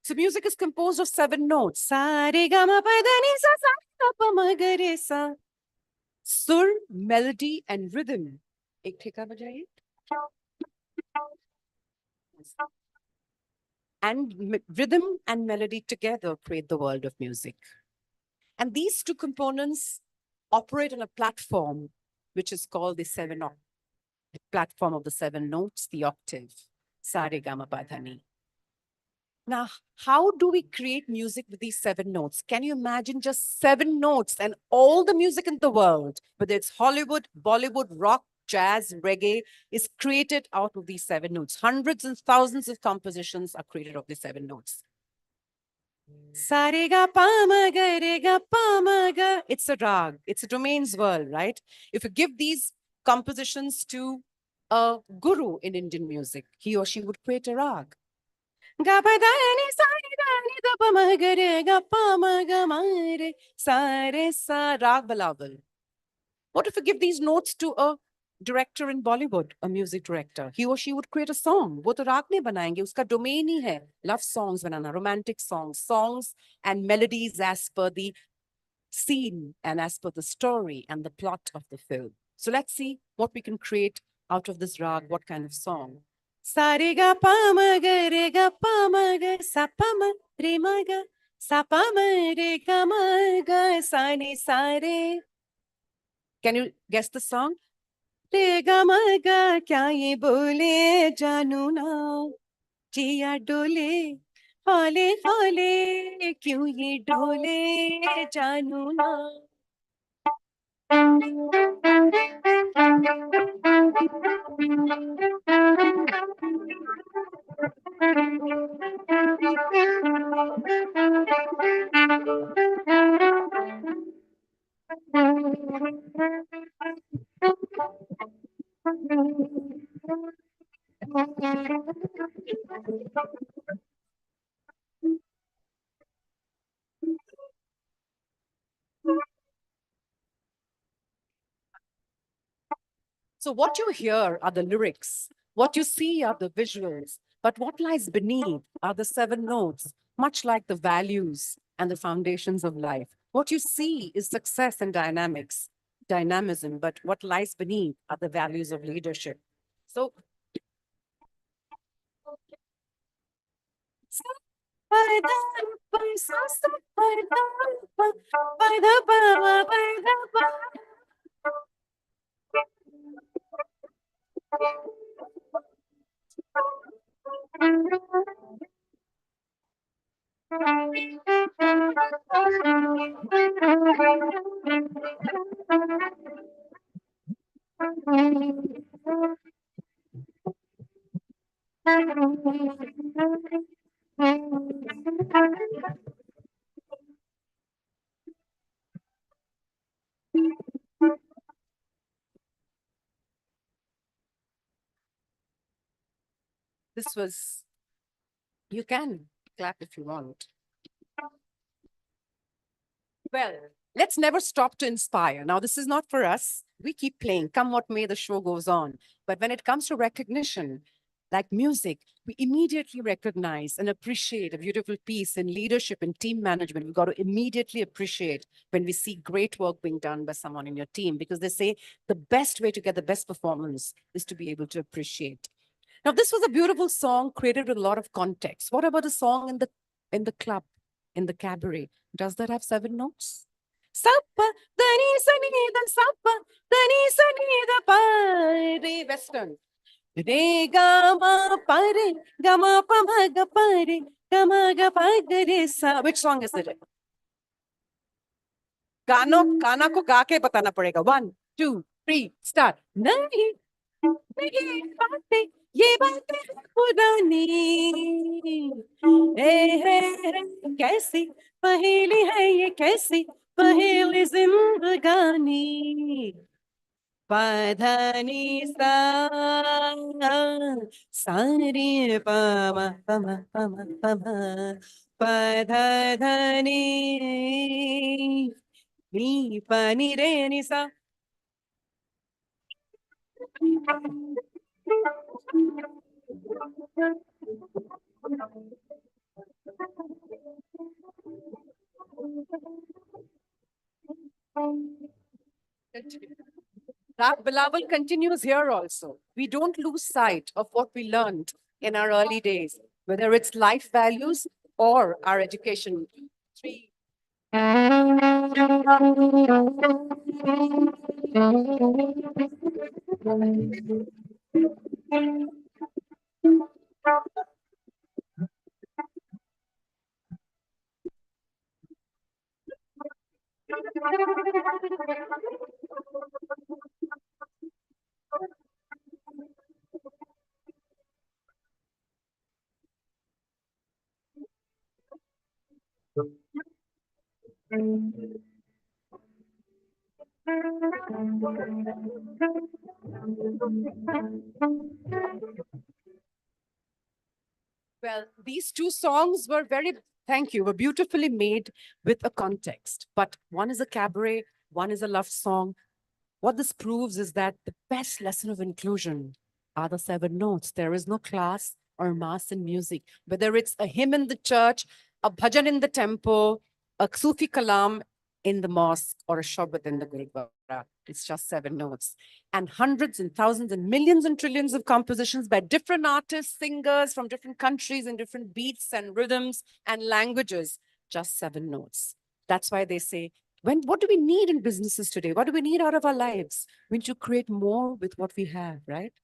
D: So music is composed of 7 notes. Sa, re, ga, ma, pa, da, ni, sa, sa, ga, pa, ma, ga, re, sa. Sur, melody, and rhythm. Ek theka bajaye. And rhythm and melody together create the world of music. And these 2 components operate on a platform which is called the the platform of the 7 notes, the octave. Sa, re, ga, ma, pa, da, ni. Now, how do we create music with these 7 notes? Can you imagine just 7 notes and all the music in the world, whether it's Hollywood, Bollywood, rock, jazz, reggae, is created out of these 7 notes. Hundreds and thousands of compositions are created of these 7 notes. Sa, re, ga, pa, ma, ga, re, ga, pa, ma, ga. It's a rag. It's a domains world, right? If you give these compositions to a guru in Indian music, he or she would create a rag. Ga, pa, da, ni, sa, ni, da, ni, da, pa, ma, ga, re, ga, pa, ma, ga, ma, re, sa, re, sa, rag balawal. What if you give these notes to a director in Bollywood, a music director? He or she would create a song. वो तो राग नहीं बनाएंगे, उसका domain ही है. Love songs banana, romantic songs and melodies as per the scene and as per the story and the plot of the film. So let's see what we can create out of this rag, what kind of song. Sa, re, ga, pa, ma, ga, re, ga, pa, ma, ga, sa, pa, ma, re, ma, ga, sa, pa, ma, re, ga, ma, ga, sa, ni, sa, re. Can you guess the song? Re, ga, ma, ga, kya ye bole, janu na, jiya dole, hole, hole, kyun ye dole, janu na. So what you hear are the lyrics. What you see are the visuals. But what lies beneath are the 7 notes, much like the values and the foundations of life. What you see is success and dynamism, but what lies beneath are the values of leadership. So this was, you can clap if you want. Well, let's never stop to inspire. Now, this is not for us. We keep playing, come what may, the show goes on. But when it comes to recognition, like music, we immediately recognize and appreciate a beautiful piece in leadership and team management. We've got to immediately appreciate when we see great work being done by someone in your team, because they say the best way to get the best performance is to be able to appreciate. Now, this was a beautiful song created with a lot of context. What about the song in the club, in the cabaret? Does that have 7 notes? Sappa, dani, sani, da, sappa, dani, sani, da, pa, very Western. Re ga ma pa re ga ma pa ma ga pa re ga ma ga pa ga re sa. Which song is it? गाना को गा के बताना पड़ेगा. 1, 2, 3, start. नहीं नहीं बातें ये बातें पुरानी है कैसी पहेली है ये कैसी पहेली जिंदगानी पाधानी सा सारी पमा पमा पमा पमा पाधानी नी पानी रे नि सा. Rag Bilawal continues here also. We don't lose sight of what we learned in our early days, whether it's life values or our education. 3. Well, these two songs were were beautifully made with a context. But one is a cabaret, one is a love song. What this proves is that the best lesson of inclusion are the 7 notes. There is no class or mass in music, whether it's a hymn in the church, a bhajan in the temple, a Sufi kalam in the mosque, or a shabad in the Gurudwara. It's just 7 notes. And hundreds and thousands and millions and trillions of compositions by different artists, singers from different countries and different beats and rhythms and languages, just 7 notes. That's why they say, what do we need in businesses today? What do we need out of our lives? We need to create more with what we have, right?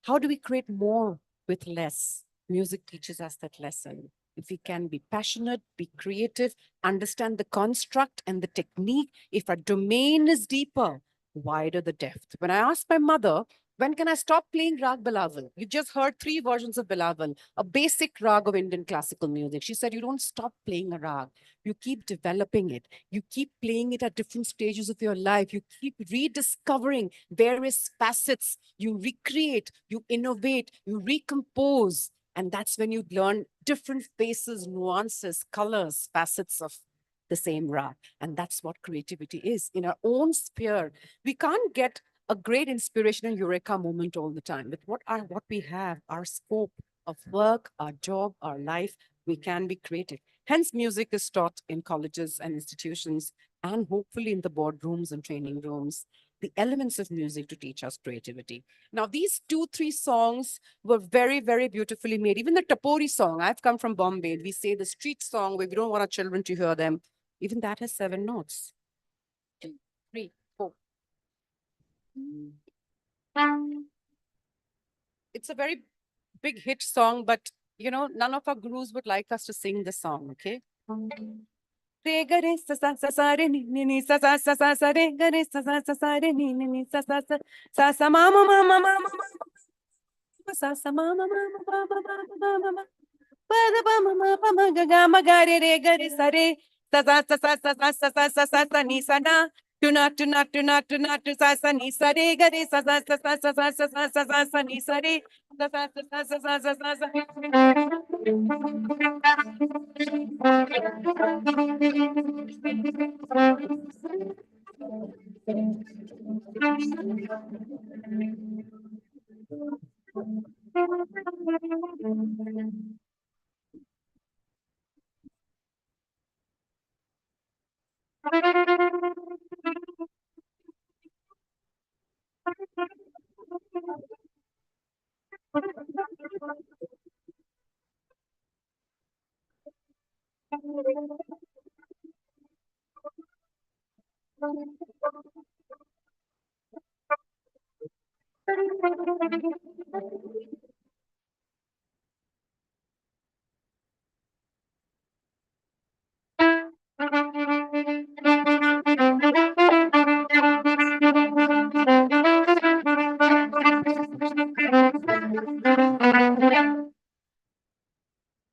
D: How do we create more with less? Music teaches us that lesson. If we can be passionate, be creative, understand the construct and the technique, if our domain is deeper, wider the depth. When I asked my mother, when can I stop playing Rag Bilawal? You just heard 3 versions of Bilawal, a basic rag of Indian classical music. She said, you don't stop playing a rag. You keep developing it. You keep playing it at different stages of your life. You keep rediscovering various facets. You recreate, you innovate, you recompose. And that's when you learn different faces, nuances, colors, facets of the same rag. And that's what creativity is. In our own sphere, we can't get a great inspiration and eureka moment all the time. But what we have, our scope of work, our job, our life, we can be creative. Hence, music is taught in colleges and institutions, and hopefully in the boardrooms and training rooms, the elements of music to teach us creativity. Now, these 2, 3 songs were very, very beautifully made. Even the Tapori song, I've come from Bombay. We say the street song where we don't want our children to hear them. Even that has 7 notes. 2, 3, 4. It's a very big hit song, but none of our gurus would like us to sing the song, okay? Re ga re sa sa sa sa re ni ni ni sa sa sa sa sa re ga re sa sa sa sa re ni ni ni sa sa sa sa sa ma ma ma ma ma ma ma sa sa ma ma ma ma ma ma ma ma ma pa da pa ma ma pa ma ga re sa re sa sa sa sa sa sa sa sa sa sa ni sa na tu na tu na tu na tu na tu sa sa ni sa re ga re sa sa sa sa sa sa sa sa sa sa ni sa re sa sa sa sa sa sa sa sa.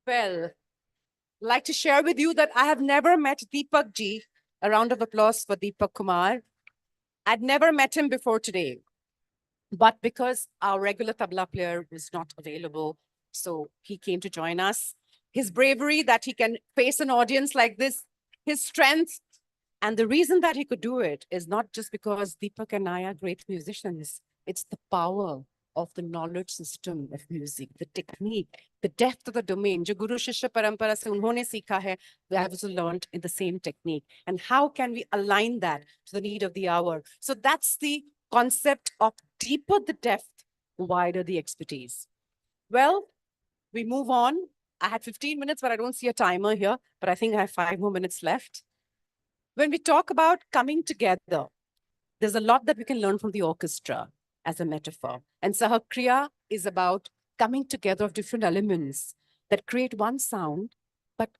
D: Well, like to share with you that I have never met Deepak ji. A round of applause for Deepak Kumar. I'd never met him before today, but because our regular tabla player was not available, so he came to join us. His bravery that he can face an audience like this, his strength, and the reason that he could do it is not just because Deepak and I are great musicians. It's the power of the knowledge system of music, the technique, the depth of the domain. जो गुरु शिष्य परंपरा से उन्होंने सीखा है, we have also learned in the same technique. And how can we align that to the need of the hour? So that's the concept of deeper the depth, wider the expertise. Well, we move on. I had 15 minutes, but I don't see a timer here, but I think I have 5 more minutes left. When we talk about coming together, there's a lot that we can learn from the orchestra as a metaphor. And Sahakriya is about coming together of different elements that create one sound, but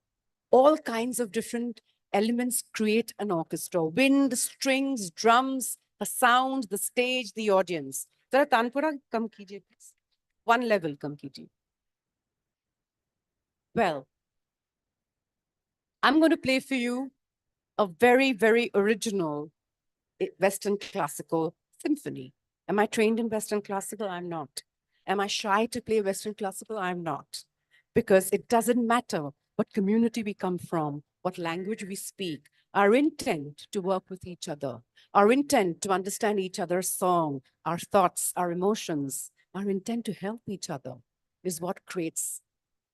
D: all kinds of different elements create an orchestra. Wind, strings, drums, the sound, the stage, the audience. Zara Tanpura, come kijiye, please. One level, come kijiye. Well, I'm going to play for you a very, very original Western classical symphony. Am I trained in Western classical? I'm not. Am I shy to play Western classical? I'm not. Because it doesn't matter what community we come from, what language we speak, our intent to work with each other, our intent to understand each other's song, our thoughts, our emotions, our intent to help each other is what creates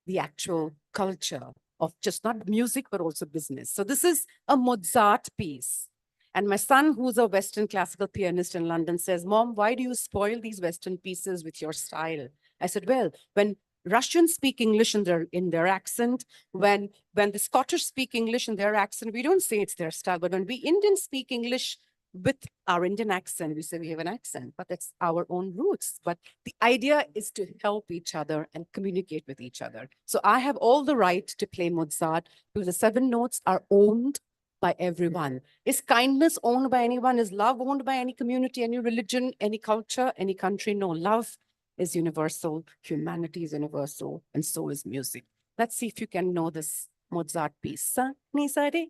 D: the actual culture of just not music, but also business. So this is a Mozart piece. And my son, who's a Western classical pianist in London, says, Mom, why do you spoil these Western pieces with your style? I said, well, when Russians speak English in their accent, when the Scottish speak English in their accent, we don't say it's their style. But when we Indians speak English with our Indian accent, we say we have an accent, but that's our own roots. But the idea is to help each other and communicate with each other. So I have all the right to play Mozart because the 7 notes are owned by everyone. Is kindness owned by anyone? Is love owned by any community, any religion, any culture, any country? No, love is universal, humanity is universal, and so is music. Let's see if you can know this Mozart piece. Sa, ni, sa, re,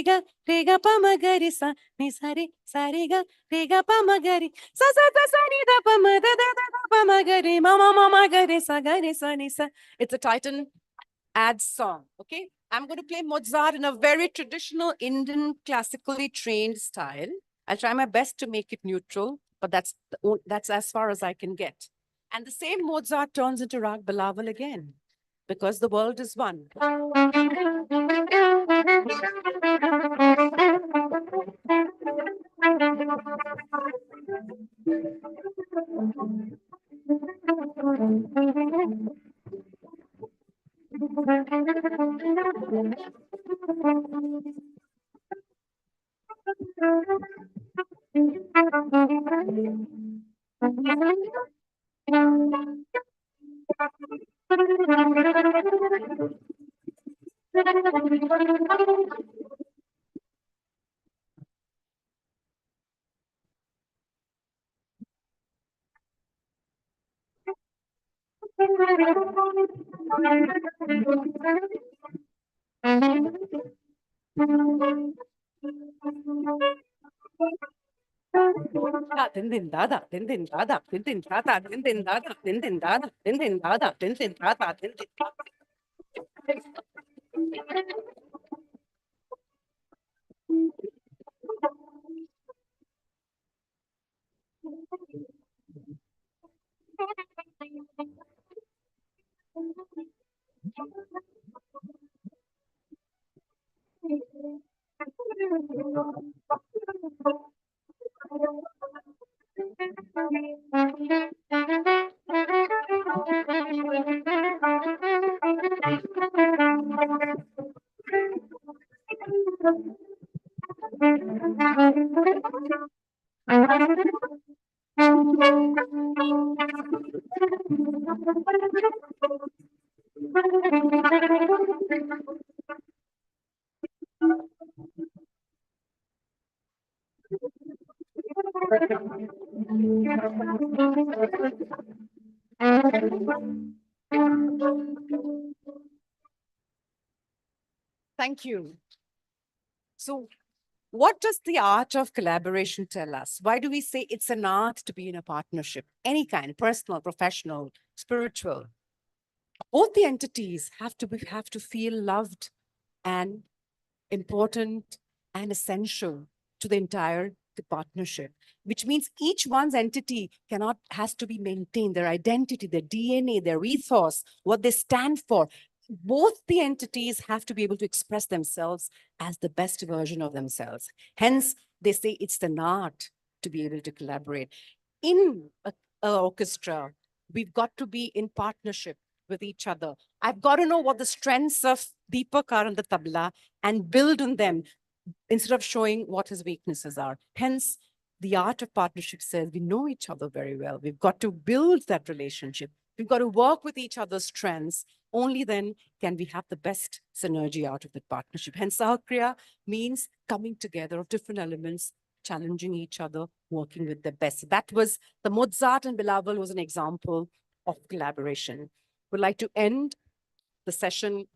D: ga, re, ga, pa, ma, ga, re, sa, ni, sa, re, ga, re, ga, pa, ma, ga, re, sa, ni, da, pa, ma, da, pa, ma, ga, re, ma, ma, ga, re, sa, ni, sa. It's a Titan ad song, okay? I'm going to play Mozart in a very traditional Indian classically trained style. I'll try my best to make it neutral, but that's as far as I can get. And the same Mozart turns into Rag Bilawal again, because the world is one. Din din dada, din din dada, din din dada, din din dada, din din dada, din din dada, din din dada, din din dada. Thank you. So, what does the art of collaboration tell us? Why do we say it's an art to be in a partnership, any kind, personal, professional, spiritual? Both the entities have to feel loved and important and essential to the entire partnership, which means each one's entity has to be maintained, their identity, their DNA, their ethos, what they stand for. Both the entities have to be able to express themselves as the best version of themselves. Hence, they say it's an art to be able to collaborate. In an orchestra, we've got to be in partnership with each other. I've got to know what the strengths of Deepak are on the tabla and build on them instead of showing what his weaknesses are. Hence, the art of partnership says we know each other very well. We've got to build that relationship. We've got to work with each other's strengths. Only then can we have the best synergy out of that partnership. Hence, Sahakriya means coming together of different elements, challenging each other, working with the best. That was the Mozart and Bilawal was an example of collaboration. We'd like to end the session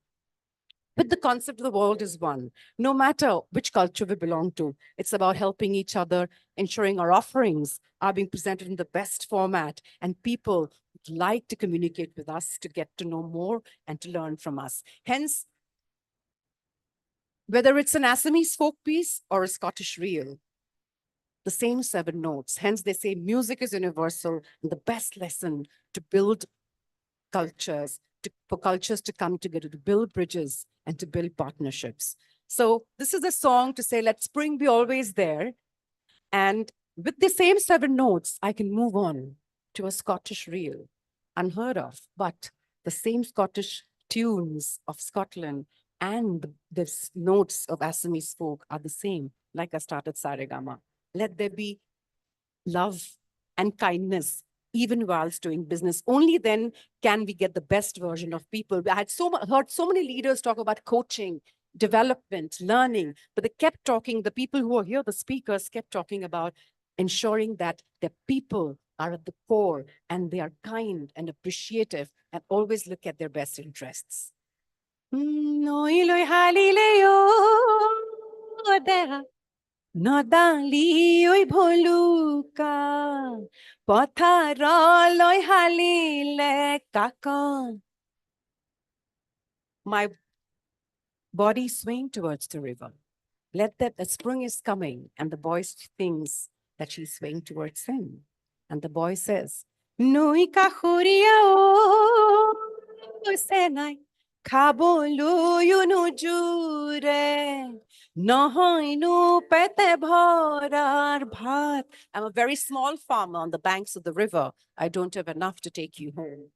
D: with the concept of the world is one. No matter which culture we belong to, it's about helping each other, ensuring our offerings are being presented in the best format, and people would like to communicate with us to get to know more and to learn from us. Hence, whether it's an Assamese folk piece or a Scottish reel, the same 7 notes. Hence, they say music is universal and the best lesson to build cultures, for cultures to come together, to build bridges and to build partnerships. So this is a song to say, let spring be always there. And with the same 7 notes, I can move on to a Scottish reel, unheard of, but the same Scottish tunes of Scotland and the notes of Assamese folk are the same, like I started Saregama. Let there be love and kindness even whilst doing business. Only then can we get the best version of people. I had heard so many leaders talk about coaching, development, learning, but they kept talking, the people who are here, the speakers kept talking about ensuring that the people are at the core and they are kind and appreciative and always look at their best interests. Nodali oi bholuka pathar loi halile kaka. My body swing towards the river. Let that the spring is coming, and the boy thinks that she's swaying towards him. And the boy says, Nui kahuria o senai khabolu yunu jure nohoinu pete bhorar bhat. I'm a very small farmer on the banks of the river. I don't have enough to take you home.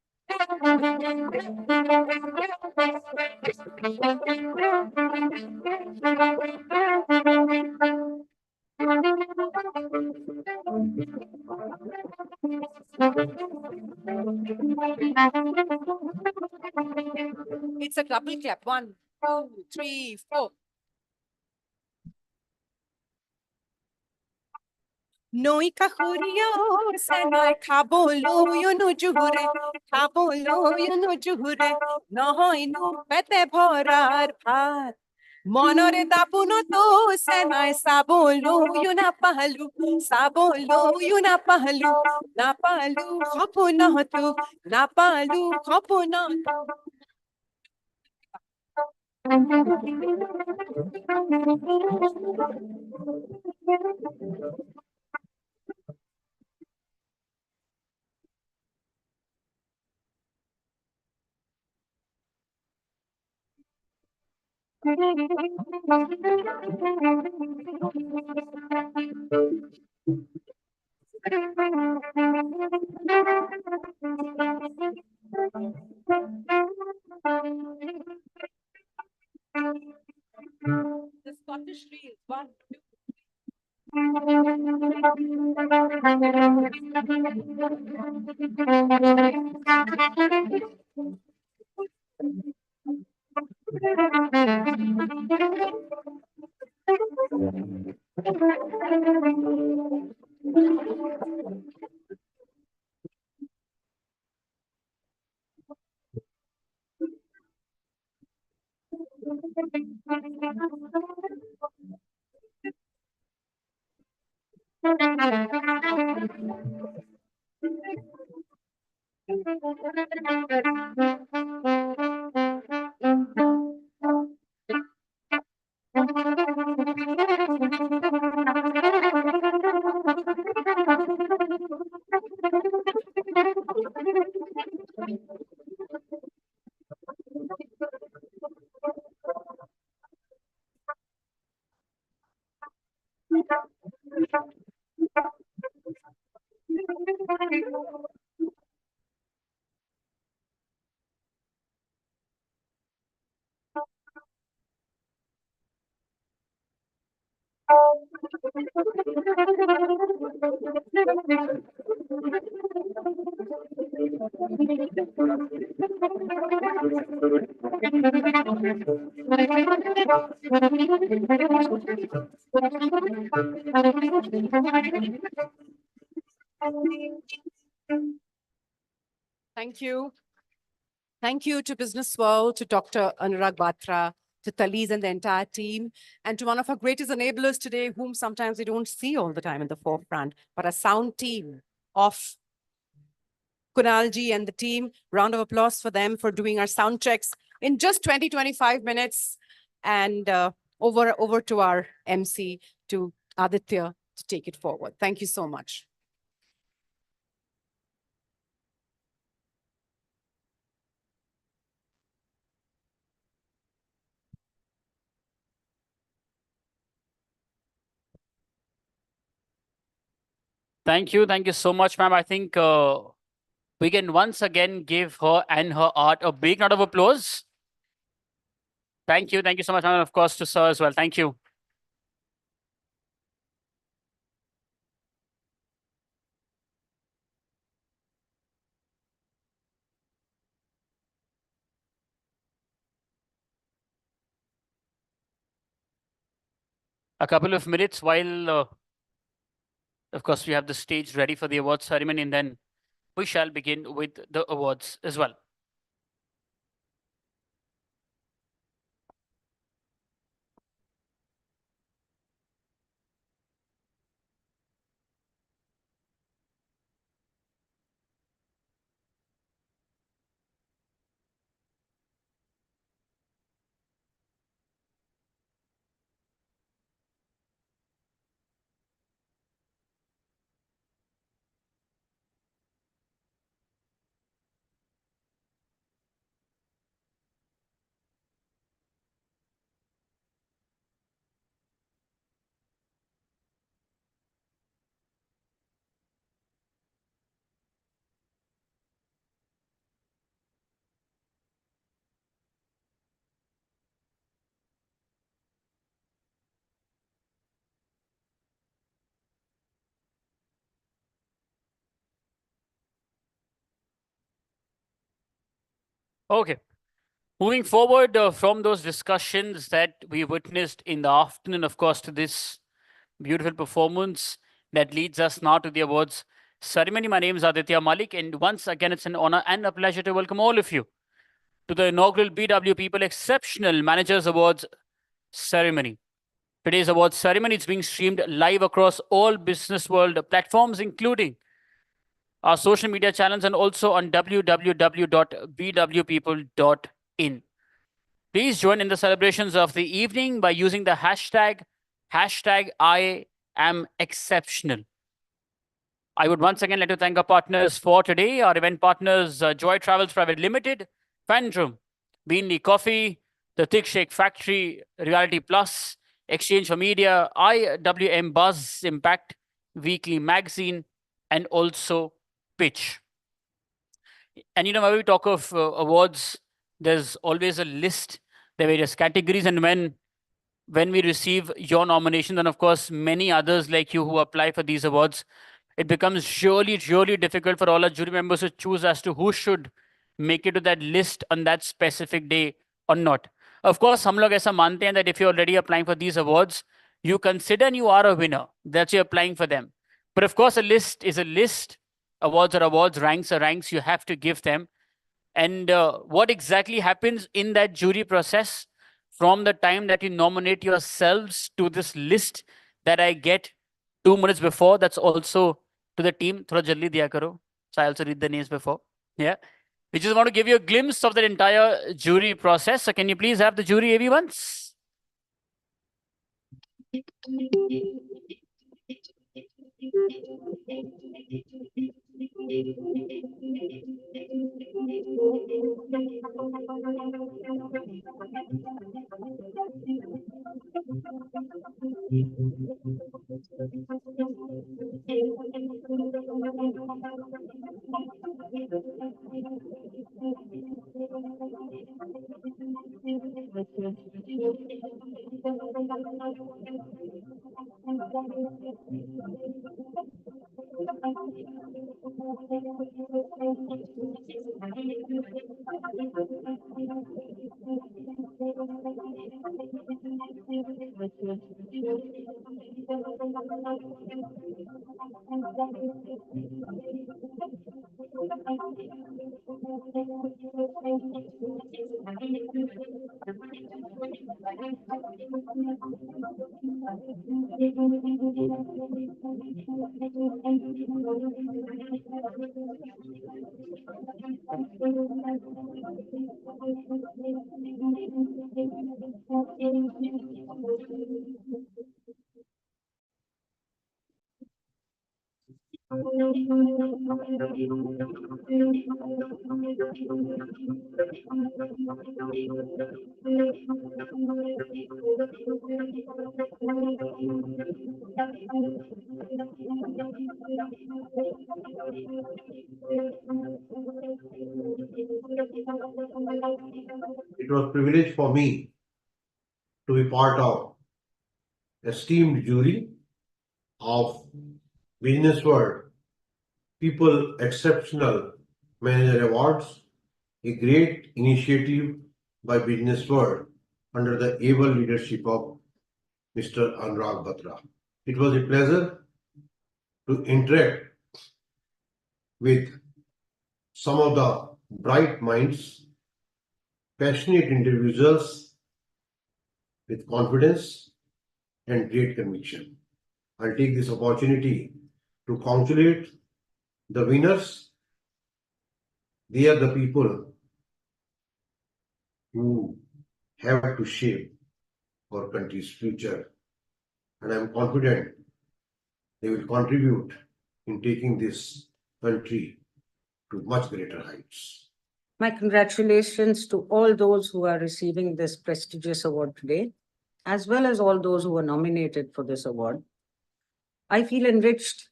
D: It's a double clap. 1, 2, 3, 4. Noi kahurio senai khabolu yunu juhure khabolu yunu juhure nohoinu pete bhorar bhat monore dapuno to senai sabolu yuna pahalu yuna pahalu na pahalu khapuna tu na pahalu khapuna The Scottish reel. 1, 2. Thank you. Thank you to Businessworld, to Dr. Anurag Batra, to Taliz and the entire team, and to one of our greatest enablers today, whom sometimes we don't see all the time in the forefront, but a sound team of Kunalji and the team. Round of applause for them for doing our sound checks in just 20, 25 minutes. And over to our MC, to Aditya, to take it forward. Thank you so much.
F: Thank you. Thank you so much, ma'am. I think we can once again give her and her art a big round of applause. Thank you. Thank you so much, ma'am. And of course, to sir as well. Thank you. A couple of minutes while, of course, we have the stage ready for the awards ceremony, and then we shall begin with the awards as well. Okay. Moving forward from those discussions that we witnessed in the afternoon, of course, to this beautiful performance that leads us now to the awards ceremony. My name is Aditya Malik, and once again, it's an honor and a pleasure to welcome all of you to the inaugural BW People Exceptional Managers Awards ceremony. Today's awards ceremony is being streamed live across all Businessworld platforms, including our social media channels and also on www.bwpeople.in. Please join in the celebrations of the evening by using the hashtag I am exceptional. I would once again like to thank our partners for today, our event partners, Joy Travels Private Limited, Fandrum, Beanley Coffee, The Thick Shake Factory, Reality Plus, Exchange for Media, IWM Buzz Impact, Weekly Magazine, and also Pitch. And you know, when we talk of awards, there's always a list, there are various categories, and when we receive your nomination, and of course, many others like you who apply for these awards, it becomes really difficult for all our jury members to choose as to who should make it to that list on that specific day or not. Of course, हम लोग ऐसा मानते हैं that if you're already applying for these awards, you consider you are a winner. That's you're applying for them. But of course, a list is a list. Awards are awards, ranks are ranks. You have to give them. And what exactly happens in that jury process? from the time that you nominate yourselves to this list that I get 2 minutes before. That's also to the team. Thoda jaldi diya karo. So I also read the names before. Yeah. We just want to give you a glimpse of that entire jury process. So can you please have the jury AV once?
E: It was a privilege for me to be part of esteemed jury of Businessworld People Exceptional Manager Awards, a great initiative by Businessworld under the able leadership of Mr. Anurag Batra. It was a pleasure to interact with some of the bright minds, passionate individuals with confidence and great conviction. I'll take this opportunity to congratulate the winners. They are the people who have to shape our country's future. And I'm confident they will contribute in taking this country to much greater heights.
H: My congratulations to all those who are receiving this prestigious award today, as well as all those who were nominated for this award. I feel enriched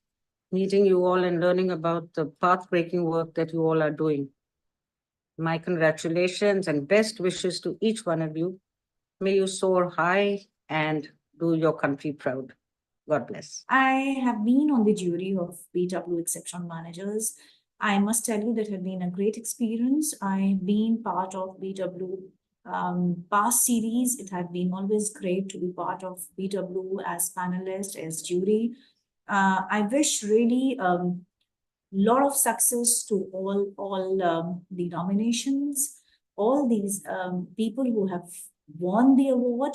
H: meeting you all and learning about the path-breaking work that you all are doing. My congratulations and best wishes to each one of you. May you soar high and do your country proud. God bless.
I: I have been on the jury of BW Exceptional Managers. I must tell you that have been a great experience. I've been part of BW past series. It had been always great to be part of BW as panelist, as jury. I wish really lot of success to all the nominations, all these people who have won the award.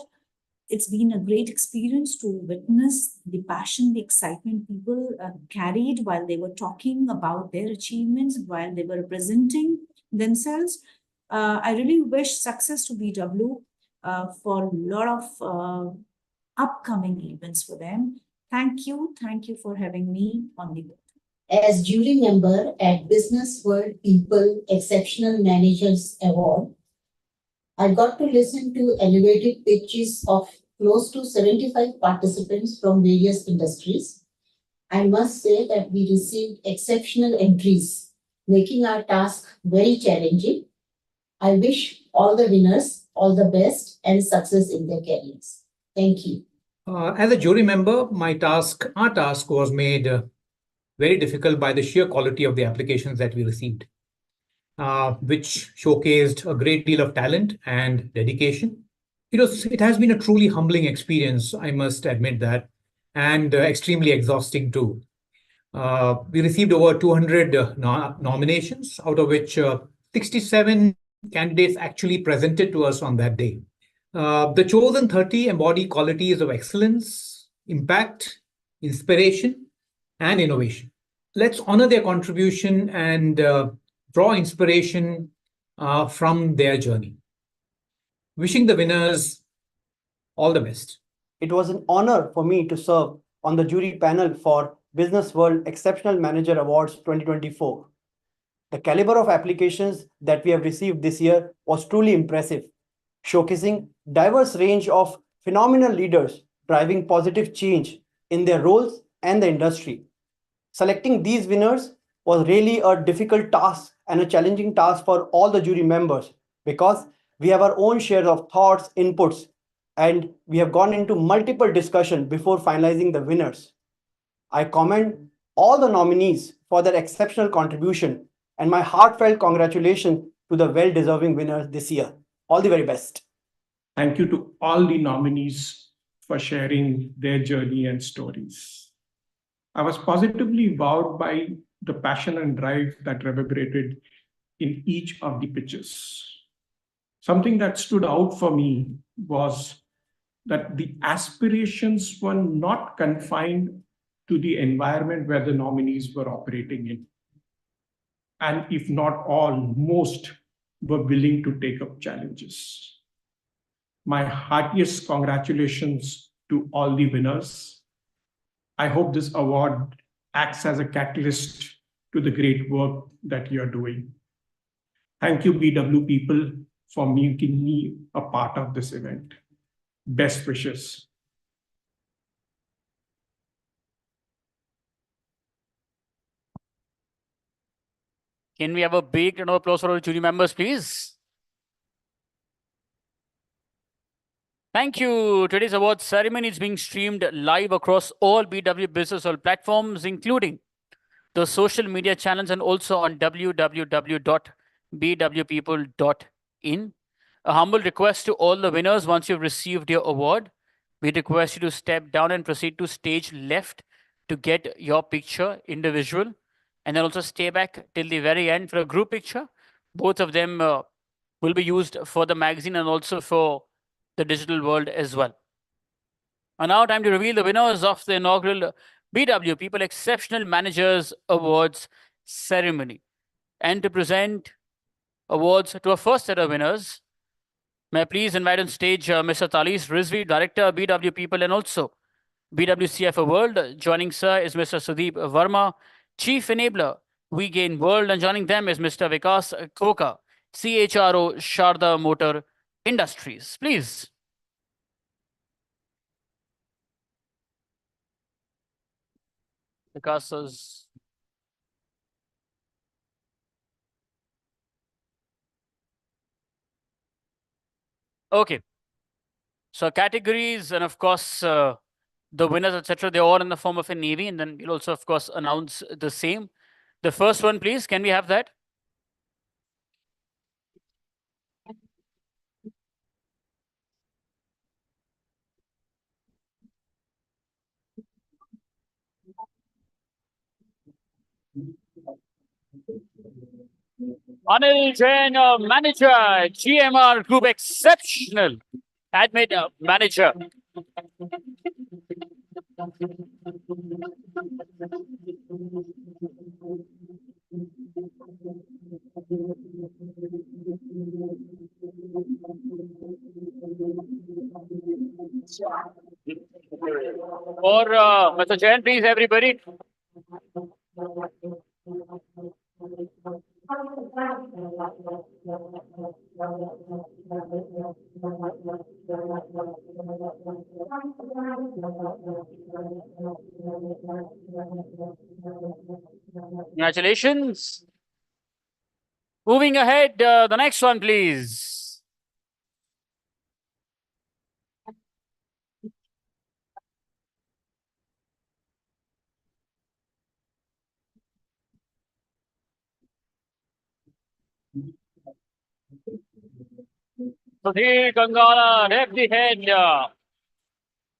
I: It's been a great experience to witness the passion, the excitement people carried while they were talking about their achievements, while they were presenting themselves. I really wish success to BW for a lot of upcoming events for them. Thank you for having me on the board.
L: As jury member at Businessworld People Exceptional Managers Award, I got to listen to elevated pitches of close to 75 participants from various industries. I must say that we received exceptional entries, making our task very challenging. I wish all the winners all the best and success in their careers. Thank you.
R: As a jury member, our task was made very difficult by the sheer quality of the applications that we received, which showcased a great deal of talent and dedication. It has been a truly humbling experience, I must admit that, and extremely exhausting too. We received over 200 nominations, out of which 67 candidates actually presented to us on that day. The chosen 30 embody qualities of excellence, impact, inspiration, and innovation. Let's honor their contribution and draw inspiration from their journey. Wishing the winners all the best.
J: It was an honor for me to serve on the jury panel for Business World Exceptional Manager Awards 2024. The caliber of applications that we have received this year was truly impressive, showcasing diverse range of phenomenal leaders driving positive change in their roles and the industry. Selecting these winners was really a difficult task and a challenging task for all the jury members because we have our own share of thoughts, inputs, and we have gone into multiple discussions before finalizing the winners. I commend all the nominees for their exceptional contribution and my heartfelt congratulations to the well-deserving winners this year. All the very best.
M: Thank you to all the nominees for sharing their journey and stories. I was positively wowed by the passion and drive that reverberated in each of the pitches. Something that stood out for me was that the aspirations were not confined to the environment where the nominees were operating in. And if not all, most were willing to take up challenges. My heartiest congratulations to all the winners. I hope this award acts as a catalyst to the great work that you're doing. Thank you, BW people, for making me a part of this event. Best wishes.
F: Can we have a big round of applause for our jury members, please? Thank you. Today's award ceremony is being streamed live across all BW Businessworld platforms, including the social media channels and also on www.bwpeople.in. A humble request to all the winners: once you've received your award, we request you to step down and proceed to stage left to get your picture individual, and then also stay back till the very end for a group picture. Both of them will be used for the magazine and also for the digital world as well. And now time to reveal the winners of the inaugural BW People Exceptional Managers Awards ceremony. And to present awards to our first set of winners, may I please invite on stage Mr. Talis Rizvi, Director, BW People and also BWCF World. Joining sir is Mr. Sudeep Verma, Chief Enabler, We Gain World. And joining them is Mr. Vikas Koka, CHRO, Sharda Motor Industries. Please. Vikas. Okay. So categories and of course the winners, etc. They're all in the form of a navy, and then we'll also of course announce the same. The first one, please. Can we have that? Anil Jain, Manager, GMR Group Exceptional, Admin Manager. For Mr. Jain, please, everybody. Congratulations. Moving ahead, the next one, please. Sudhir Gangala, Deputy Head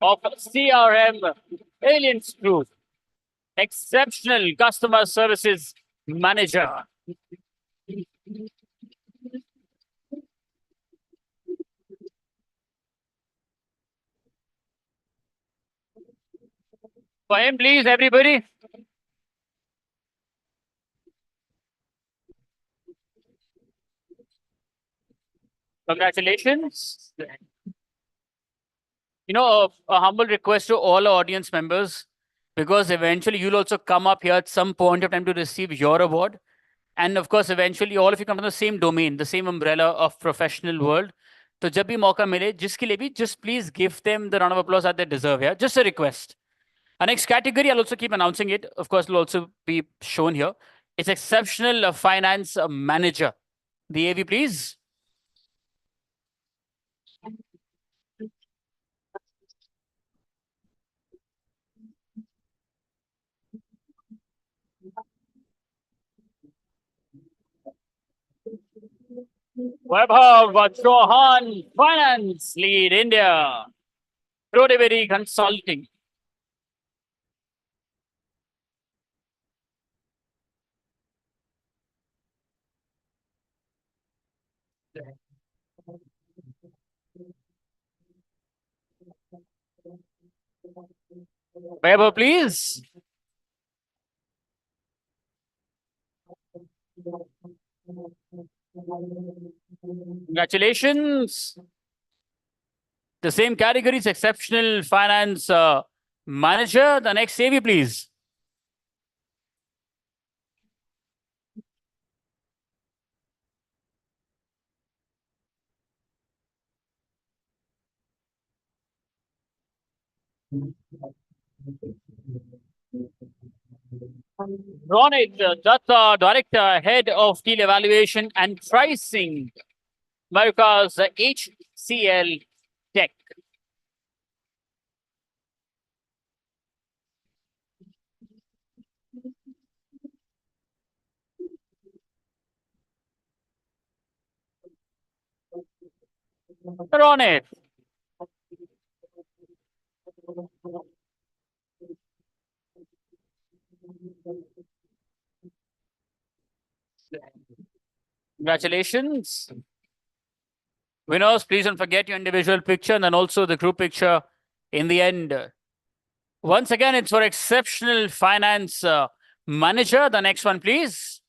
F: of CRM Aliens Group, Exceptional Customer Services Manager. For him, please, everybody. Congratulations. A humble request to all our audience members, because eventually you'll also come up here at some point of time to receive your award. And of course, eventually all of you come from the same domain, the same umbrella of professional world. So जब भी मौका मिले, जिसके लिए भी, just please give them the round of applause that they deserve. Yeah, just a request. Our next category, I'll also keep announcing it. Of course, it'll also be shown here. It's exceptional finance manager. The AV, please. Vaibhav Chauhan, Finance Lead India, Prodivity Consulting. Vaibhav, please. Congratulations. The same category is exceptional finance manager. The next AV, please. Ronit Datta, Director, Head of Deal Evaluation and Pricing, America's HCL Tech. Ronit. Congratulations. Winners, please don't forget your individual picture and then also the group picture in the end. Once again, it's for exceptional finance manager. The next one, please.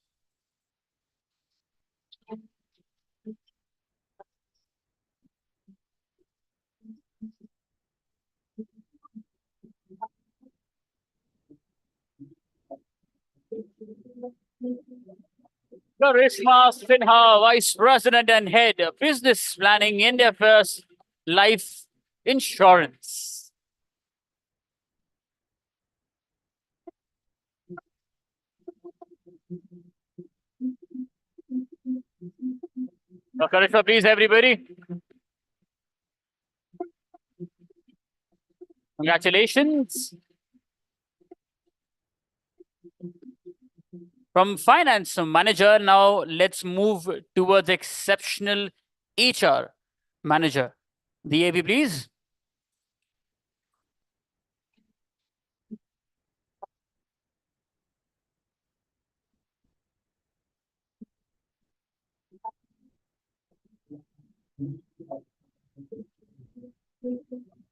F: Karishma Sinha, Vice President and Head, Business Planning, India First Life Insurance. Karishma, please, everybody. Congratulations. From finance manager, now let's move towards exceptional HR manager. The AV, please.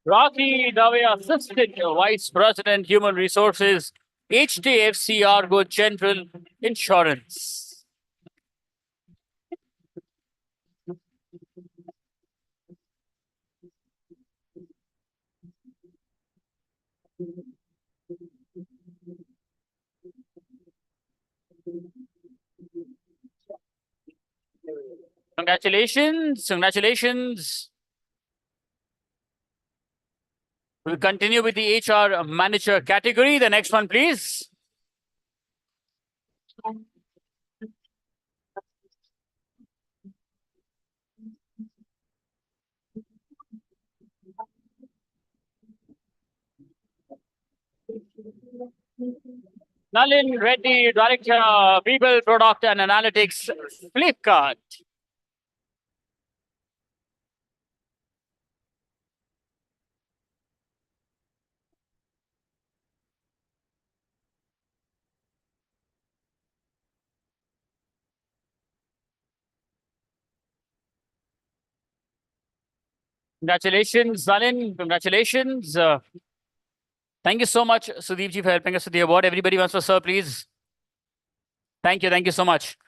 F: Rocky Dave, Assistant Vice President, Human Resources, HDFC Argo General Insurance. Congratulations, congratulations. We'll continue with the HR manager category. The next one, please. Nalin Reddy, Director, People, Product and Analytics, Flipkart. Congratulations, Nalin. Congratulations. Thank you so much, Sudeep ji, for helping us with the award. Everybody wants for sir, please. Thank you. Thank you so much.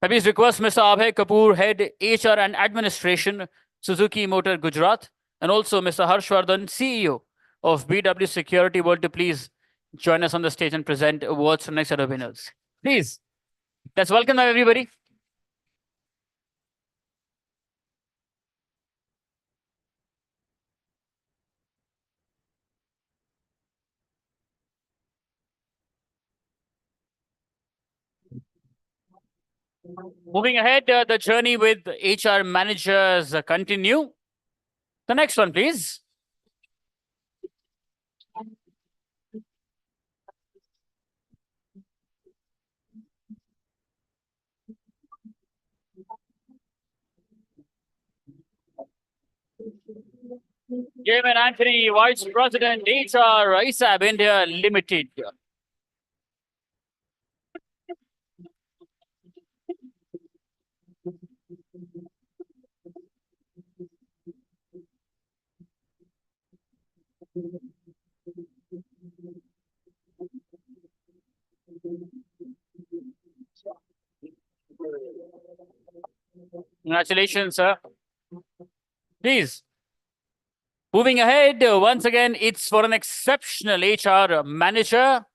F: I please request Mr. Abhay Kapoor, Head HR and Administration, Suzuki Motor Gujarat, and also Mr. Harshvardhan, CEO of BW Security World, to please join us on the stage and present awards to next set of winners. Please, let's welcome them, everybody. Moving ahead, the journey with HR managers continue. The next one, please. Jayman Anthony, Vice President, HR, ISAB India Limited. Congratulations, sir. Please. Moving ahead, once again, it's for an exceptional HR manager.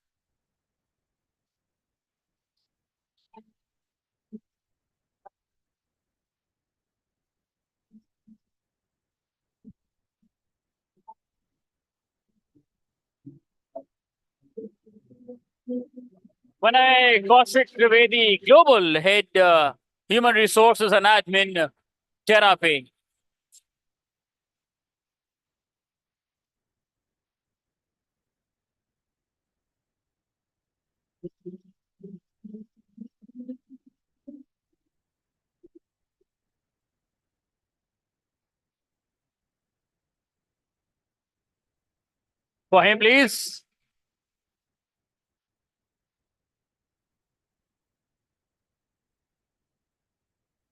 F: Vinay Kaushik Trivedi, Global Head, Human Resources and Admin, Therapy. For him, please.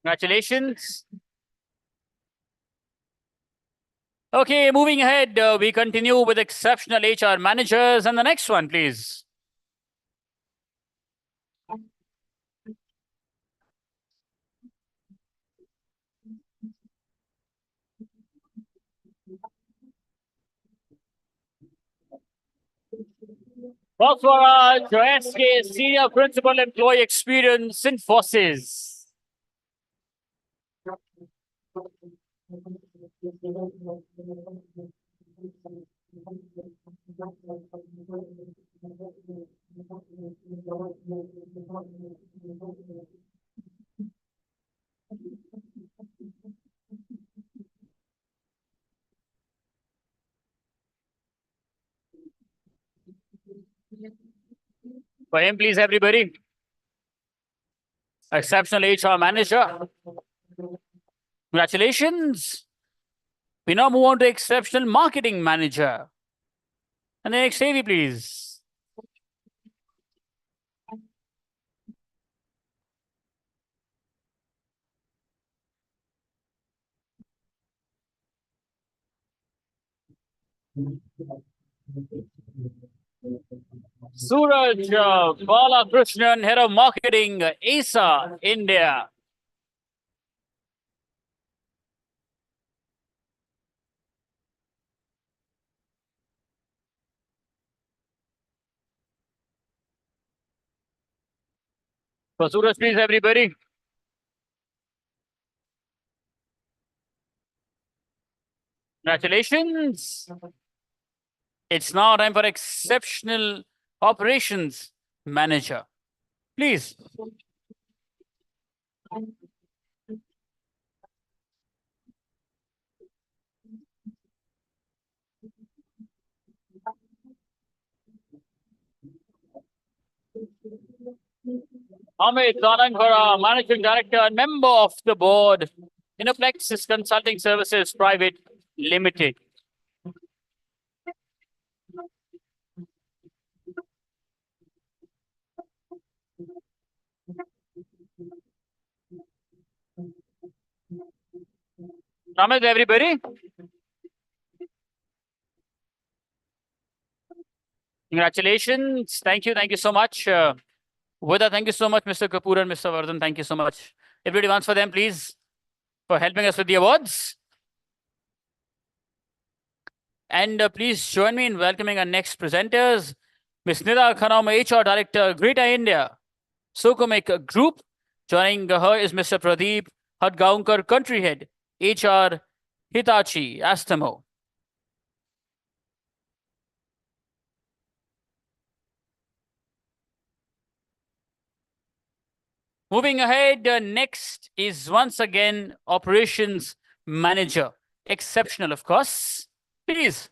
F: Congratulations. Okay, moving ahead, we continue with exceptional HR managers. And the next one, please. Roswaraj SK, Senior Principal Employee Experience, Infosys. For him, please, everybody. Exceptional HR manager. Congratulations. We now move on to exceptional marketing manager. And the next AV, please. Suraj Balakrishnan, Head of Marketing, ASA, India. For Suraj, please, everybody. Congratulations. It's now time for exceptional operations manager. Please. Amit Dananghara, Managing Director and member of the board, Innoplexis Consulting Services Private Limited. Amit, everybody. Congratulations. Thank you. Thank you so much. Vida, thank you so much, Mr. Kapoor and Mr. Vardhan. Thank you so much. Everybody once for them, please, for helping us with the awards. And please join me in welcoming our next presenters, Ms. Nida Khanam, HR Director, Greater India, Sokomek Group. Joining her is Mr. Pradeep Hadgaunkar, Country Head, HR, Hitachi, Astemo. Moving ahead, next is once again Operations Manager. Exceptional, of course. Please.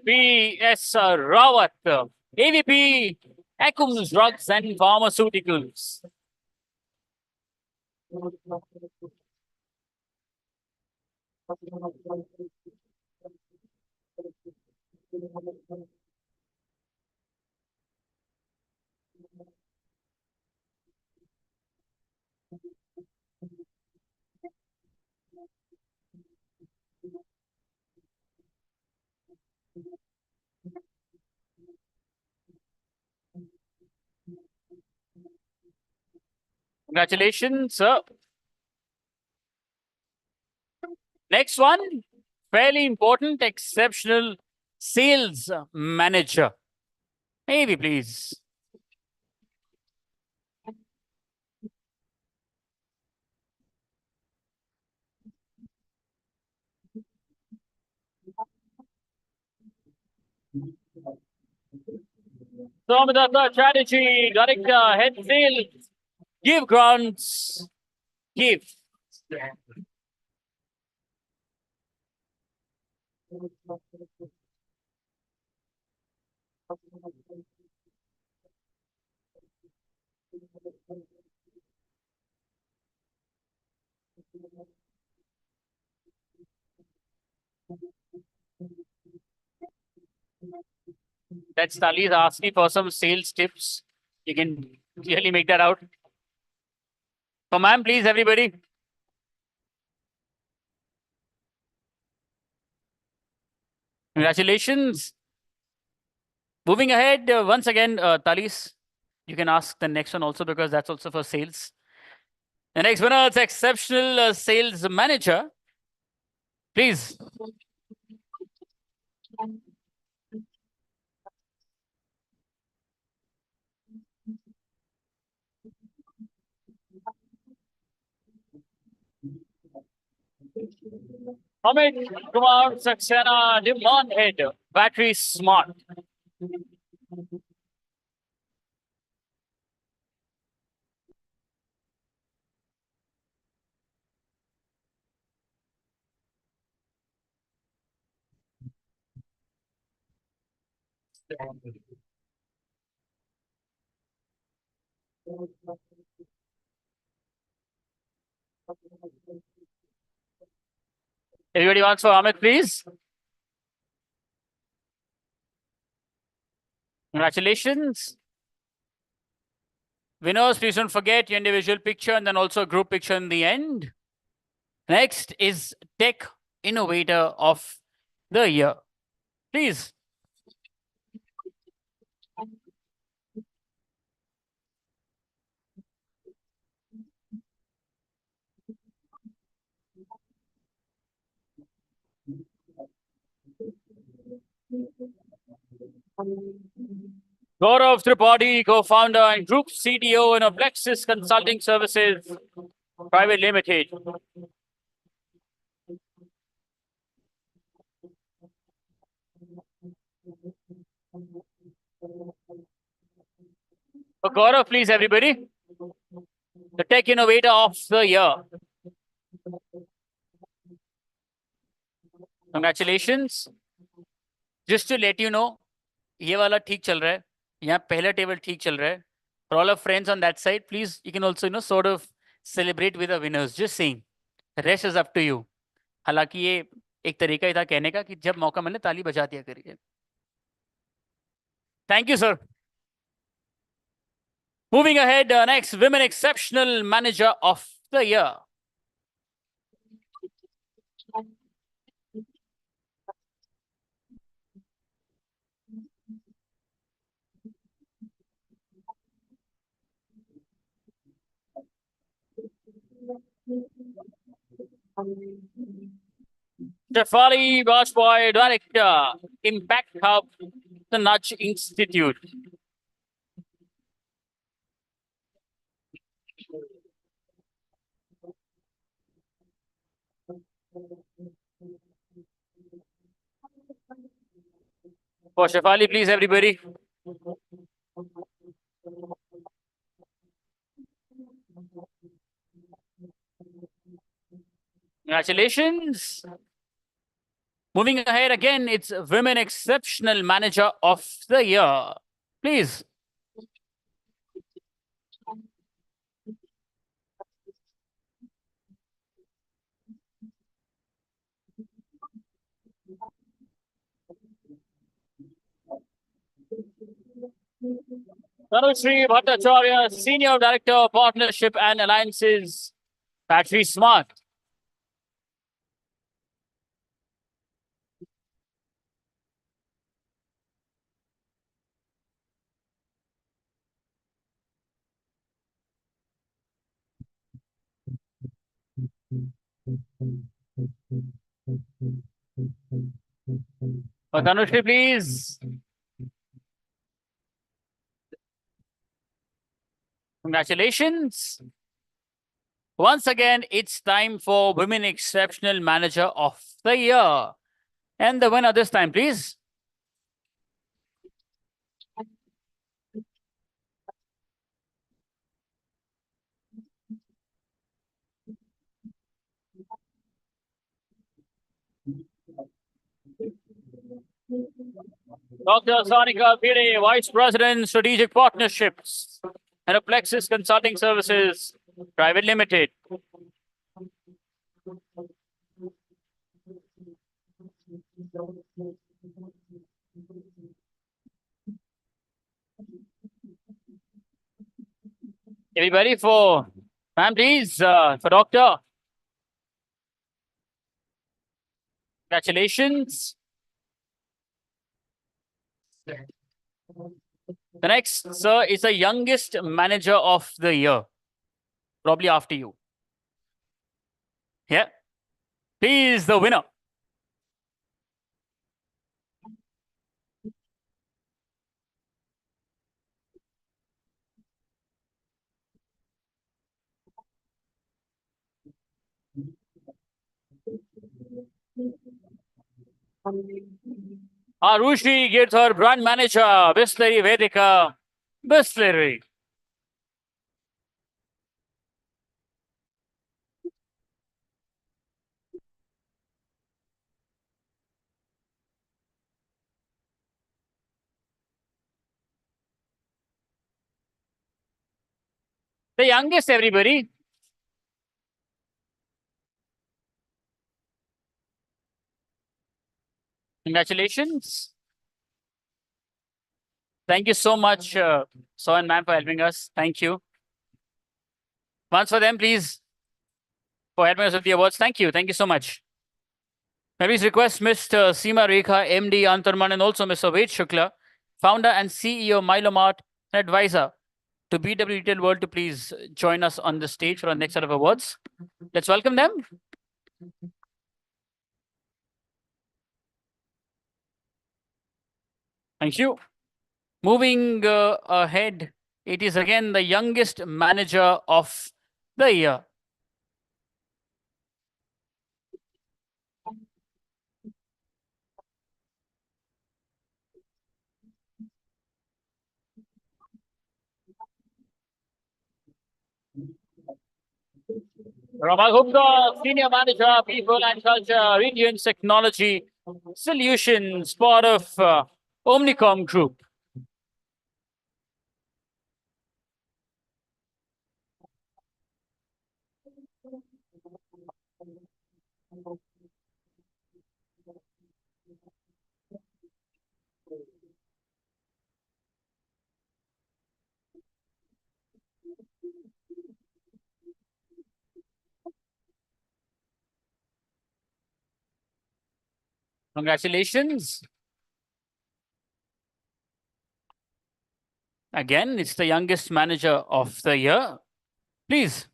F: V.S. Rawat, AVP, Acums Drugs and Pharmaceuticals. Congratulations, sir. Next one, fairly important, exceptional sales manager. Maybe, please. Somadatta Strategy, Director, Head Sales, Give Grants, Give. That's Tali's asking for some sales tips. You can clearly make that out. So, ma'am, please, everybody. Congratulations. Moving ahead, once again, Talis, you can ask the next one also because that's also for sales. The next winner is exceptional sales manager. Please. Amit Kumar Saxena, Demand Head, Battery Smart. Everybody wants for Amit, please. Congratulations. Winners, please don't forget your individual picture and then also a group picture in the end. Next is Tech Innovator of the Year. Please. Gaurav Tripathi, co-founder and group CTO in Plexus Consulting Services Private Limited. So Gaurav, please, everybody. The Tech Innovator of the Year. Congratulations. Just to let you know, ये वाला ठीक चल रहा है. यहाँ पहला table ठीक चल रहा है. For all our friends on that side, please, you can also, sort of celebrate with the winners. Just saying. The rest is up to you. हालांकि ये एक तरीका ही था कहने का कि जब मौका मिले ताली बजा दिया करिए. Thank you, sir. Moving ahead, next, Women Exceptional Manager of the Year. Shefali Bajpai, Director, Impact Hub, the Nudge Institute. For Shefali, please, everybody. Congratulations. Moving ahead again, it's Women Exceptional Manager of the Year. Please. Tanushree Bhattacharya, Senior Director, Partnership and Alliances, Battery Smart. Tanushree, please. Congratulations. Once again, it's time for Women Exceptional Manager of the Year. And the winner this time, please. Dr. Sanika Pire, Vice President, Strategic Partnerships, and Plexus Consulting Services, Private Limited. Everybody for, ma'am, please, for Doctor. Congratulations. The next, sir, is the youngest manager of the year. Probably after you. Yeah. Please, the winner. Arushi gets her brand manager, Bisleri Vedika, Bisleri. The youngest, everybody. Congratulations. Thank you so much, So and ma'am, for helping us. Thank you. Once for them, please, for helping us with the awards. Thank you. Thank you so much. May I please request Mr. Seema Rekha, MD Antarman, and also Mr. Ved Shukla, founder and CEO Milomart, and advisor to BW Retail World, to please join us on the stage for our next set of awards. Let's welcome them. Thank you. Moving ahead, it is again the youngest manager of the year. Ramal Gupta, Senior Manager, People and Culture, Radiance Technology Solutions, part of Omnicom Group. Congratulations. Again, it's the youngest manager of the year. Please.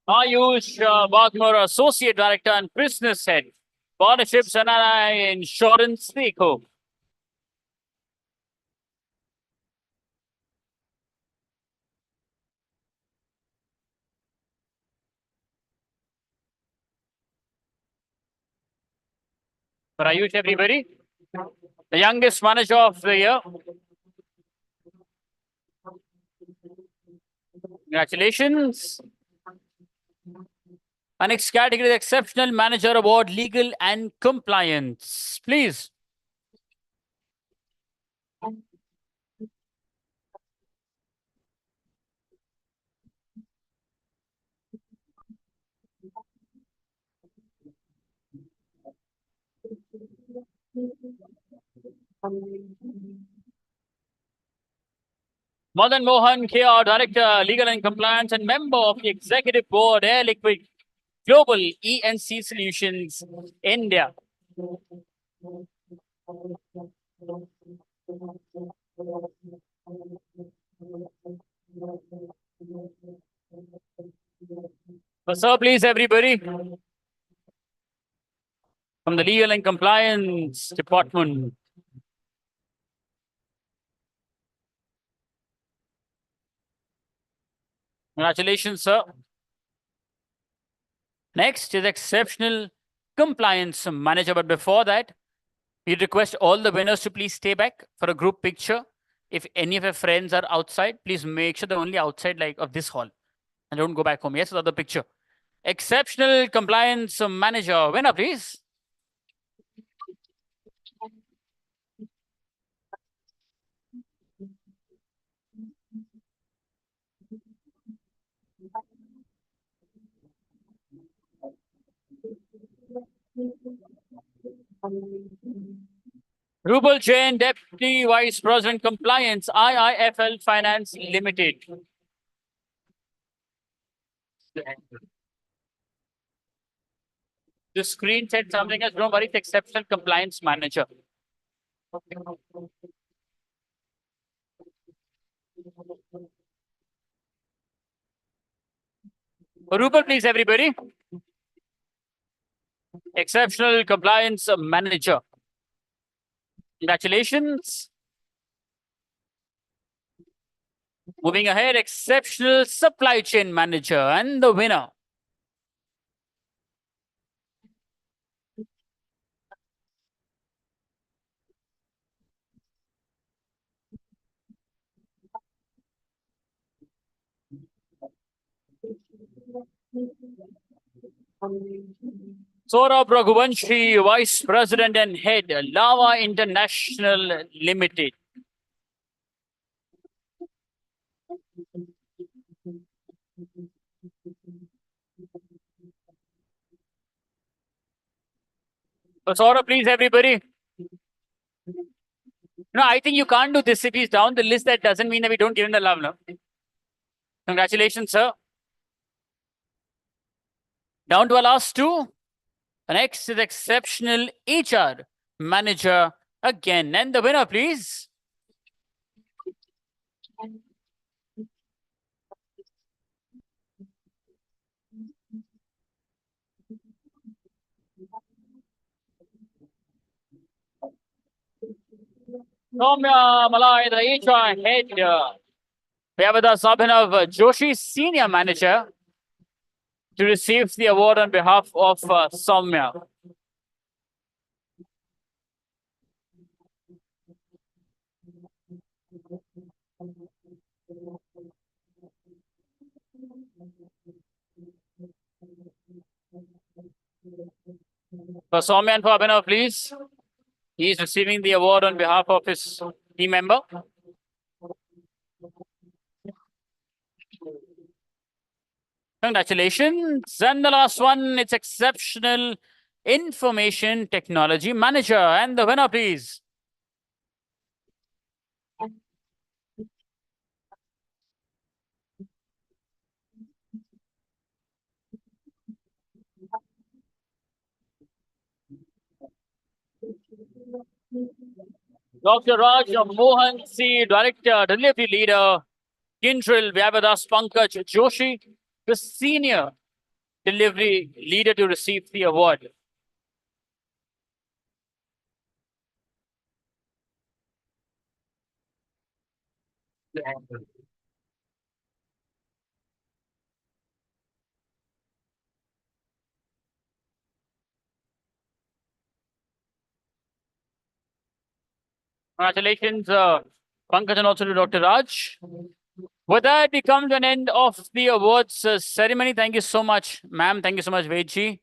F: Ayush Bagmar, Associate Director and Business Head, Partnerships and Insurance Vehicle. For Ayush, everybody, the youngest manager of the year. Congratulations. Our next category, the Exceptional Manager Award, Legal and Compliance. Please. Madan Mohan KR, Director, Legal and Compliance and member of the Executive Board, Air Liquid Global ENC Solutions, India. So please, everybody, from the Legal and Compliance Department. Congratulations, sir. Next is Exceptional Compliance Manager. But before that, we request all the winners to please stay back for a group picture. If any of your friends are outside, please make sure they're only outside like of this hall. And don't go back home. Yes, another picture. Exceptional Compliance Manager. Winner, please. Rubal Jain, Deputy Vice President Compliance, IIFL Finance Limited. The screen said something as don't worry, it's Exceptional Compliance Manager. Rubal, please, everybody. Exceptional Compliance Manager. Congratulations. Moving ahead, Exceptional Supply Chain Manager and the winner. Saurabh Raghuvanshi, Vice President and Head, Lava International Limited. So Saurabh, please, everybody. No, I think you can't do this if he's down the list. That doesn't mean that we don't give him the love. No? Congratulations, sir. Down to our last two. The next is Exceptional HR Manager again. And the winner, please. Soumya Malai, the HR Head. We have with us Abhinav Joshi, Senior Manager, to receive the award on behalf of Soumya. For Soumya and for Abhinav, please. He is receiving the award on behalf of his team member. Congratulations. And the last one, it's Exceptional Information Technology Manager. And the winner, please. Dr. Raj Mohan C, Director, Delivery Leader, Kindrel. We have with us Pankaj Joshi, the Senior Delivery Leader to receive the award. Congratulations, Pankaj, and also to Dr. Raj. With that, we come to an end of the awards ceremony. Thank you so much, ma'am. Thank you so much, Vedji,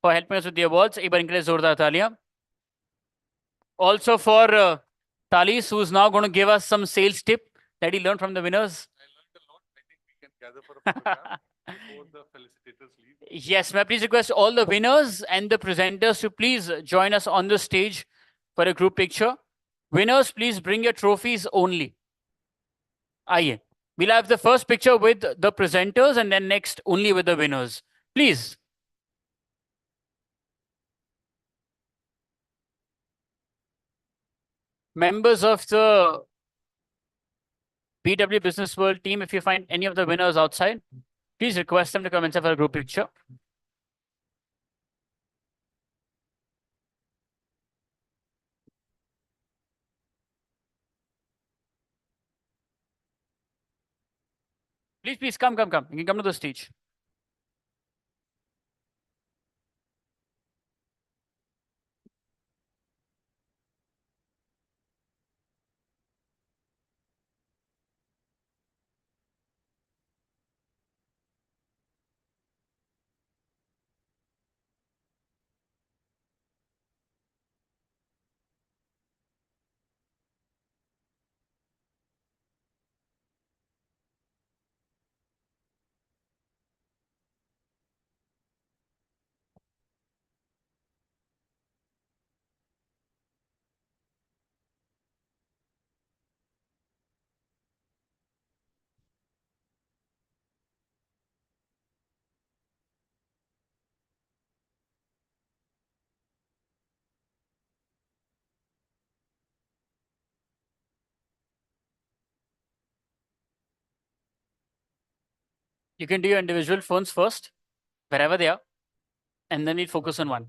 F: for helping us with the awards. एक बार इनके लिए जोरदार तालियां. Also for Talis, who's now going to give us some sales tip that he learned from the winners. Yes, may I please request all the winners and the presenters to please join us on the stage for a group picture. Winners, please bring your trophies only. Aye. We'll have the first picture with the presenters and then next only with the winners. Please. Members of the BW Business World team, if you find any of the winners outside, please request them to come inside for a group picture. Please, come. You can come to the stage. You can do your individual phones first, wherever they are, and then we focus on one.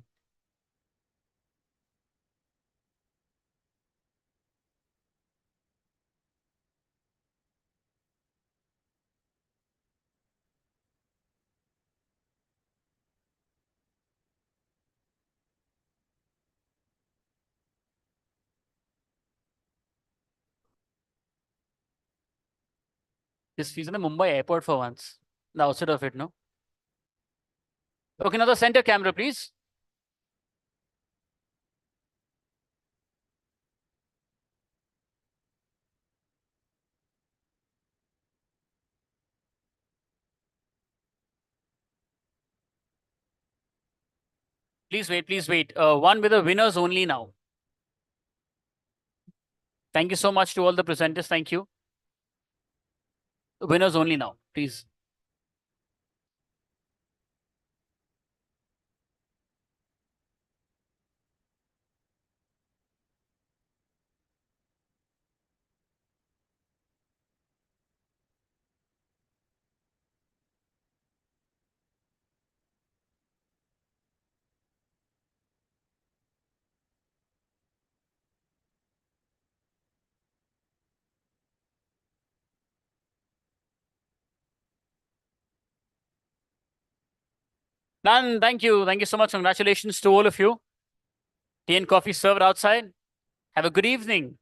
F: This feels in a Mumbai airport for once. The outside of it, no? Okay, now the center camera, please. Please wait. One with the winners only now. Thank you so much to all the presenters. Thank you. Winners only now, please. Done. Thank you. Thank you so much. Congratulations to all of you. Tea and coffee served outside. Have a good evening.